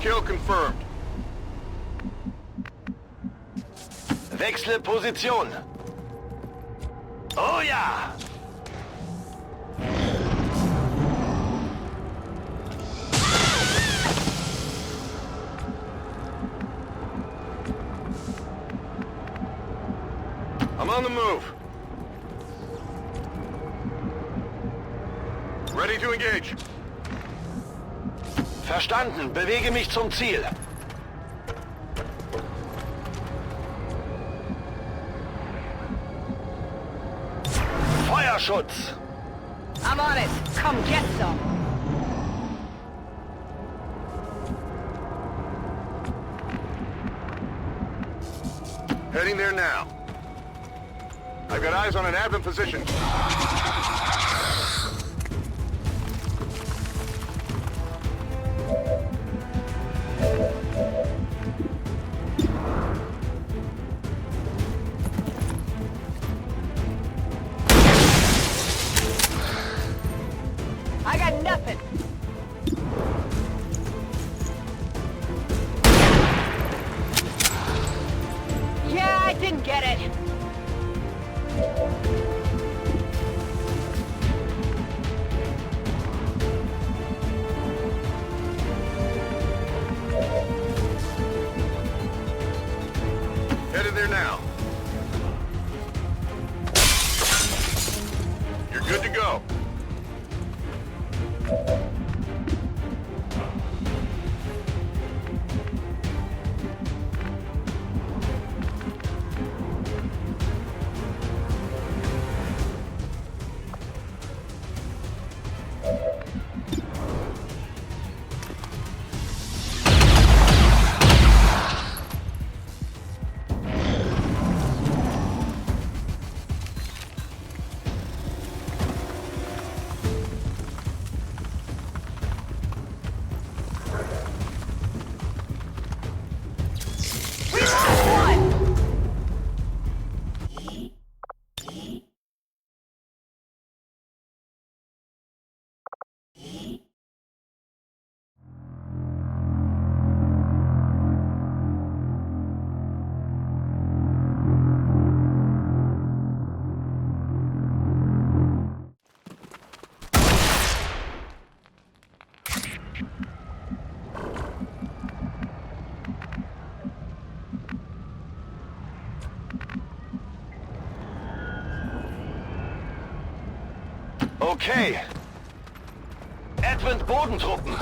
Kill confirmed. Wechsle Position. Oh ja! I'm on the move. Ready to engage. Verstanden. Bewege mich zum Ziel. Feuerschutz. I'm on it! Come get some! Heading there now. I've got eyes on an advent position. I got nothing! Yeah, I didn't get it! Headed there now. You're good to go. Okay. Advent Bodentruppen.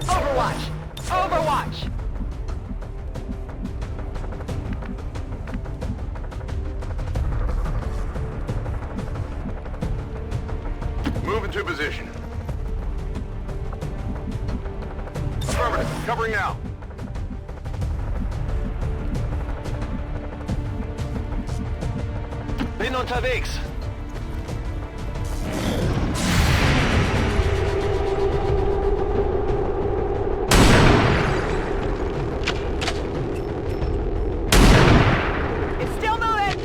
Overwatch! Overwatch! Move into position. Affirmative. Covering now. Bin unterwegs. It's still moving!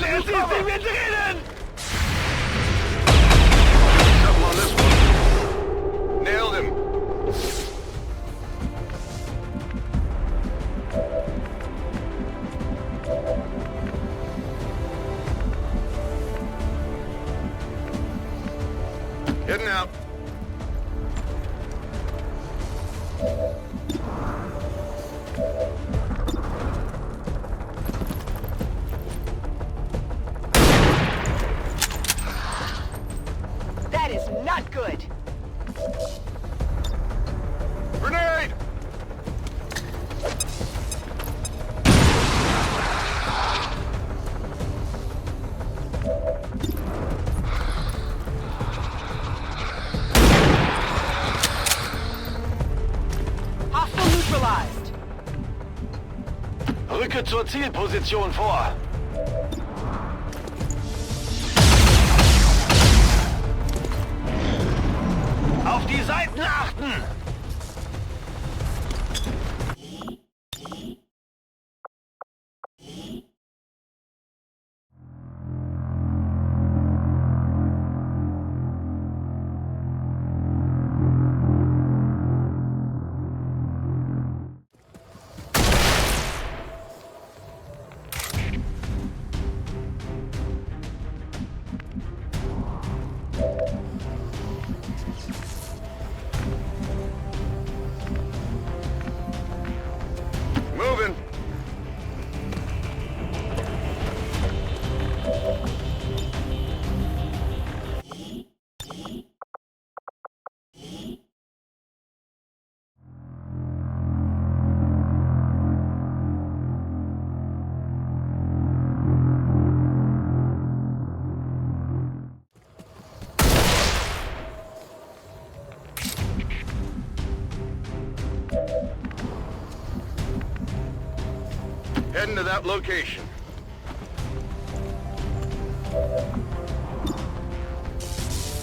Jetzt sind wir drinnen! Something on this one. Nailed him. Heading out. That is not good! Grenade! Hostile neutralized! Rücke zur Zielposition vor. Auf die Seiten achten! Moving. Heading to that location.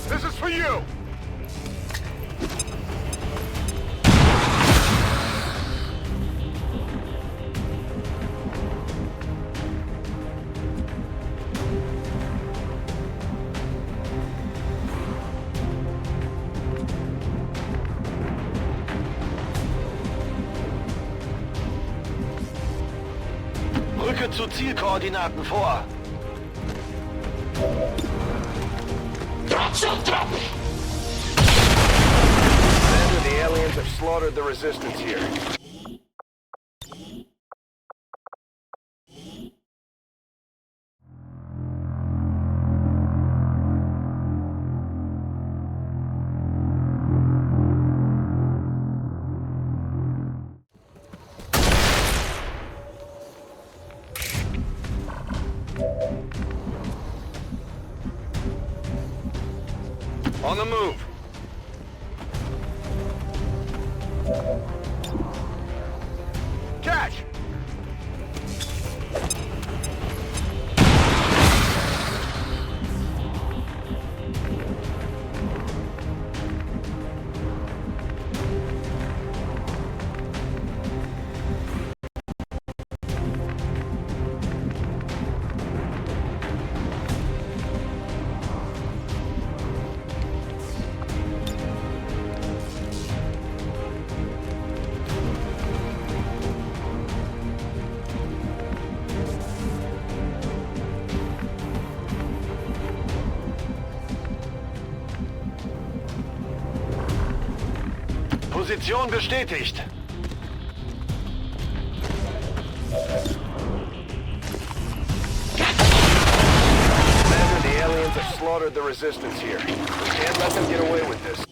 This is for you! Rücke zu Zielkoordinaten vor. Commander, the aliens have slaughtered the resistance here. On the move. Catch! Position bestätigt. Commander, the aliens have slaughtered the resistance here. We can't let them get away with this.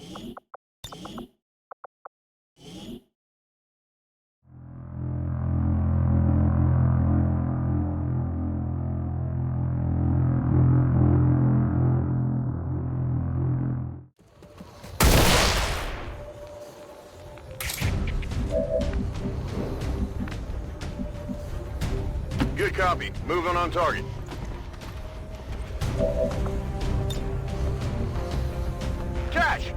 Good copy. Moving on target. Cash!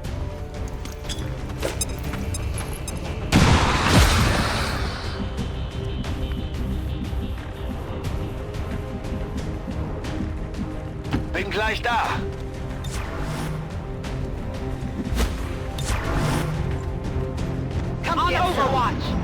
Bin gleich da. Come on Overwatch!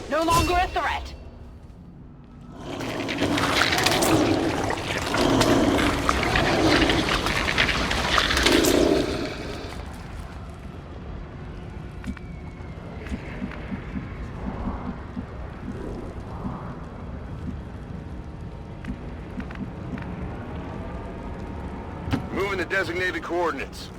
No longer a threat. Moving to designated coordinates.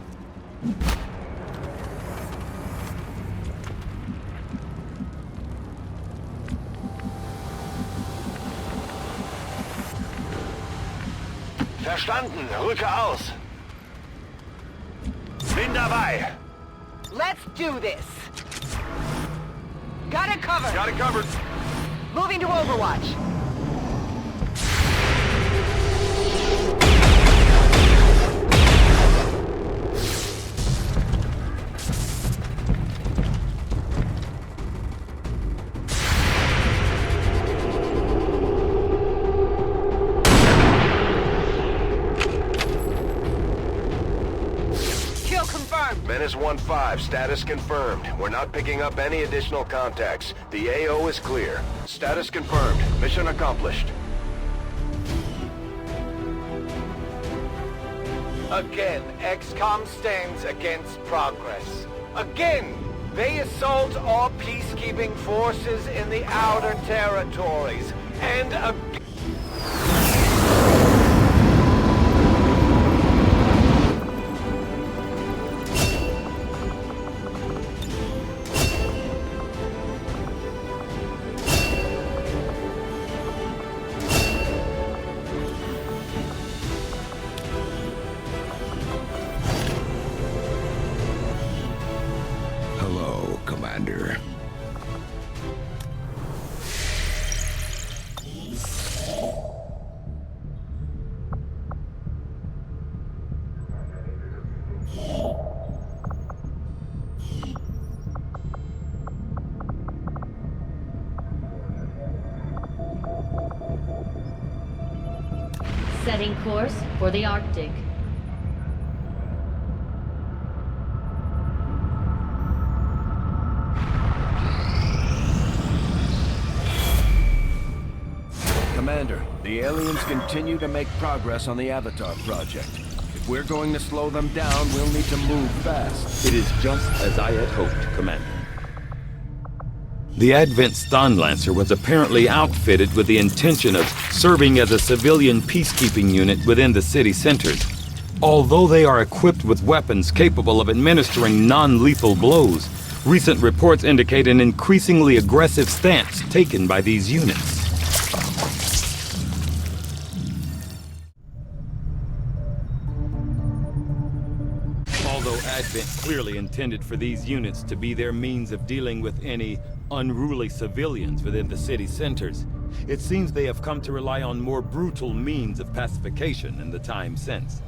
Verstanden. Rücke aus. Bin dabei. Let's do this. Got it covered. Got it covered. Moving to Overwatch. Kill confirmed. Menace 1-5, status confirmed. We're not picking up any additional contacts. The AO is clear. Status confirmed. Mission accomplished. Again, XCOM stands against progress. Again, they assault our peacekeeping forces in the outer territories. And Hello, Commander. Setting course for the Arctic. Commander, the aliens continue to make progress on the Avatar project. If we're going to slow them down, we'll need to move fast. It is just as I had hoped, Commander. The Advent Stonlancer was apparently outfitted with the intention of serving as a civilian peacekeeping unit within the city centers. Although they are equipped with weapons capable of administering non-lethal blows, recent reports indicate an increasingly aggressive stance taken by these units. Although Advent clearly intended for these units to be their means of dealing with any unruly civilians within the city centers, it seems they have come to rely on more brutal means of pacification in the time since.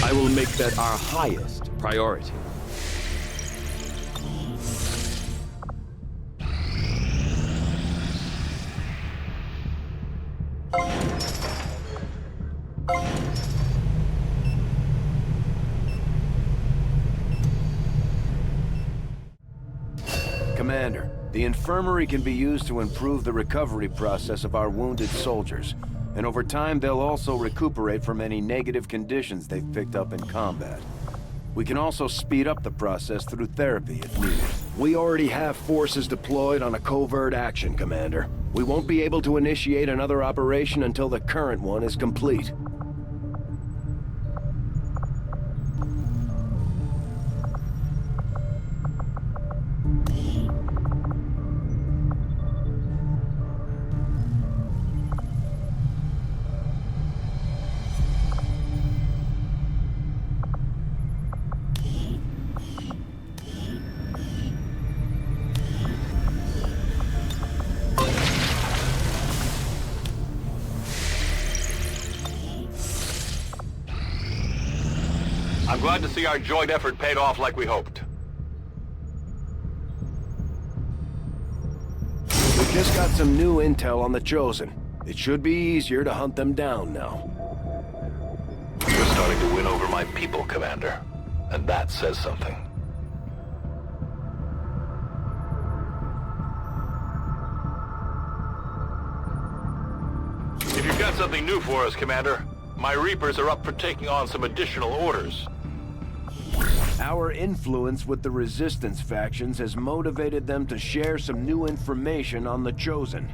I will make that our highest priority. Commander, the infirmary can be used to improve the recovery process of our wounded soldiers. And over time, they'll also recuperate from any negative conditions they've picked up in combat. We can also speed up the process through therapy if needed. We already have forces deployed on a covert action, Commander. We won't be able to initiate another operation until the current one is complete. I'm glad to see our joint effort paid off like we hoped. We just got some new intel on the Chosen. It should be easier to hunt them down now. We're starting to win over my people, Commander. And that says something. If you've got something new for us, Commander, my Reapers are up for taking on some additional orders. Our influence with the Resistance factions has motivated them to share some new information on the Chosen.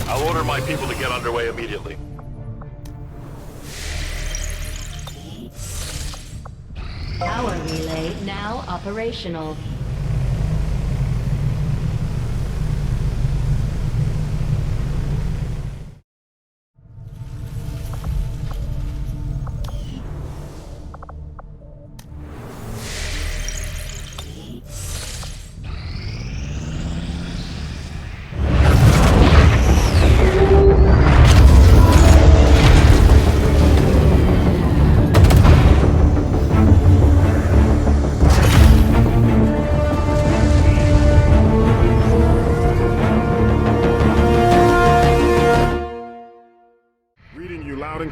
I'll order my people to get underway immediately. Power relay now operational.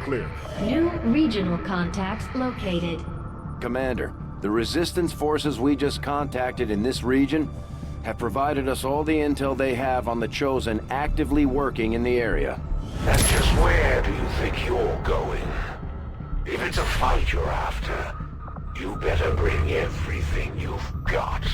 Clear. New regional contacts located. Commander, the Resistance forces we just contacted in this region have provided us all the intel they have on the Chosen actively working in the area. And just where do you think you're going? If it's a fight you're after, you better bring everything you've got.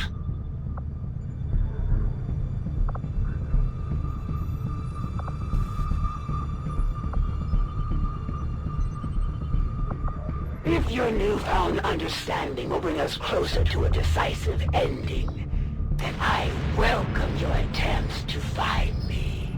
If your newfound understanding will bring us closer to a decisive ending, then I welcome your attempts to find me.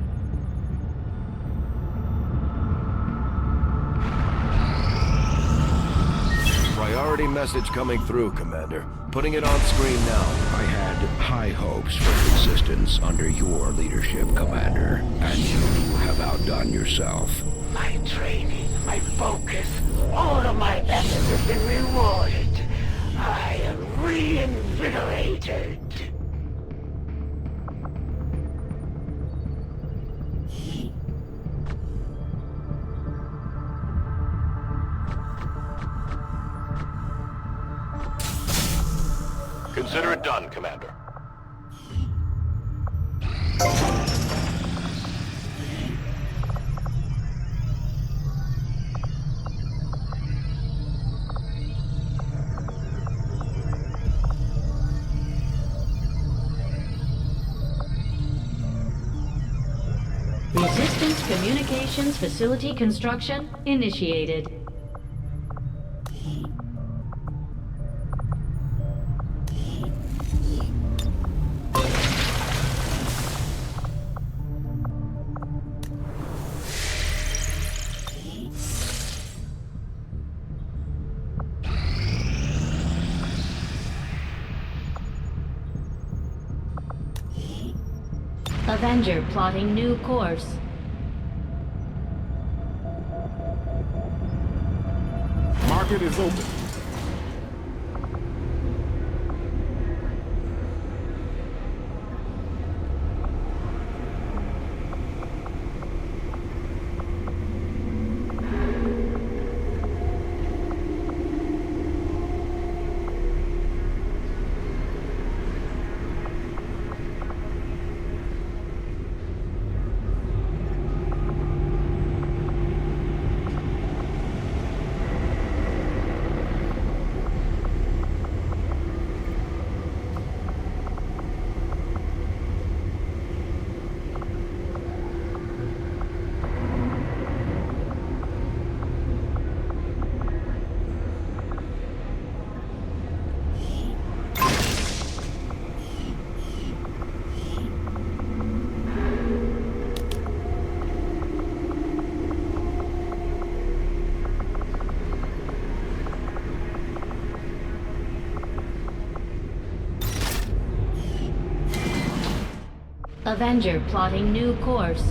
Priority message coming through, Commander. Putting it on screen now. I had high hopes for Resistance under your leadership, Commander, and you have outdone yourself. My training, my focus, all of my efforts have been rewarded. I am reinvigorated. Consider it done, Commander. Resistance Communications Facility construction initiated. Avenger plotting new course. Market is open. Avenger plotting new course.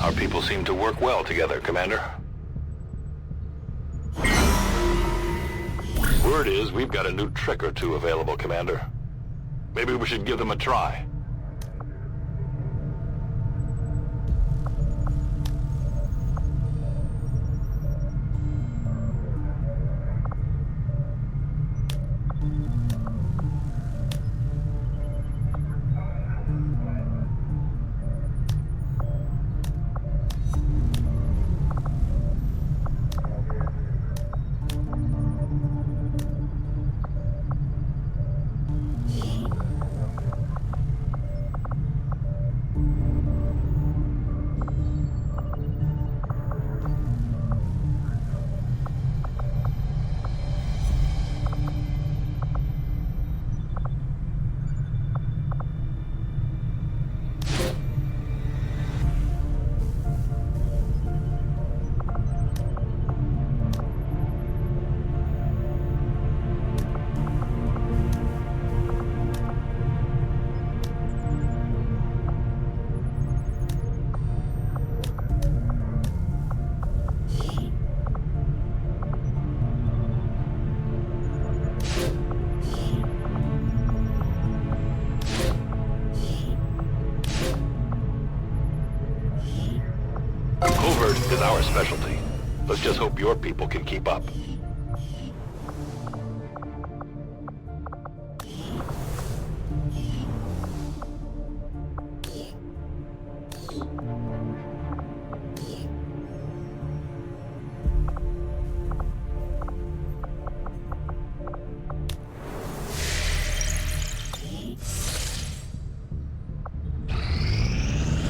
Our people seem to work well together, Commander. Word is we've got a new trick or two available, Commander. Maybe we should give them a try. Covert is our specialty. Let's just hope your people can keep up.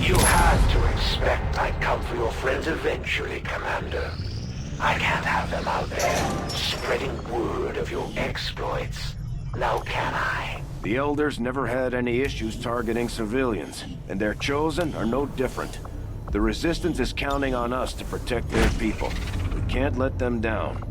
You had to expect I'd come for your friends eventually, Commander. I can't have them out there spreading word of your exploits. Now can I? The Elders never had any issues targeting civilians, and their Chosen are no different. The Resistance is counting on us to protect their people. We can't let them down.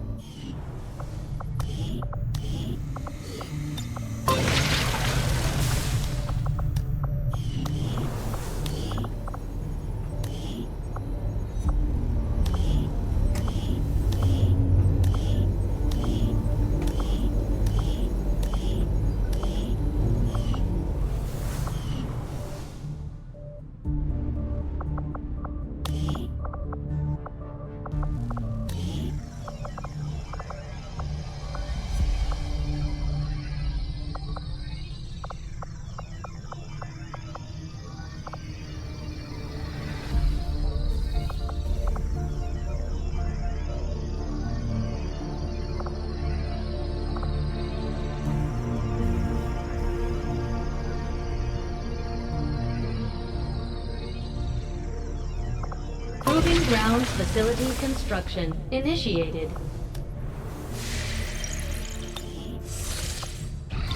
Proving ground facility construction initiated.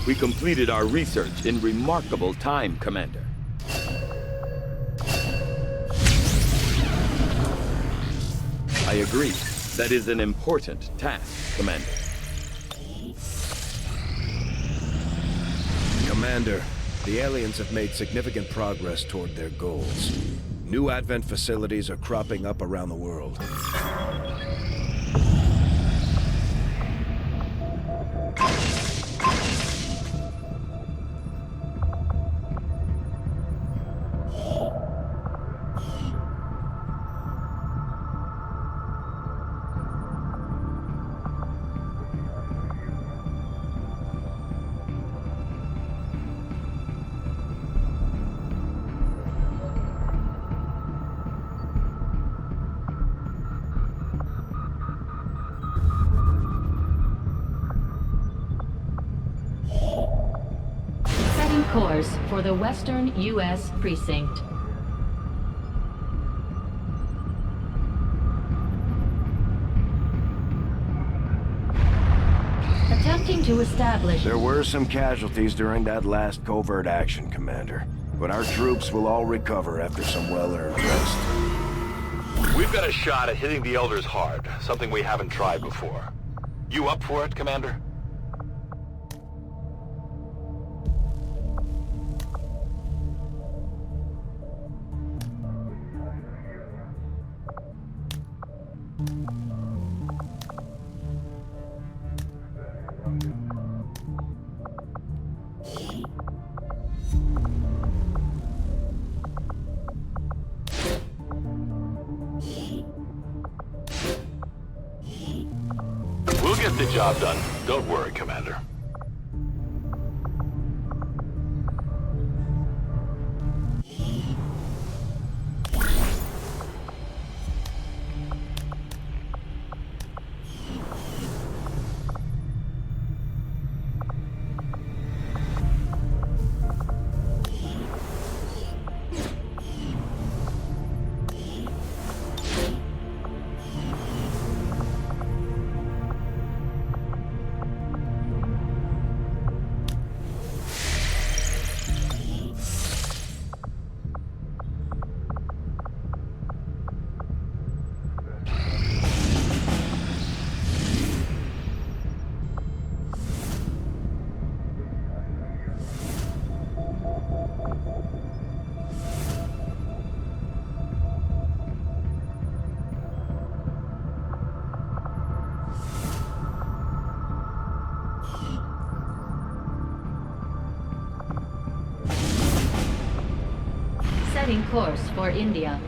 We completed our research in remarkable time, Commander. I agree. That is an important task, Commander. Commander, the aliens have made significant progress toward their goals. New Advent facilities are cropping up around the world. Setting course for the Western U.S. Precinct. Attempting to establish... There were some casualties during that last covert action, Commander. But our troops will all recover after some well-earned rest. We've got a shot at hitting the Elders hard, something we haven't tried before. You up for it, Commander? We'll get the job done. Don't worry, Commander. Setting course for India.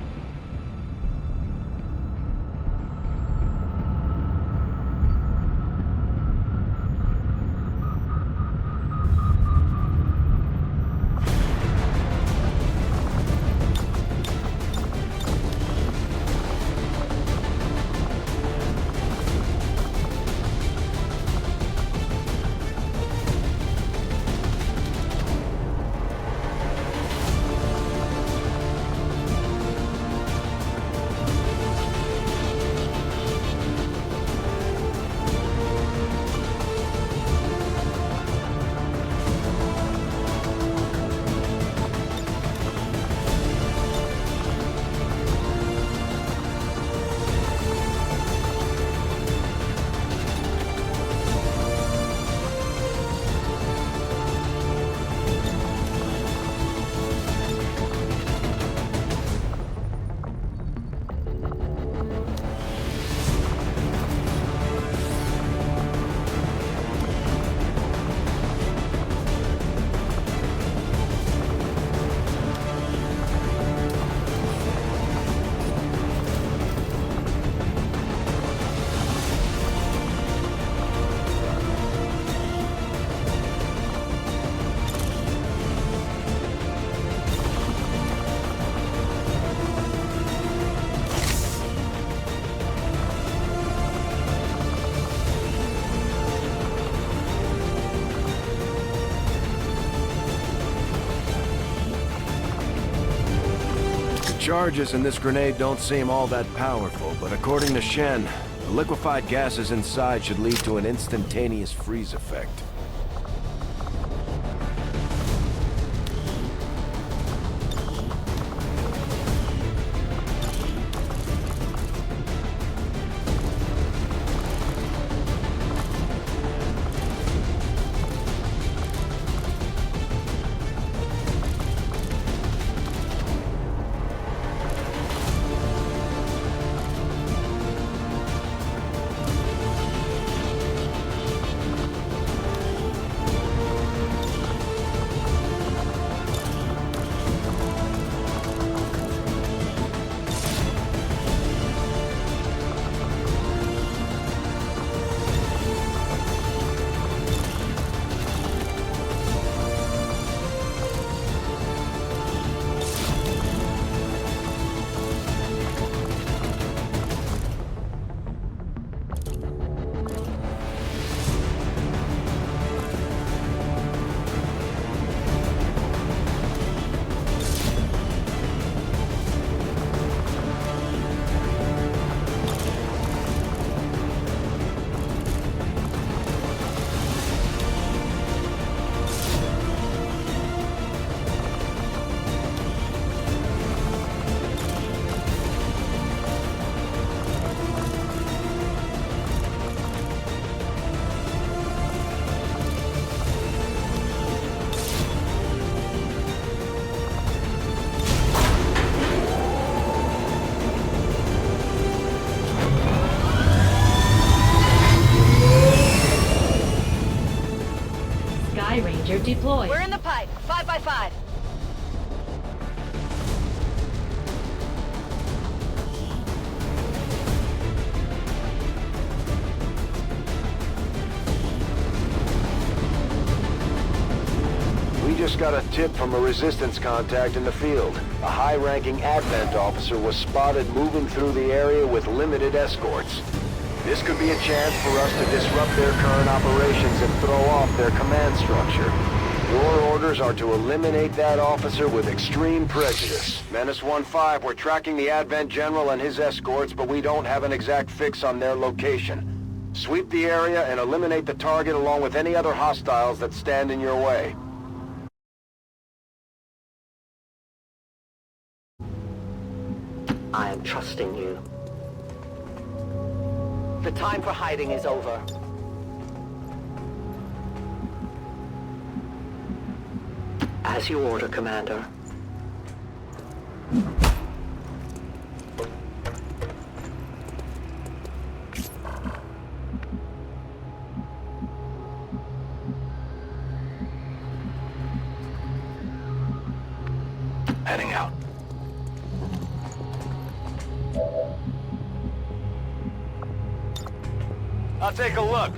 charges in this grenade don't seem all that powerful, but according to Shen, the liquefied gases inside should lead to an instantaneous freeze effect. Ranger deployed. We're in the pipe. 5x5. We just got a tip from a resistance contact in the field. A high-ranking Advent officer was spotted moving through the area with limited escorts. This could be a chance for us to disrupt their current operations and throw off their command structure. Your orders are to eliminate that officer with extreme prejudice. Menace 1-5, we're tracking the Advent General and his escorts, but we don't have an exact fix on their location. Sweep the area and eliminate the target along with any other hostiles that stand in your way. I am trusting you. The time for hiding is over. As you order, Commander. Heading out. I'll take a look.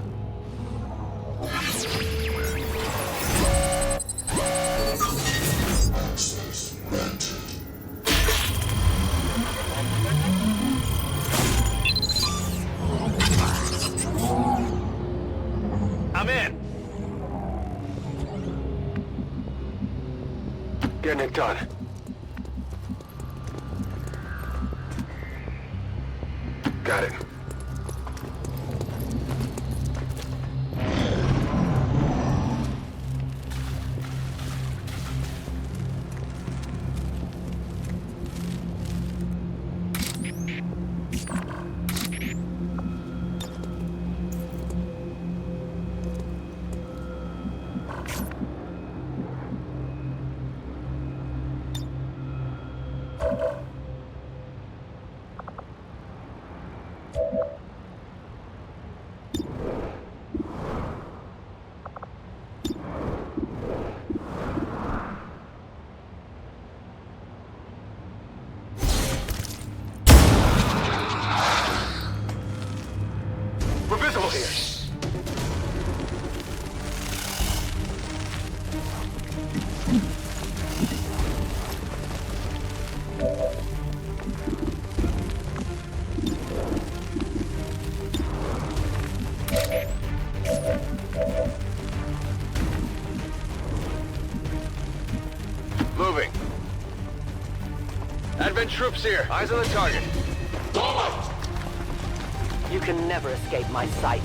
I'm in. Getting it done. Got it. Advent troops here. Eyes on the target. You can never escape my sight.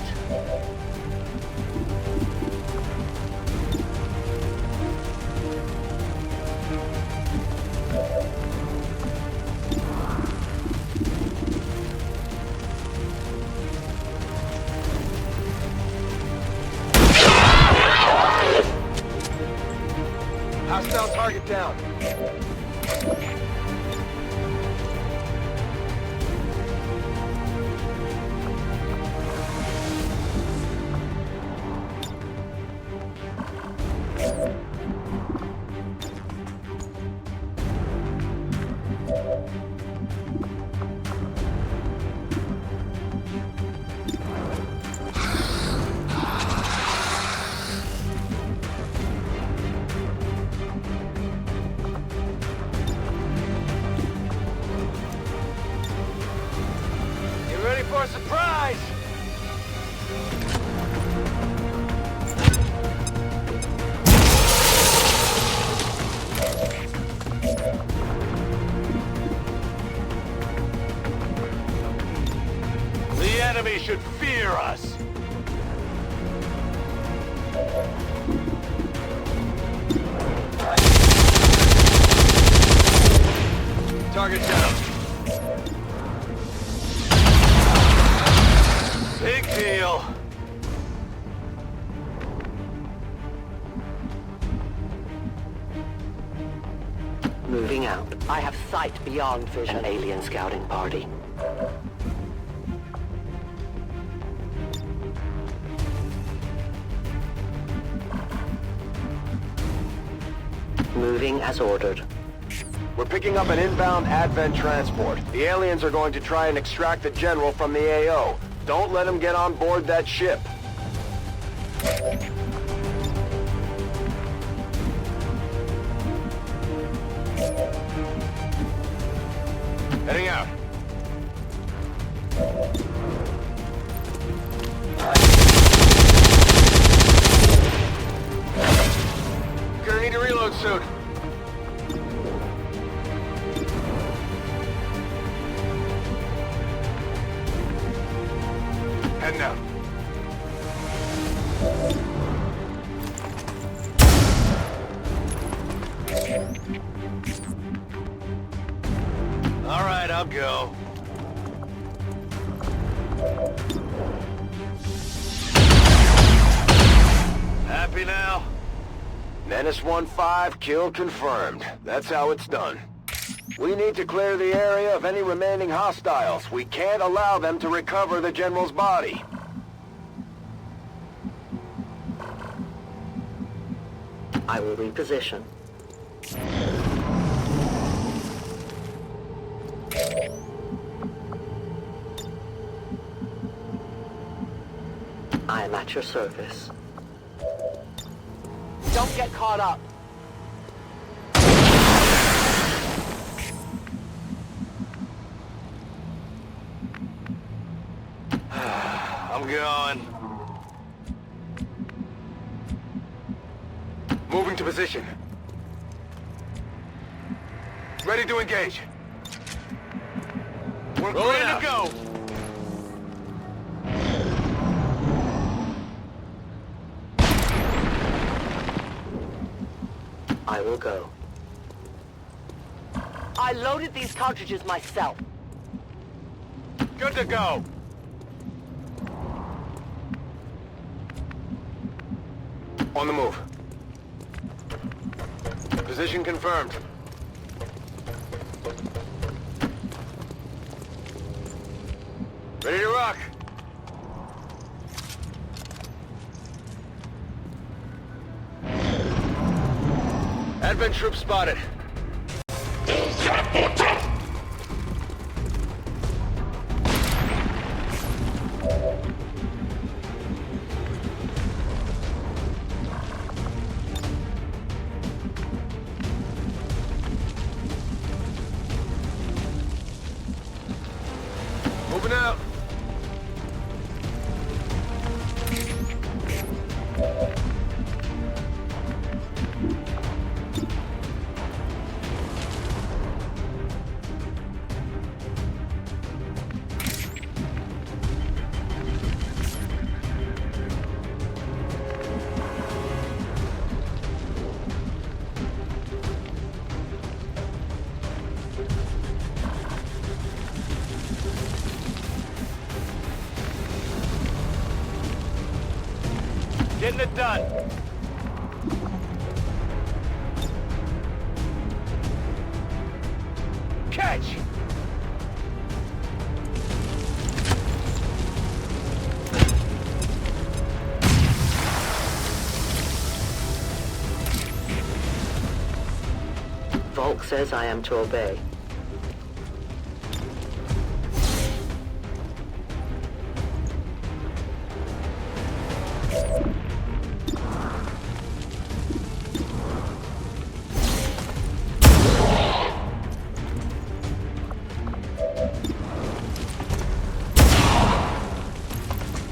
Hostile target down. Get ready for a surprise! The enemy should fear us. Target down. Big deal. Moving out. I have sight beyond vision. An alien scouting party. Moving as ordered. We're picking up an inbound Advent transport. The aliens are going to try and extract the General from the AO. Don't let him get on board that ship. Heading out. Gonna need to reload soon. Heading out. All right, I'll go. Happy now? Menace 1-5, kill confirmed. That's how it's done. We need to clear the area of any remaining hostiles. We can't allow them to recover the General's body. I will reposition. I am at your service. Don't get caught up. I'm going. Moving to position. Ready to engage. We're ready to go. I will go. I loaded these cartridges myself. Good to go. On the move. Position confirmed. Ready to rock. Advent troops spotted. Moving out. getting it done. Catch! Volk says I am to obey.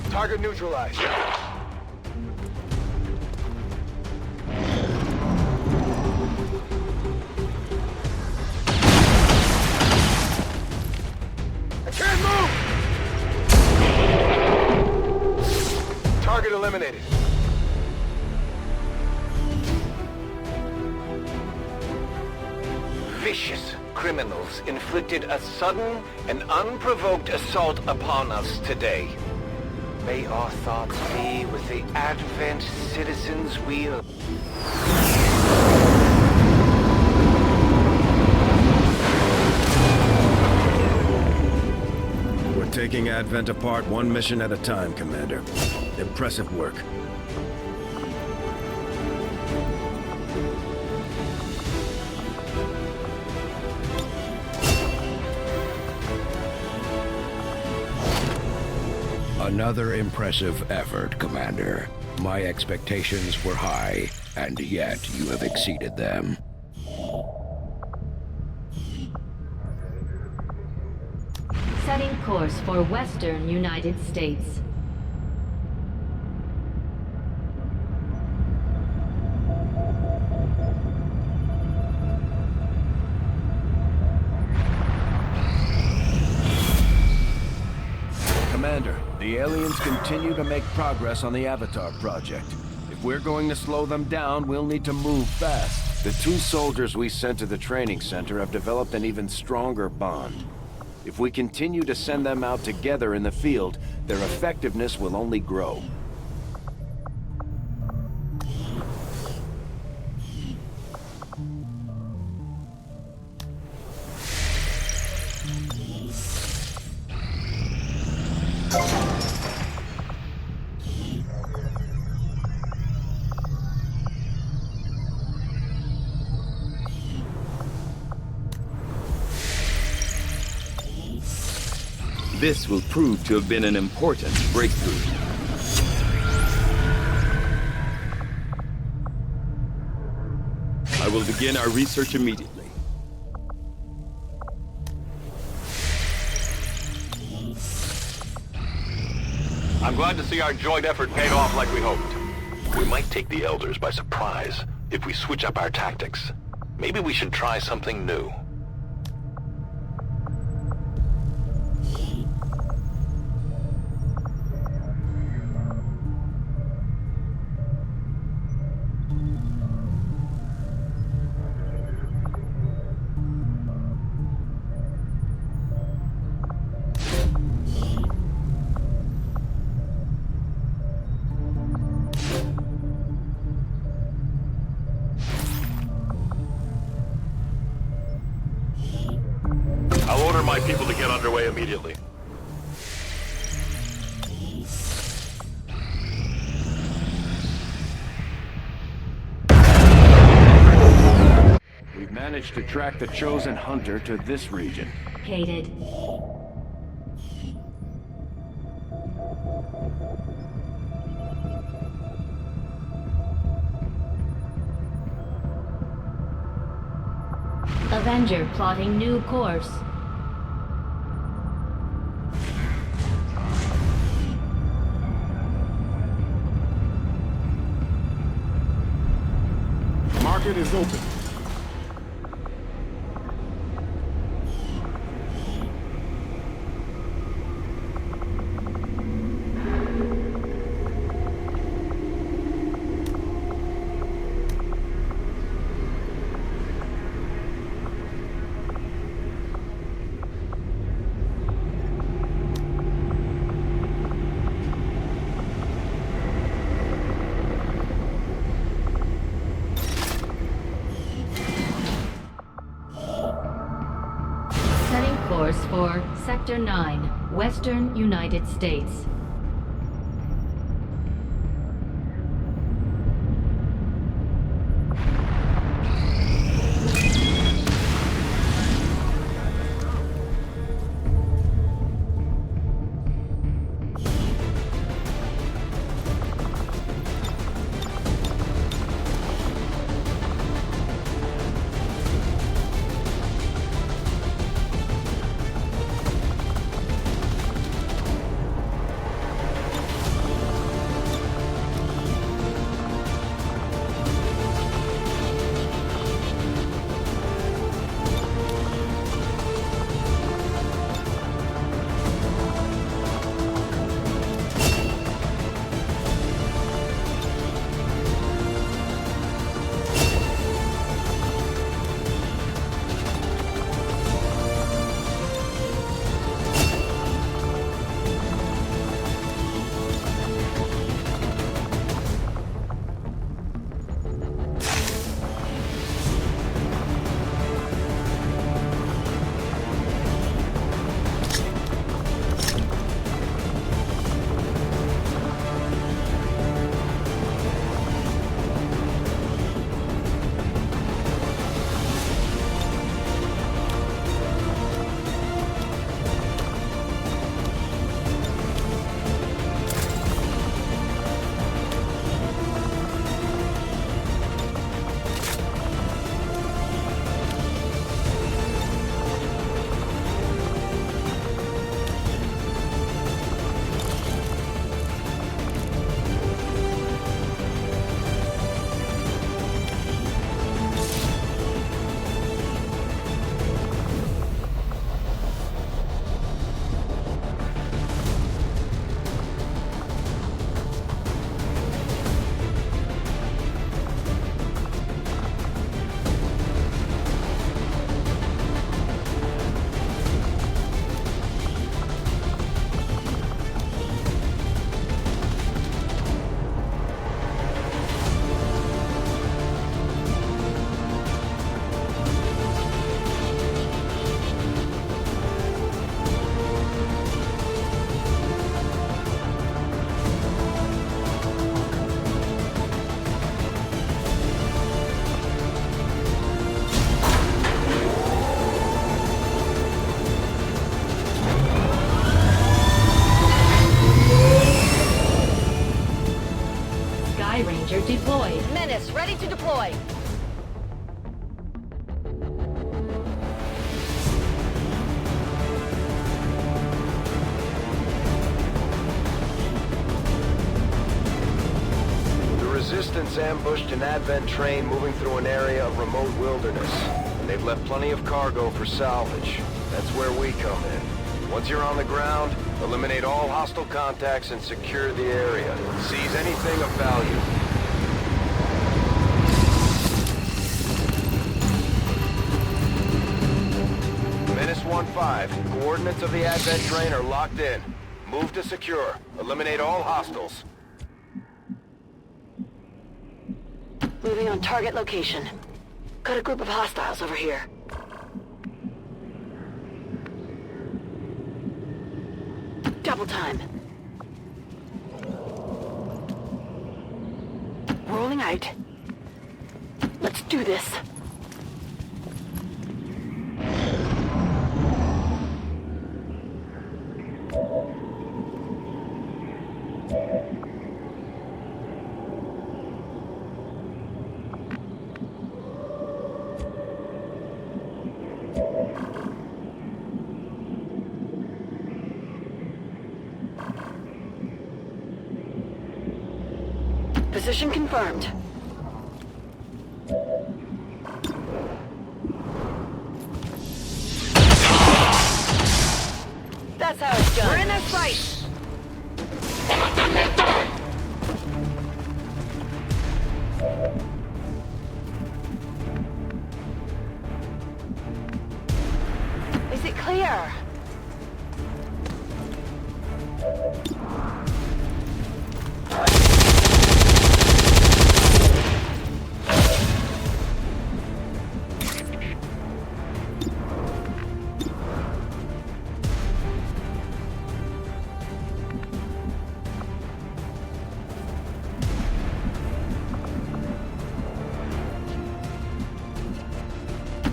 Target neutralized. I can't move! Target eliminated. Vicious criminals inflicted a sudden and unprovoked assault upon us today. May our thoughts be with the Advent citizens we... We're taking Advent apart one mission at a time, Commander. Impressive work. Another impressive effort, Commander. My expectations were high, and yet you have exceeded them. Setting course for Western United States. Commander, the aliens continue to make progress on the Avatar project. If we're going to slow them down, we'll need to move fast. The two soldiers we sent to the training center have developed an even stronger bond. If we continue to send them out together in the field, their effectiveness will only grow. This will prove to have been an important breakthrough. I will begin our research immediately. I'm glad to see our joint effort paid off like we hoped. We might take the Elders by surprise if we switch up our tactics. Maybe we should try something new. I'll order my people to get underway immediately. We've managed to track the chosen hunter to this region. Hated. Avenger plotting new course. Market is open. course for Sector 9, Western United States. Ranger deployed. Menace, ready to deploy. The Resistance ambushed an Advent train moving through an area of remote wilderness, and they've left plenty of cargo for salvage. That's where we come in. Once you're on the ground, eliminate all hostile contacts and secure the area. Seize anything of value. Menace 1-5. Coordinates of the Advent train are locked in. Move to secure. Eliminate all hostiles. Moving on target location. Got a group of hostiles over here. Double time. Rolling out. Let's do this. Position confirmed. That's how it's done. We're in this fight. Is it clear?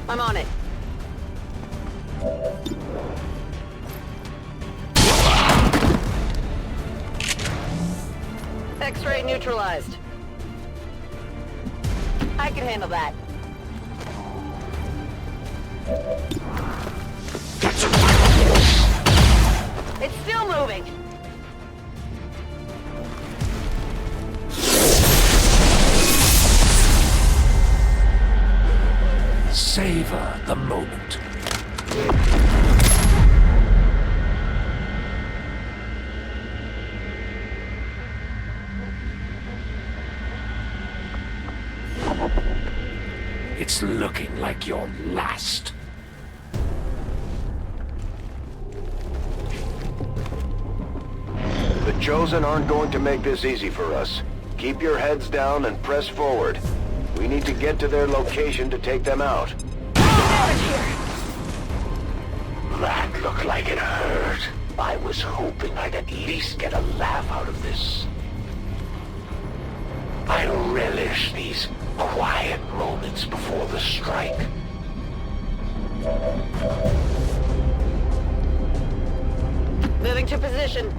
I'm on it. X-ray neutralized. I can handle that. It's still moving. Savor the moment. It's looking like your last. The Chosen aren't going to make this easy for us. Keep your heads down and press forward. We need to get to their location to take them out. That looked like it hurt. I was hoping I'd at least get a laugh out of this. I relish these quiet moments before the strike. Moving to position.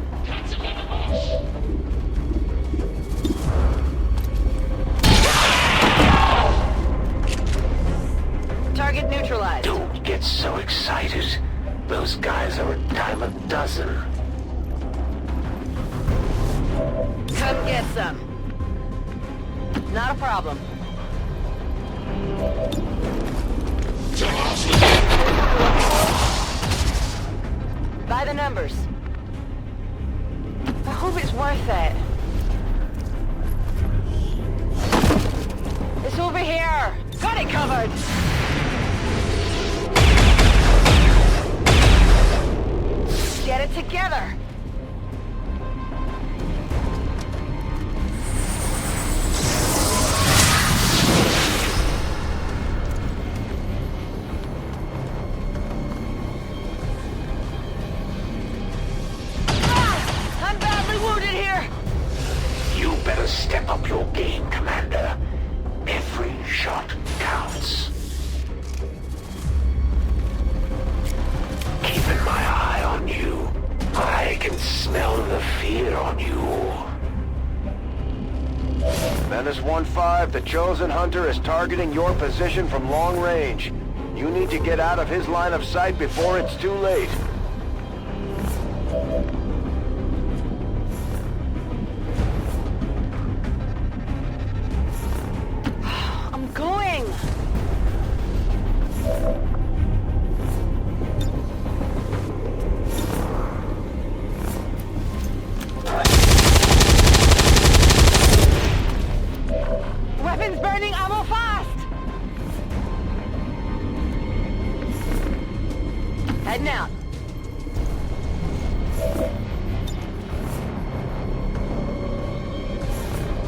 Target neutralized. Don't get so excited. Those guys are a dime a dozen. Come get some. Not a problem. By the numbers. I hope it's worth it. It's over here. Got it covered. Get it together. I'm badly wounded here. You better step up your game, Commander. Every shot counts. Keeping my eye on you. I can smell the fear on you. Menace 1-5, the Chosen Hunter is targeting your position from long range. You need to get out of his line of sight before it's too late. I'm going. Weapons burning, ammo fast! Heading out.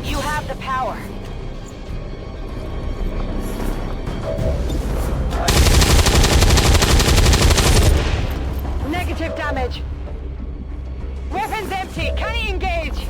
You have the power. Negative damage. Weapons empty. Can he engage?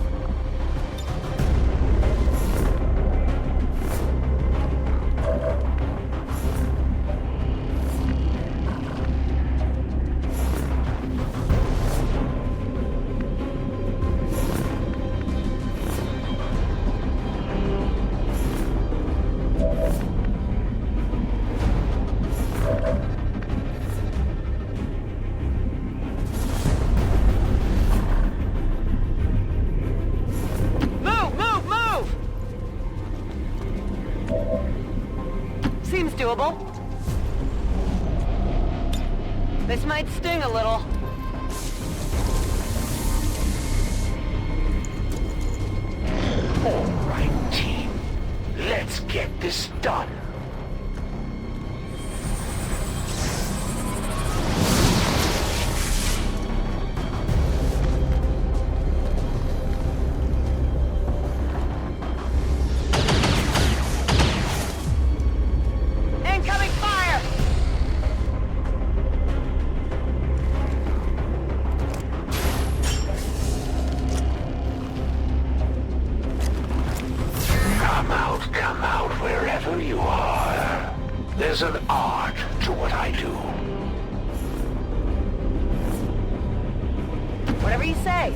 Seems doable. This might sting a little. All right, team. Let's get this done. Come out wherever you are. There's an art to what I do. Whatever you say.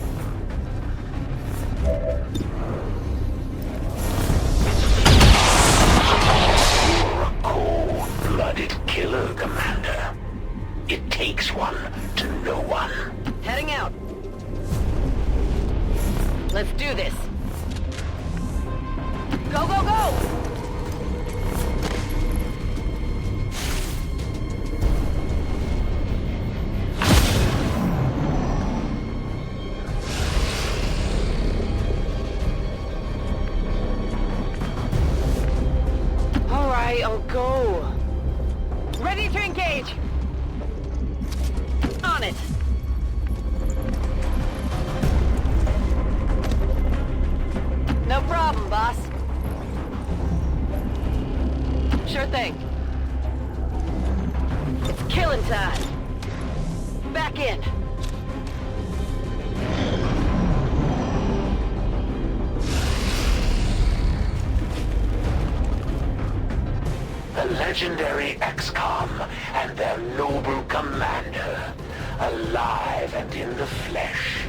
You're a cold-blooded killer, Commander. It takes one to know one. Heading out. Let's do this. Go, go, go! All right, I'll go. Ready to engage. On it. No problem, boss. Sure thing. It's killing time. Back in. The legendary XCOM and their noble commander, alive and in the flesh.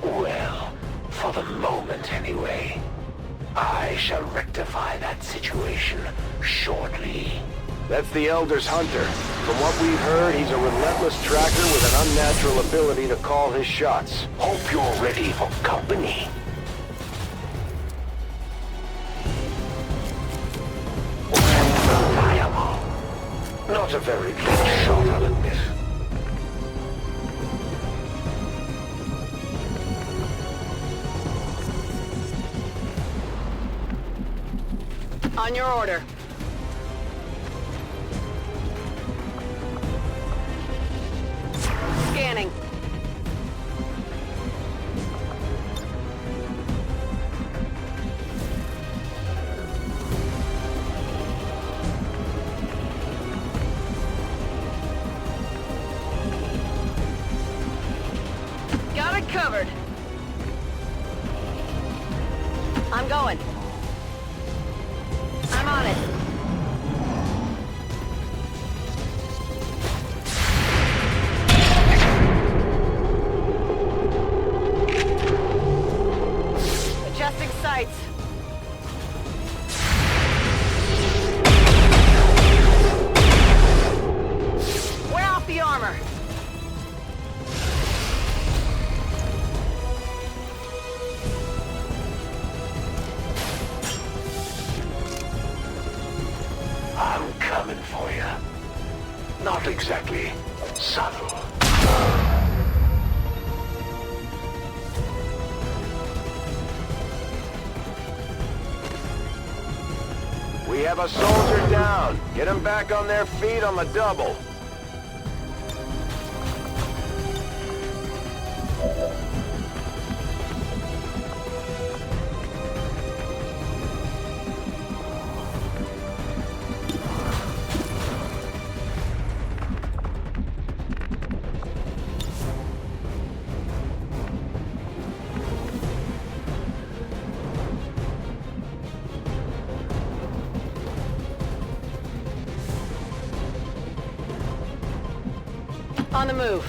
Well, for the moment anyway. I shall rectify that situation shortly. That's the Elder's hunter. From what we've heard, he's a relentless tracker with an unnatural ability to call his shots. Hope you're ready for company. Reliable. Not a very good shot, I'll admit. On your order. Scanning. Got it covered. I'm going. I'm on it. Adjusting sights. Wear off the armor. I'm coming for you. Not exactly subtle. We have a soldier down. Get them back on their feet on the double. On the move.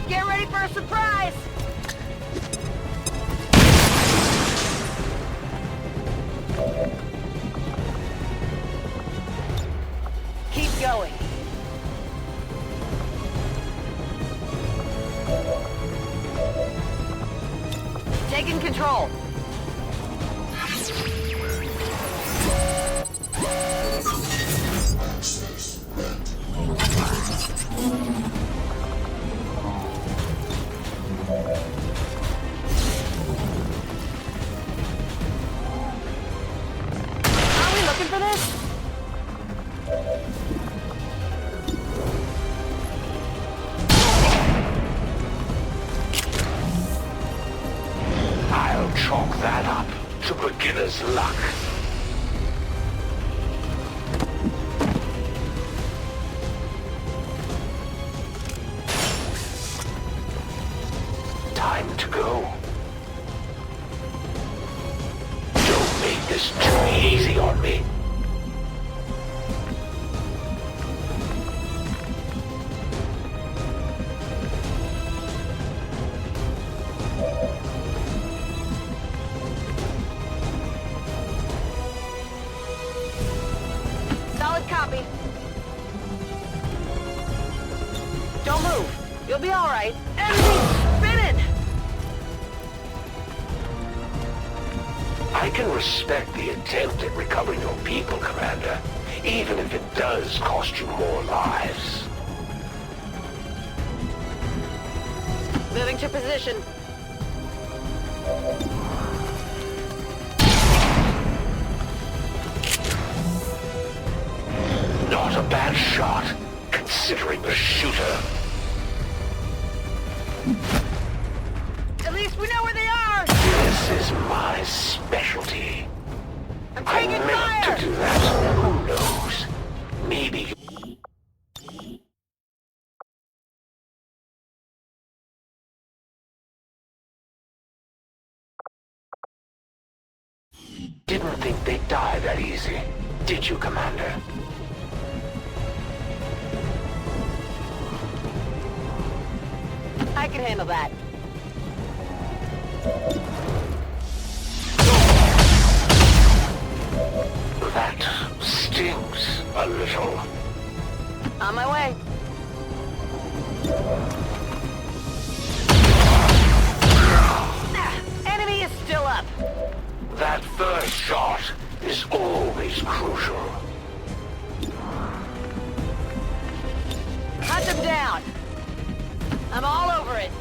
Get ready for a surprise! Keep going. Taking control. Are we looking for this? I'll chalk that up to beginner's luck. Time to go. Don't this too easy on me. Solid copy. Don't move. You'll be all right. Enemy spinning! I can respect the attempt at recovering your people, Commander, even if it does cost you more lives. Moving to position. Not a bad shot, considering the shooter. At least we know where they are! This is my specialty. I meant to do that. Who knows? Maybe you... Didn't think they'd die that easy, did you, Commander? I can handle that. That stings a little. On my way. Enemy is still up. That first shot is always crucial. Hunt them down. I'm all over it.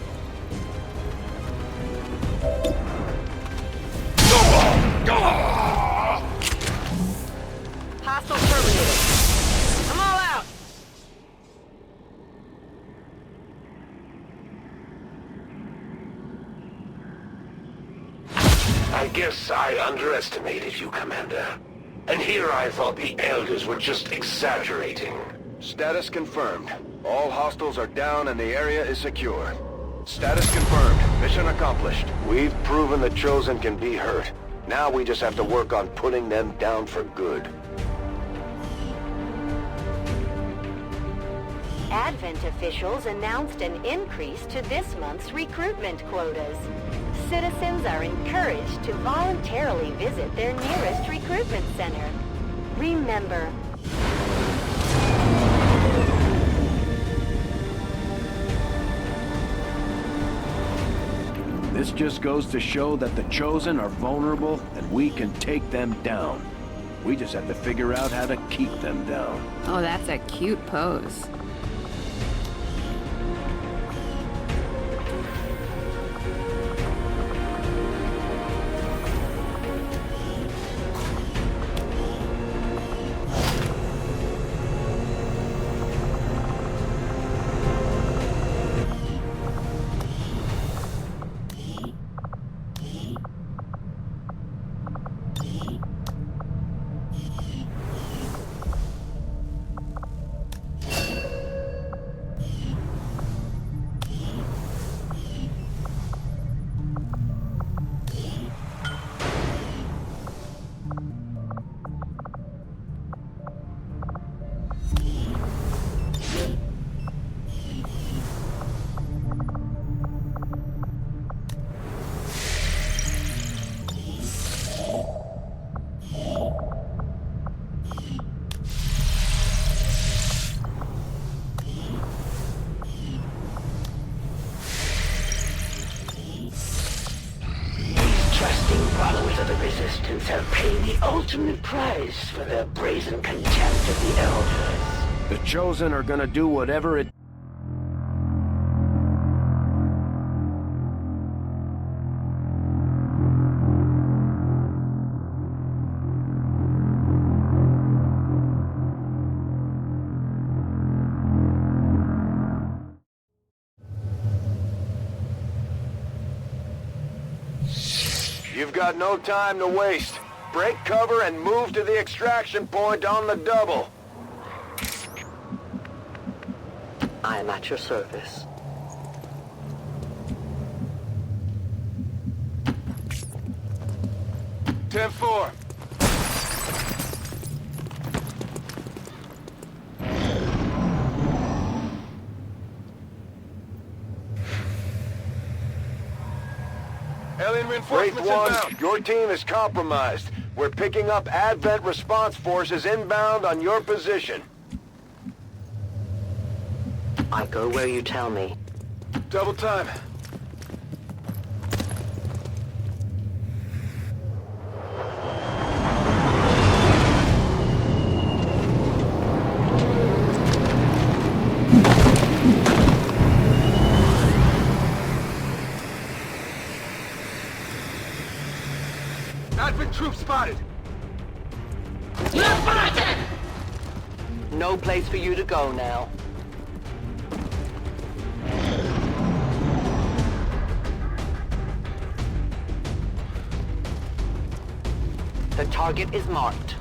Hostile terminated. I'm all out. I guess I underestimated you, Commander. And here I thought the Elders were just exaggerating. Status confirmed. All hostiles are down and the area is secure. Status confirmed. Mission accomplished. We've proven the Chosen can be hurt. Now we just have to work on putting them down for good. Advent officials announced an increase to this month's recruitment quotas. Citizens are encouraged to voluntarily visit their nearest recruitment center. Remember, This just goes to show that the Chosen are vulnerable and we can take them down. We just have to figure out how to keep them down. Oh, that's a cute pose. Followers of the Resistance have paid the ultimate price for their brazen contempt of the Elders. The Chosen are gonna do whatever it... You've got no time to waste. Break cover and move to the extraction point on the double. I am at your service. Ten-4. Alien reinforcements inbound. Your team is compromised. We're picking up Advent response forces inbound on your position. I go where you tell me. Double time. Advent troops spotted. No place for you to go now. The target is marked.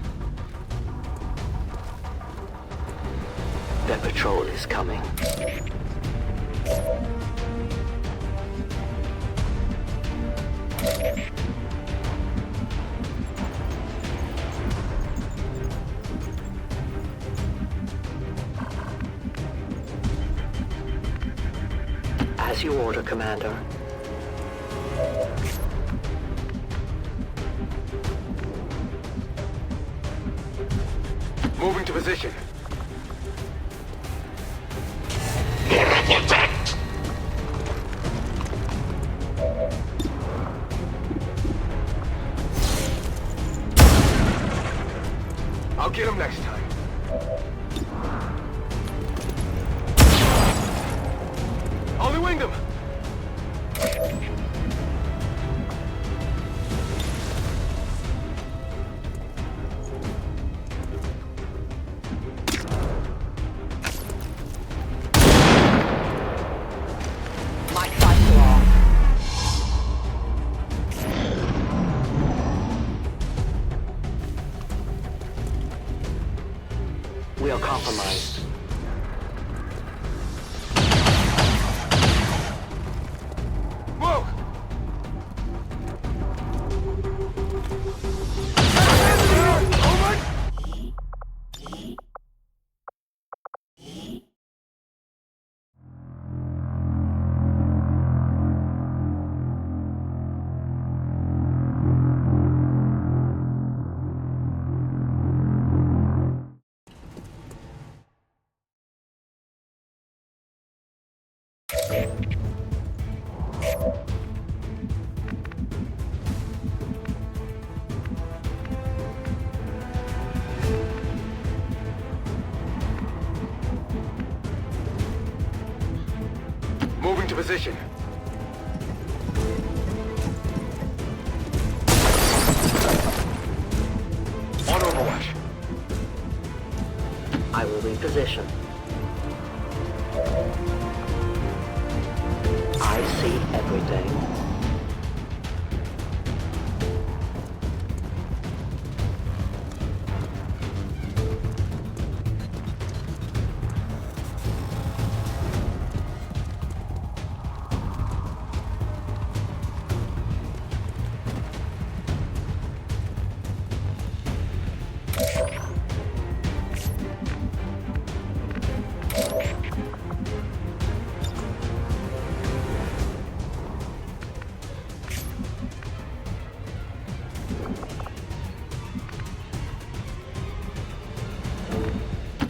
The patrol is coming. As you order, Commander. Moving to position. I'll get him next time. Only winged him. We are compromised. Whoa! Moving to position. On overwatch. I will reposition. I see everything.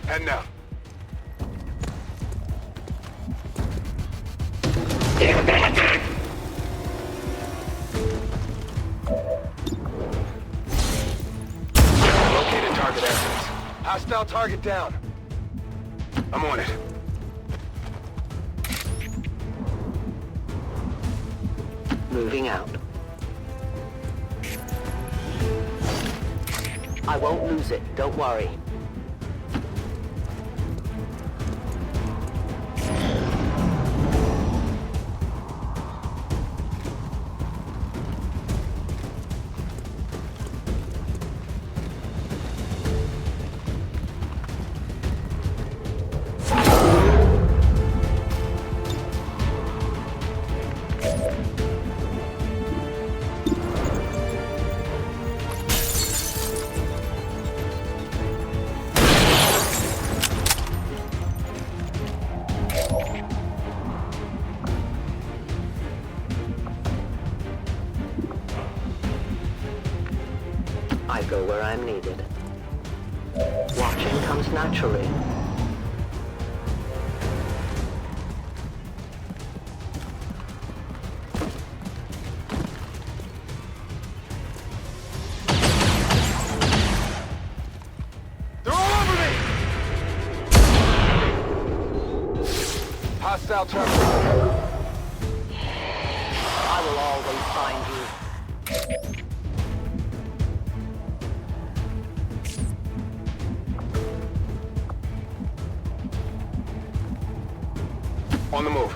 Heading out. Located target assets. Hostile target down. I'm on it. Moving out. I won't lose it, don't worry. I go where I'm needed. Watching comes naturally. They're all over me! Hostile terminal. I will always find you. On the move.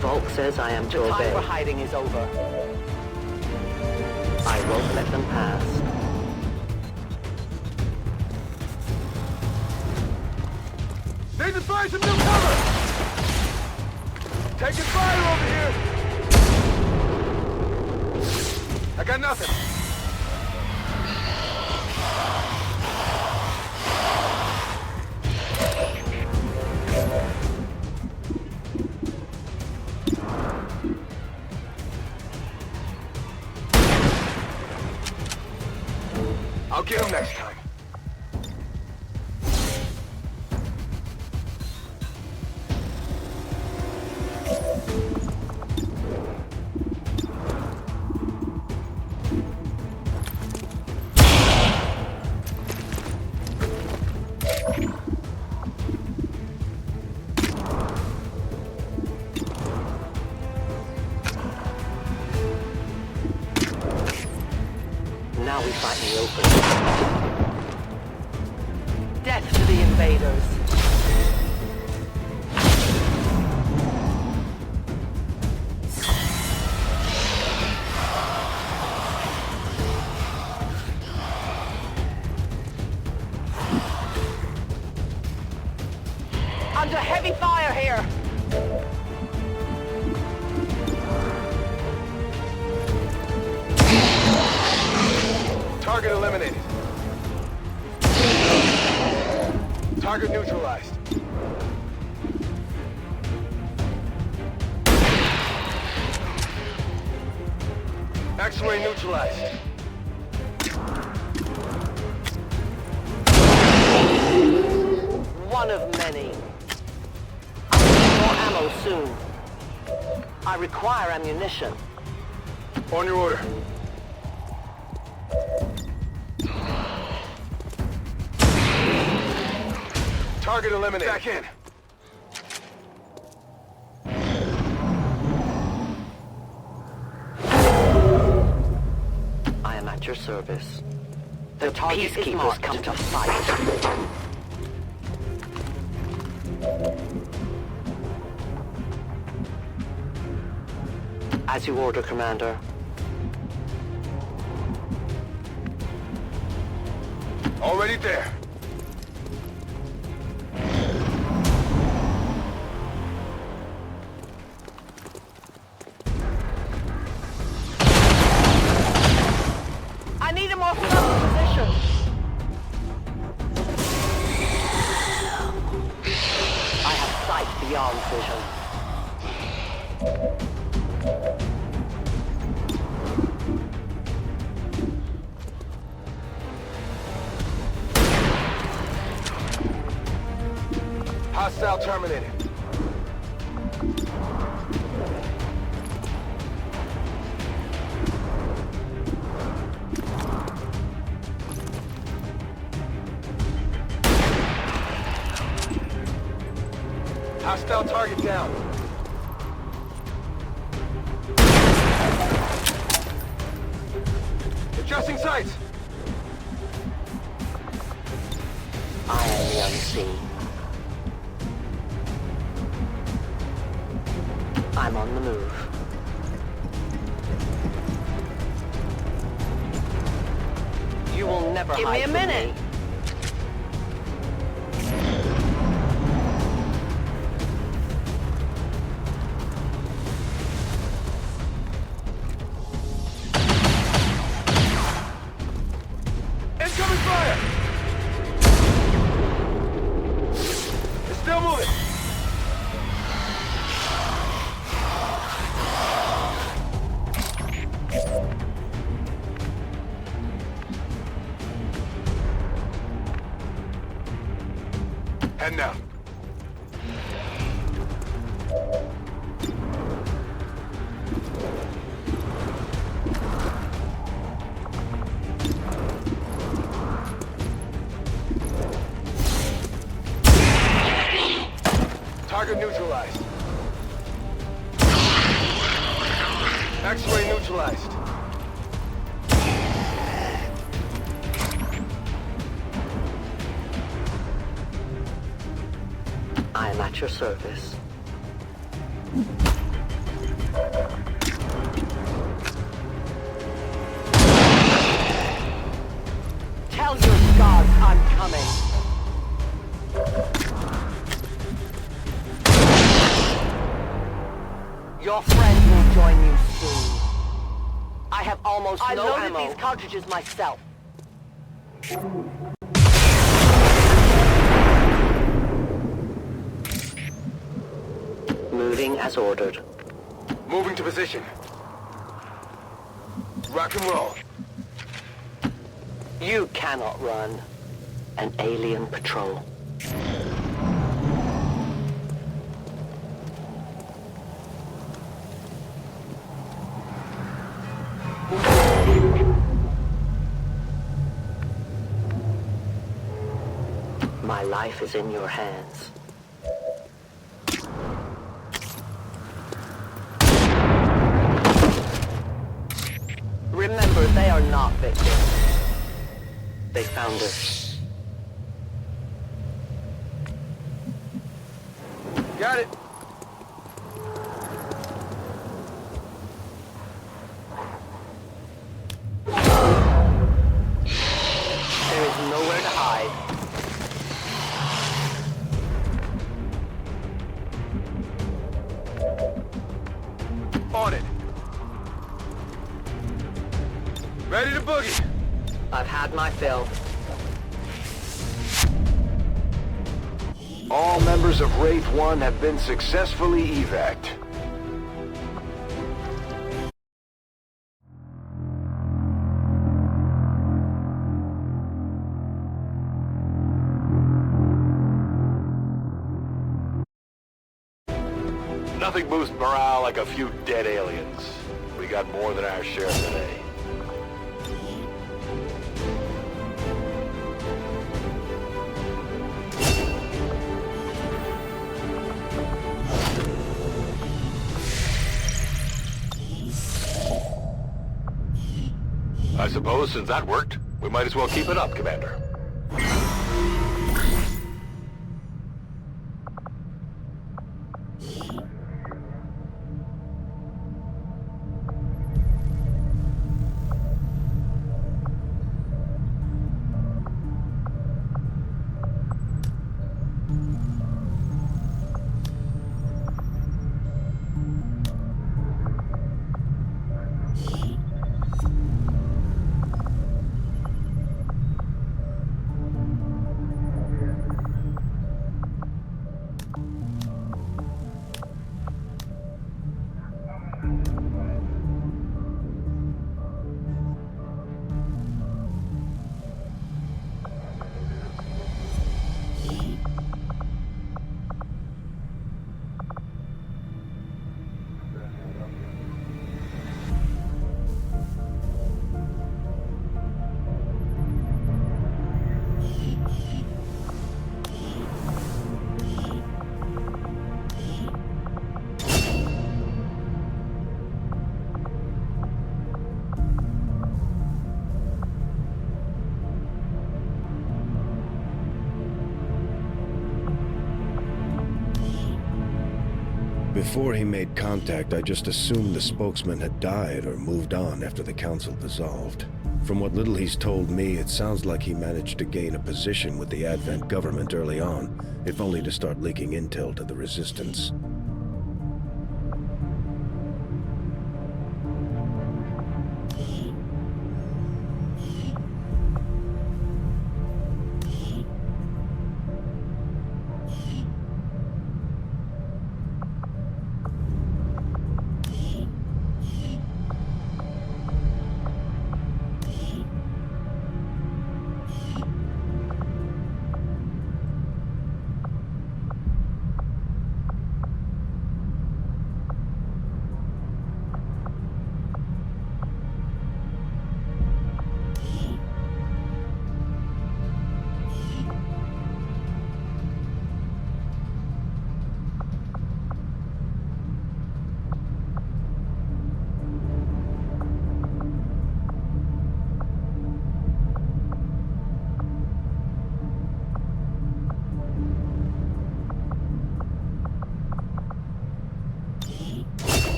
Volk says I am to obey. The time for hiding is over. I won't let them pass. Need to find some new cover! Taking fire over here! I got nothing. I'll get him next time. Now we fight in the open. Death to the invaders. Under heavy fire here. Target eliminated. Target neutralized. X-ray neutralized. One of many. I need more ammo soon. I require ammunition. On your order. Target eliminated. Back in. I am at your service. The peacekeepers come to fight. As you order, Commander. Already there. I need a more firm position. I have sight beyond vision. Hostile terminated. Hostile target down. Adjusting sights. I am the unseen. I'm on the move. You will never hide from me. Give me a minute. Still moving! Heading out. Target neutralized. X-ray neutralized. I am at your service. Tell your gods I'm coming. Your friend will join you soon. I have almost no ammo. I loaded these cartridges myself. Moving as ordered. Moving to position. Rock and roll. You cannot run. An alien patrol. My life is in your hands. Remember, they are not victims. They found us. Got it. There is nowhere to hide. On it. Ready to boogie. I've had my fill. All members of Wraith 1 have been successfully evac'd. Nothing boosts morale like a few dead aliens. We got more than our share today. I suppose since that worked, we might as well keep it up, Commander. Before he made contact, I just assumed the spokesman had died or moved on after the council dissolved. From what little he's told me, it sounds like he managed to gain a position with the Advent government early on, if only to start leaking intel to the Resistance.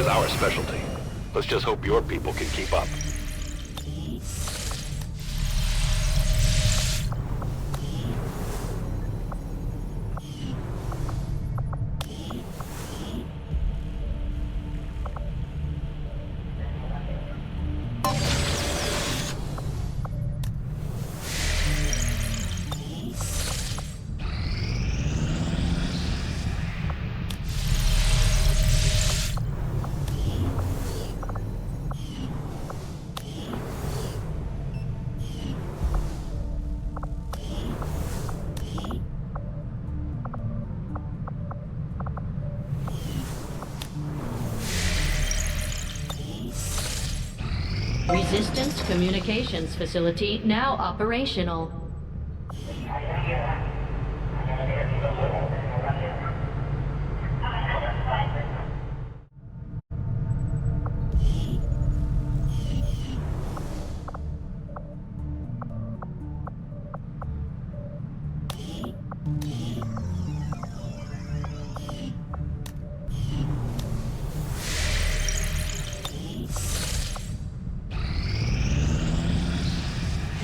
is our specialty. Let's just hope your people can keep up. Resistance Communications Facility now operational.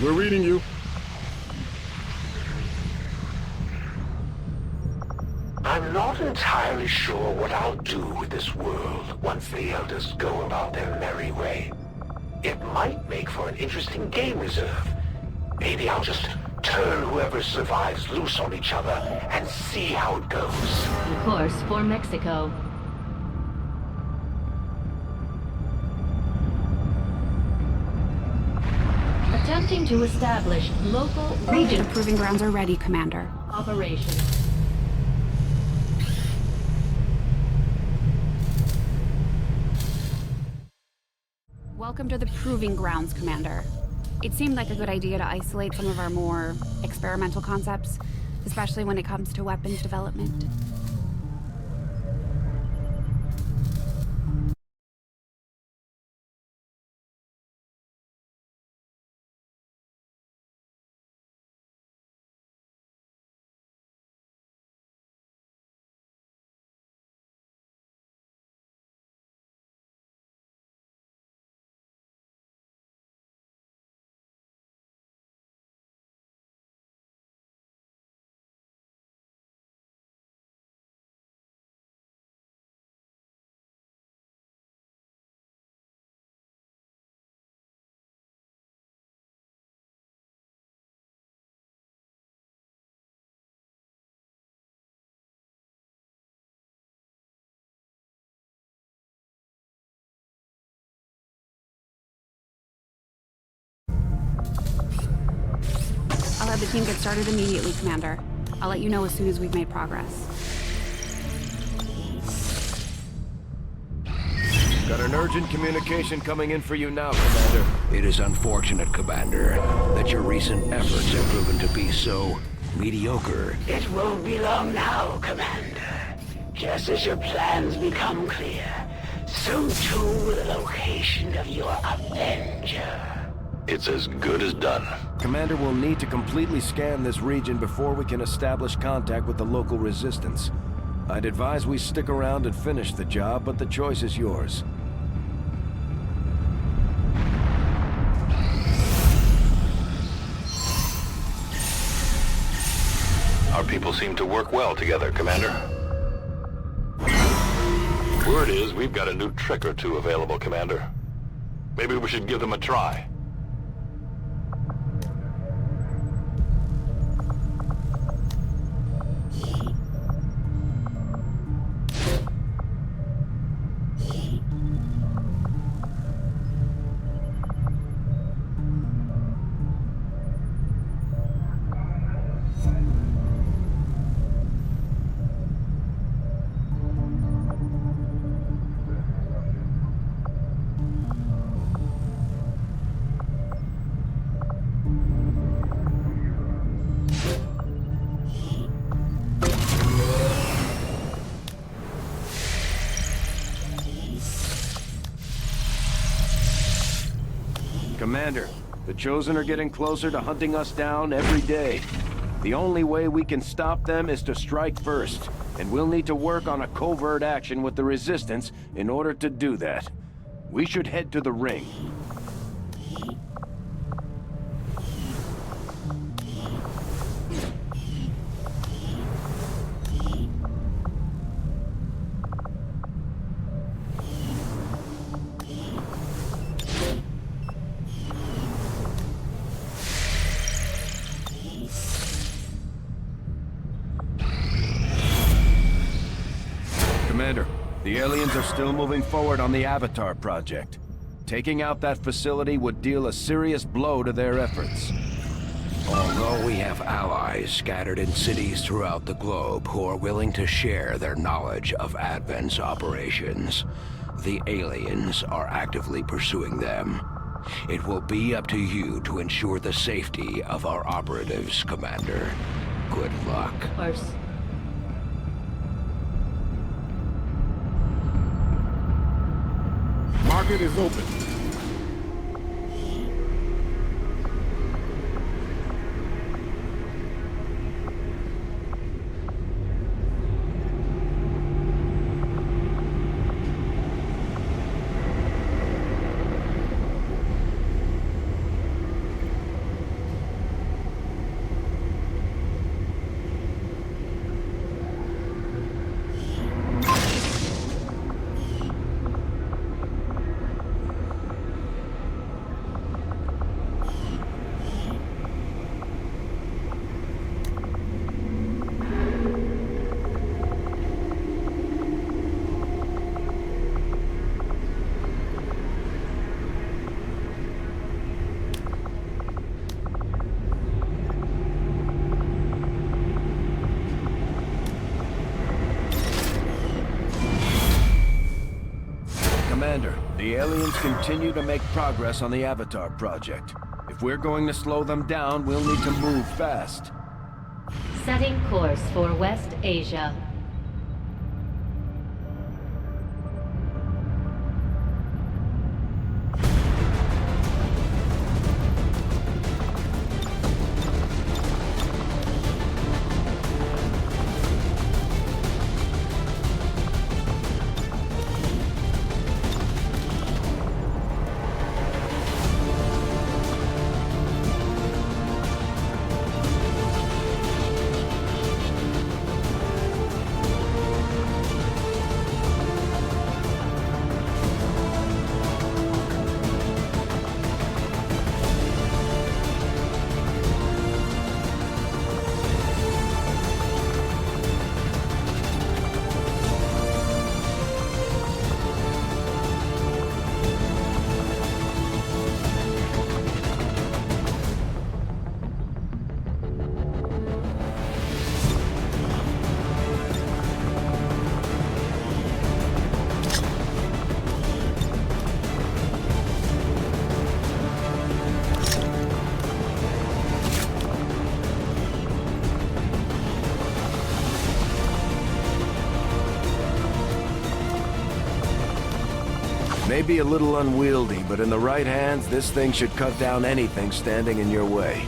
We're reading you. I'm not entirely sure what I'll do with this world once the Elders go about their merry way. It might make for an interesting game reserve. Maybe I'll just turn whoever survives loose on each other and see how it goes. Course for Mexico. Attempting to establish local region. The proving grounds are ready, Commander. Operation. Welcome to the proving grounds, Commander. It seemed like a good idea to isolate some of our more experimental concepts, especially when it comes to weapons development. I'll have the team get started immediately, Commander. I'll let you know as soon as we've made progress. Got an urgent communication coming in for you now, Commander. It is unfortunate, Commander, that your recent efforts have proven to be so mediocre. It won't be long now, Commander. Just as your plans become clear, so too will the location of your Avenger. It's as good as done. Commander will need to completely scan this region before we can establish contact with the local resistance. I'd advise we stick around and finish the job, but the choice is yours. Our people seem to work well together, Commander. Word is we've got a new trick or two available, Commander. Maybe we should give them a try. Commander, the Chosen are getting closer to hunting us down every day. The only way we can stop them is to strike first. and we'll need to work on a covert action with the Resistance in order to do that. We should head to the ring. Commander, the aliens are still moving forward on the Avatar project. Taking out that facility would deal a serious blow to their efforts. Although we have allies scattered in cities throughout the globe who are willing to share their knowledge of Advent's operations, the aliens are actively pursuing them. It will be up to you to ensure the safety of our operatives, Commander. Good luck. Market is open. Commander, the aliens continue to make progress on the Avatar project. If we're going to slow them down, we'll need to move fast. Setting course for West Asia. Maybe a little unwieldy, but in the right hands, this thing should cut down anything standing in your way.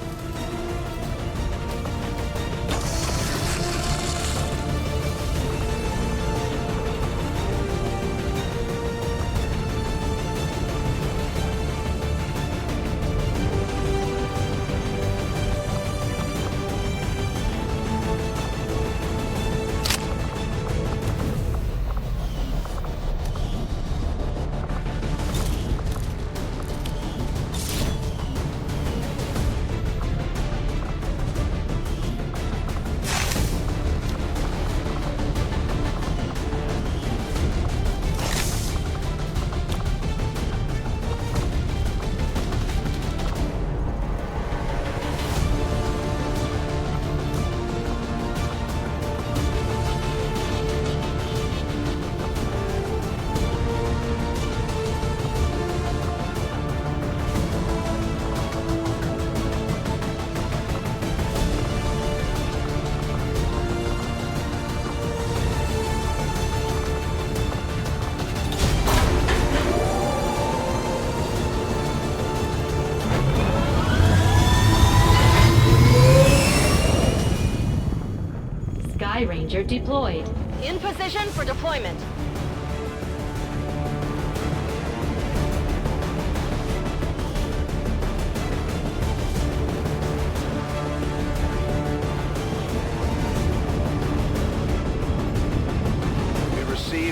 Commander deployed. In position for deployment.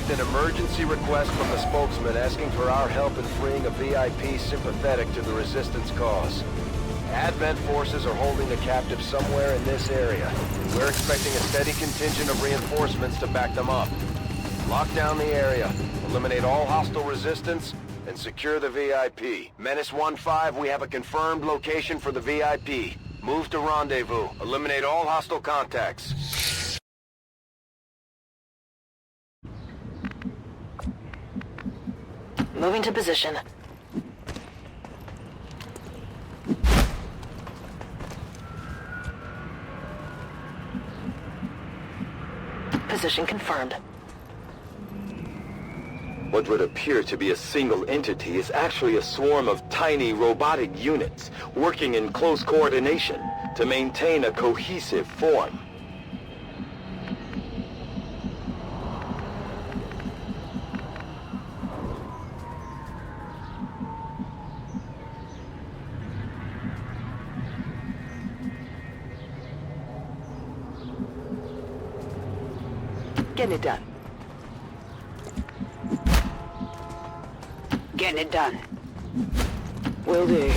An emergency request from the spokesman asking for our help in freeing a VIP sympathetic to the Resistance cause. Advent forces are holding a captive somewhere in this area. We're expecting a steady contingent of reinforcements to back them up. Lock down the area, eliminate all hostile resistance, and secure the VIP. Menace 1-5, we have a confirmed location for the VIP. Move to rendezvous. Eliminate all hostile contacts. Moving to position. Position confirmed. What would appear to be a single entity is actually a swarm of tiny robotic units working in close coordination to maintain a cohesive form. Getting it done. Getting it done. Will do.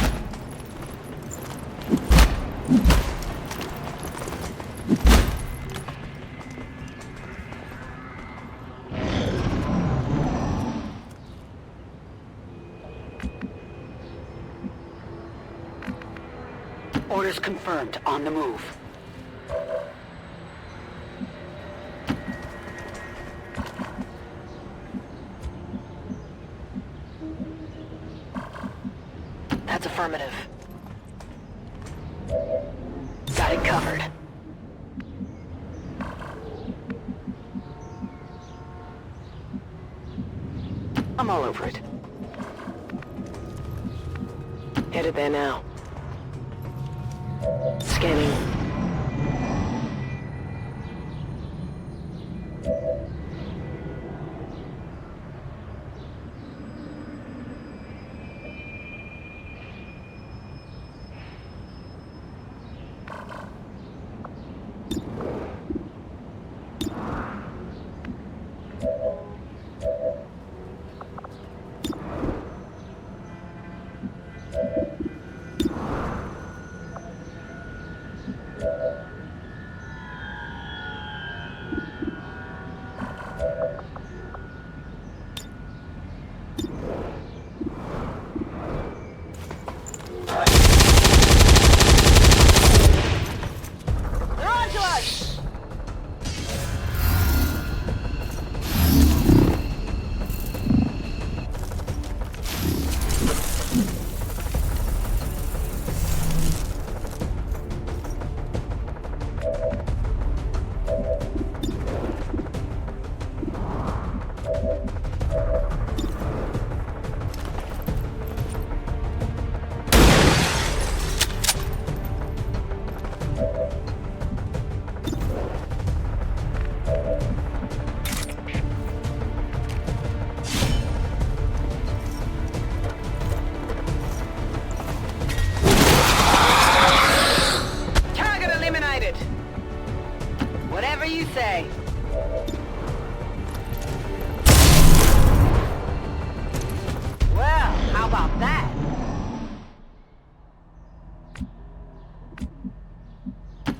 Orders confirmed. On the move. That's affirmative. Got it covered. I'm all over it. Headed there now. Scanning.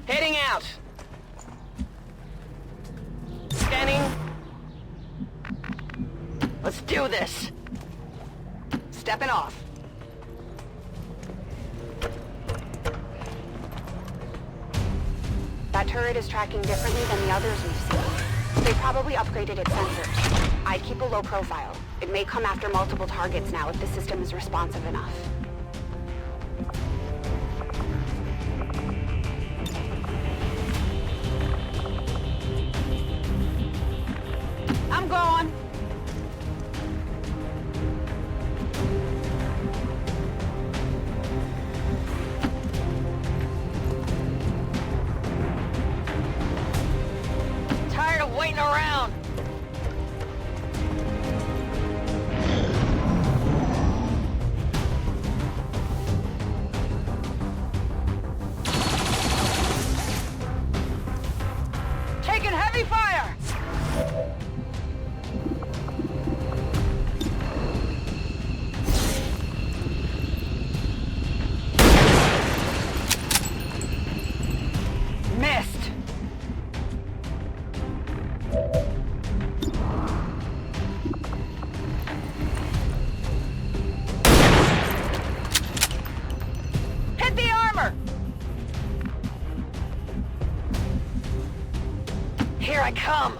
Heading out. Scanning. Let's do this. Stepping off. That turret is tracking differently than the others we've seen. They probably upgraded its sensors. I'd keep a low profile. It may come after multiple targets now if the system is responsive enough. I'm going. I come!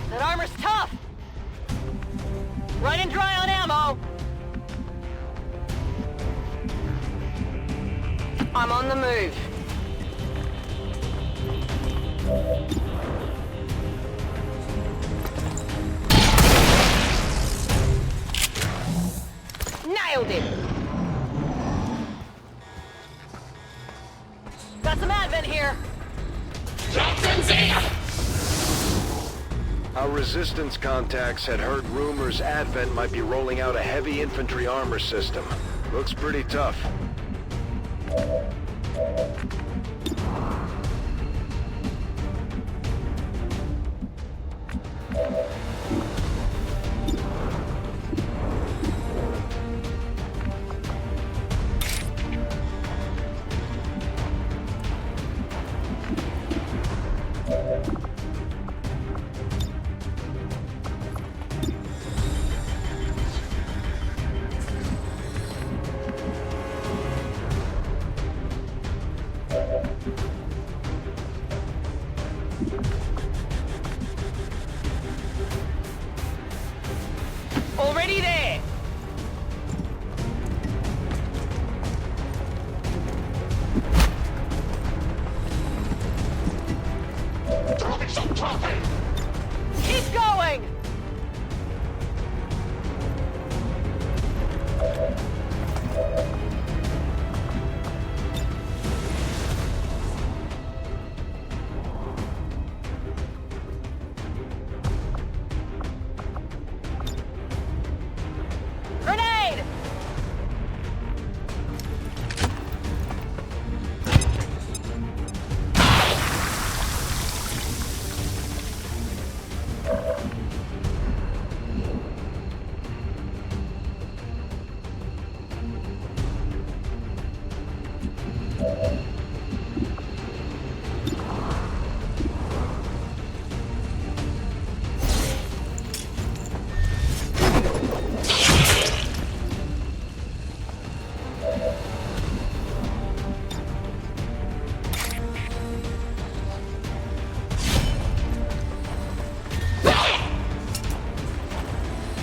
That armor's tough! Running dry on ammo! I'm on the move. Nailed it! Got some advent here! Our resistance contacts had heard rumors Advent might be rolling out a heavy infantry armor system. Looks pretty tough. Already there! Keep going! Grenade!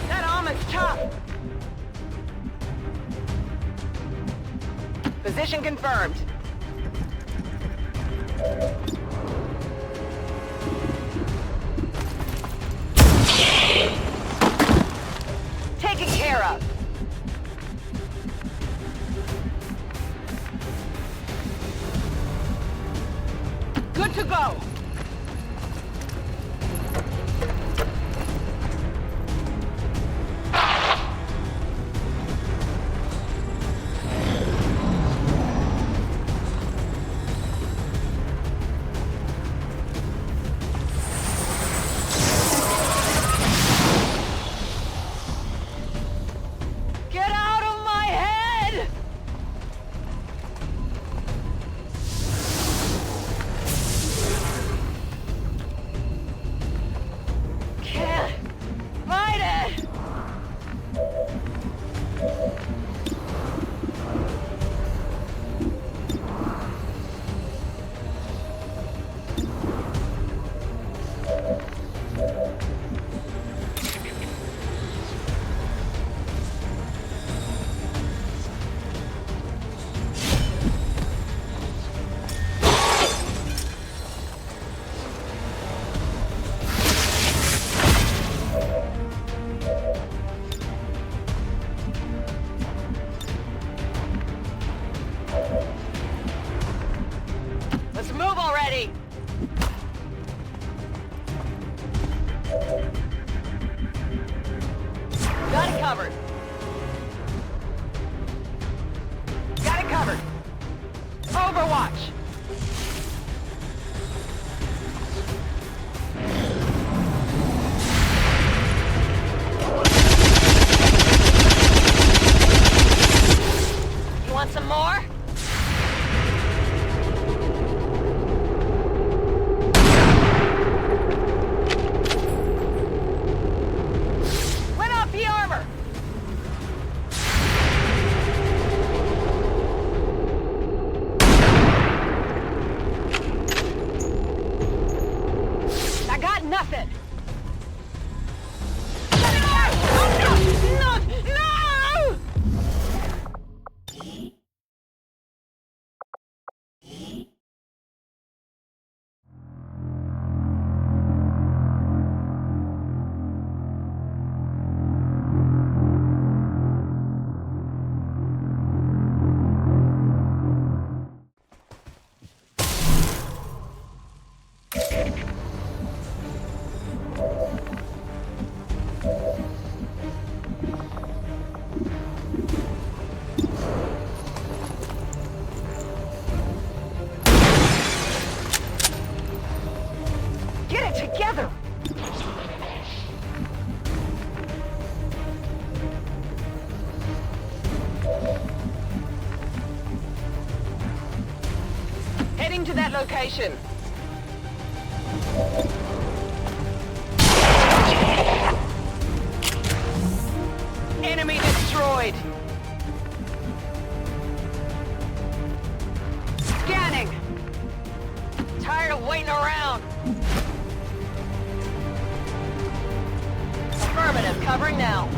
That armor's tough! Position confirmed. Taken care of. Good to go. Get out of my head! then. No! No! Get it together! Heading to that location. Enemy destroyed. Scanning. Tired of waiting around. Affirmative, covering now.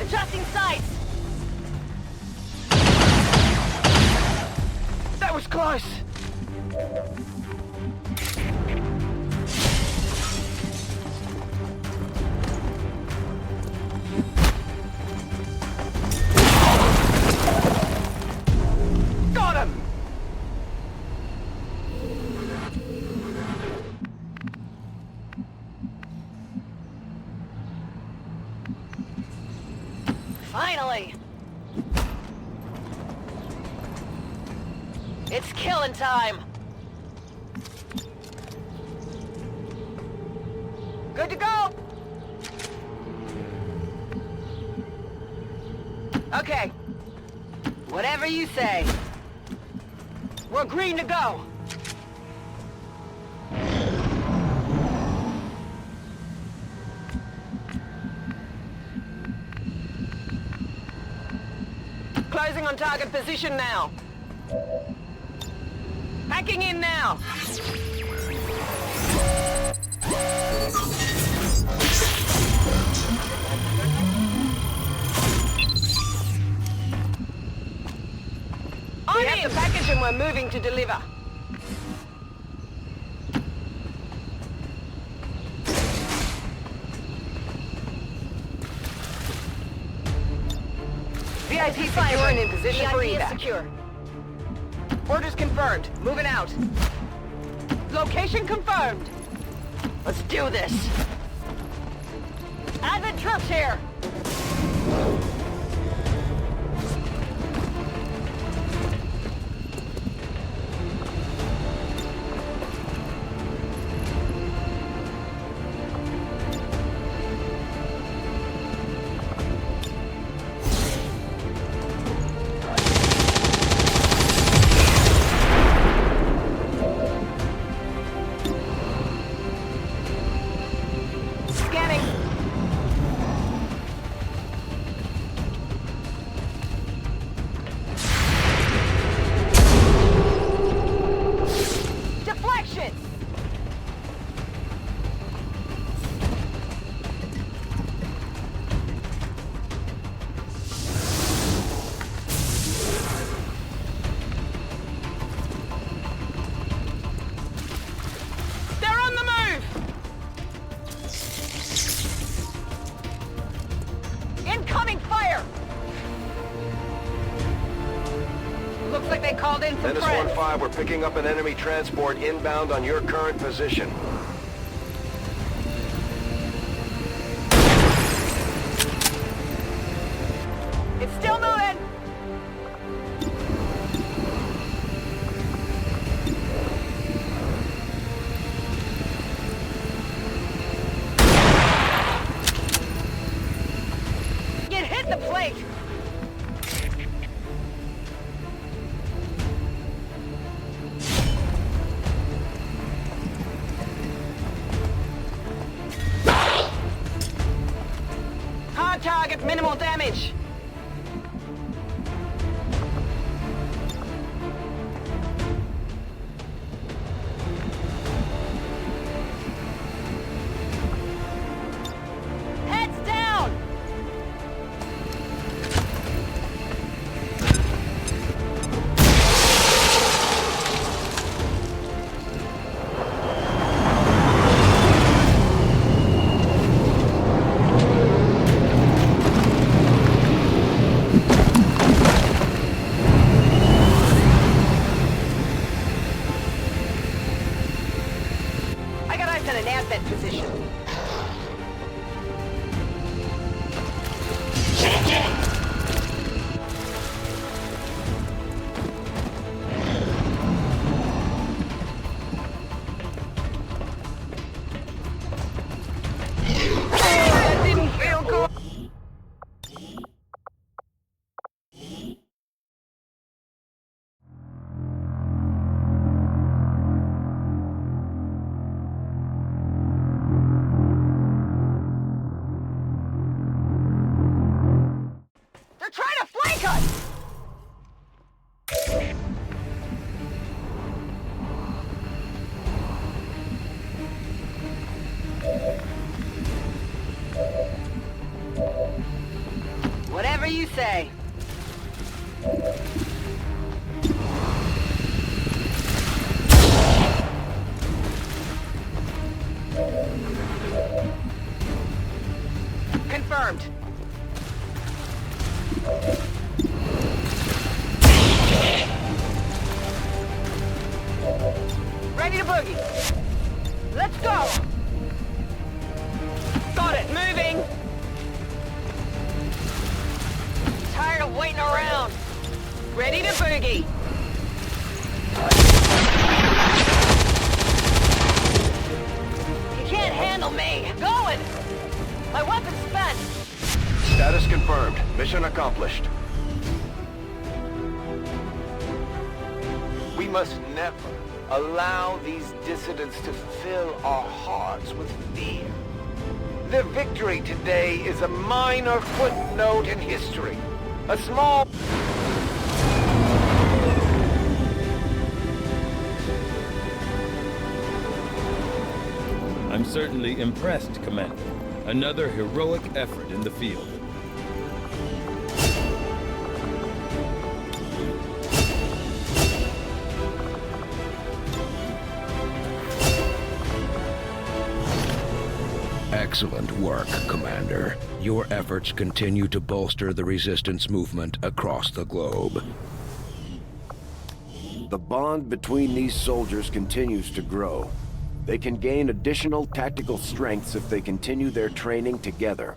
Adjusting sights. That was close. Got him! Finally! It's killing time! Good to go! Okay. Whatever you say. We're green to go! Closing on target position now. Hacking in now. We have the package and we're moving to deliver. VIP secure and in position for evac. Secure. Orders confirmed. Moving out. Location confirmed. Let's do this. Advent troops here. Looks like they called in from Menace 1-5, we're picking up an enemy transport inbound on your current position. It's still moving! It hit the plate! Hard target, minimal damage. Whatever you say. Confirmed. Ready to boogie. Let's go. Got it. Moving. Tired of waiting around. Ready to boogie. You can't handle me. Going. My weapon's spent. Status confirmed. Mission accomplished. We must never allow these dissidents to fill our hearts with fear. Their victory today is a minor footnote in history. A small... I'm certainly impressed, Commander. Another heroic effort in the field. Excellent work, Commander. Your efforts continue to bolster the Resistance movement across the globe. The bond between these soldiers continues to grow. They can gain additional tactical strengths if they continue their training together.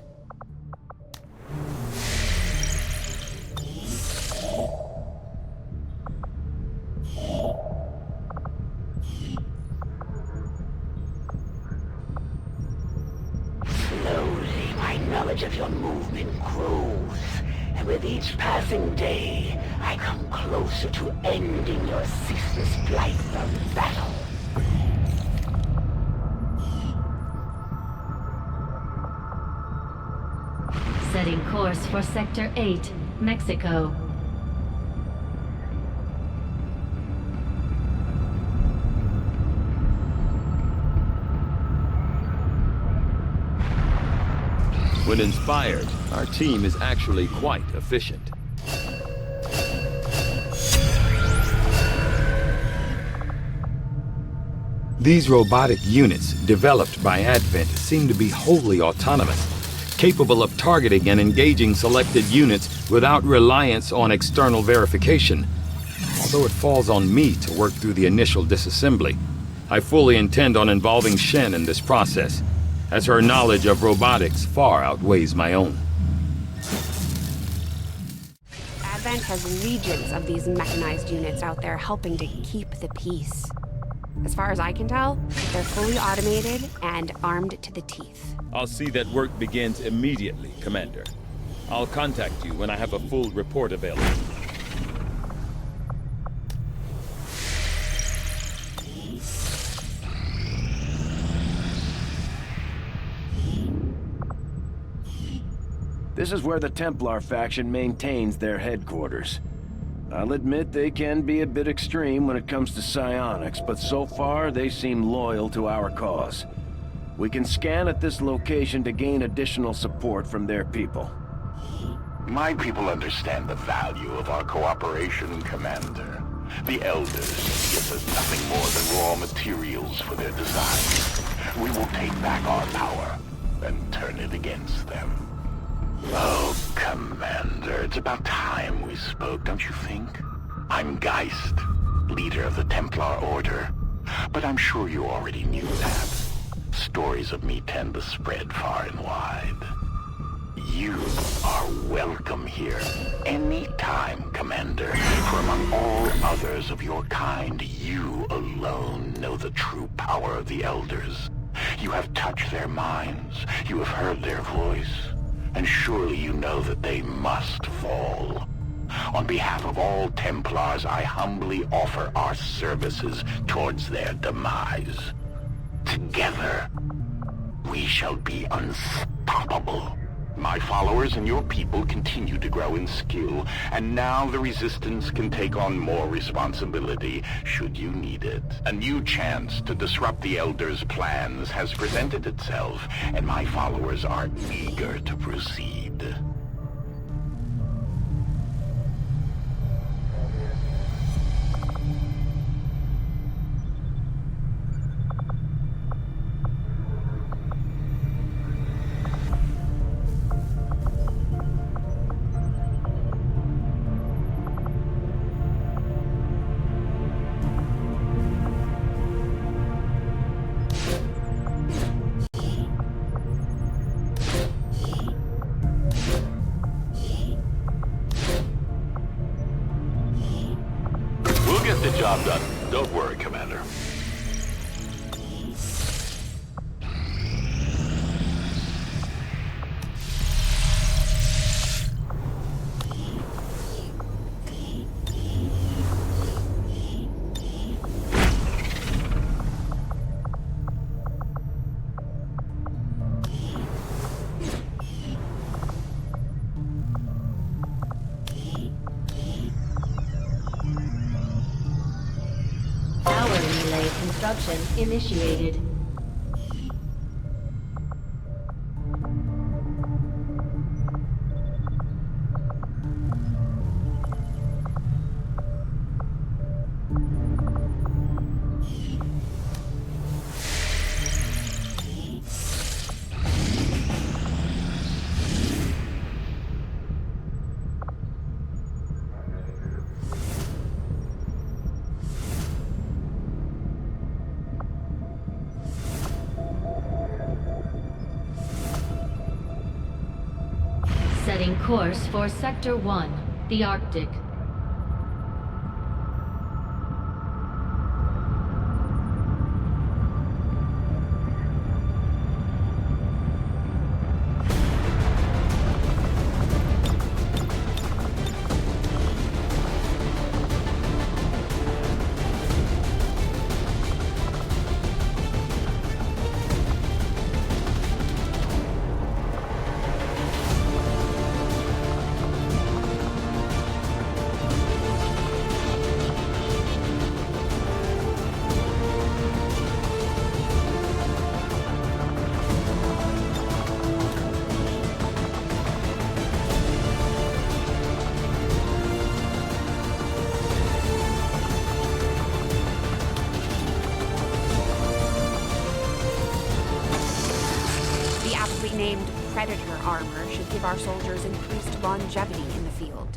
Slowly, my knowledge of your movement grows, and with each passing day, I come closer to ending your ceaseless flight from battle. Setting course for Sector 8, Mexico. When inspired, our team is actually quite efficient. These robotic units, developed by Advent, seem to be wholly autonomous, capable of targeting and engaging selected units without reliance on external verification. Although it falls on me to work through the initial disassembly, I fully intend on involving Shen in this process, as her knowledge of robotics far outweighs my own. Advent has legions of these mechanized units out there helping to keep the peace. As far as I can tell, they're fully automated and armed to the teeth. I'll see that work begins immediately, Commander. I'll contact you when I have a full report available. This is where the Templar faction maintains their headquarters. I'll admit they can be a bit extreme when it comes to psionics, but so far they seem loyal to our cause. We can scan at this location to gain additional support from their people. My people understand the value of our cooperation, Commander. The Elders give us nothing more than raw materials for their designs. We will take back our power and turn it against them. Oh, Commander, it's about time we spoke, don't you think? I'm Geist, leader of the Templar Order, but I'm sure you already knew that. Stories of me tend to spread far and wide. You are welcome here, anytime, Commander, for among all others of your kind, you alone know the true power of the Elders. You have touched their minds, you have heard their voice, and surely you know that they must fall. On behalf of all Templars, I humbly offer our services towards their demise. Together, we shall be unstoppable. My followers and your people continue to grow in skill, and now the Resistance can take on more responsibility, should you need it. A new chance to disrupt the Elders' plans has presented itself, and my followers are eager to proceed. job done. Don't worry, Commander. Construction initiated. Setting course for Sector 1, the Arctic. Named Predator armor should give our soldiers increased longevity in the field.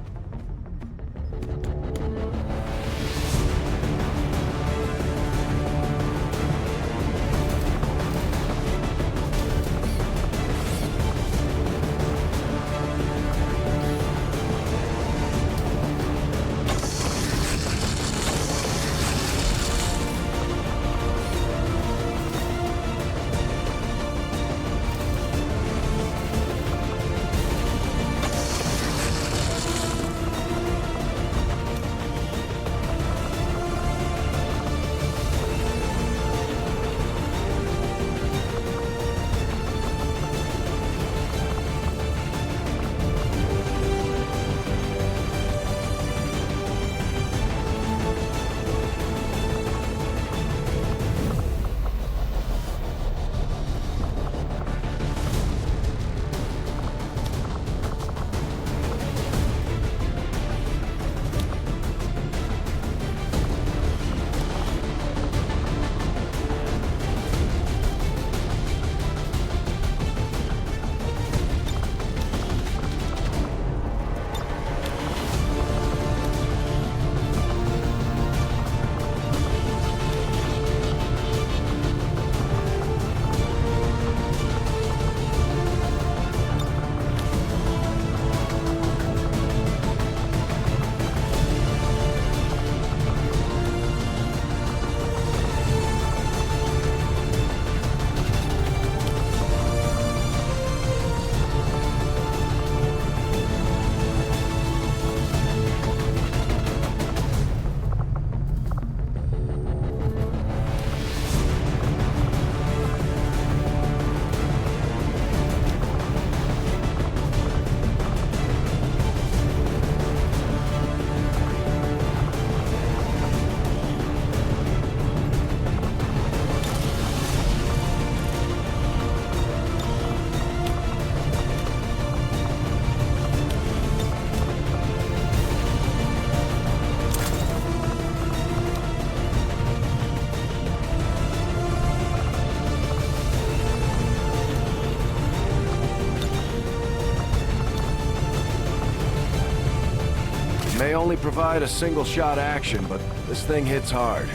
May only provide a single-shot action, but this thing hits hard.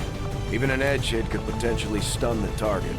Even an edge hit could potentially stun the target.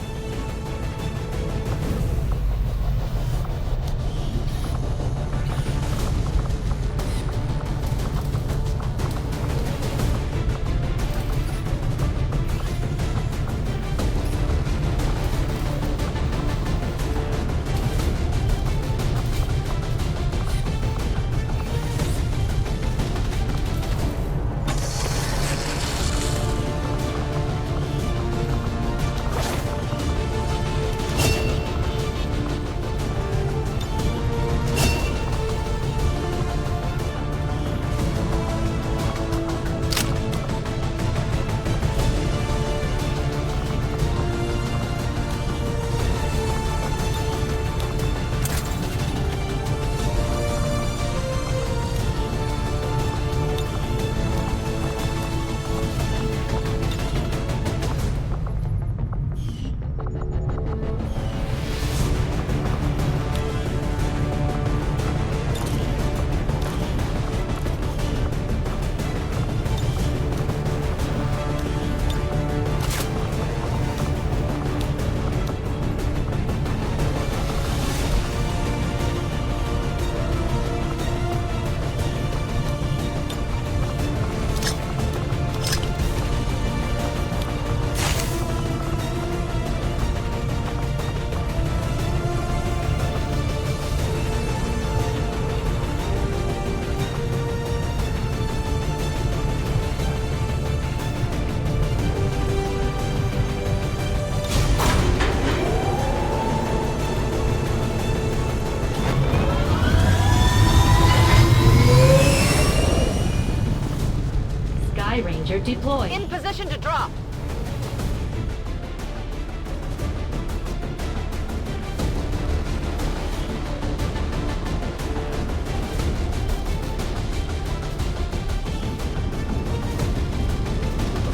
deployed. In position to drop.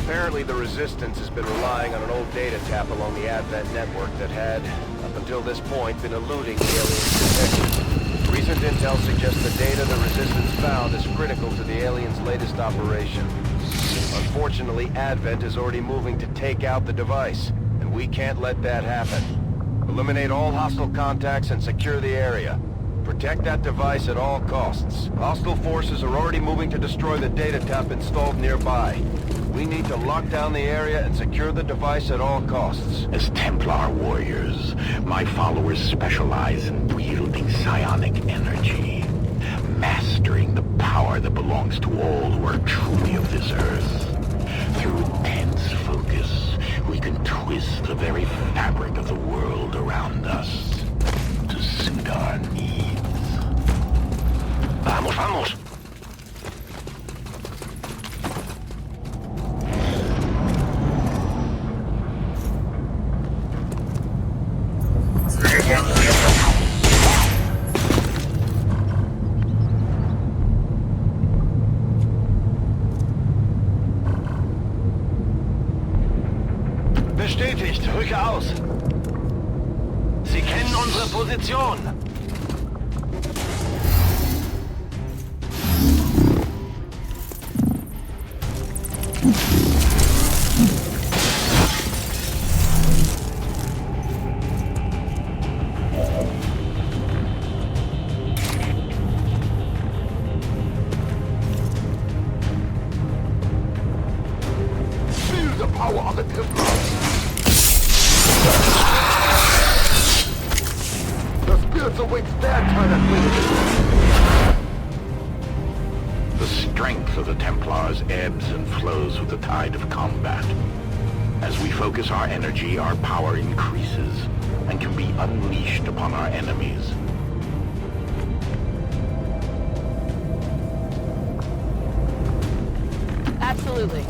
Apparently the Resistance has been relying on an old data tap along the Advent network that had, up until this point, been eluding the aliens' detection. Recent intel suggests the data the Resistance found is critical to the aliens' latest operation. Unfortunately, Advent is already moving to take out the device, and we can't let that happen. Eliminate all hostile contacts and secure the area. Protect that device at all costs. Hostile forces are already moving to destroy the data tap installed nearby. We need to lock down the area and secure the device at all costs. As Templar warriors, my followers specialize in wielding psionic energy, mastering the power that belongs to all who are truly of this earth. Through intense focus, we can twist the very fabric of the world around us to suit our needs. Vamos, vamos! Bestätigt, rücke aus. Sie kennen unsere Position. Feel the power of the Templars. The spirits await their turn at witness. The strength of the Templars ebbs and flows with the tide of combat. As we focus our energy, our power increases and can be unleashed upon our enemies. Absolutely.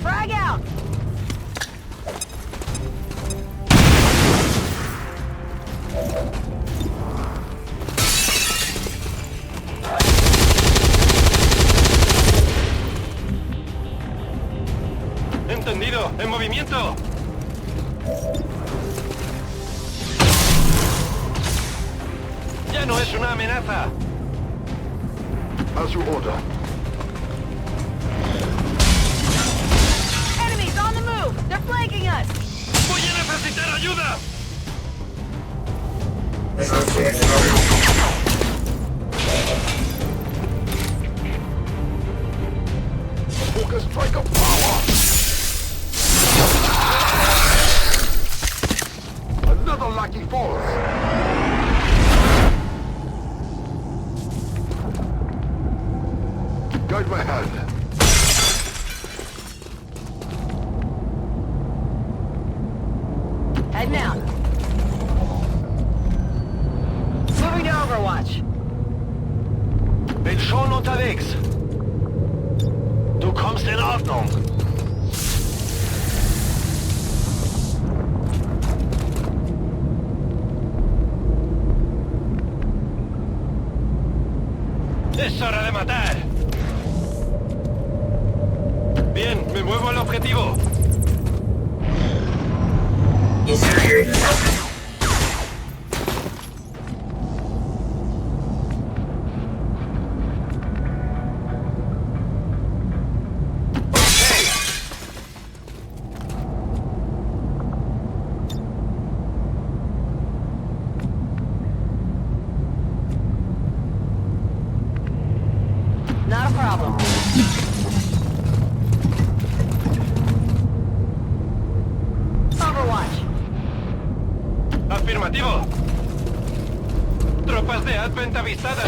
Frag out! Entendido, en movimiento. Ya no es una amenaza. As you order. Enemies on the move! They're flanking us! Voy a necesitar ayuda. Focus strike of power. Another lucky falls. Guide my hand. Heading out. Moving to Overwatch. Bin schon unterwegs. Du kommst in Ordnung. Es hora de matar. Bien, me muevo al objetivo. Not a Tropas de Advent avistadas.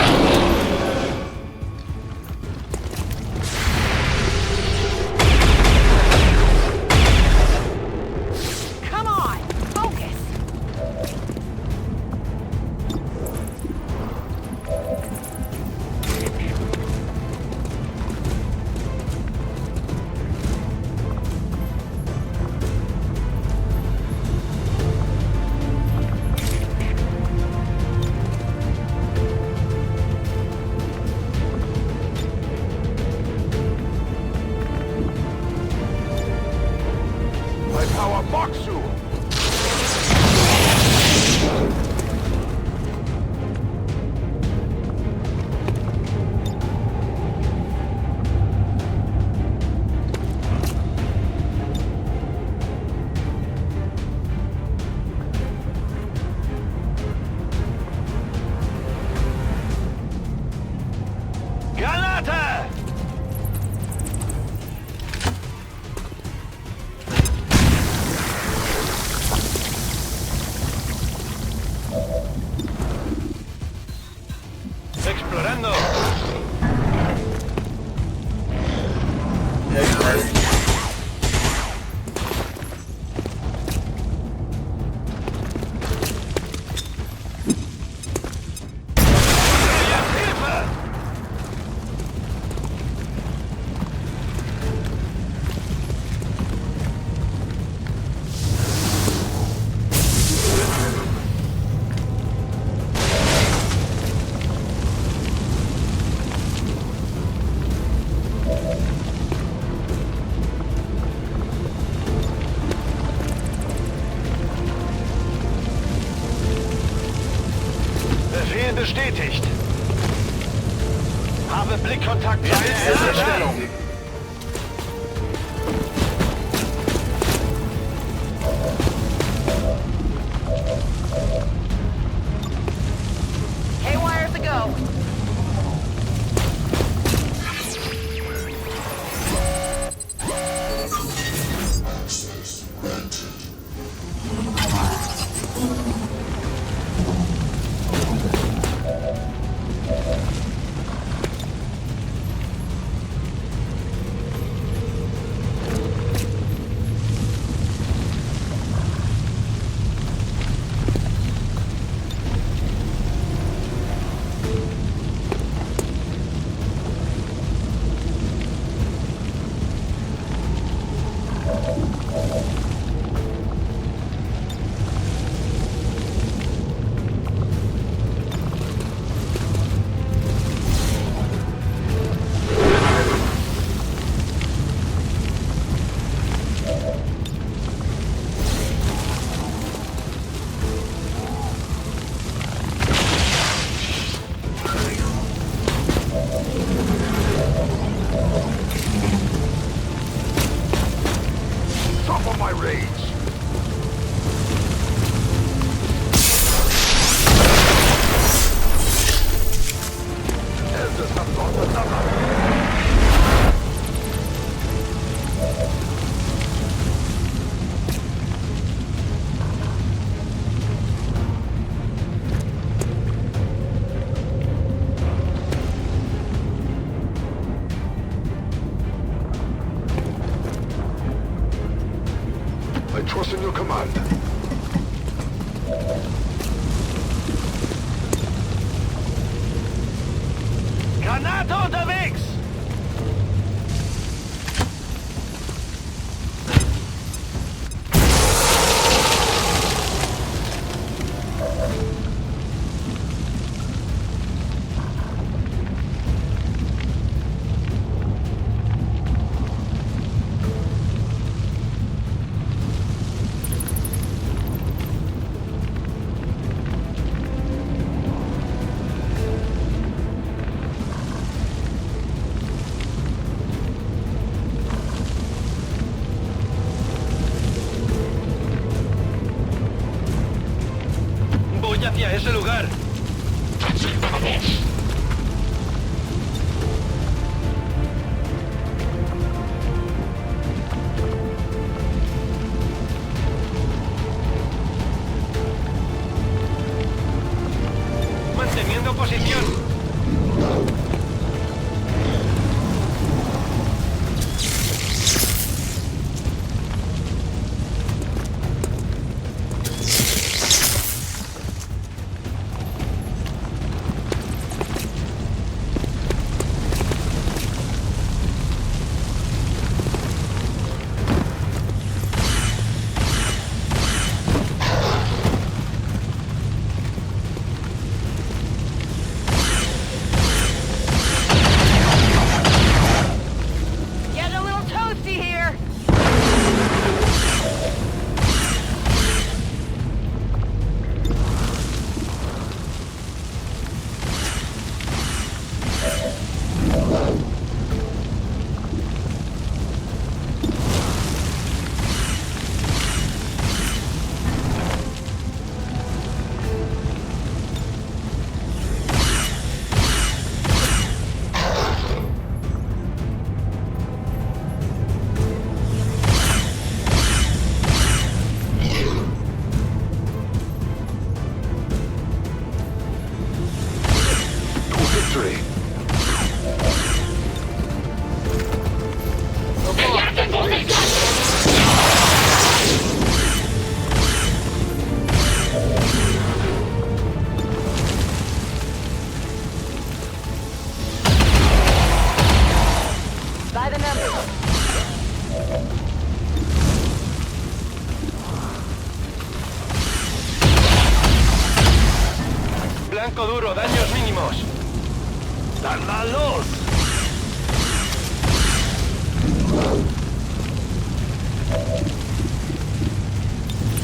Come on! Focus! My power mocks you! Granate! Explorando. Befehl bestätigt. Habe Blickkontakt zu der Stellung. Haywire's a go. Top of my rage! Elders have lost another! I trust in your command. Granate unterwegs! Voy hacia ese lugar. Marcando posición. Blanco duro, daños mínimos. ¡Dan la luz!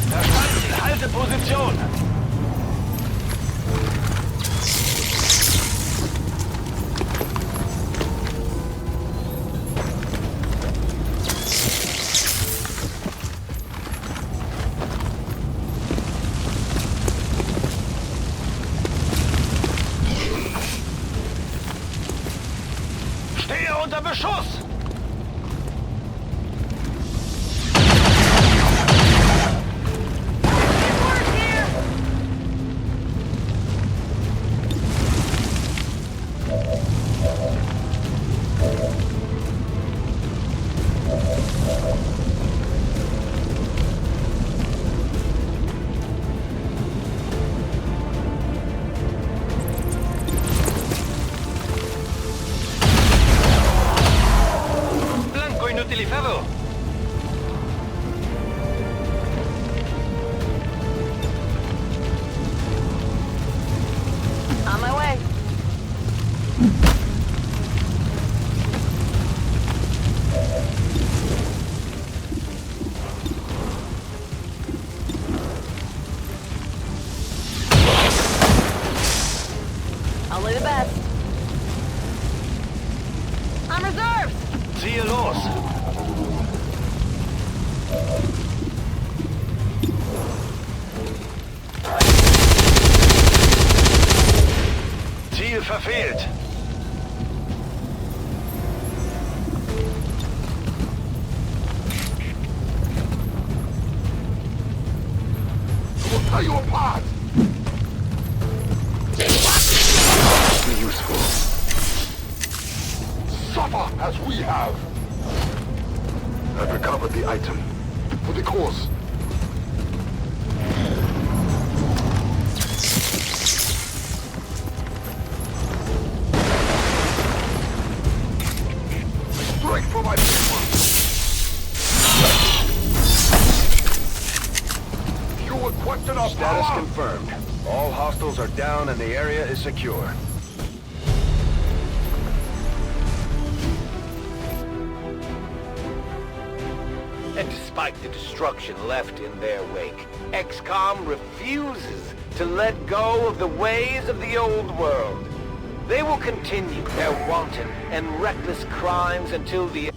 Verstanden, halte Position! Stehe unter Beschuss! Inutilizado. On my way. I'll do the best. I'm reserves. Ziehe los! Ziel verfehlt! We'll tear you apart! Be useful. Suffer as we have! I've recovered the item. For the cause. Straight for my people! You would question our Status power? confirmed. All hostiles are down and the area is secure. And despite the destruction left in their wake, XCOM refuses to let go of the ways of the old world. They will continue their wanton and reckless crimes until the...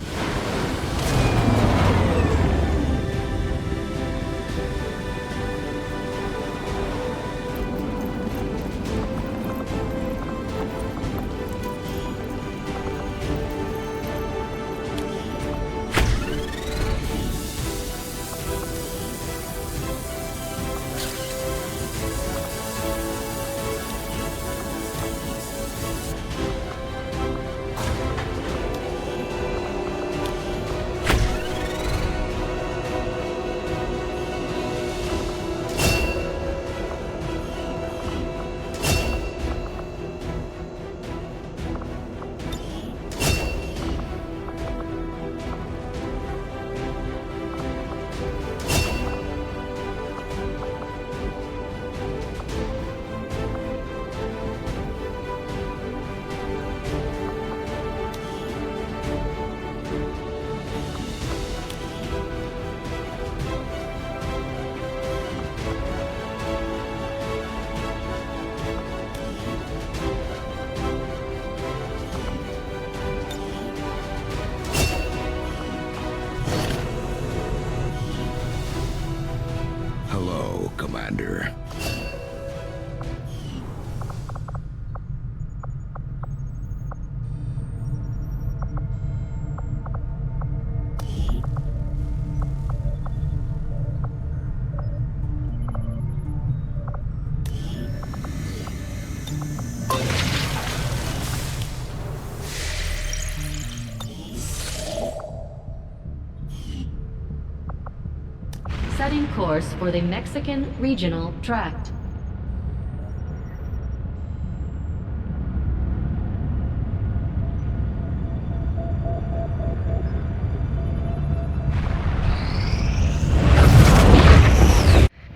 course for the Mexican Regional Tract.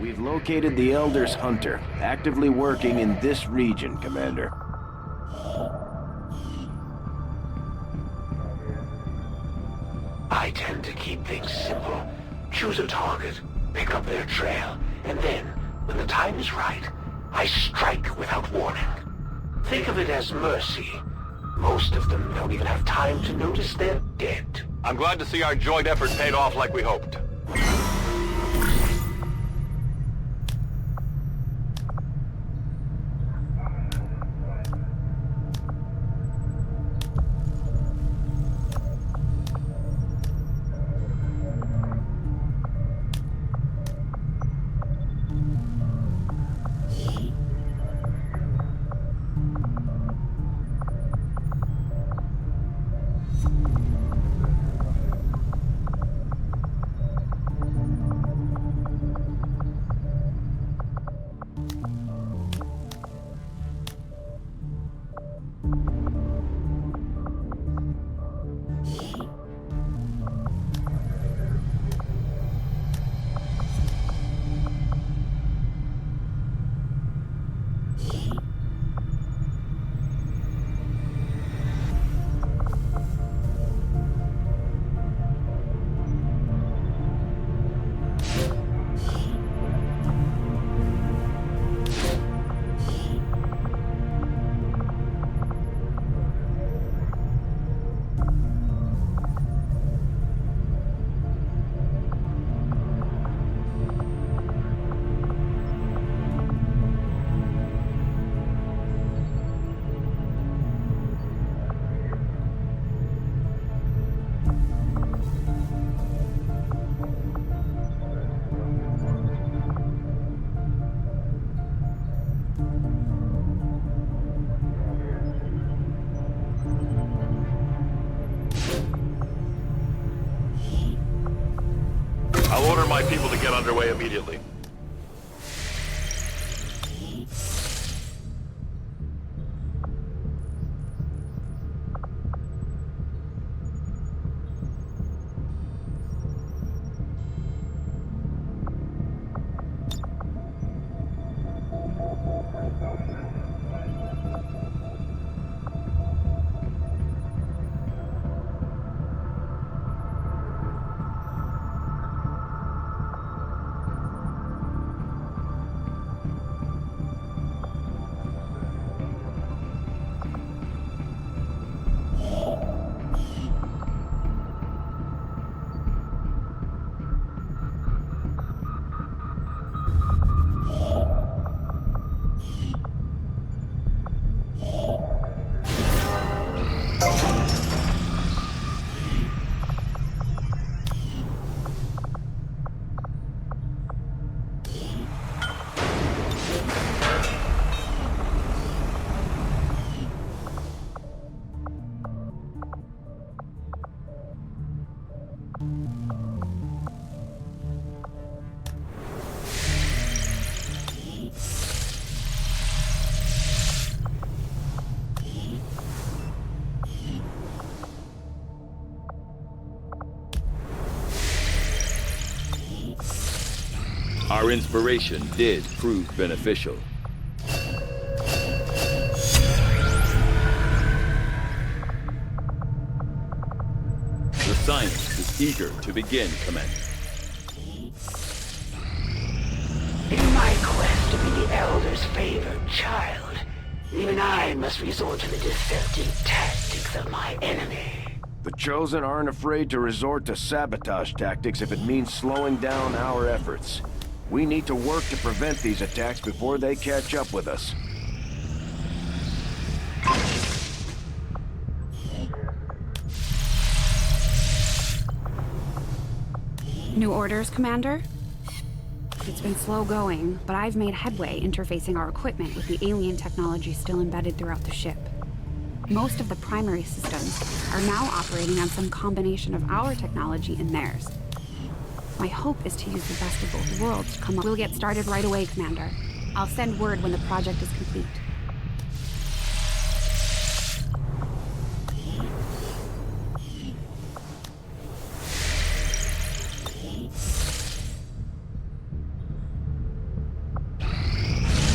We've located the Elder's Hunter, actively working in this region, Commander. I tend to keep things simple. Choose a target, pick up their trail, and then, when the time is right, I strike without warning. Think of it as mercy. Most of them don't even have time to notice they're dead. I'm glad to see our joint effort paid off like we hoped. I'll order my people to get underway immediately. Our inspiration did prove beneficial. The science is eager to begin, Commander. In my quest to be the Elder's favored child, even I must resort to the deceptive tactics of my enemy. The Chosen aren't afraid to resort to sabotage tactics if it means slowing down our efforts. We need to work to prevent these attacks before they catch up with us. New orders, Commander? It's been slow going, but I've made headway interfacing our equipment with the alien technology still embedded throughout the ship. Most of the primary systems are now operating on some combination of our technology and theirs. My hope is to use the best of both worlds to come up. We'll get started right away, Commander. I'll send word when the project is complete.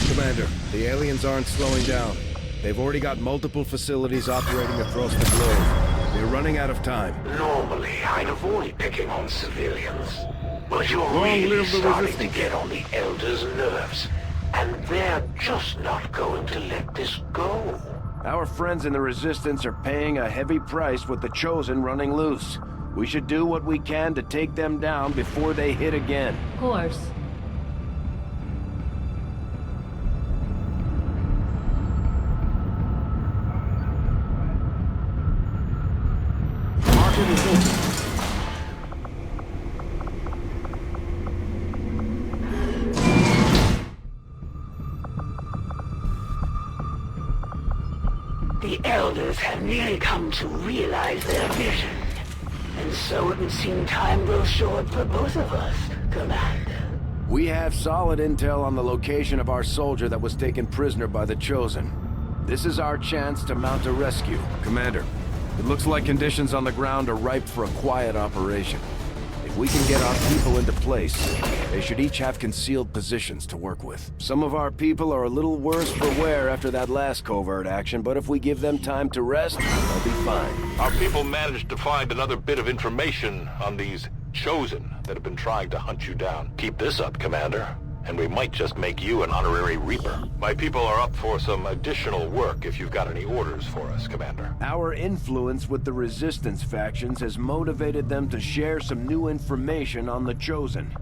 Commander, the aliens aren't slowing down. They've already got multiple facilities operating across the globe. We're running out of time. Normally, I'd avoid picking on civilians. But you're really starting to get on the Elders' nerves. And they're just not going to let this go. Our friends in the Resistance are paying a heavy price with the Chosen running loose. We should do what we can to take them down before they hit again. Of course. The Elders have nearly come to realize their vision. And so it would seem time grows short for both of us, Commander. We have solid intel on the location of our soldier that was taken prisoner by the Chosen. This is our chance to mount a rescue. Commander, it looks like conditions on the ground are ripe for a quiet operation. If we can get our people into place, they should each have concealed positions to work with. Some of our people are a little worse for wear after that last covert action, but if we give them time to rest, they'll be fine. Our people managed to find another bit of information on these Chosen that have been trying to hunt you down. Keep this up, Commander, and we might just make you an honorary Reaper. My people are up for some additional work if you've got any orders for us, Commander. Our influence with the Resistance factions has motivated them to share some new information on the Chosen.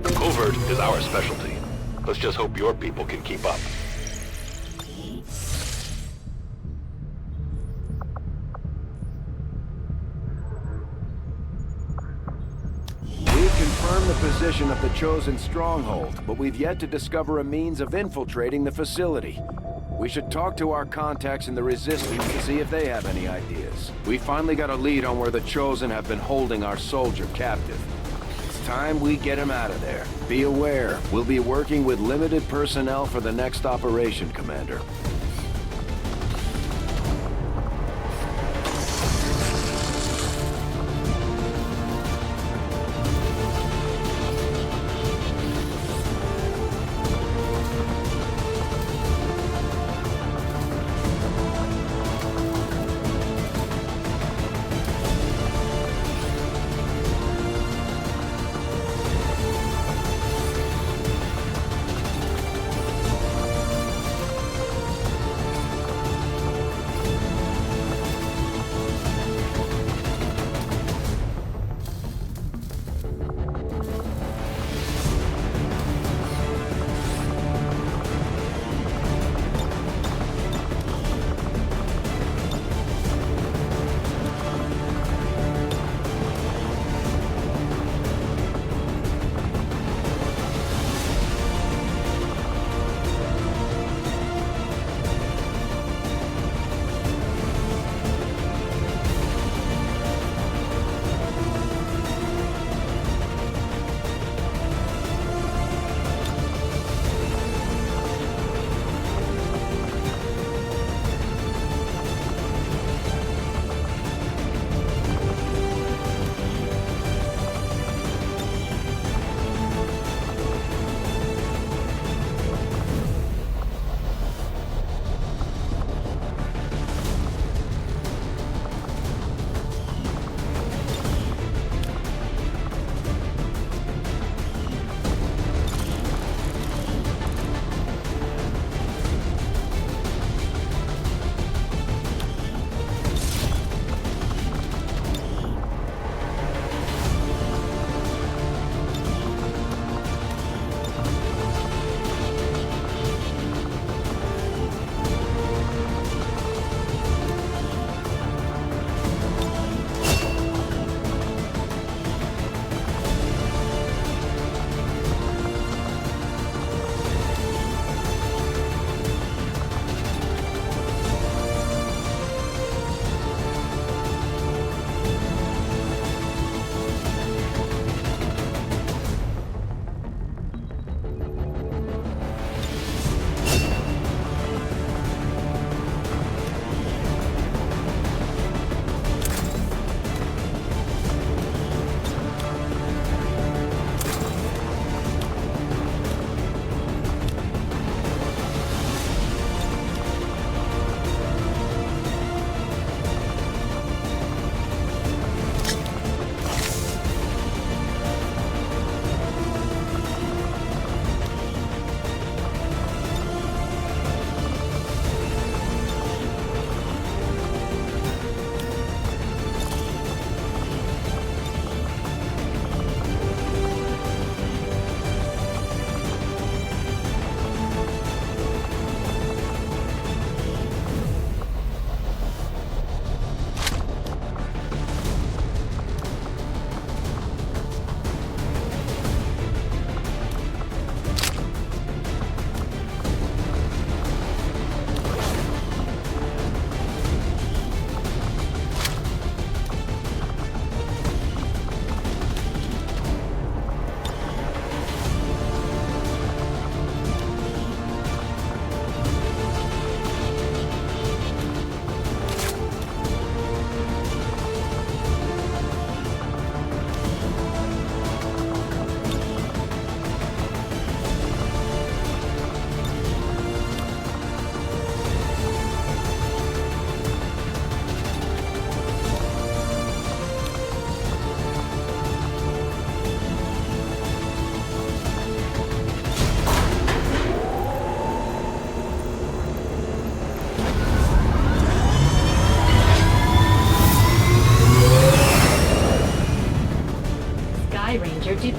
Covert is our specialty. Let's just hope your people can keep up. We've confirmed the position of the Chosen stronghold, but we've yet to discover a means of infiltrating the facility. We should talk to our contacts in the Resistance to see if they have any ideas. We finally got a lead on where the Chosen have been holding our soldier captive. It's time we get him out of there. Be aware, we'll be working with limited personnel for the next operation, Commander.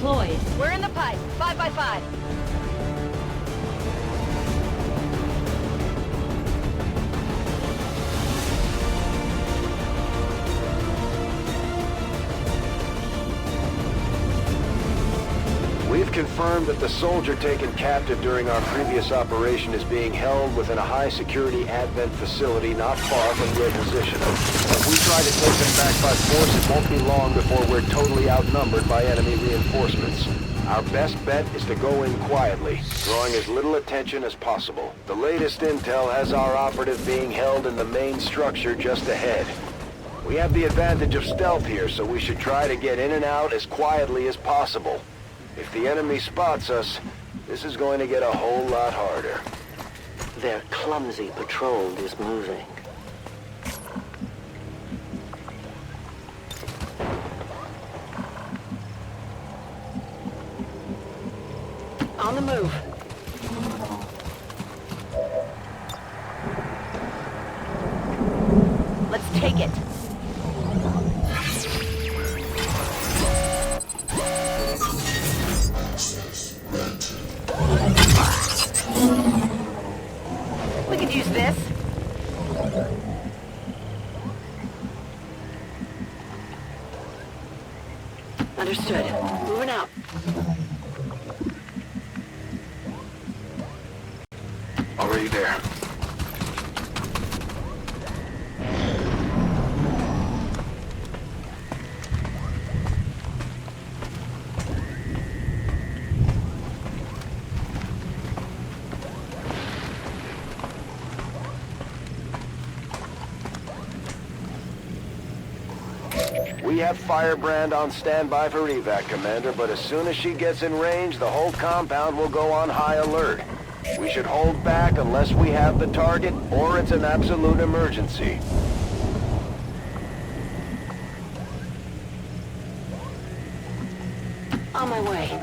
deployed. We're in the pipe. 5x5. We've confirmed that the soldier taken captive during our previous operation is being held within a high-security Advent facility not far from your position. If we try to take him back by force, it won't be long before we're totally outnumbered by enemy reinforcements. Our best bet is to go in quietly, drawing as little attention as possible. The latest intel has our operative being held in the main structure just ahead. We have the advantage of stealth here, so we should try to get in and out as quietly as possible. If the enemy spots us, this is going to get a whole lot harder. Their clumsy patrol is moving. On the move. Let's take it. We could use this. Understood. Moving out. Already there. We have Firebrand on standby for evac, Commander, but as soon as she gets in range, the whole compound will go on high alert. We should hold back unless we have the target, or it's an absolute emergency. On my way.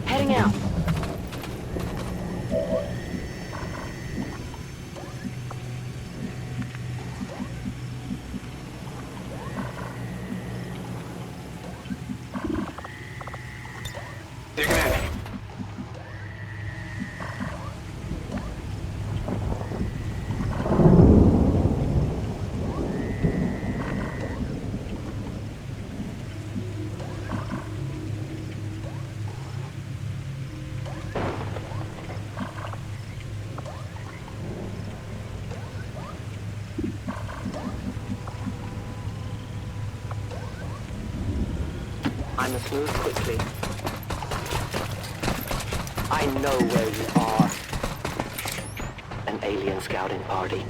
Heading out. Digging in. I must move quickly. I know where you are. An alien scouting party.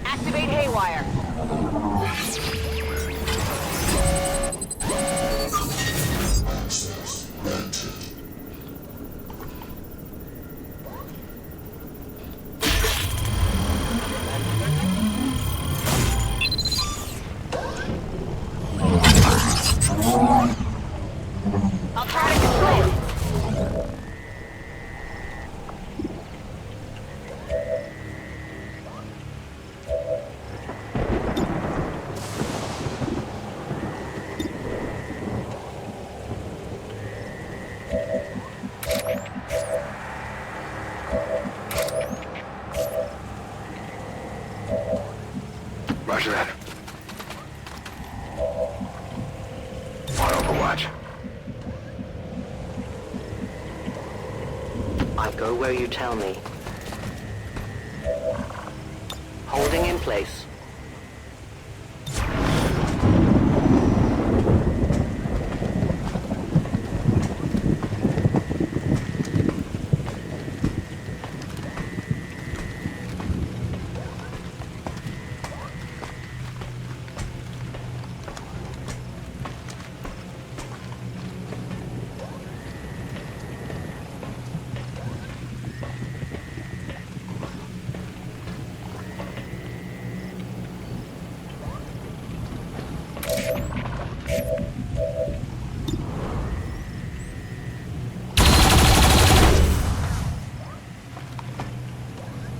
Activate haywire. I'll try to control it. Roger that. On overwatch. I go where you tell me. Holding in place.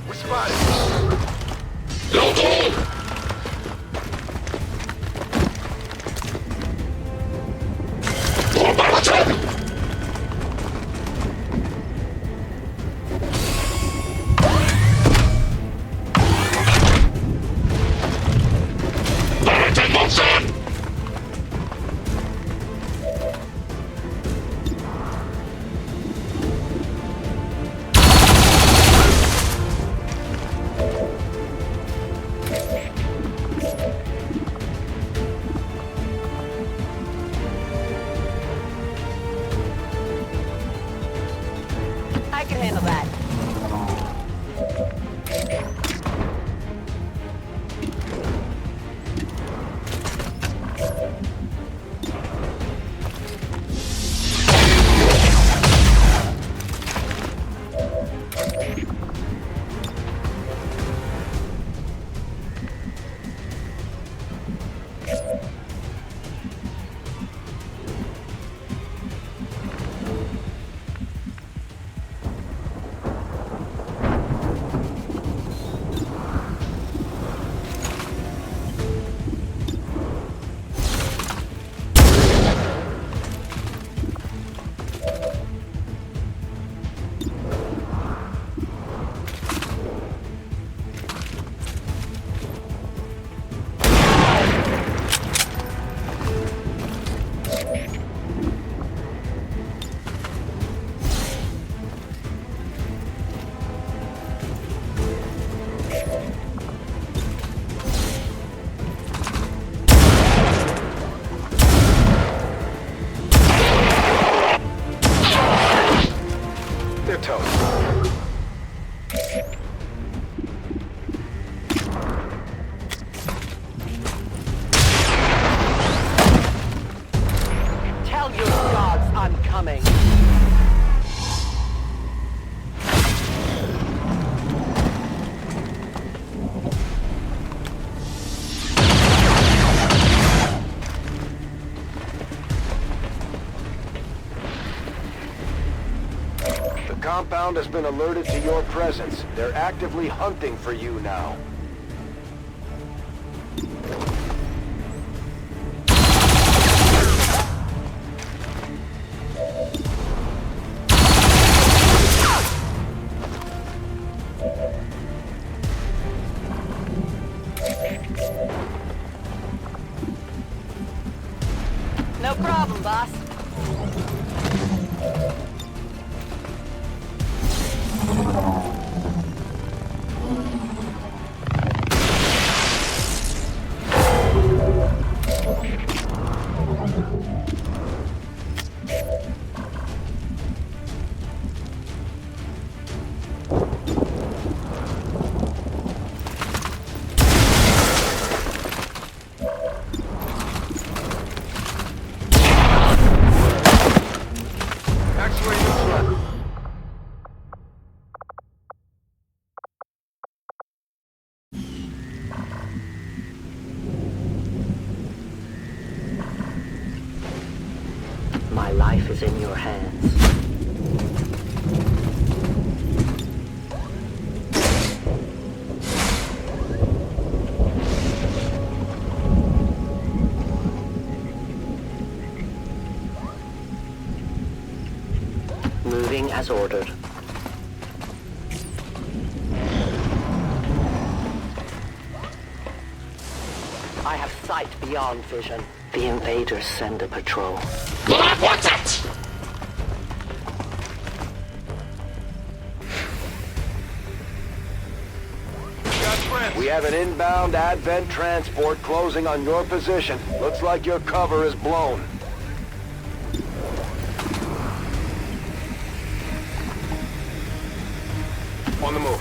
We're spotted. I can handle that. They're toast. Tell your gods I'm coming. The compound has been alerted to your presence. They're actively hunting for you now. No problem, boss. Actually, neutral. My life is in your hands. Moving as ordered. I have sight beyond vision. The invaders send a patrol. What's it? We have an inbound Advent transport closing on your position. Looks like your cover is blown. On the move.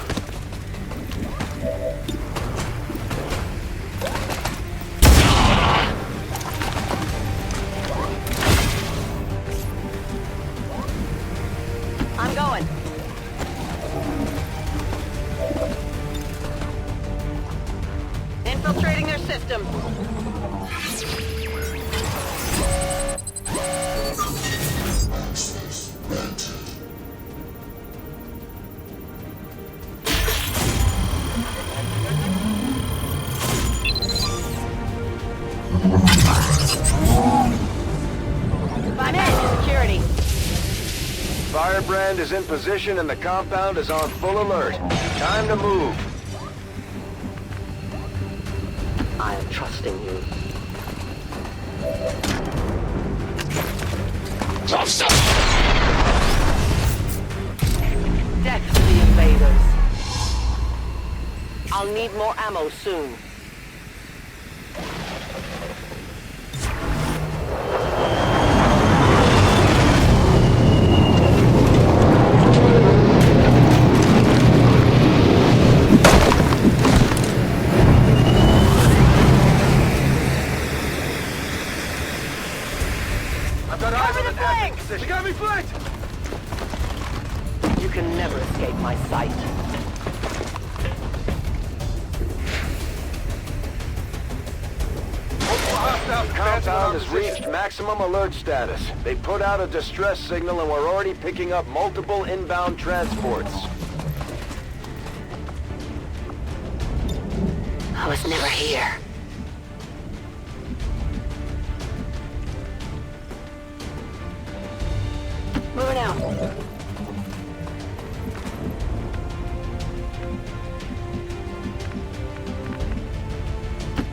I'm going. Infiltrating their system. I'm in. Security. Firebrand is in position and the compound is on full alert. Time to move. I am trusting you. Death to the invaders. I'll need more ammo soon. They got me flanked! You can never escape my sight. The compound has reached maximum alert status. They put out a distress signal and we're already picking up multiple inbound transports. I was never here. Moving out.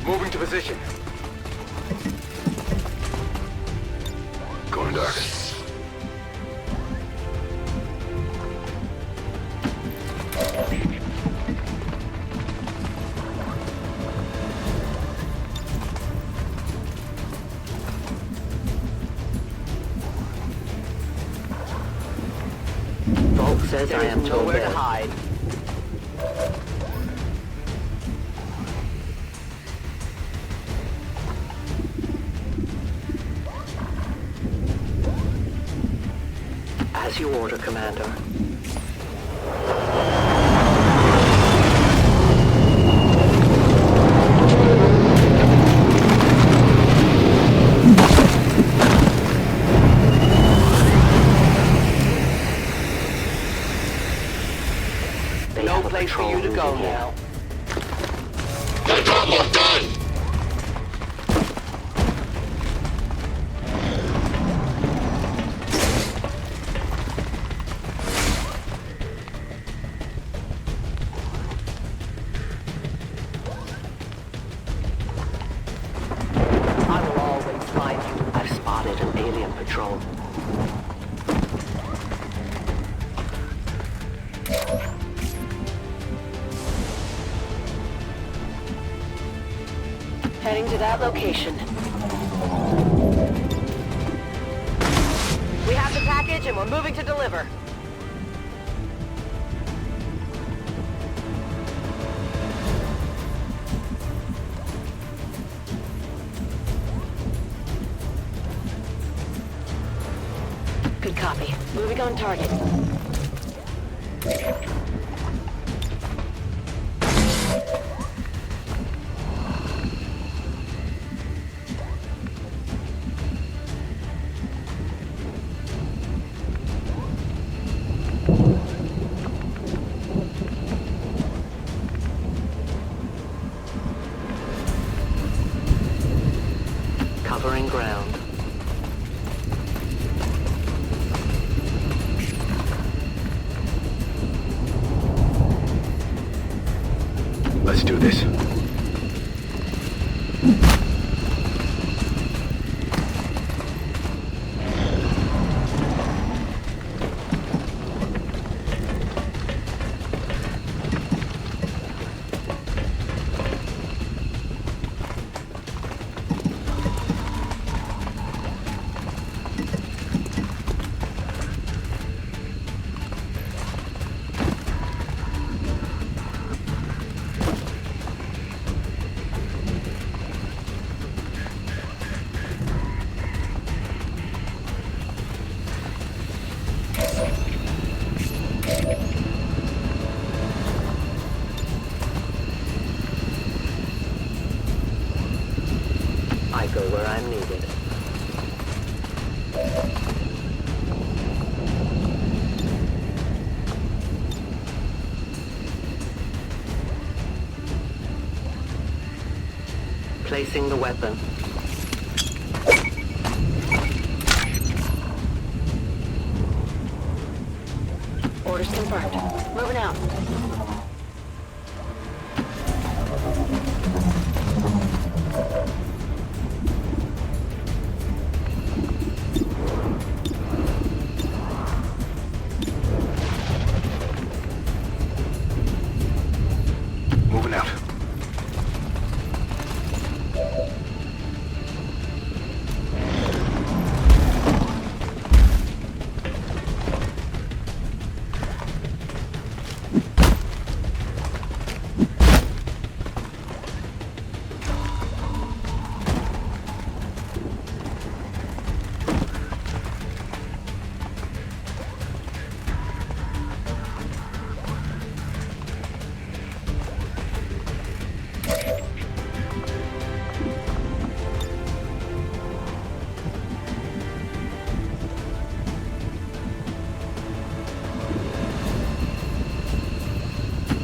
Moving to position. Going dark. Volk says I am told nowhere to hide. As you order, Commander. No place for you to go now. I will always find you. I've spotted an alien patrol. Heading to that location. We have the package and we're moving to deliver. Good copy. Moving on target. Covering ground. Let's do this. where I'm needed. Placing the weapon. Orders confirmed. Moving out. Moving out.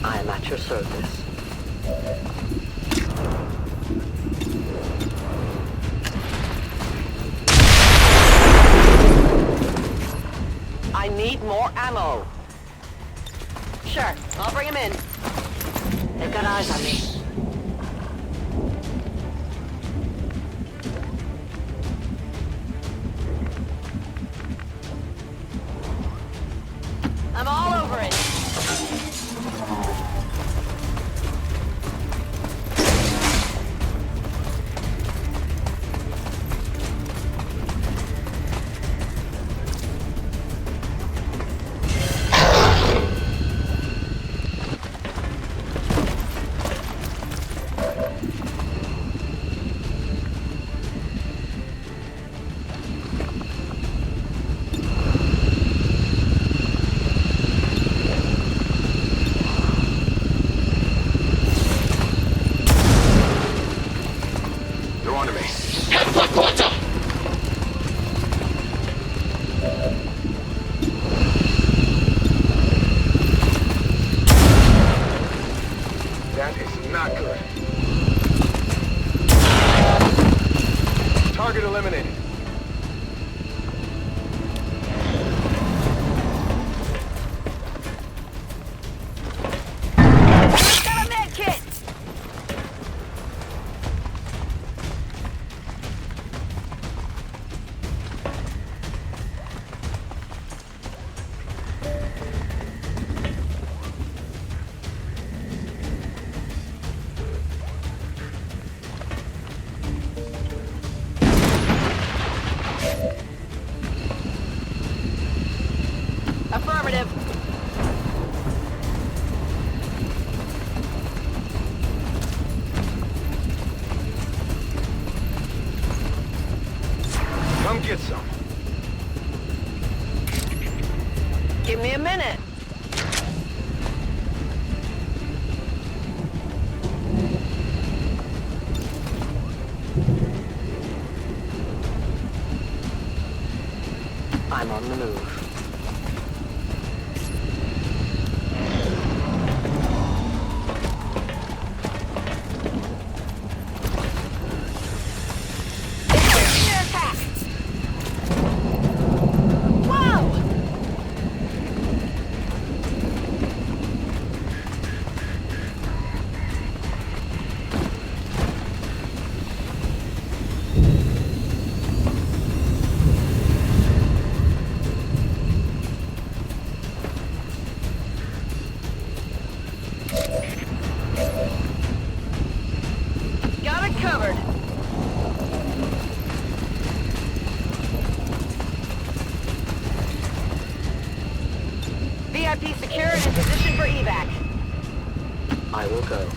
I am at your service. I need more ammo. Sure, I'll bring him in. They've got eyes on me. I'm all over it. They're onto me. That is not good. Target eliminated. Got a med kit! Affirmative. Come get some. Give me a minute. I'm on the move. Got it covered. VIP secured and in position for evac. I will go.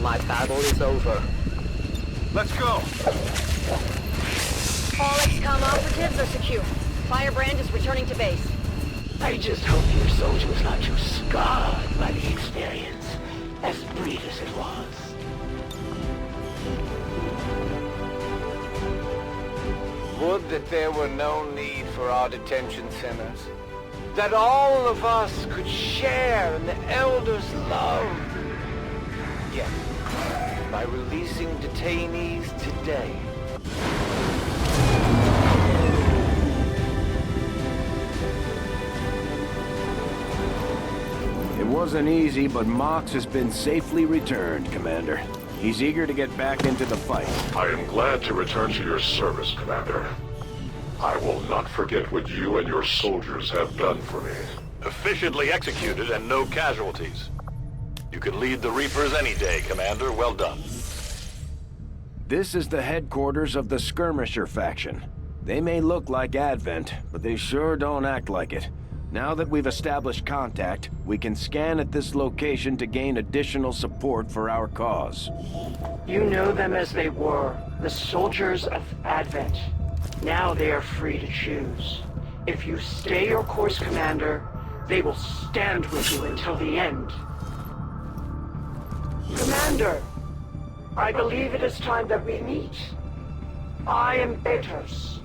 My battle is over. Let's go. All XCOM operatives are secure. Firebrand is returning to base. I just hope your soldier was not too scarred by the experience, as brief as it was. Would that there were no need for our detention centers. That all of us could share in the Elders' love. Yet, by releasing detainees today, It wasn't easy, but Mox has been safely returned, Commander. He's eager to get back into the fight. I am glad to return to your service, Commander. I will not forget what you and your soldiers have done for me. Efficiently executed and no casualties. You can lead the Reapers any day, Commander. Well done. This is the headquarters of the Skirmisher faction. They may look like Advent, but they sure don't act like it. Now that we've established contact, we can scan at this location to gain additional support for our cause. You know them as they were, the soldiers of Advent. Now they are free to choose. If you stay your course, Commander, they will stand with you until the end. Commander, I believe it is time that we meet. I am Betos,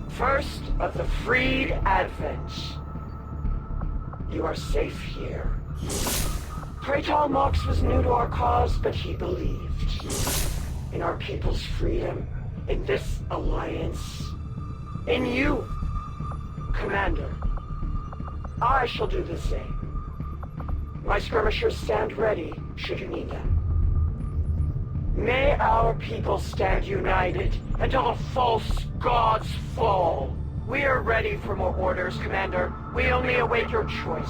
first of the freed Advent. You are safe here. Praetor Mox was new to our cause, but he believed in our people's freedom, in this alliance, in you, Commander. I shall do the same. My skirmishers stand ready, should you need them. May our people stand united until the false gods fall. We are ready for more orders, Commander. We only await your choice.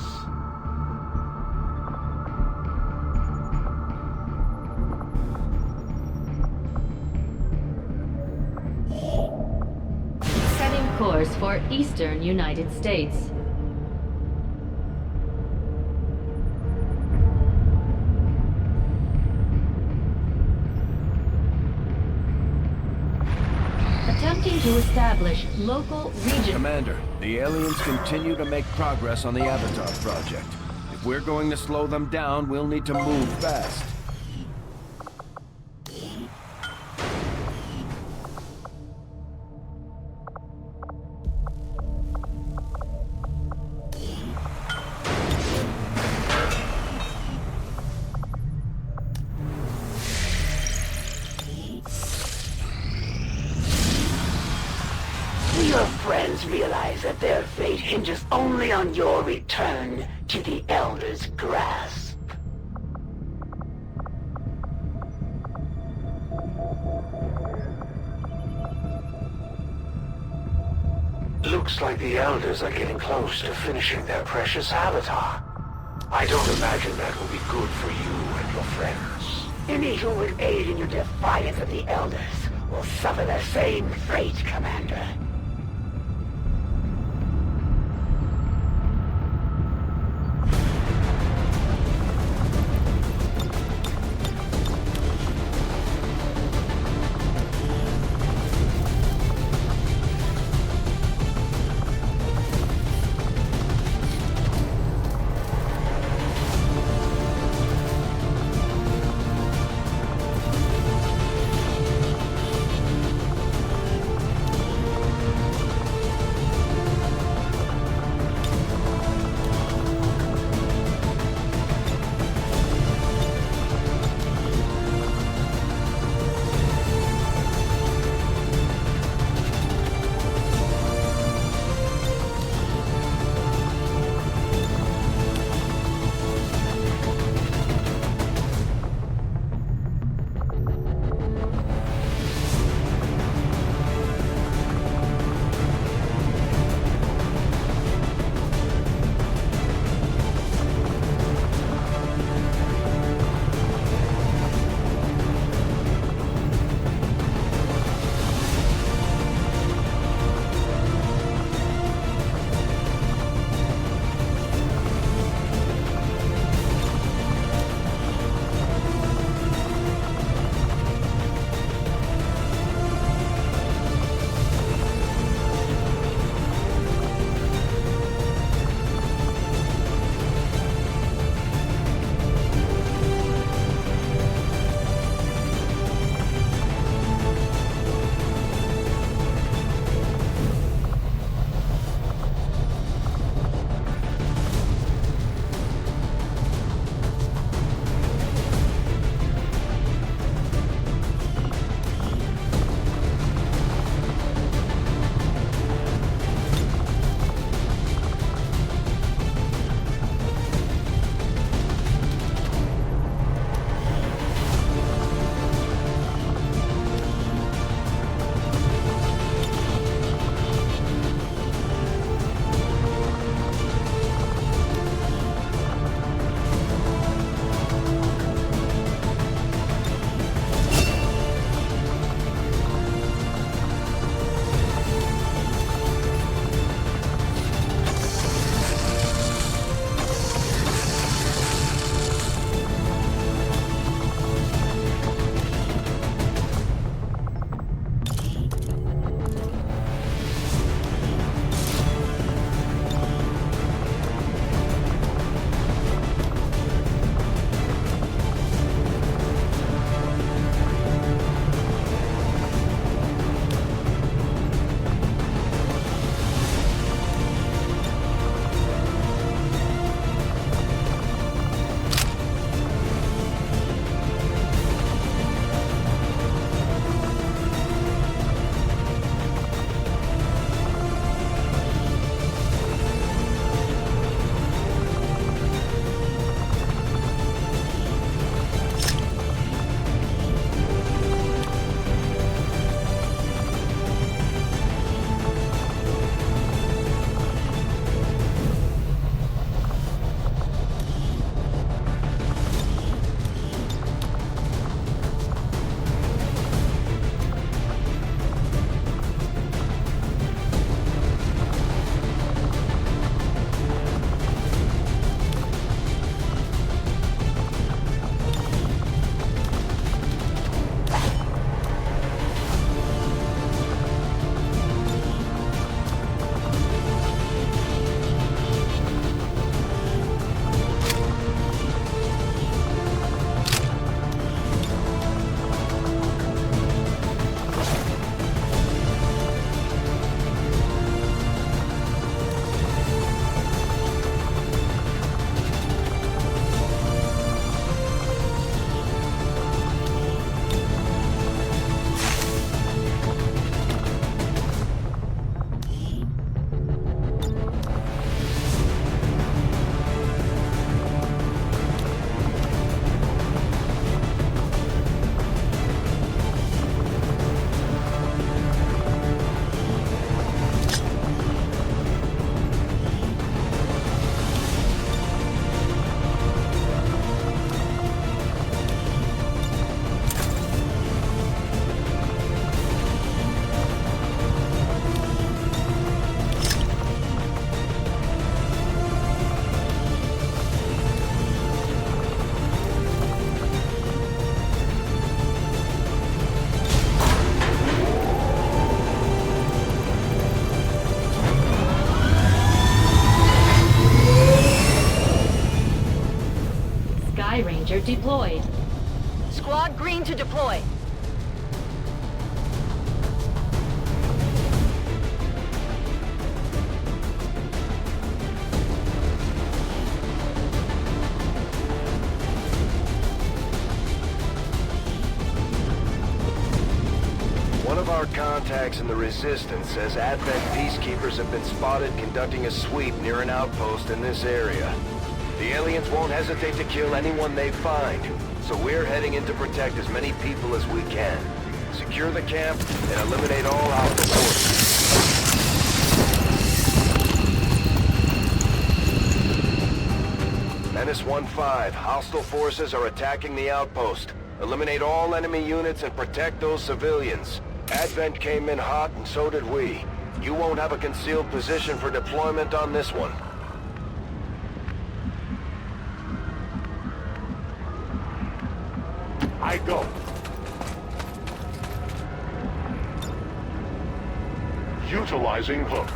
Setting course for Eastern United States. Attempting to establish local region. Commander, the aliens continue to make progress on the Avatar project. If we're going to slow them down, we'll need to move fast. Your friends realize that their fate hinges only on your return to the Elder's grasp. Looks like the Elders are getting close to finishing their precious avatar. I don't imagine that will be good for you and your friends. Any who would aid in your defiance of the Elders will suffer the same fate, Commander. deployed. Squad green to deploy. One of our contacts in the Resistance says Advent peacekeepers have been spotted conducting a sweep near an outpost in this area. The aliens won't hesitate to kill anyone they find, so we're heading in to protect as many people as we can. Secure the camp and eliminate all Alpha forces. Menace 1-5, hostile forces are attacking the outpost. Eliminate all enemy units and protect those civilians. Advent came in hot and so did we. You won't have a concealed position for deployment on this one. I go. Utilizing hook.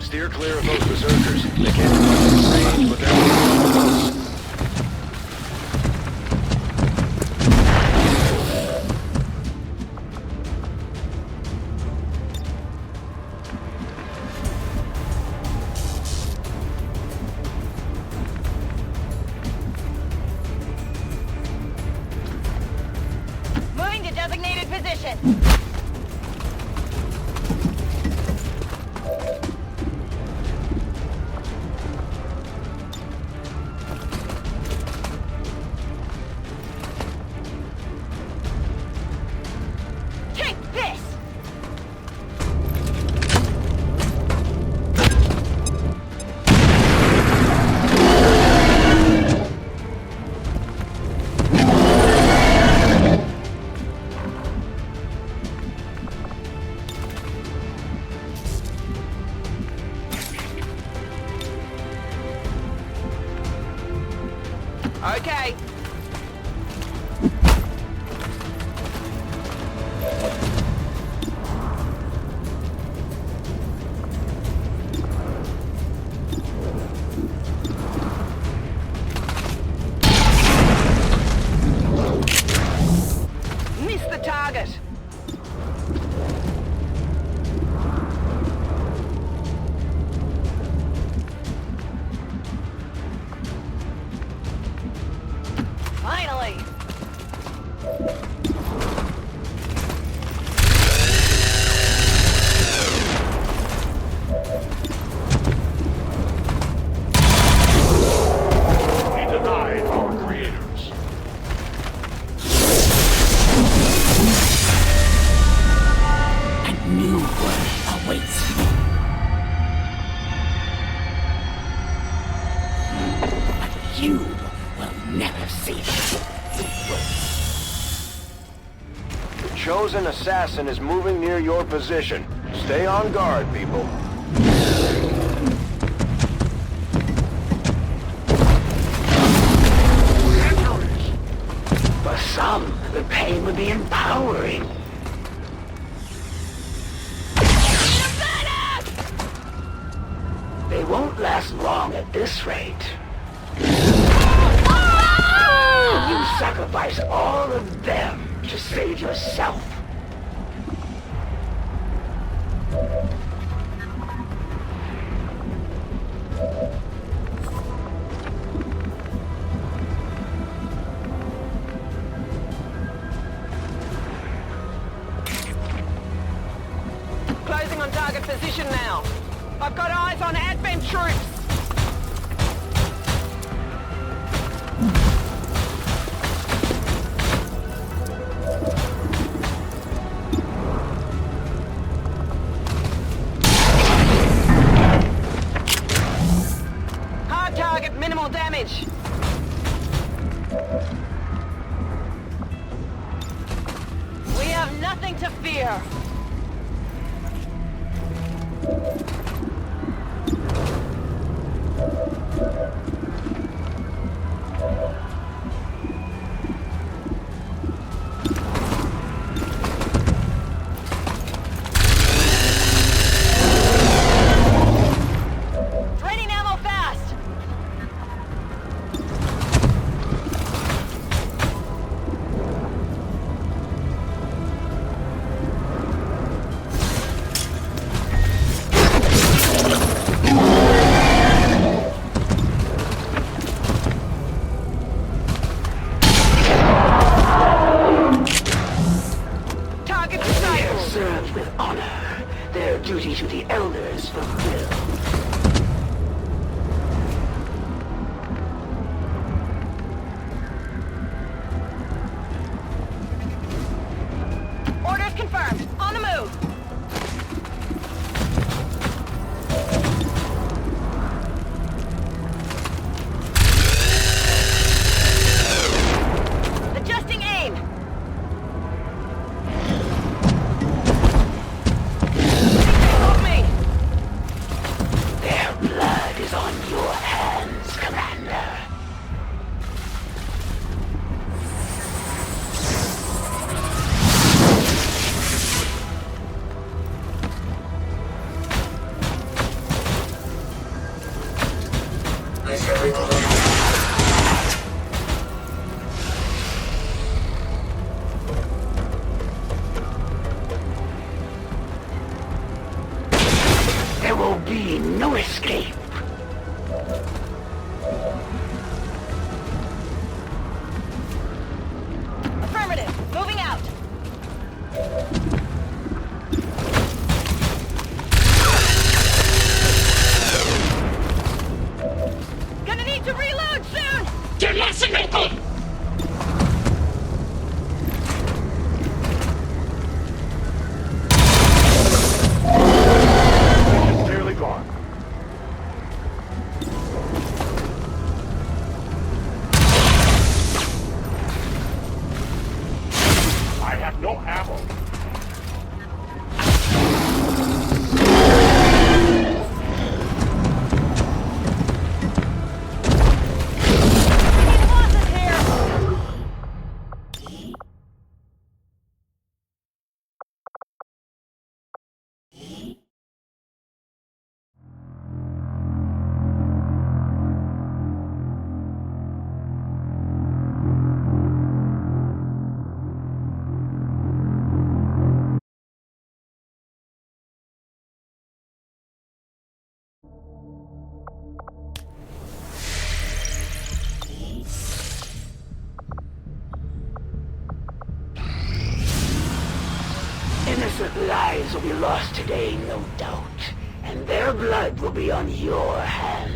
Steer clear of those berserkers. They can't cross range, but they're close. Moving to designated position. Take this! Okay. Miss the target. Finally! We denied our creators. A new world awaits me. But you will never see it. The chosen assassin is moving near your position. Stay on guard, people. For some, the pain would be empowering. They won't last long at this rate. You sacrifice all of them to save yourself. Closing on target position now. I've got eyes on Advent troops. Hard target, minimal damage. We have nothing to fear. Draining ammo fast! served with honor, their duty to the Elders fulfilled. Orders confirmed. On the move. Adjusting aim. Help me. Their blood is on your hands, Commander. There will be no escape. Affirmative. Moving out. Gonna need to reload soon. Nearly gone. I have no ammo. Innocent lives will be lost today, no doubt. And their blood will be on your hands.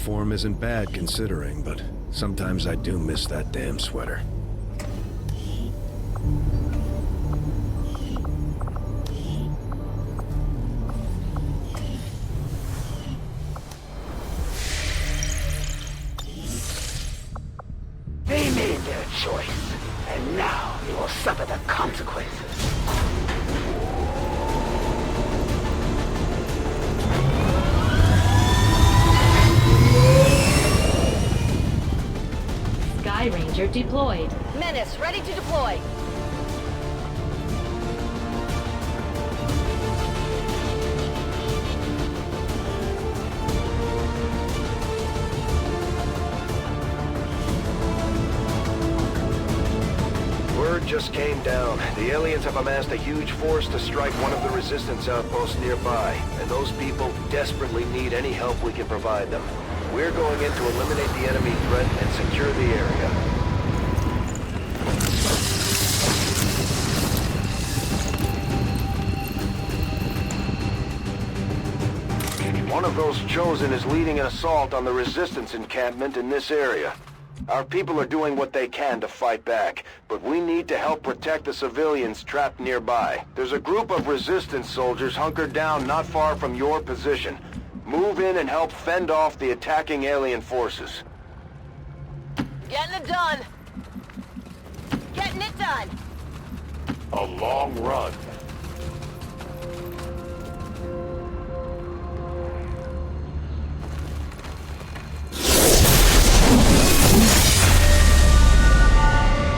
uniform isn't bad considering, but sometimes I do miss that damn sweater. They made their choice, and now they will suffer the consequences. Sky Ranger deployed. Menace, ready to deploy. Word just came down. The aliens have amassed a huge force to strike one of the resistance outposts nearby, and those people desperately need any help we can provide them. We're going in to eliminate the enemy threat and secure the area. One of those chosen is leading an assault on the resistance encampment in this area. Our people are doing what they can to fight back, but we need to help protect the civilians trapped nearby. There's a group of resistance soldiers hunkered down not far from your position. Move in and help fend off the attacking alien forces. Getting it done. Getting it done. A long run.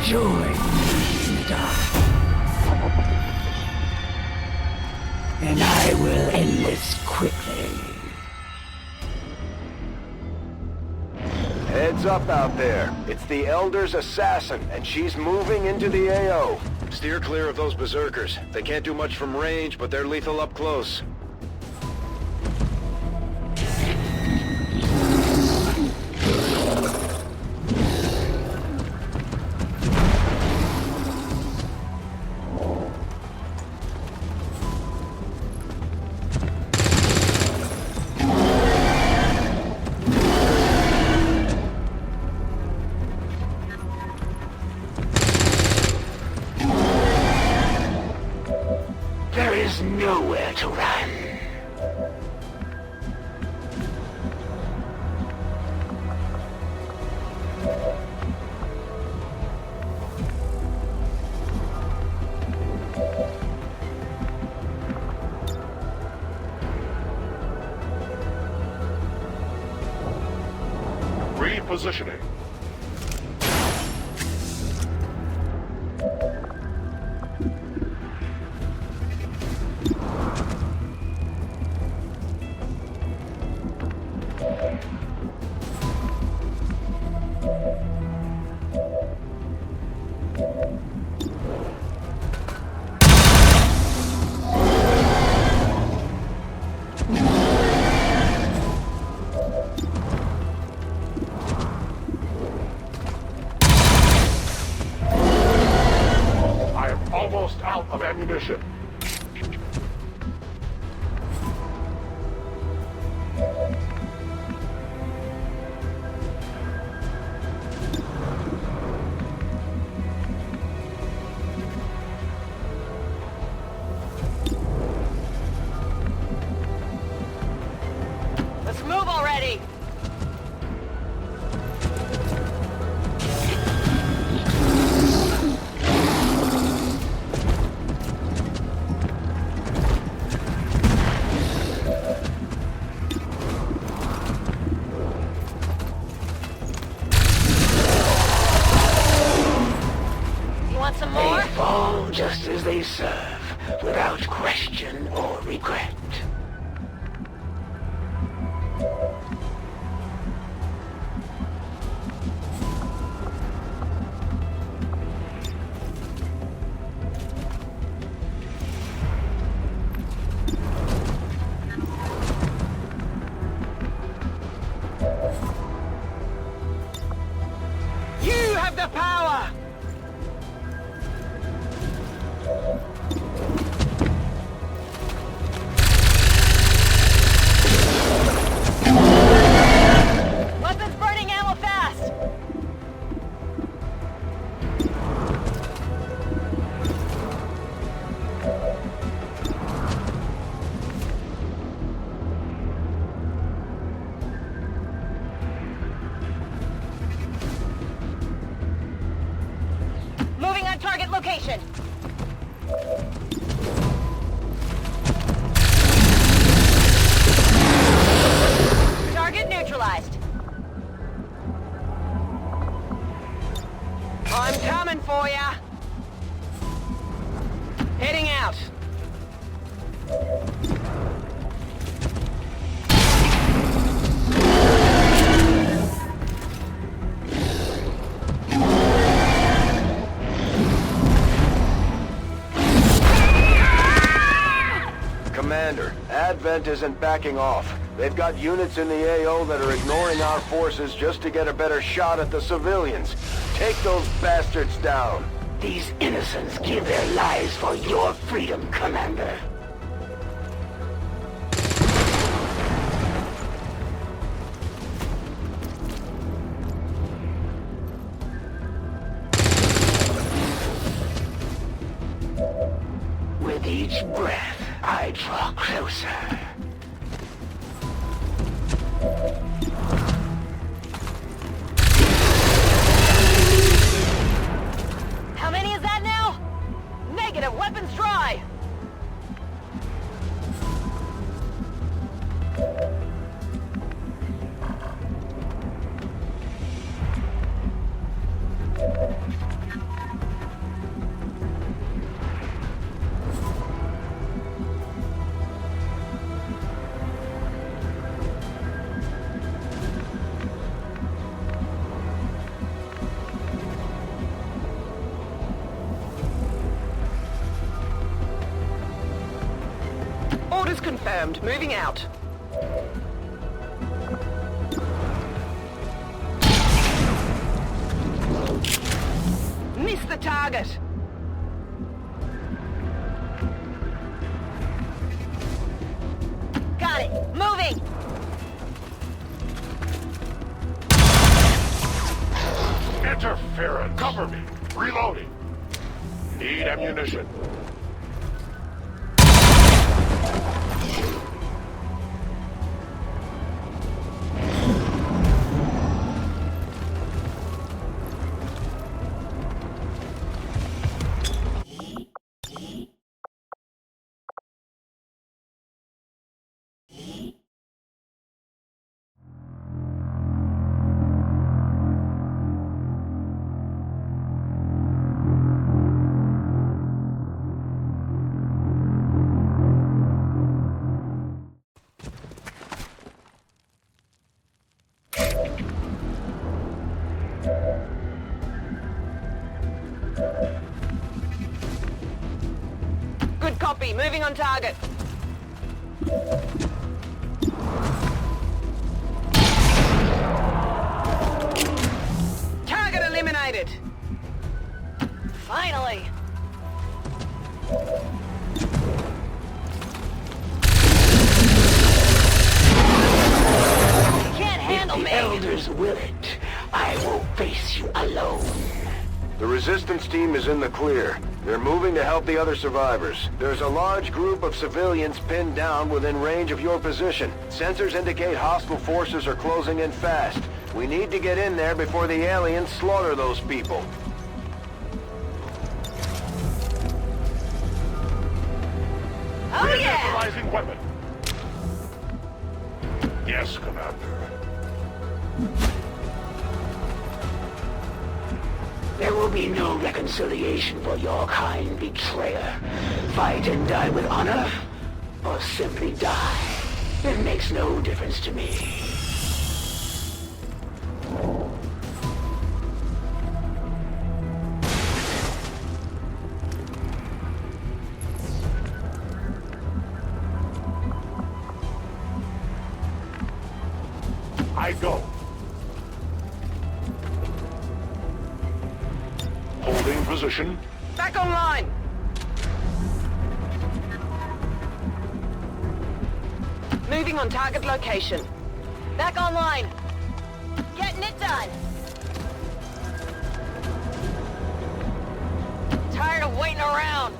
Join me in the dark. And I will end this quickly. Heads up out there. It's the Elder's assassin, and she's moving into the AO. Steer clear of those berserkers. They can't do much from range, but they're lethal up close. There is nowhere to run. Repositioning. I am almost out of ammunition. Let's move already. You want some more? They fall just as they serve, without question or regret. You have the power! Target neutralized. I'm coming for ya. Heading out. Commander, Advent isn't backing off. They've got units in the AO that are ignoring our forces just to get a better shot at the civilians. Take those bastards down. These innocents give their lives for your freedom, Commander. With each breath, I draw closer. How many is that now? Negative, weapons dry. Orders confirmed. Moving out. Missed the target. Got it. Moving. Interference! Cover me! Reloading! Need ammunition. Good copy. Moving on target. Target eliminated. Finally. Can't handle me. Elders will it. I will face you alone. The resistance team is in the clear. They're moving to help the other survivors. There's a large group of civilians pinned down within range of your position. Sensors indicate hostile forces are closing in fast. We need to get in there before the aliens slaughter those people. Oh yeah! Neutralizing weapon. Yes, Commander. There will be no reconciliation for your kind, betrayer. Fight and die with honor, or simply die. It makes no difference to me. I go. Holding position. Back online. Moving on target location. Back online. Getting it done. Tired of waiting around.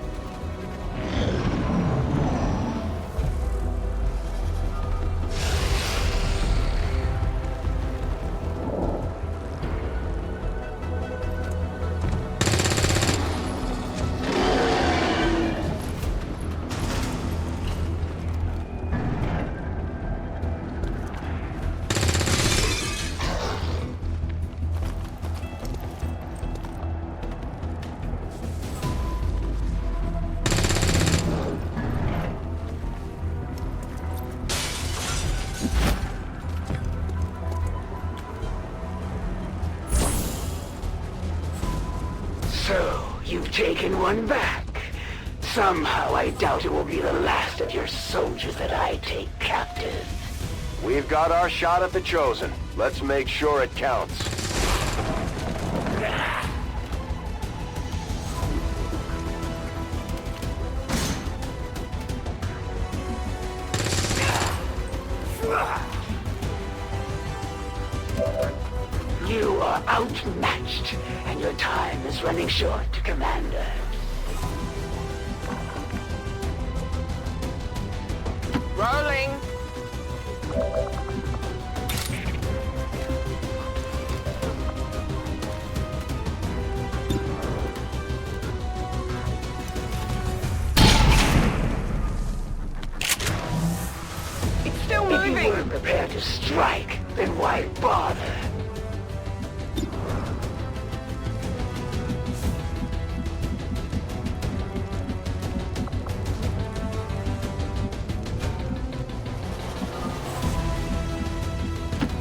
send one back. Somehow I doubt it will be the last of your soldiers that I take captive. We've got our shot at the Chosen. Let's make sure it counts. You are outmatched, and your time is running short, Commander. Rolling. It's still moving. If you weren't prepared to strike, then why bother?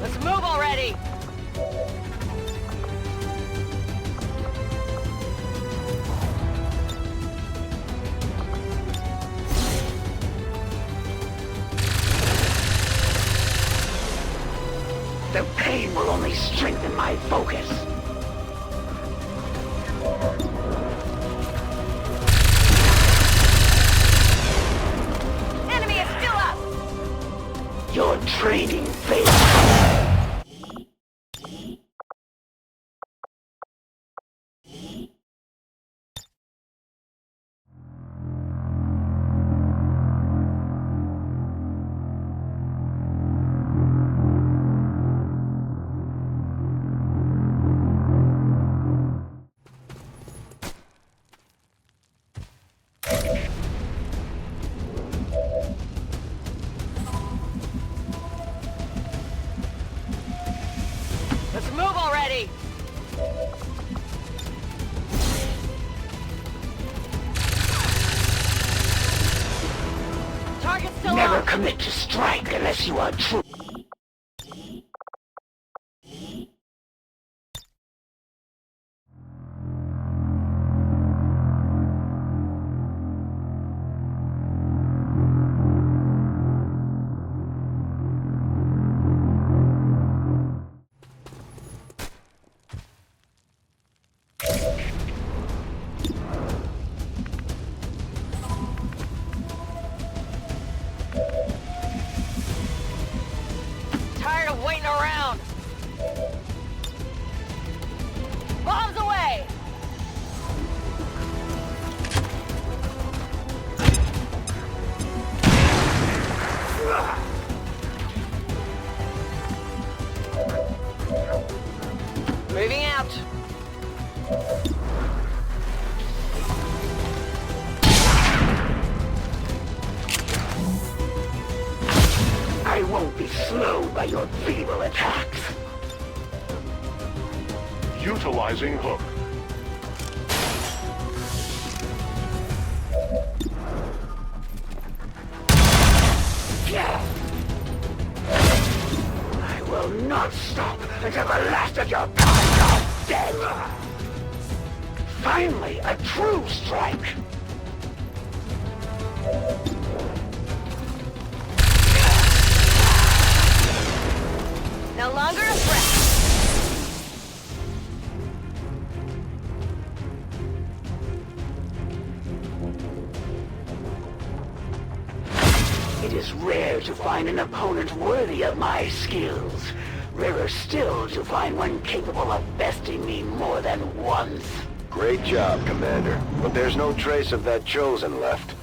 Let's move already. The pain will only strengthen my focus. Enemy is still up. Your training failed. Let's move already. Target's still Never up. commit to strike unless you are true. Tired of waiting around. Bombs away. Moving out. I won't be slowed by your feeble attacks. Utilizing hook. I will not stop until the last of your kind are dead. Finally, a true strike. No longer a threat. It is rare to find an opponent worthy of my skills. Rarer still to find one capable of besting me more than once. Great job, Commander. But there's no trace of that Chosen left.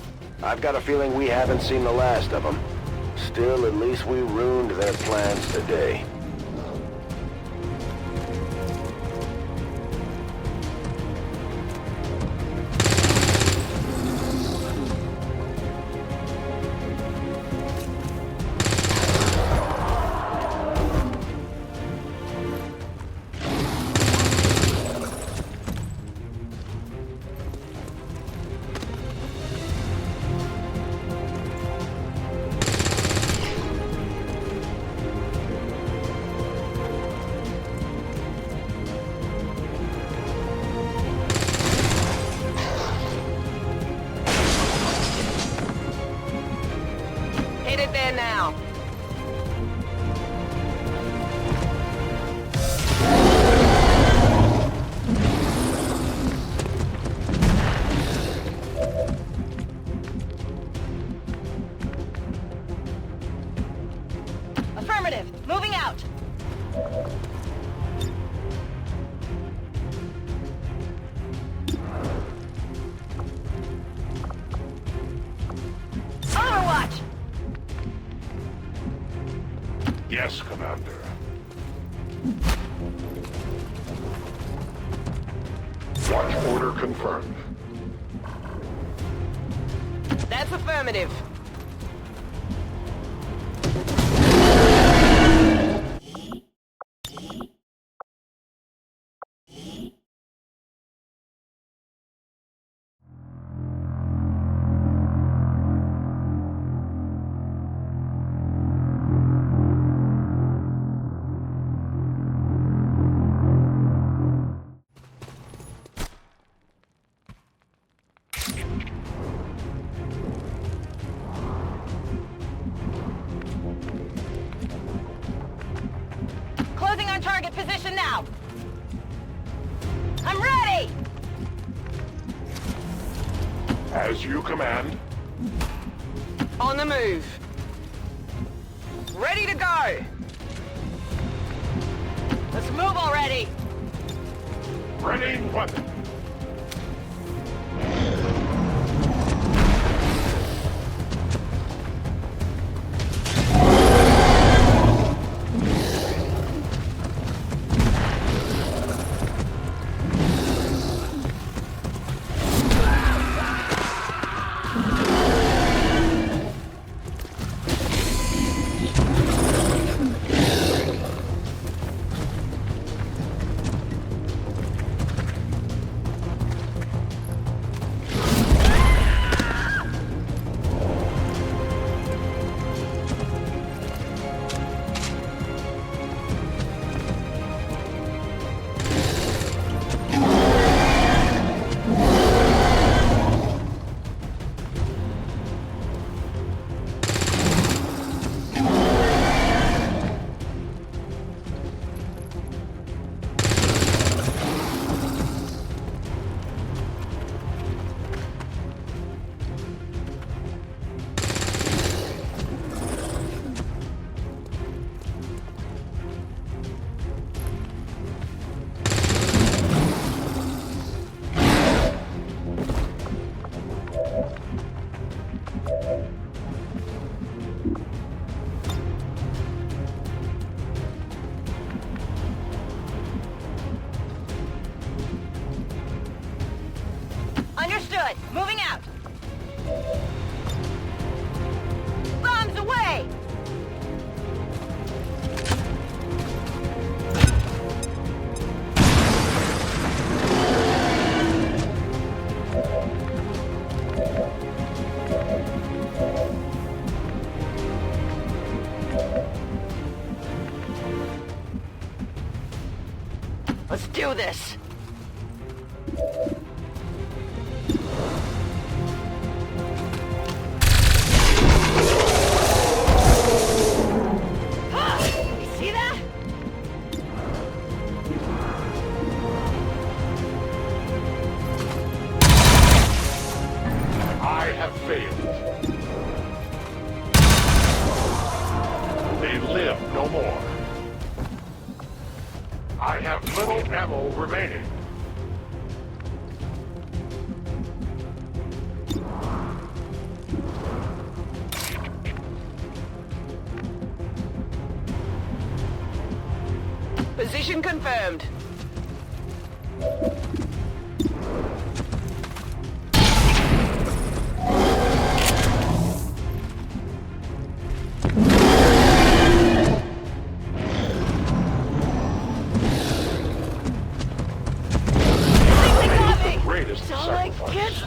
I've got a feeling we haven't seen the last of them. Still, at least we ruined their plans today. there now. Affirmative. Moving out. Overwatch! Yes, Commander. Watch order confirmed. That's affirmative. Closing on target position now. I'm ready! As you command. On the move. Ready to go! Let's move already! Ready weapon. Understood. Moving out. Bombs away! Let's do this. See that? I have failed. They live no more. I have little ammo remaining. Position confirmed. Greatest sacrifice.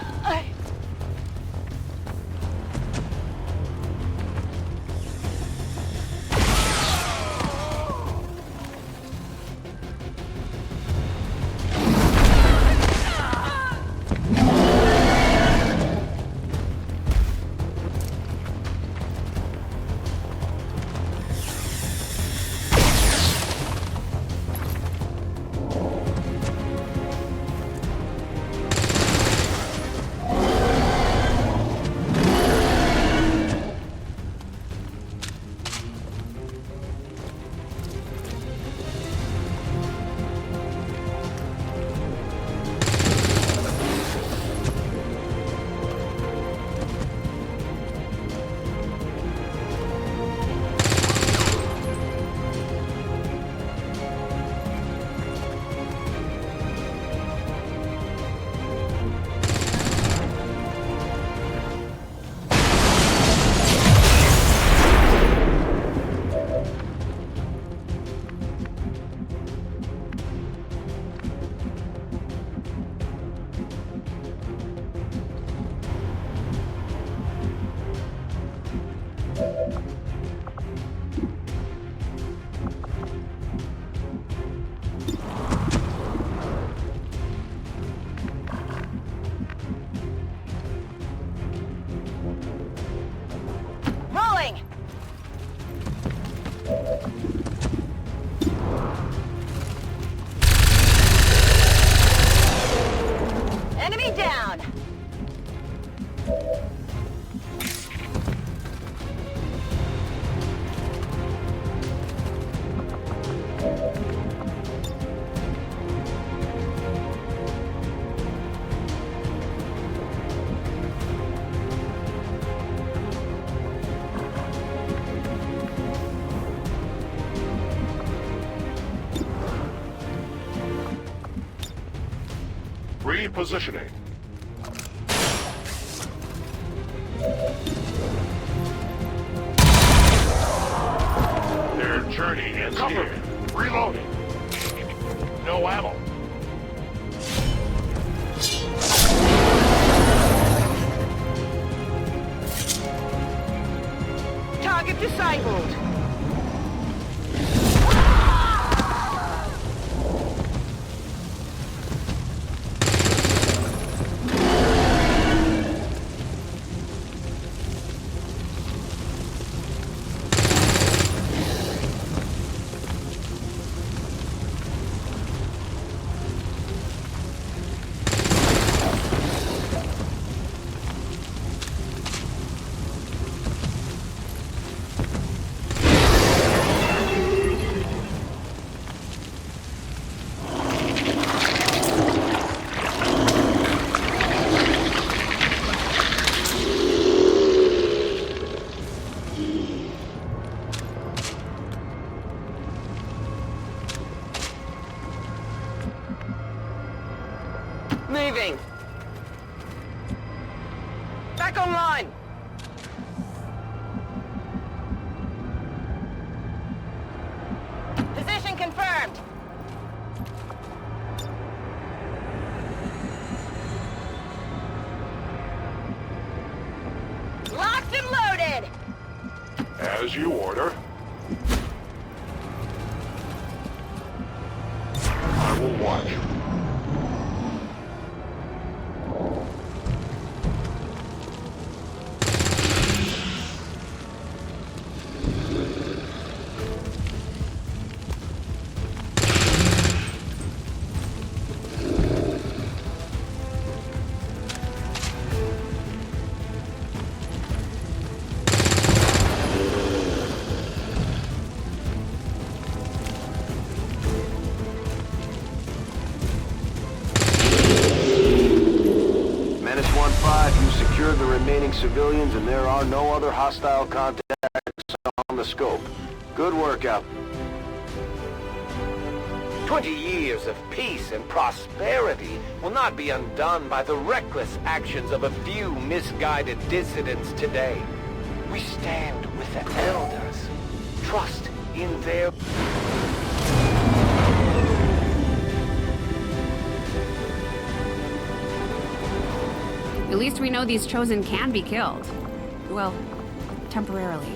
Repositioning. Their journey ends here. Reloading. No ammo. Target disabled. Moving. Back online. Position confirmed. Locked and loaded. As you order. I will watch. The remaining civilians, and there are no other hostile contacts on the scope. Good work out. 20 years of peace and prosperity will not be undone by the reckless actions of a few misguided dissidents today. We stand with the elders. Trust in their... At least we know these Chosen can be killed. Well, temporarily.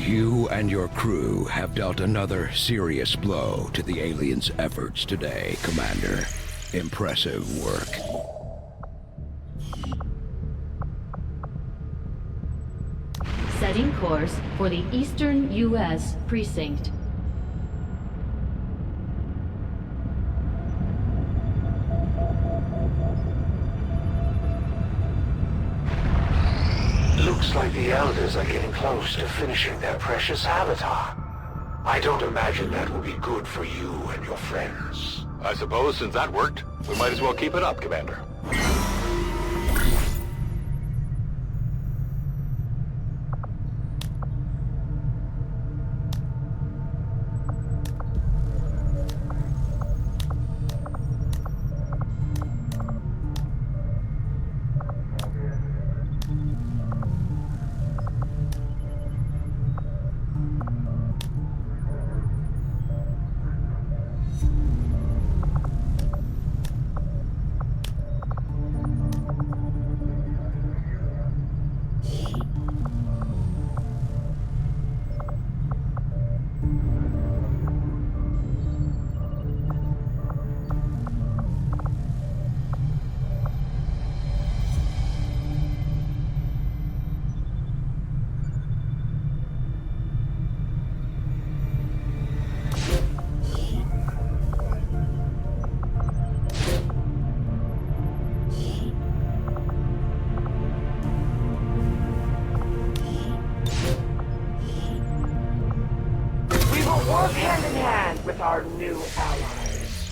You and your crew have dealt another serious blow to the aliens' efforts today, Commander. Impressive work. Setting course for the Eastern U.S. Precinct. Looks like the Elders are getting close to finishing their precious avatar. I don't imagine that will be good for you and your friends. I suppose since that worked, we might as well keep it up, Commander. Work hand in hand with our new allies.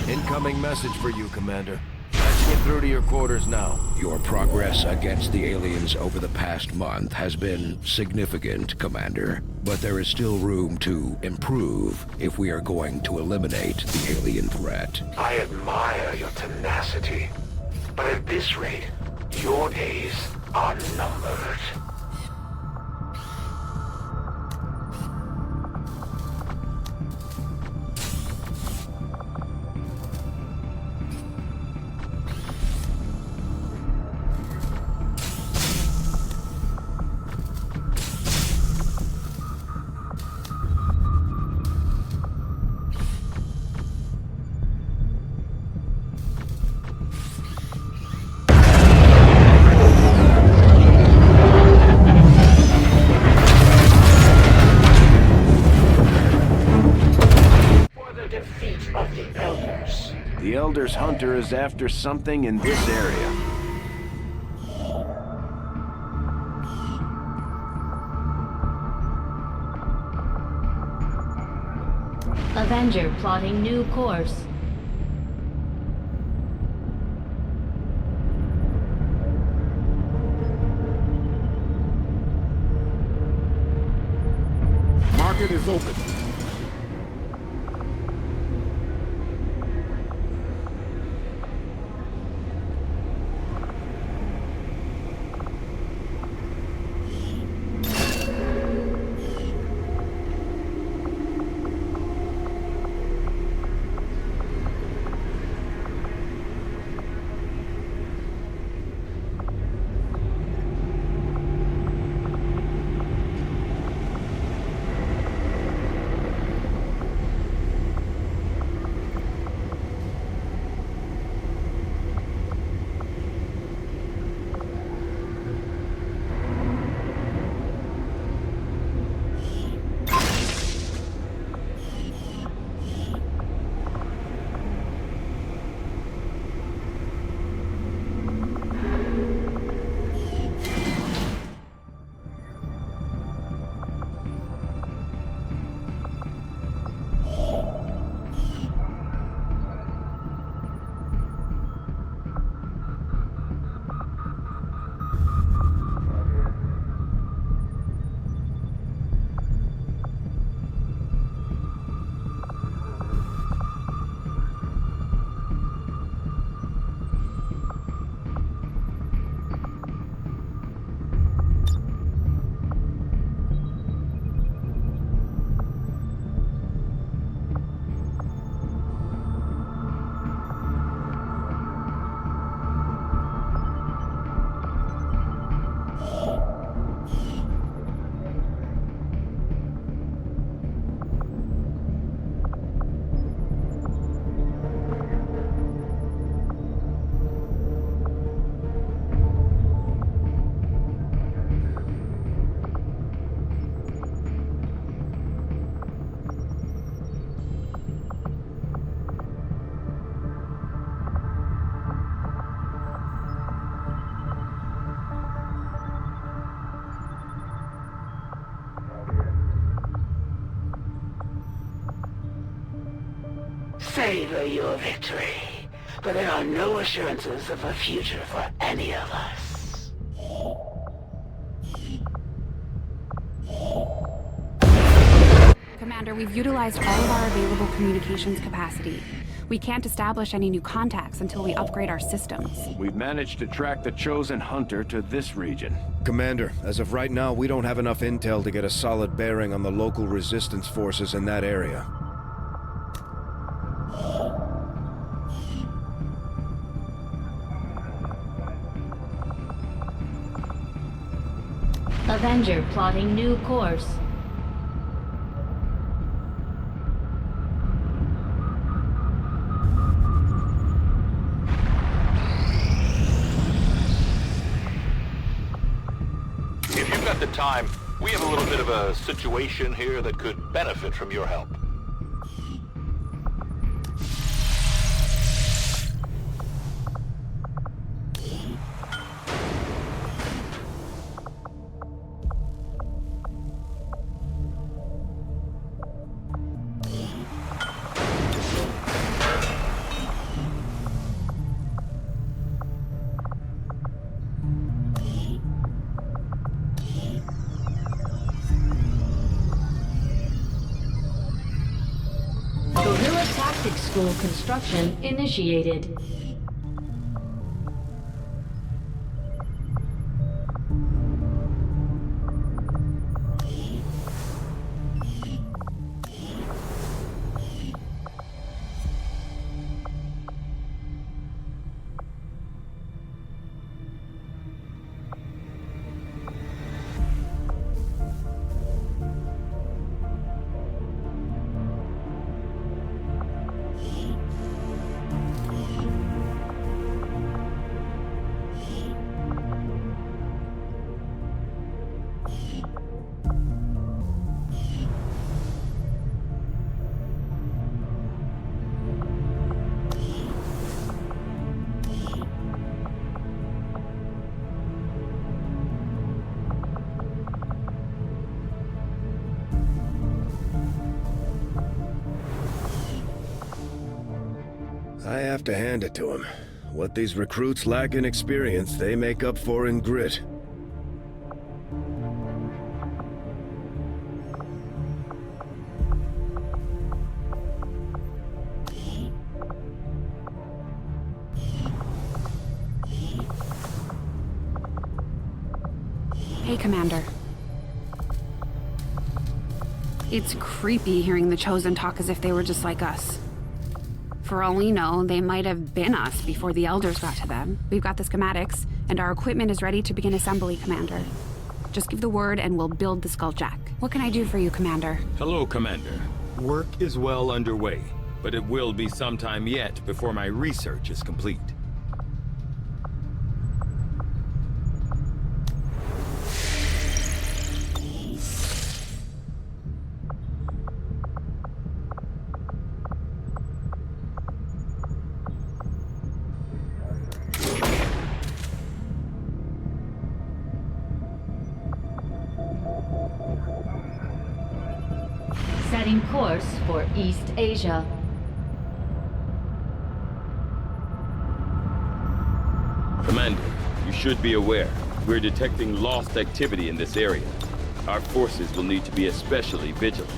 Incoming message for you, Commander. Patching it through to your quarters now. Your progress against the aliens over the past month has been significant, Commander. But there is still room to improve if we are going to eliminate the alien threat. I admire your tenacity, but at this rate, your days are numbered. The Elder's hunter is after something in this area. Avenger plotting new course. Market is open. savor your victory, but there are no assurances of a future for any of us. Commander, we've utilized all of our available communications capacity. We can't establish any new contacts until we upgrade our systems. We've managed to track the chosen hunter to this region. Commander, as of right now, we don't have enough intel to get a solid bearing on the local resistance forces in that area. Avenger plotting new course. If you've got the time, we have a little bit of a situation here that could benefit from your help. Guerrilla Tactics School construction initiated. I have to hand it to them. What these recruits lack in experience, they make up for in grit. Hey, Commander. It's creepy hearing the Chosen talk as if they were just like us. For all we know, they might have been us before the Elders got to them. We've got the schematics, and our equipment is ready to begin assembly, Commander. Just give the word and we'll build the Skulljack. What can I do for you, Commander? Hello, Commander. Work is well underway, but it will be some time yet before my research is complete. Setting course for East Asia. Commander, you should be aware, we're detecting lost activity in this area. Our forces will need to be especially vigilant.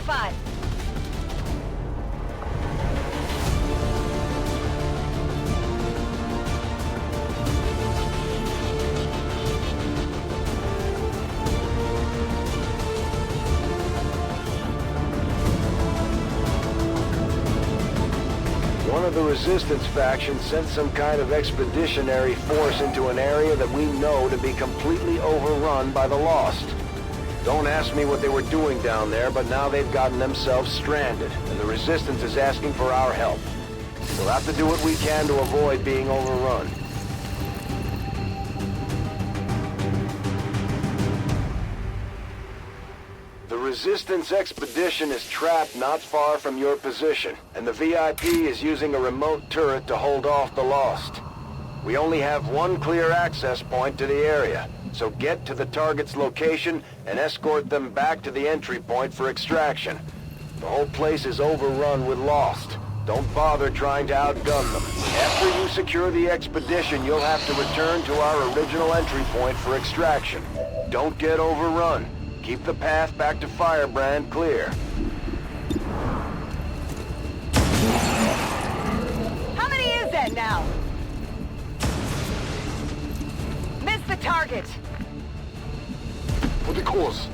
5. One of the Resistance factions sent some kind of expeditionary force into an area that we know to be completely overrun by the Lost. Don't ask me what they were doing down there, but now they've gotten themselves stranded, and the Resistance is asking for our help. We'll have to do what we can to avoid being overrun. The Resistance expedition is trapped not far from your position, and the VIP is using a remote turret to hold off the Lost. We only have one clear access point to the area, so get to the target's location and escort them back to the entry point for extraction. The whole place is overrun with Lost. Don't bother trying to outgun them. After you secure the expedition, you'll have to return to our original entry point for extraction. Don't get overrun. Keep the path back to Firebrand clear. How many is that now? Miss the target. For the cause.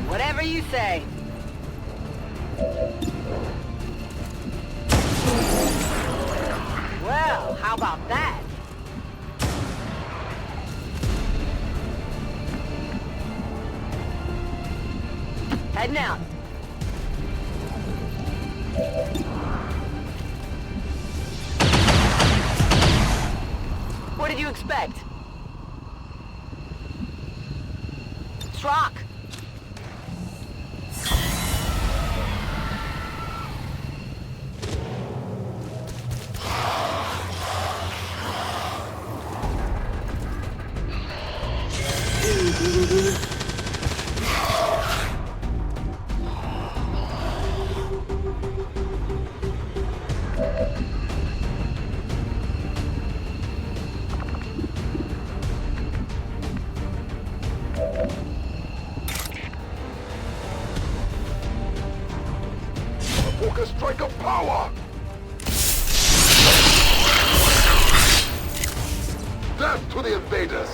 Whatever you say. Well, how about that? Heading out. What did you expect? Strock. Focus strike of power! Death to the invaders!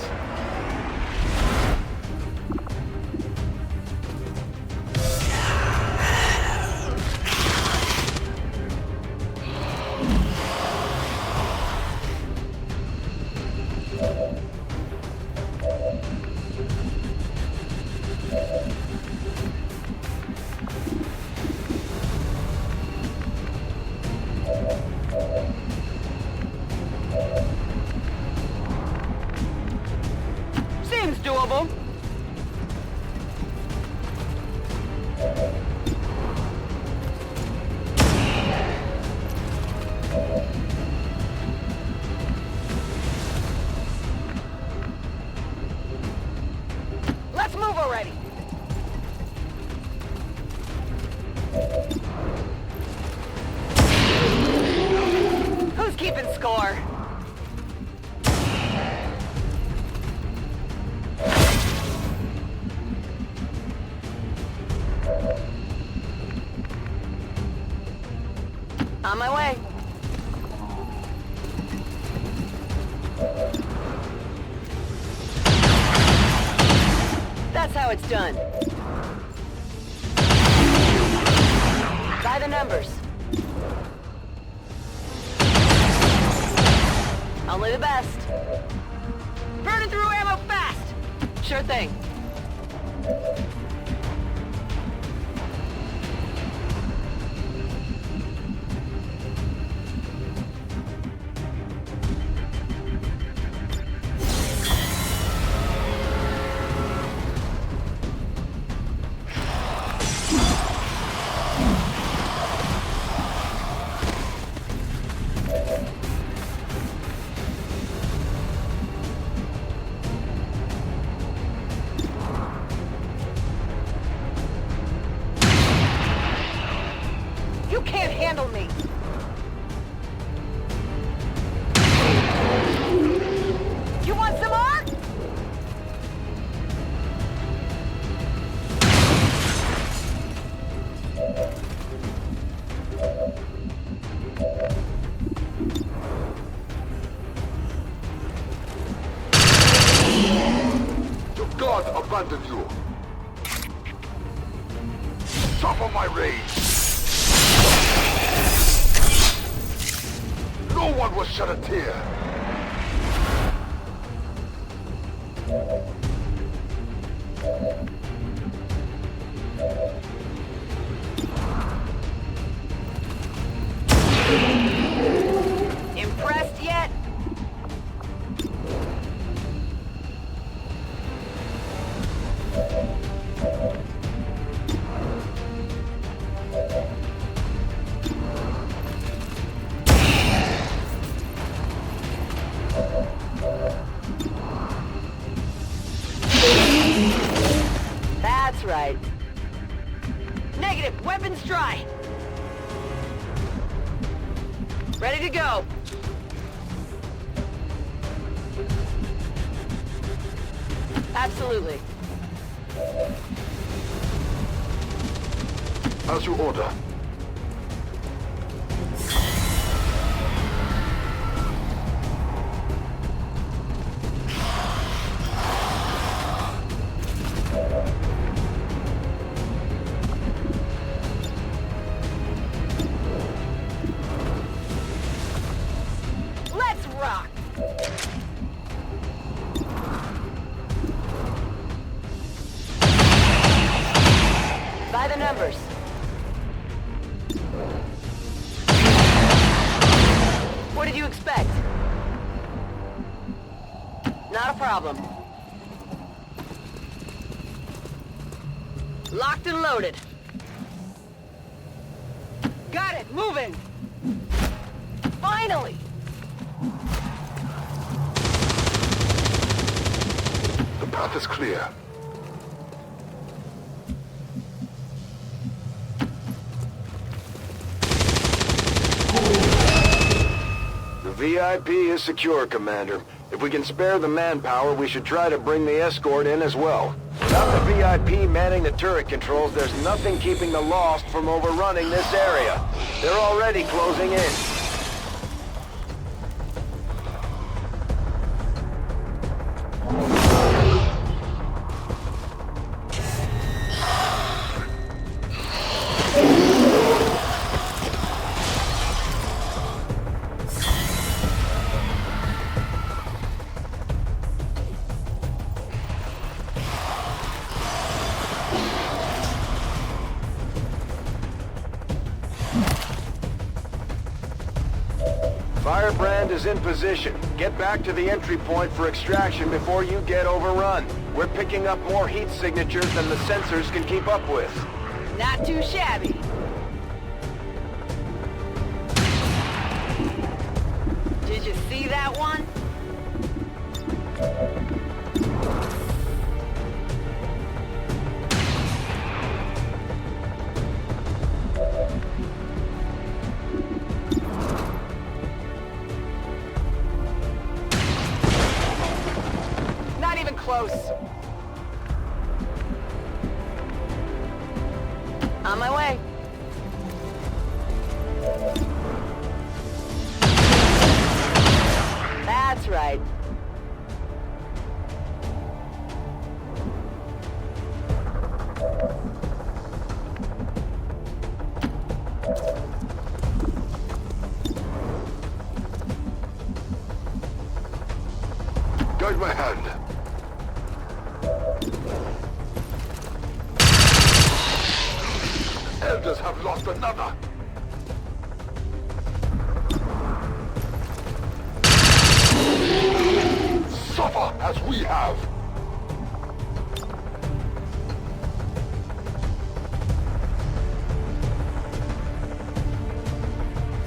Seems doable. Let's move already. Who's keeping score? On my way. That's how it's done. By the numbers. Only the best. Burning through ammo fast! Sure thing. God abandon you. Suffer my rage. No one will shed a tear. Impressed yet? That's right. Negative, weapons dry. Ready to go. Absolutely. As you order. Let's rock! By the numbers. What did you expect? Not a problem. Locked and loaded. Got it, moving! Finally! The path is clear. The VIP is secure, Commander. If we can spare the manpower, we should try to bring the escort in as well. Without the VIP manning the turret controls, there's nothing keeping the Lost from overrunning this area. They're already closing in. Firebrand is in position. Get back to the entry point for extraction before you get overrun. We're picking up more heat signatures than the sensors can keep up with. Not too shabby. Did you see that one? Not even close. On my way. That's right. Guide my hand. Elders have lost another. Suffer as we have.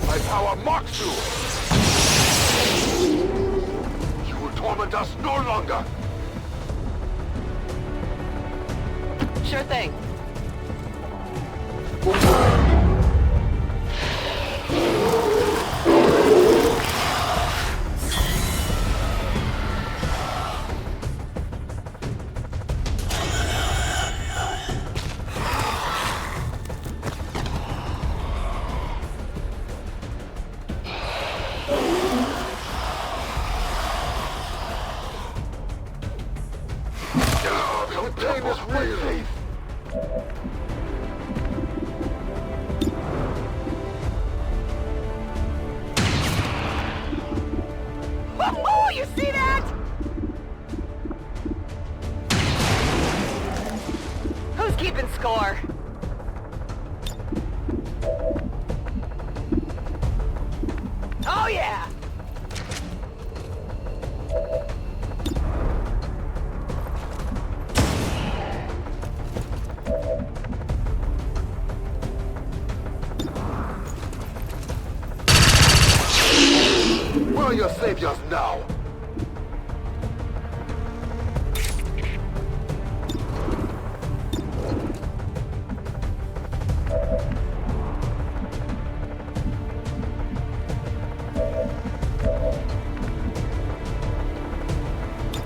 My power mocks you. You will torment us no longer. Sure thing. The pain is real. Oh, you see that? Who's keeping score? Oh, yeah! Where are your saviors now?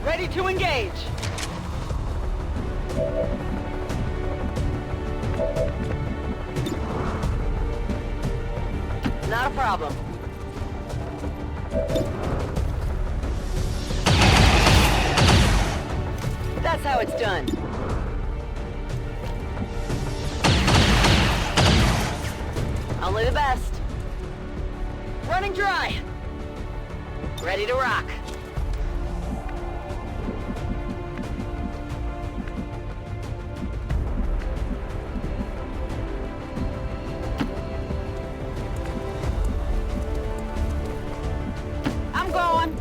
Ready to engage. Not a problem. That's how it's done. Only the best. Running dry. Ready to rock. I'm going.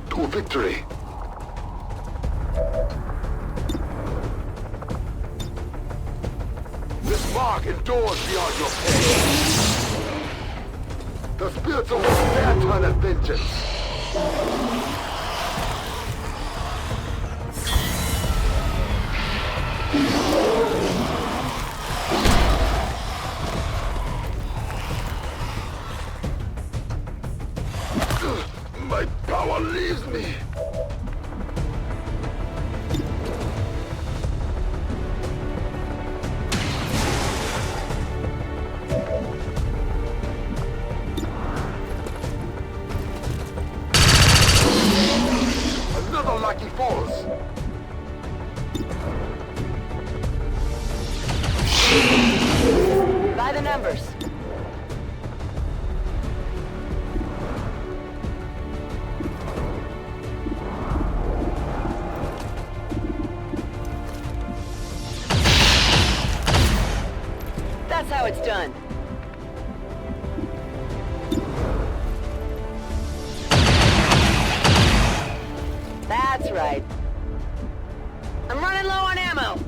To victory. This mark endures beyond your pay. The spirits of their turn at vengeance. My power leaves me. Another lucky falls. By the numbers. That's how it's done. That's right. I'm running low on ammo.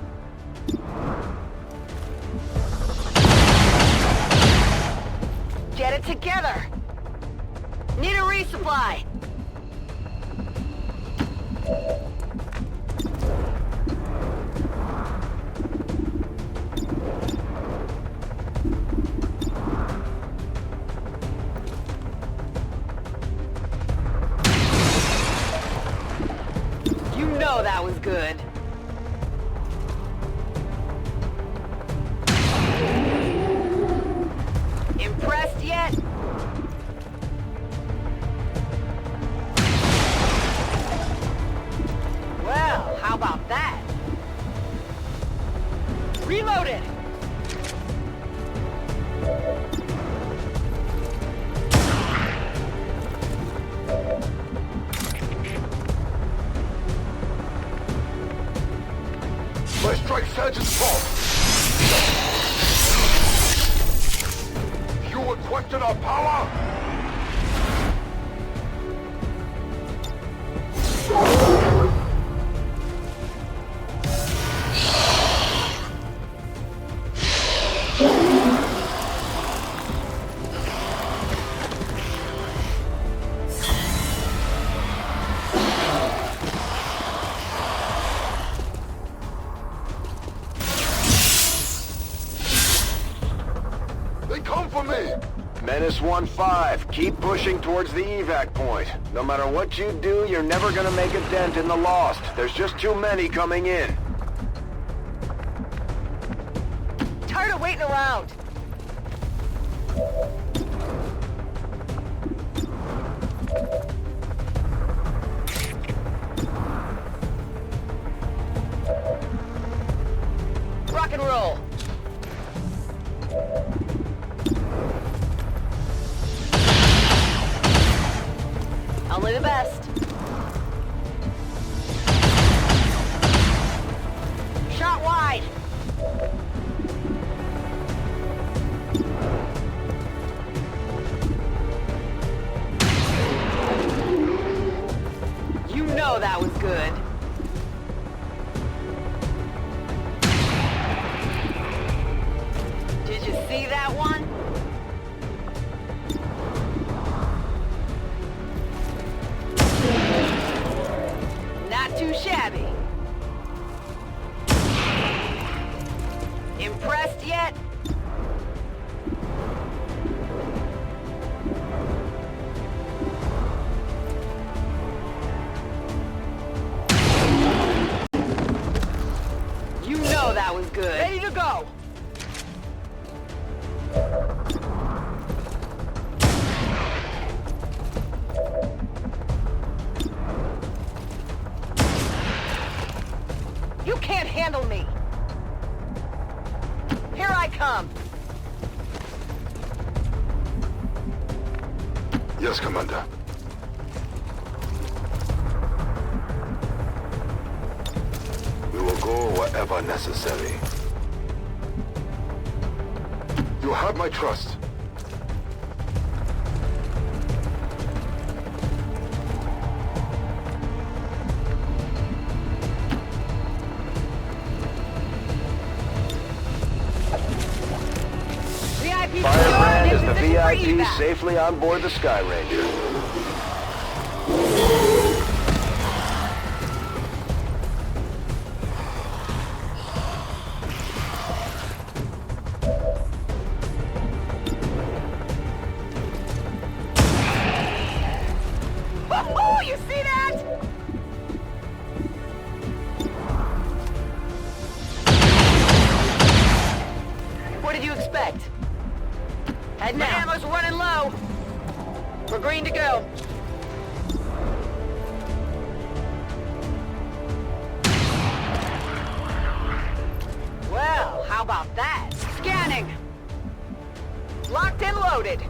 Get it together. Need a resupply. You know that was good. Impressed yet? Well, how about that? Reloaded! My strike surgeon's fault. You would question our power? They come for me! Menace 1-5, keep pushing towards the evac point. No matter what you do, you're never gonna make a dent in the Lost. There's just too many coming in. waiting around? Rock and roll. Only the best. Shot wide. You know that was good. Did you see that one? Not too shabby. Impressed yet? You know that was good. Ready to go. You can't handle me. Here I come. Yes, Commander. We will go wherever necessary. You have my trust. Firebrand is the VIP safely on board the Sky Ranger. Oh, you see that? What did you expect? Head now. My ammo's running low. We're green to go. Well, how about that? Scanning. Locked and loaded.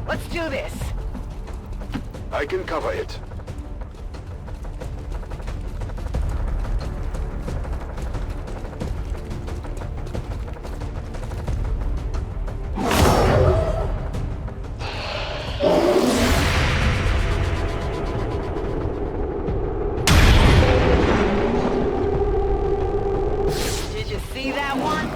Let's do this. I can cover it. Did you see that one?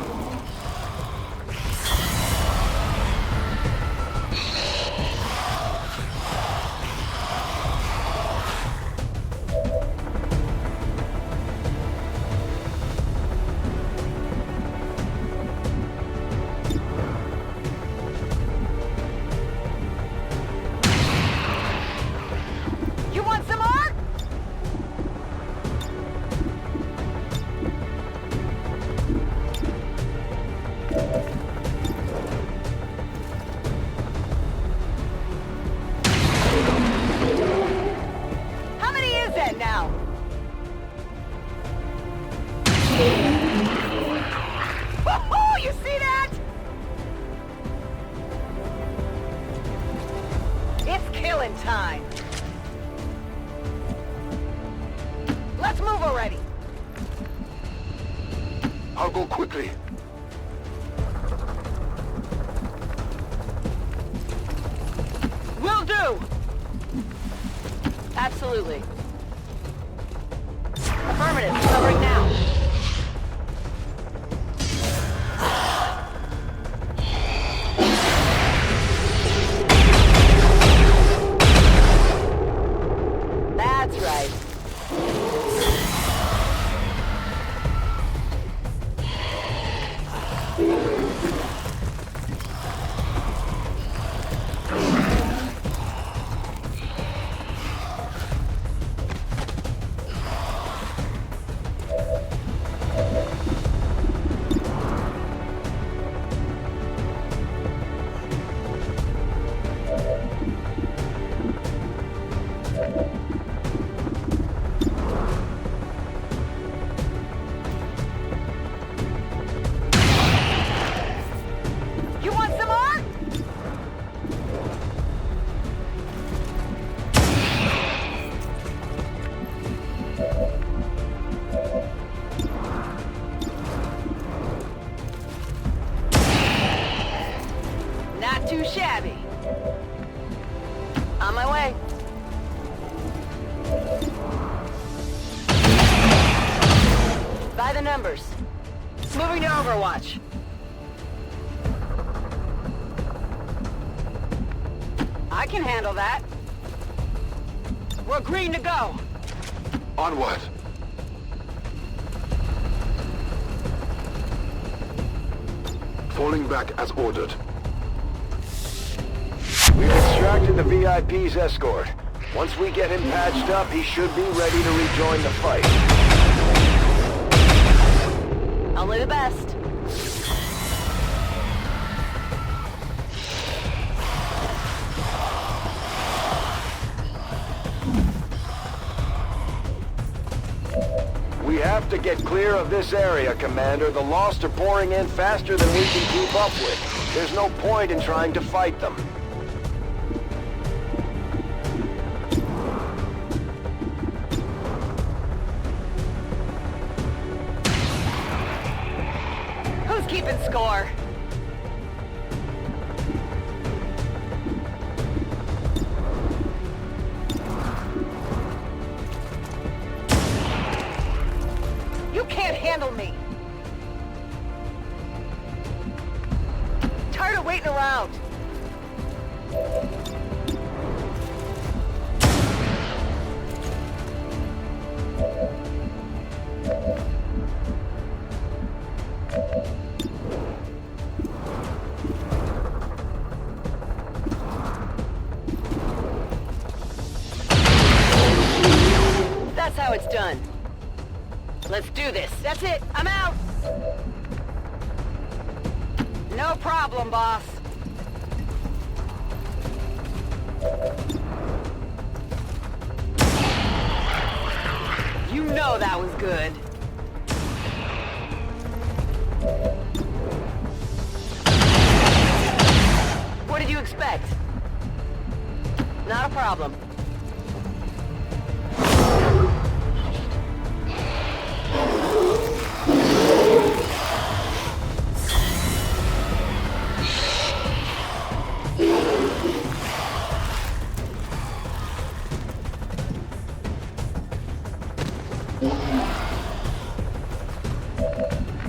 You want some more? How many is that now? Oh, you see that? It's killing time. Let's move already. I'll go quickly. Will do. Absolutely. Affirmative. Covering now. That's right. You want some more? Not too shabby. On my way. By the numbers. Moving to Overwatch. I can handle that. We're green to go. Onward. Falling back as ordered. We've extracted the VIP's escort. Once we get him patched up, he should be ready to rejoin the fight. Only the best. We have to get clear of this area, Commander. The Lost are pouring in faster than we can keep up with. There's no point in trying to fight them. Who's keeping score? You can't handle me. Tired of waiting around. That's how it's done. Let's do this. That's it. I'm out. No problem, boss. You know that was good. What did you expect? Not a problem.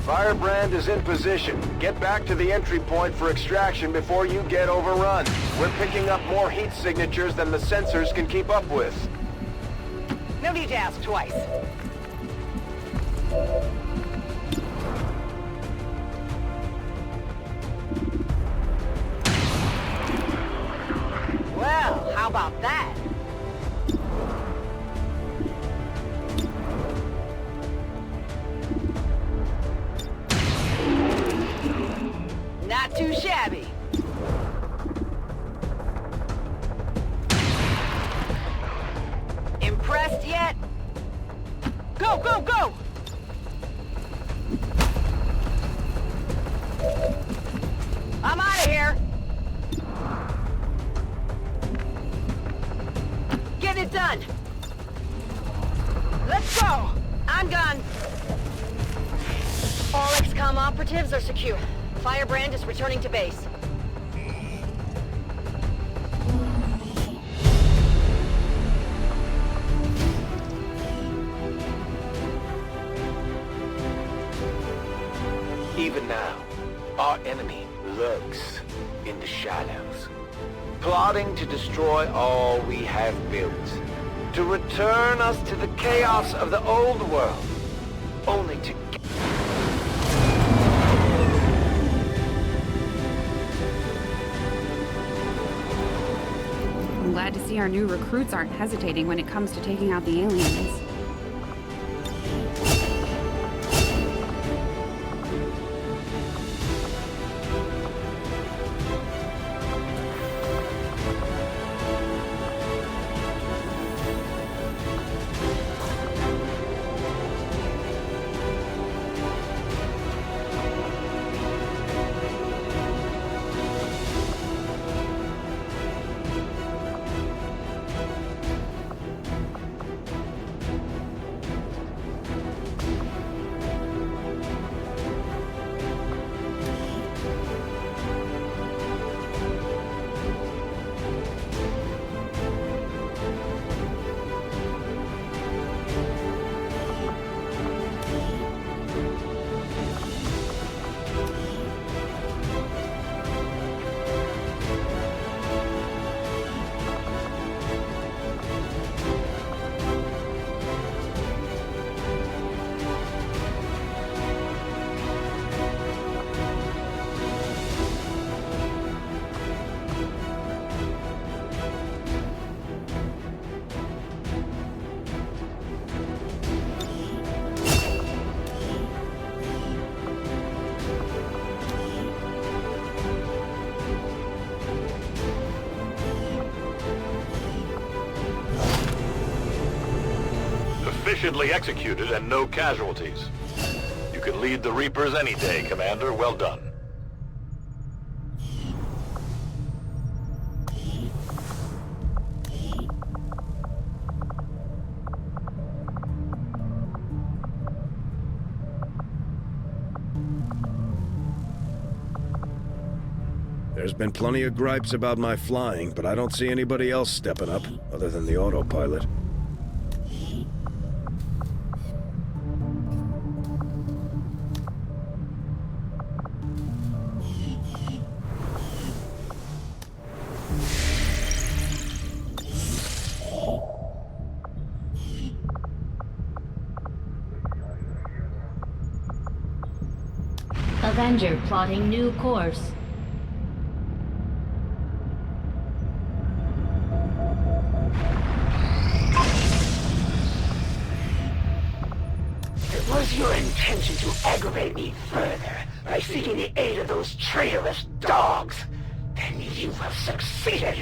Firebrand is in position. Get back to the entry point for extraction before you get overrun. We're picking up more heat signatures than the sensors can keep up with. No need to ask twice. Well, how about that? Not too shabby. Impressed yet? Go, go, go! I'm out of here! Get it done! Let's go! I'm gone! All XCOM operatives are secure. Firebrand is returning to base. Even now, our enemy lurks in the shadows, plotting to destroy all we have built, to return us to the chaos of the old world, only to I'm glad to see our new recruits aren't hesitating when it comes to taking out the aliens. Efficiently executed and no casualties. You can lead the Reapers any day, Commander. Well done. There's been plenty of gripes about my flying, but I don't see anybody else stepping up, other than the autopilot. Avenger plotting new course. It was your intention to aggravate me further by seeking the aid of those traitorous dogs. Then you have succeeded.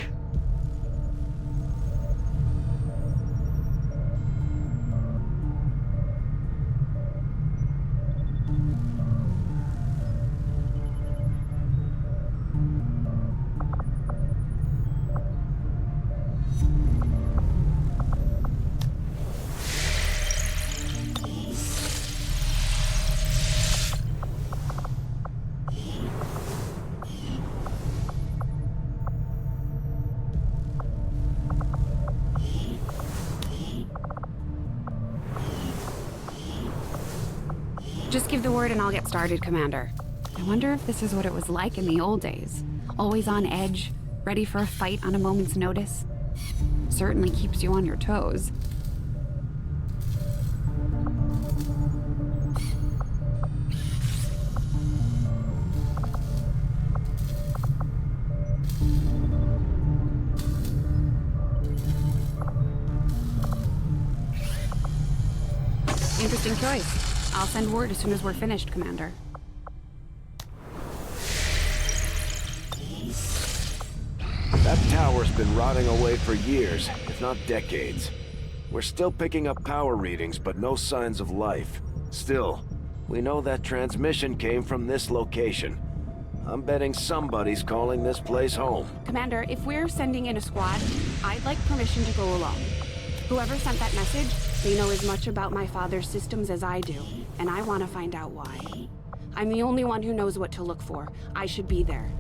Just give the word and I'll get started, Commander. I wonder if this is what it was like in the old days. Always on edge, ready for a fight on a moment's notice. Certainly keeps you on your toes. Interesting choice. I'll send word as soon as we're finished, Commander. That tower's been rotting away for years, if not decades. We're still picking up power readings, but no signs of life. Still, we know that transmission came from this location. I'm betting somebody's calling this place home. Commander, if we're sending in a squad, I'd like permission to go along. Whoever sent that message, they know as much about my father's systems as I do, and I want to find out why. I'm the only one who knows what to look for. I should be there.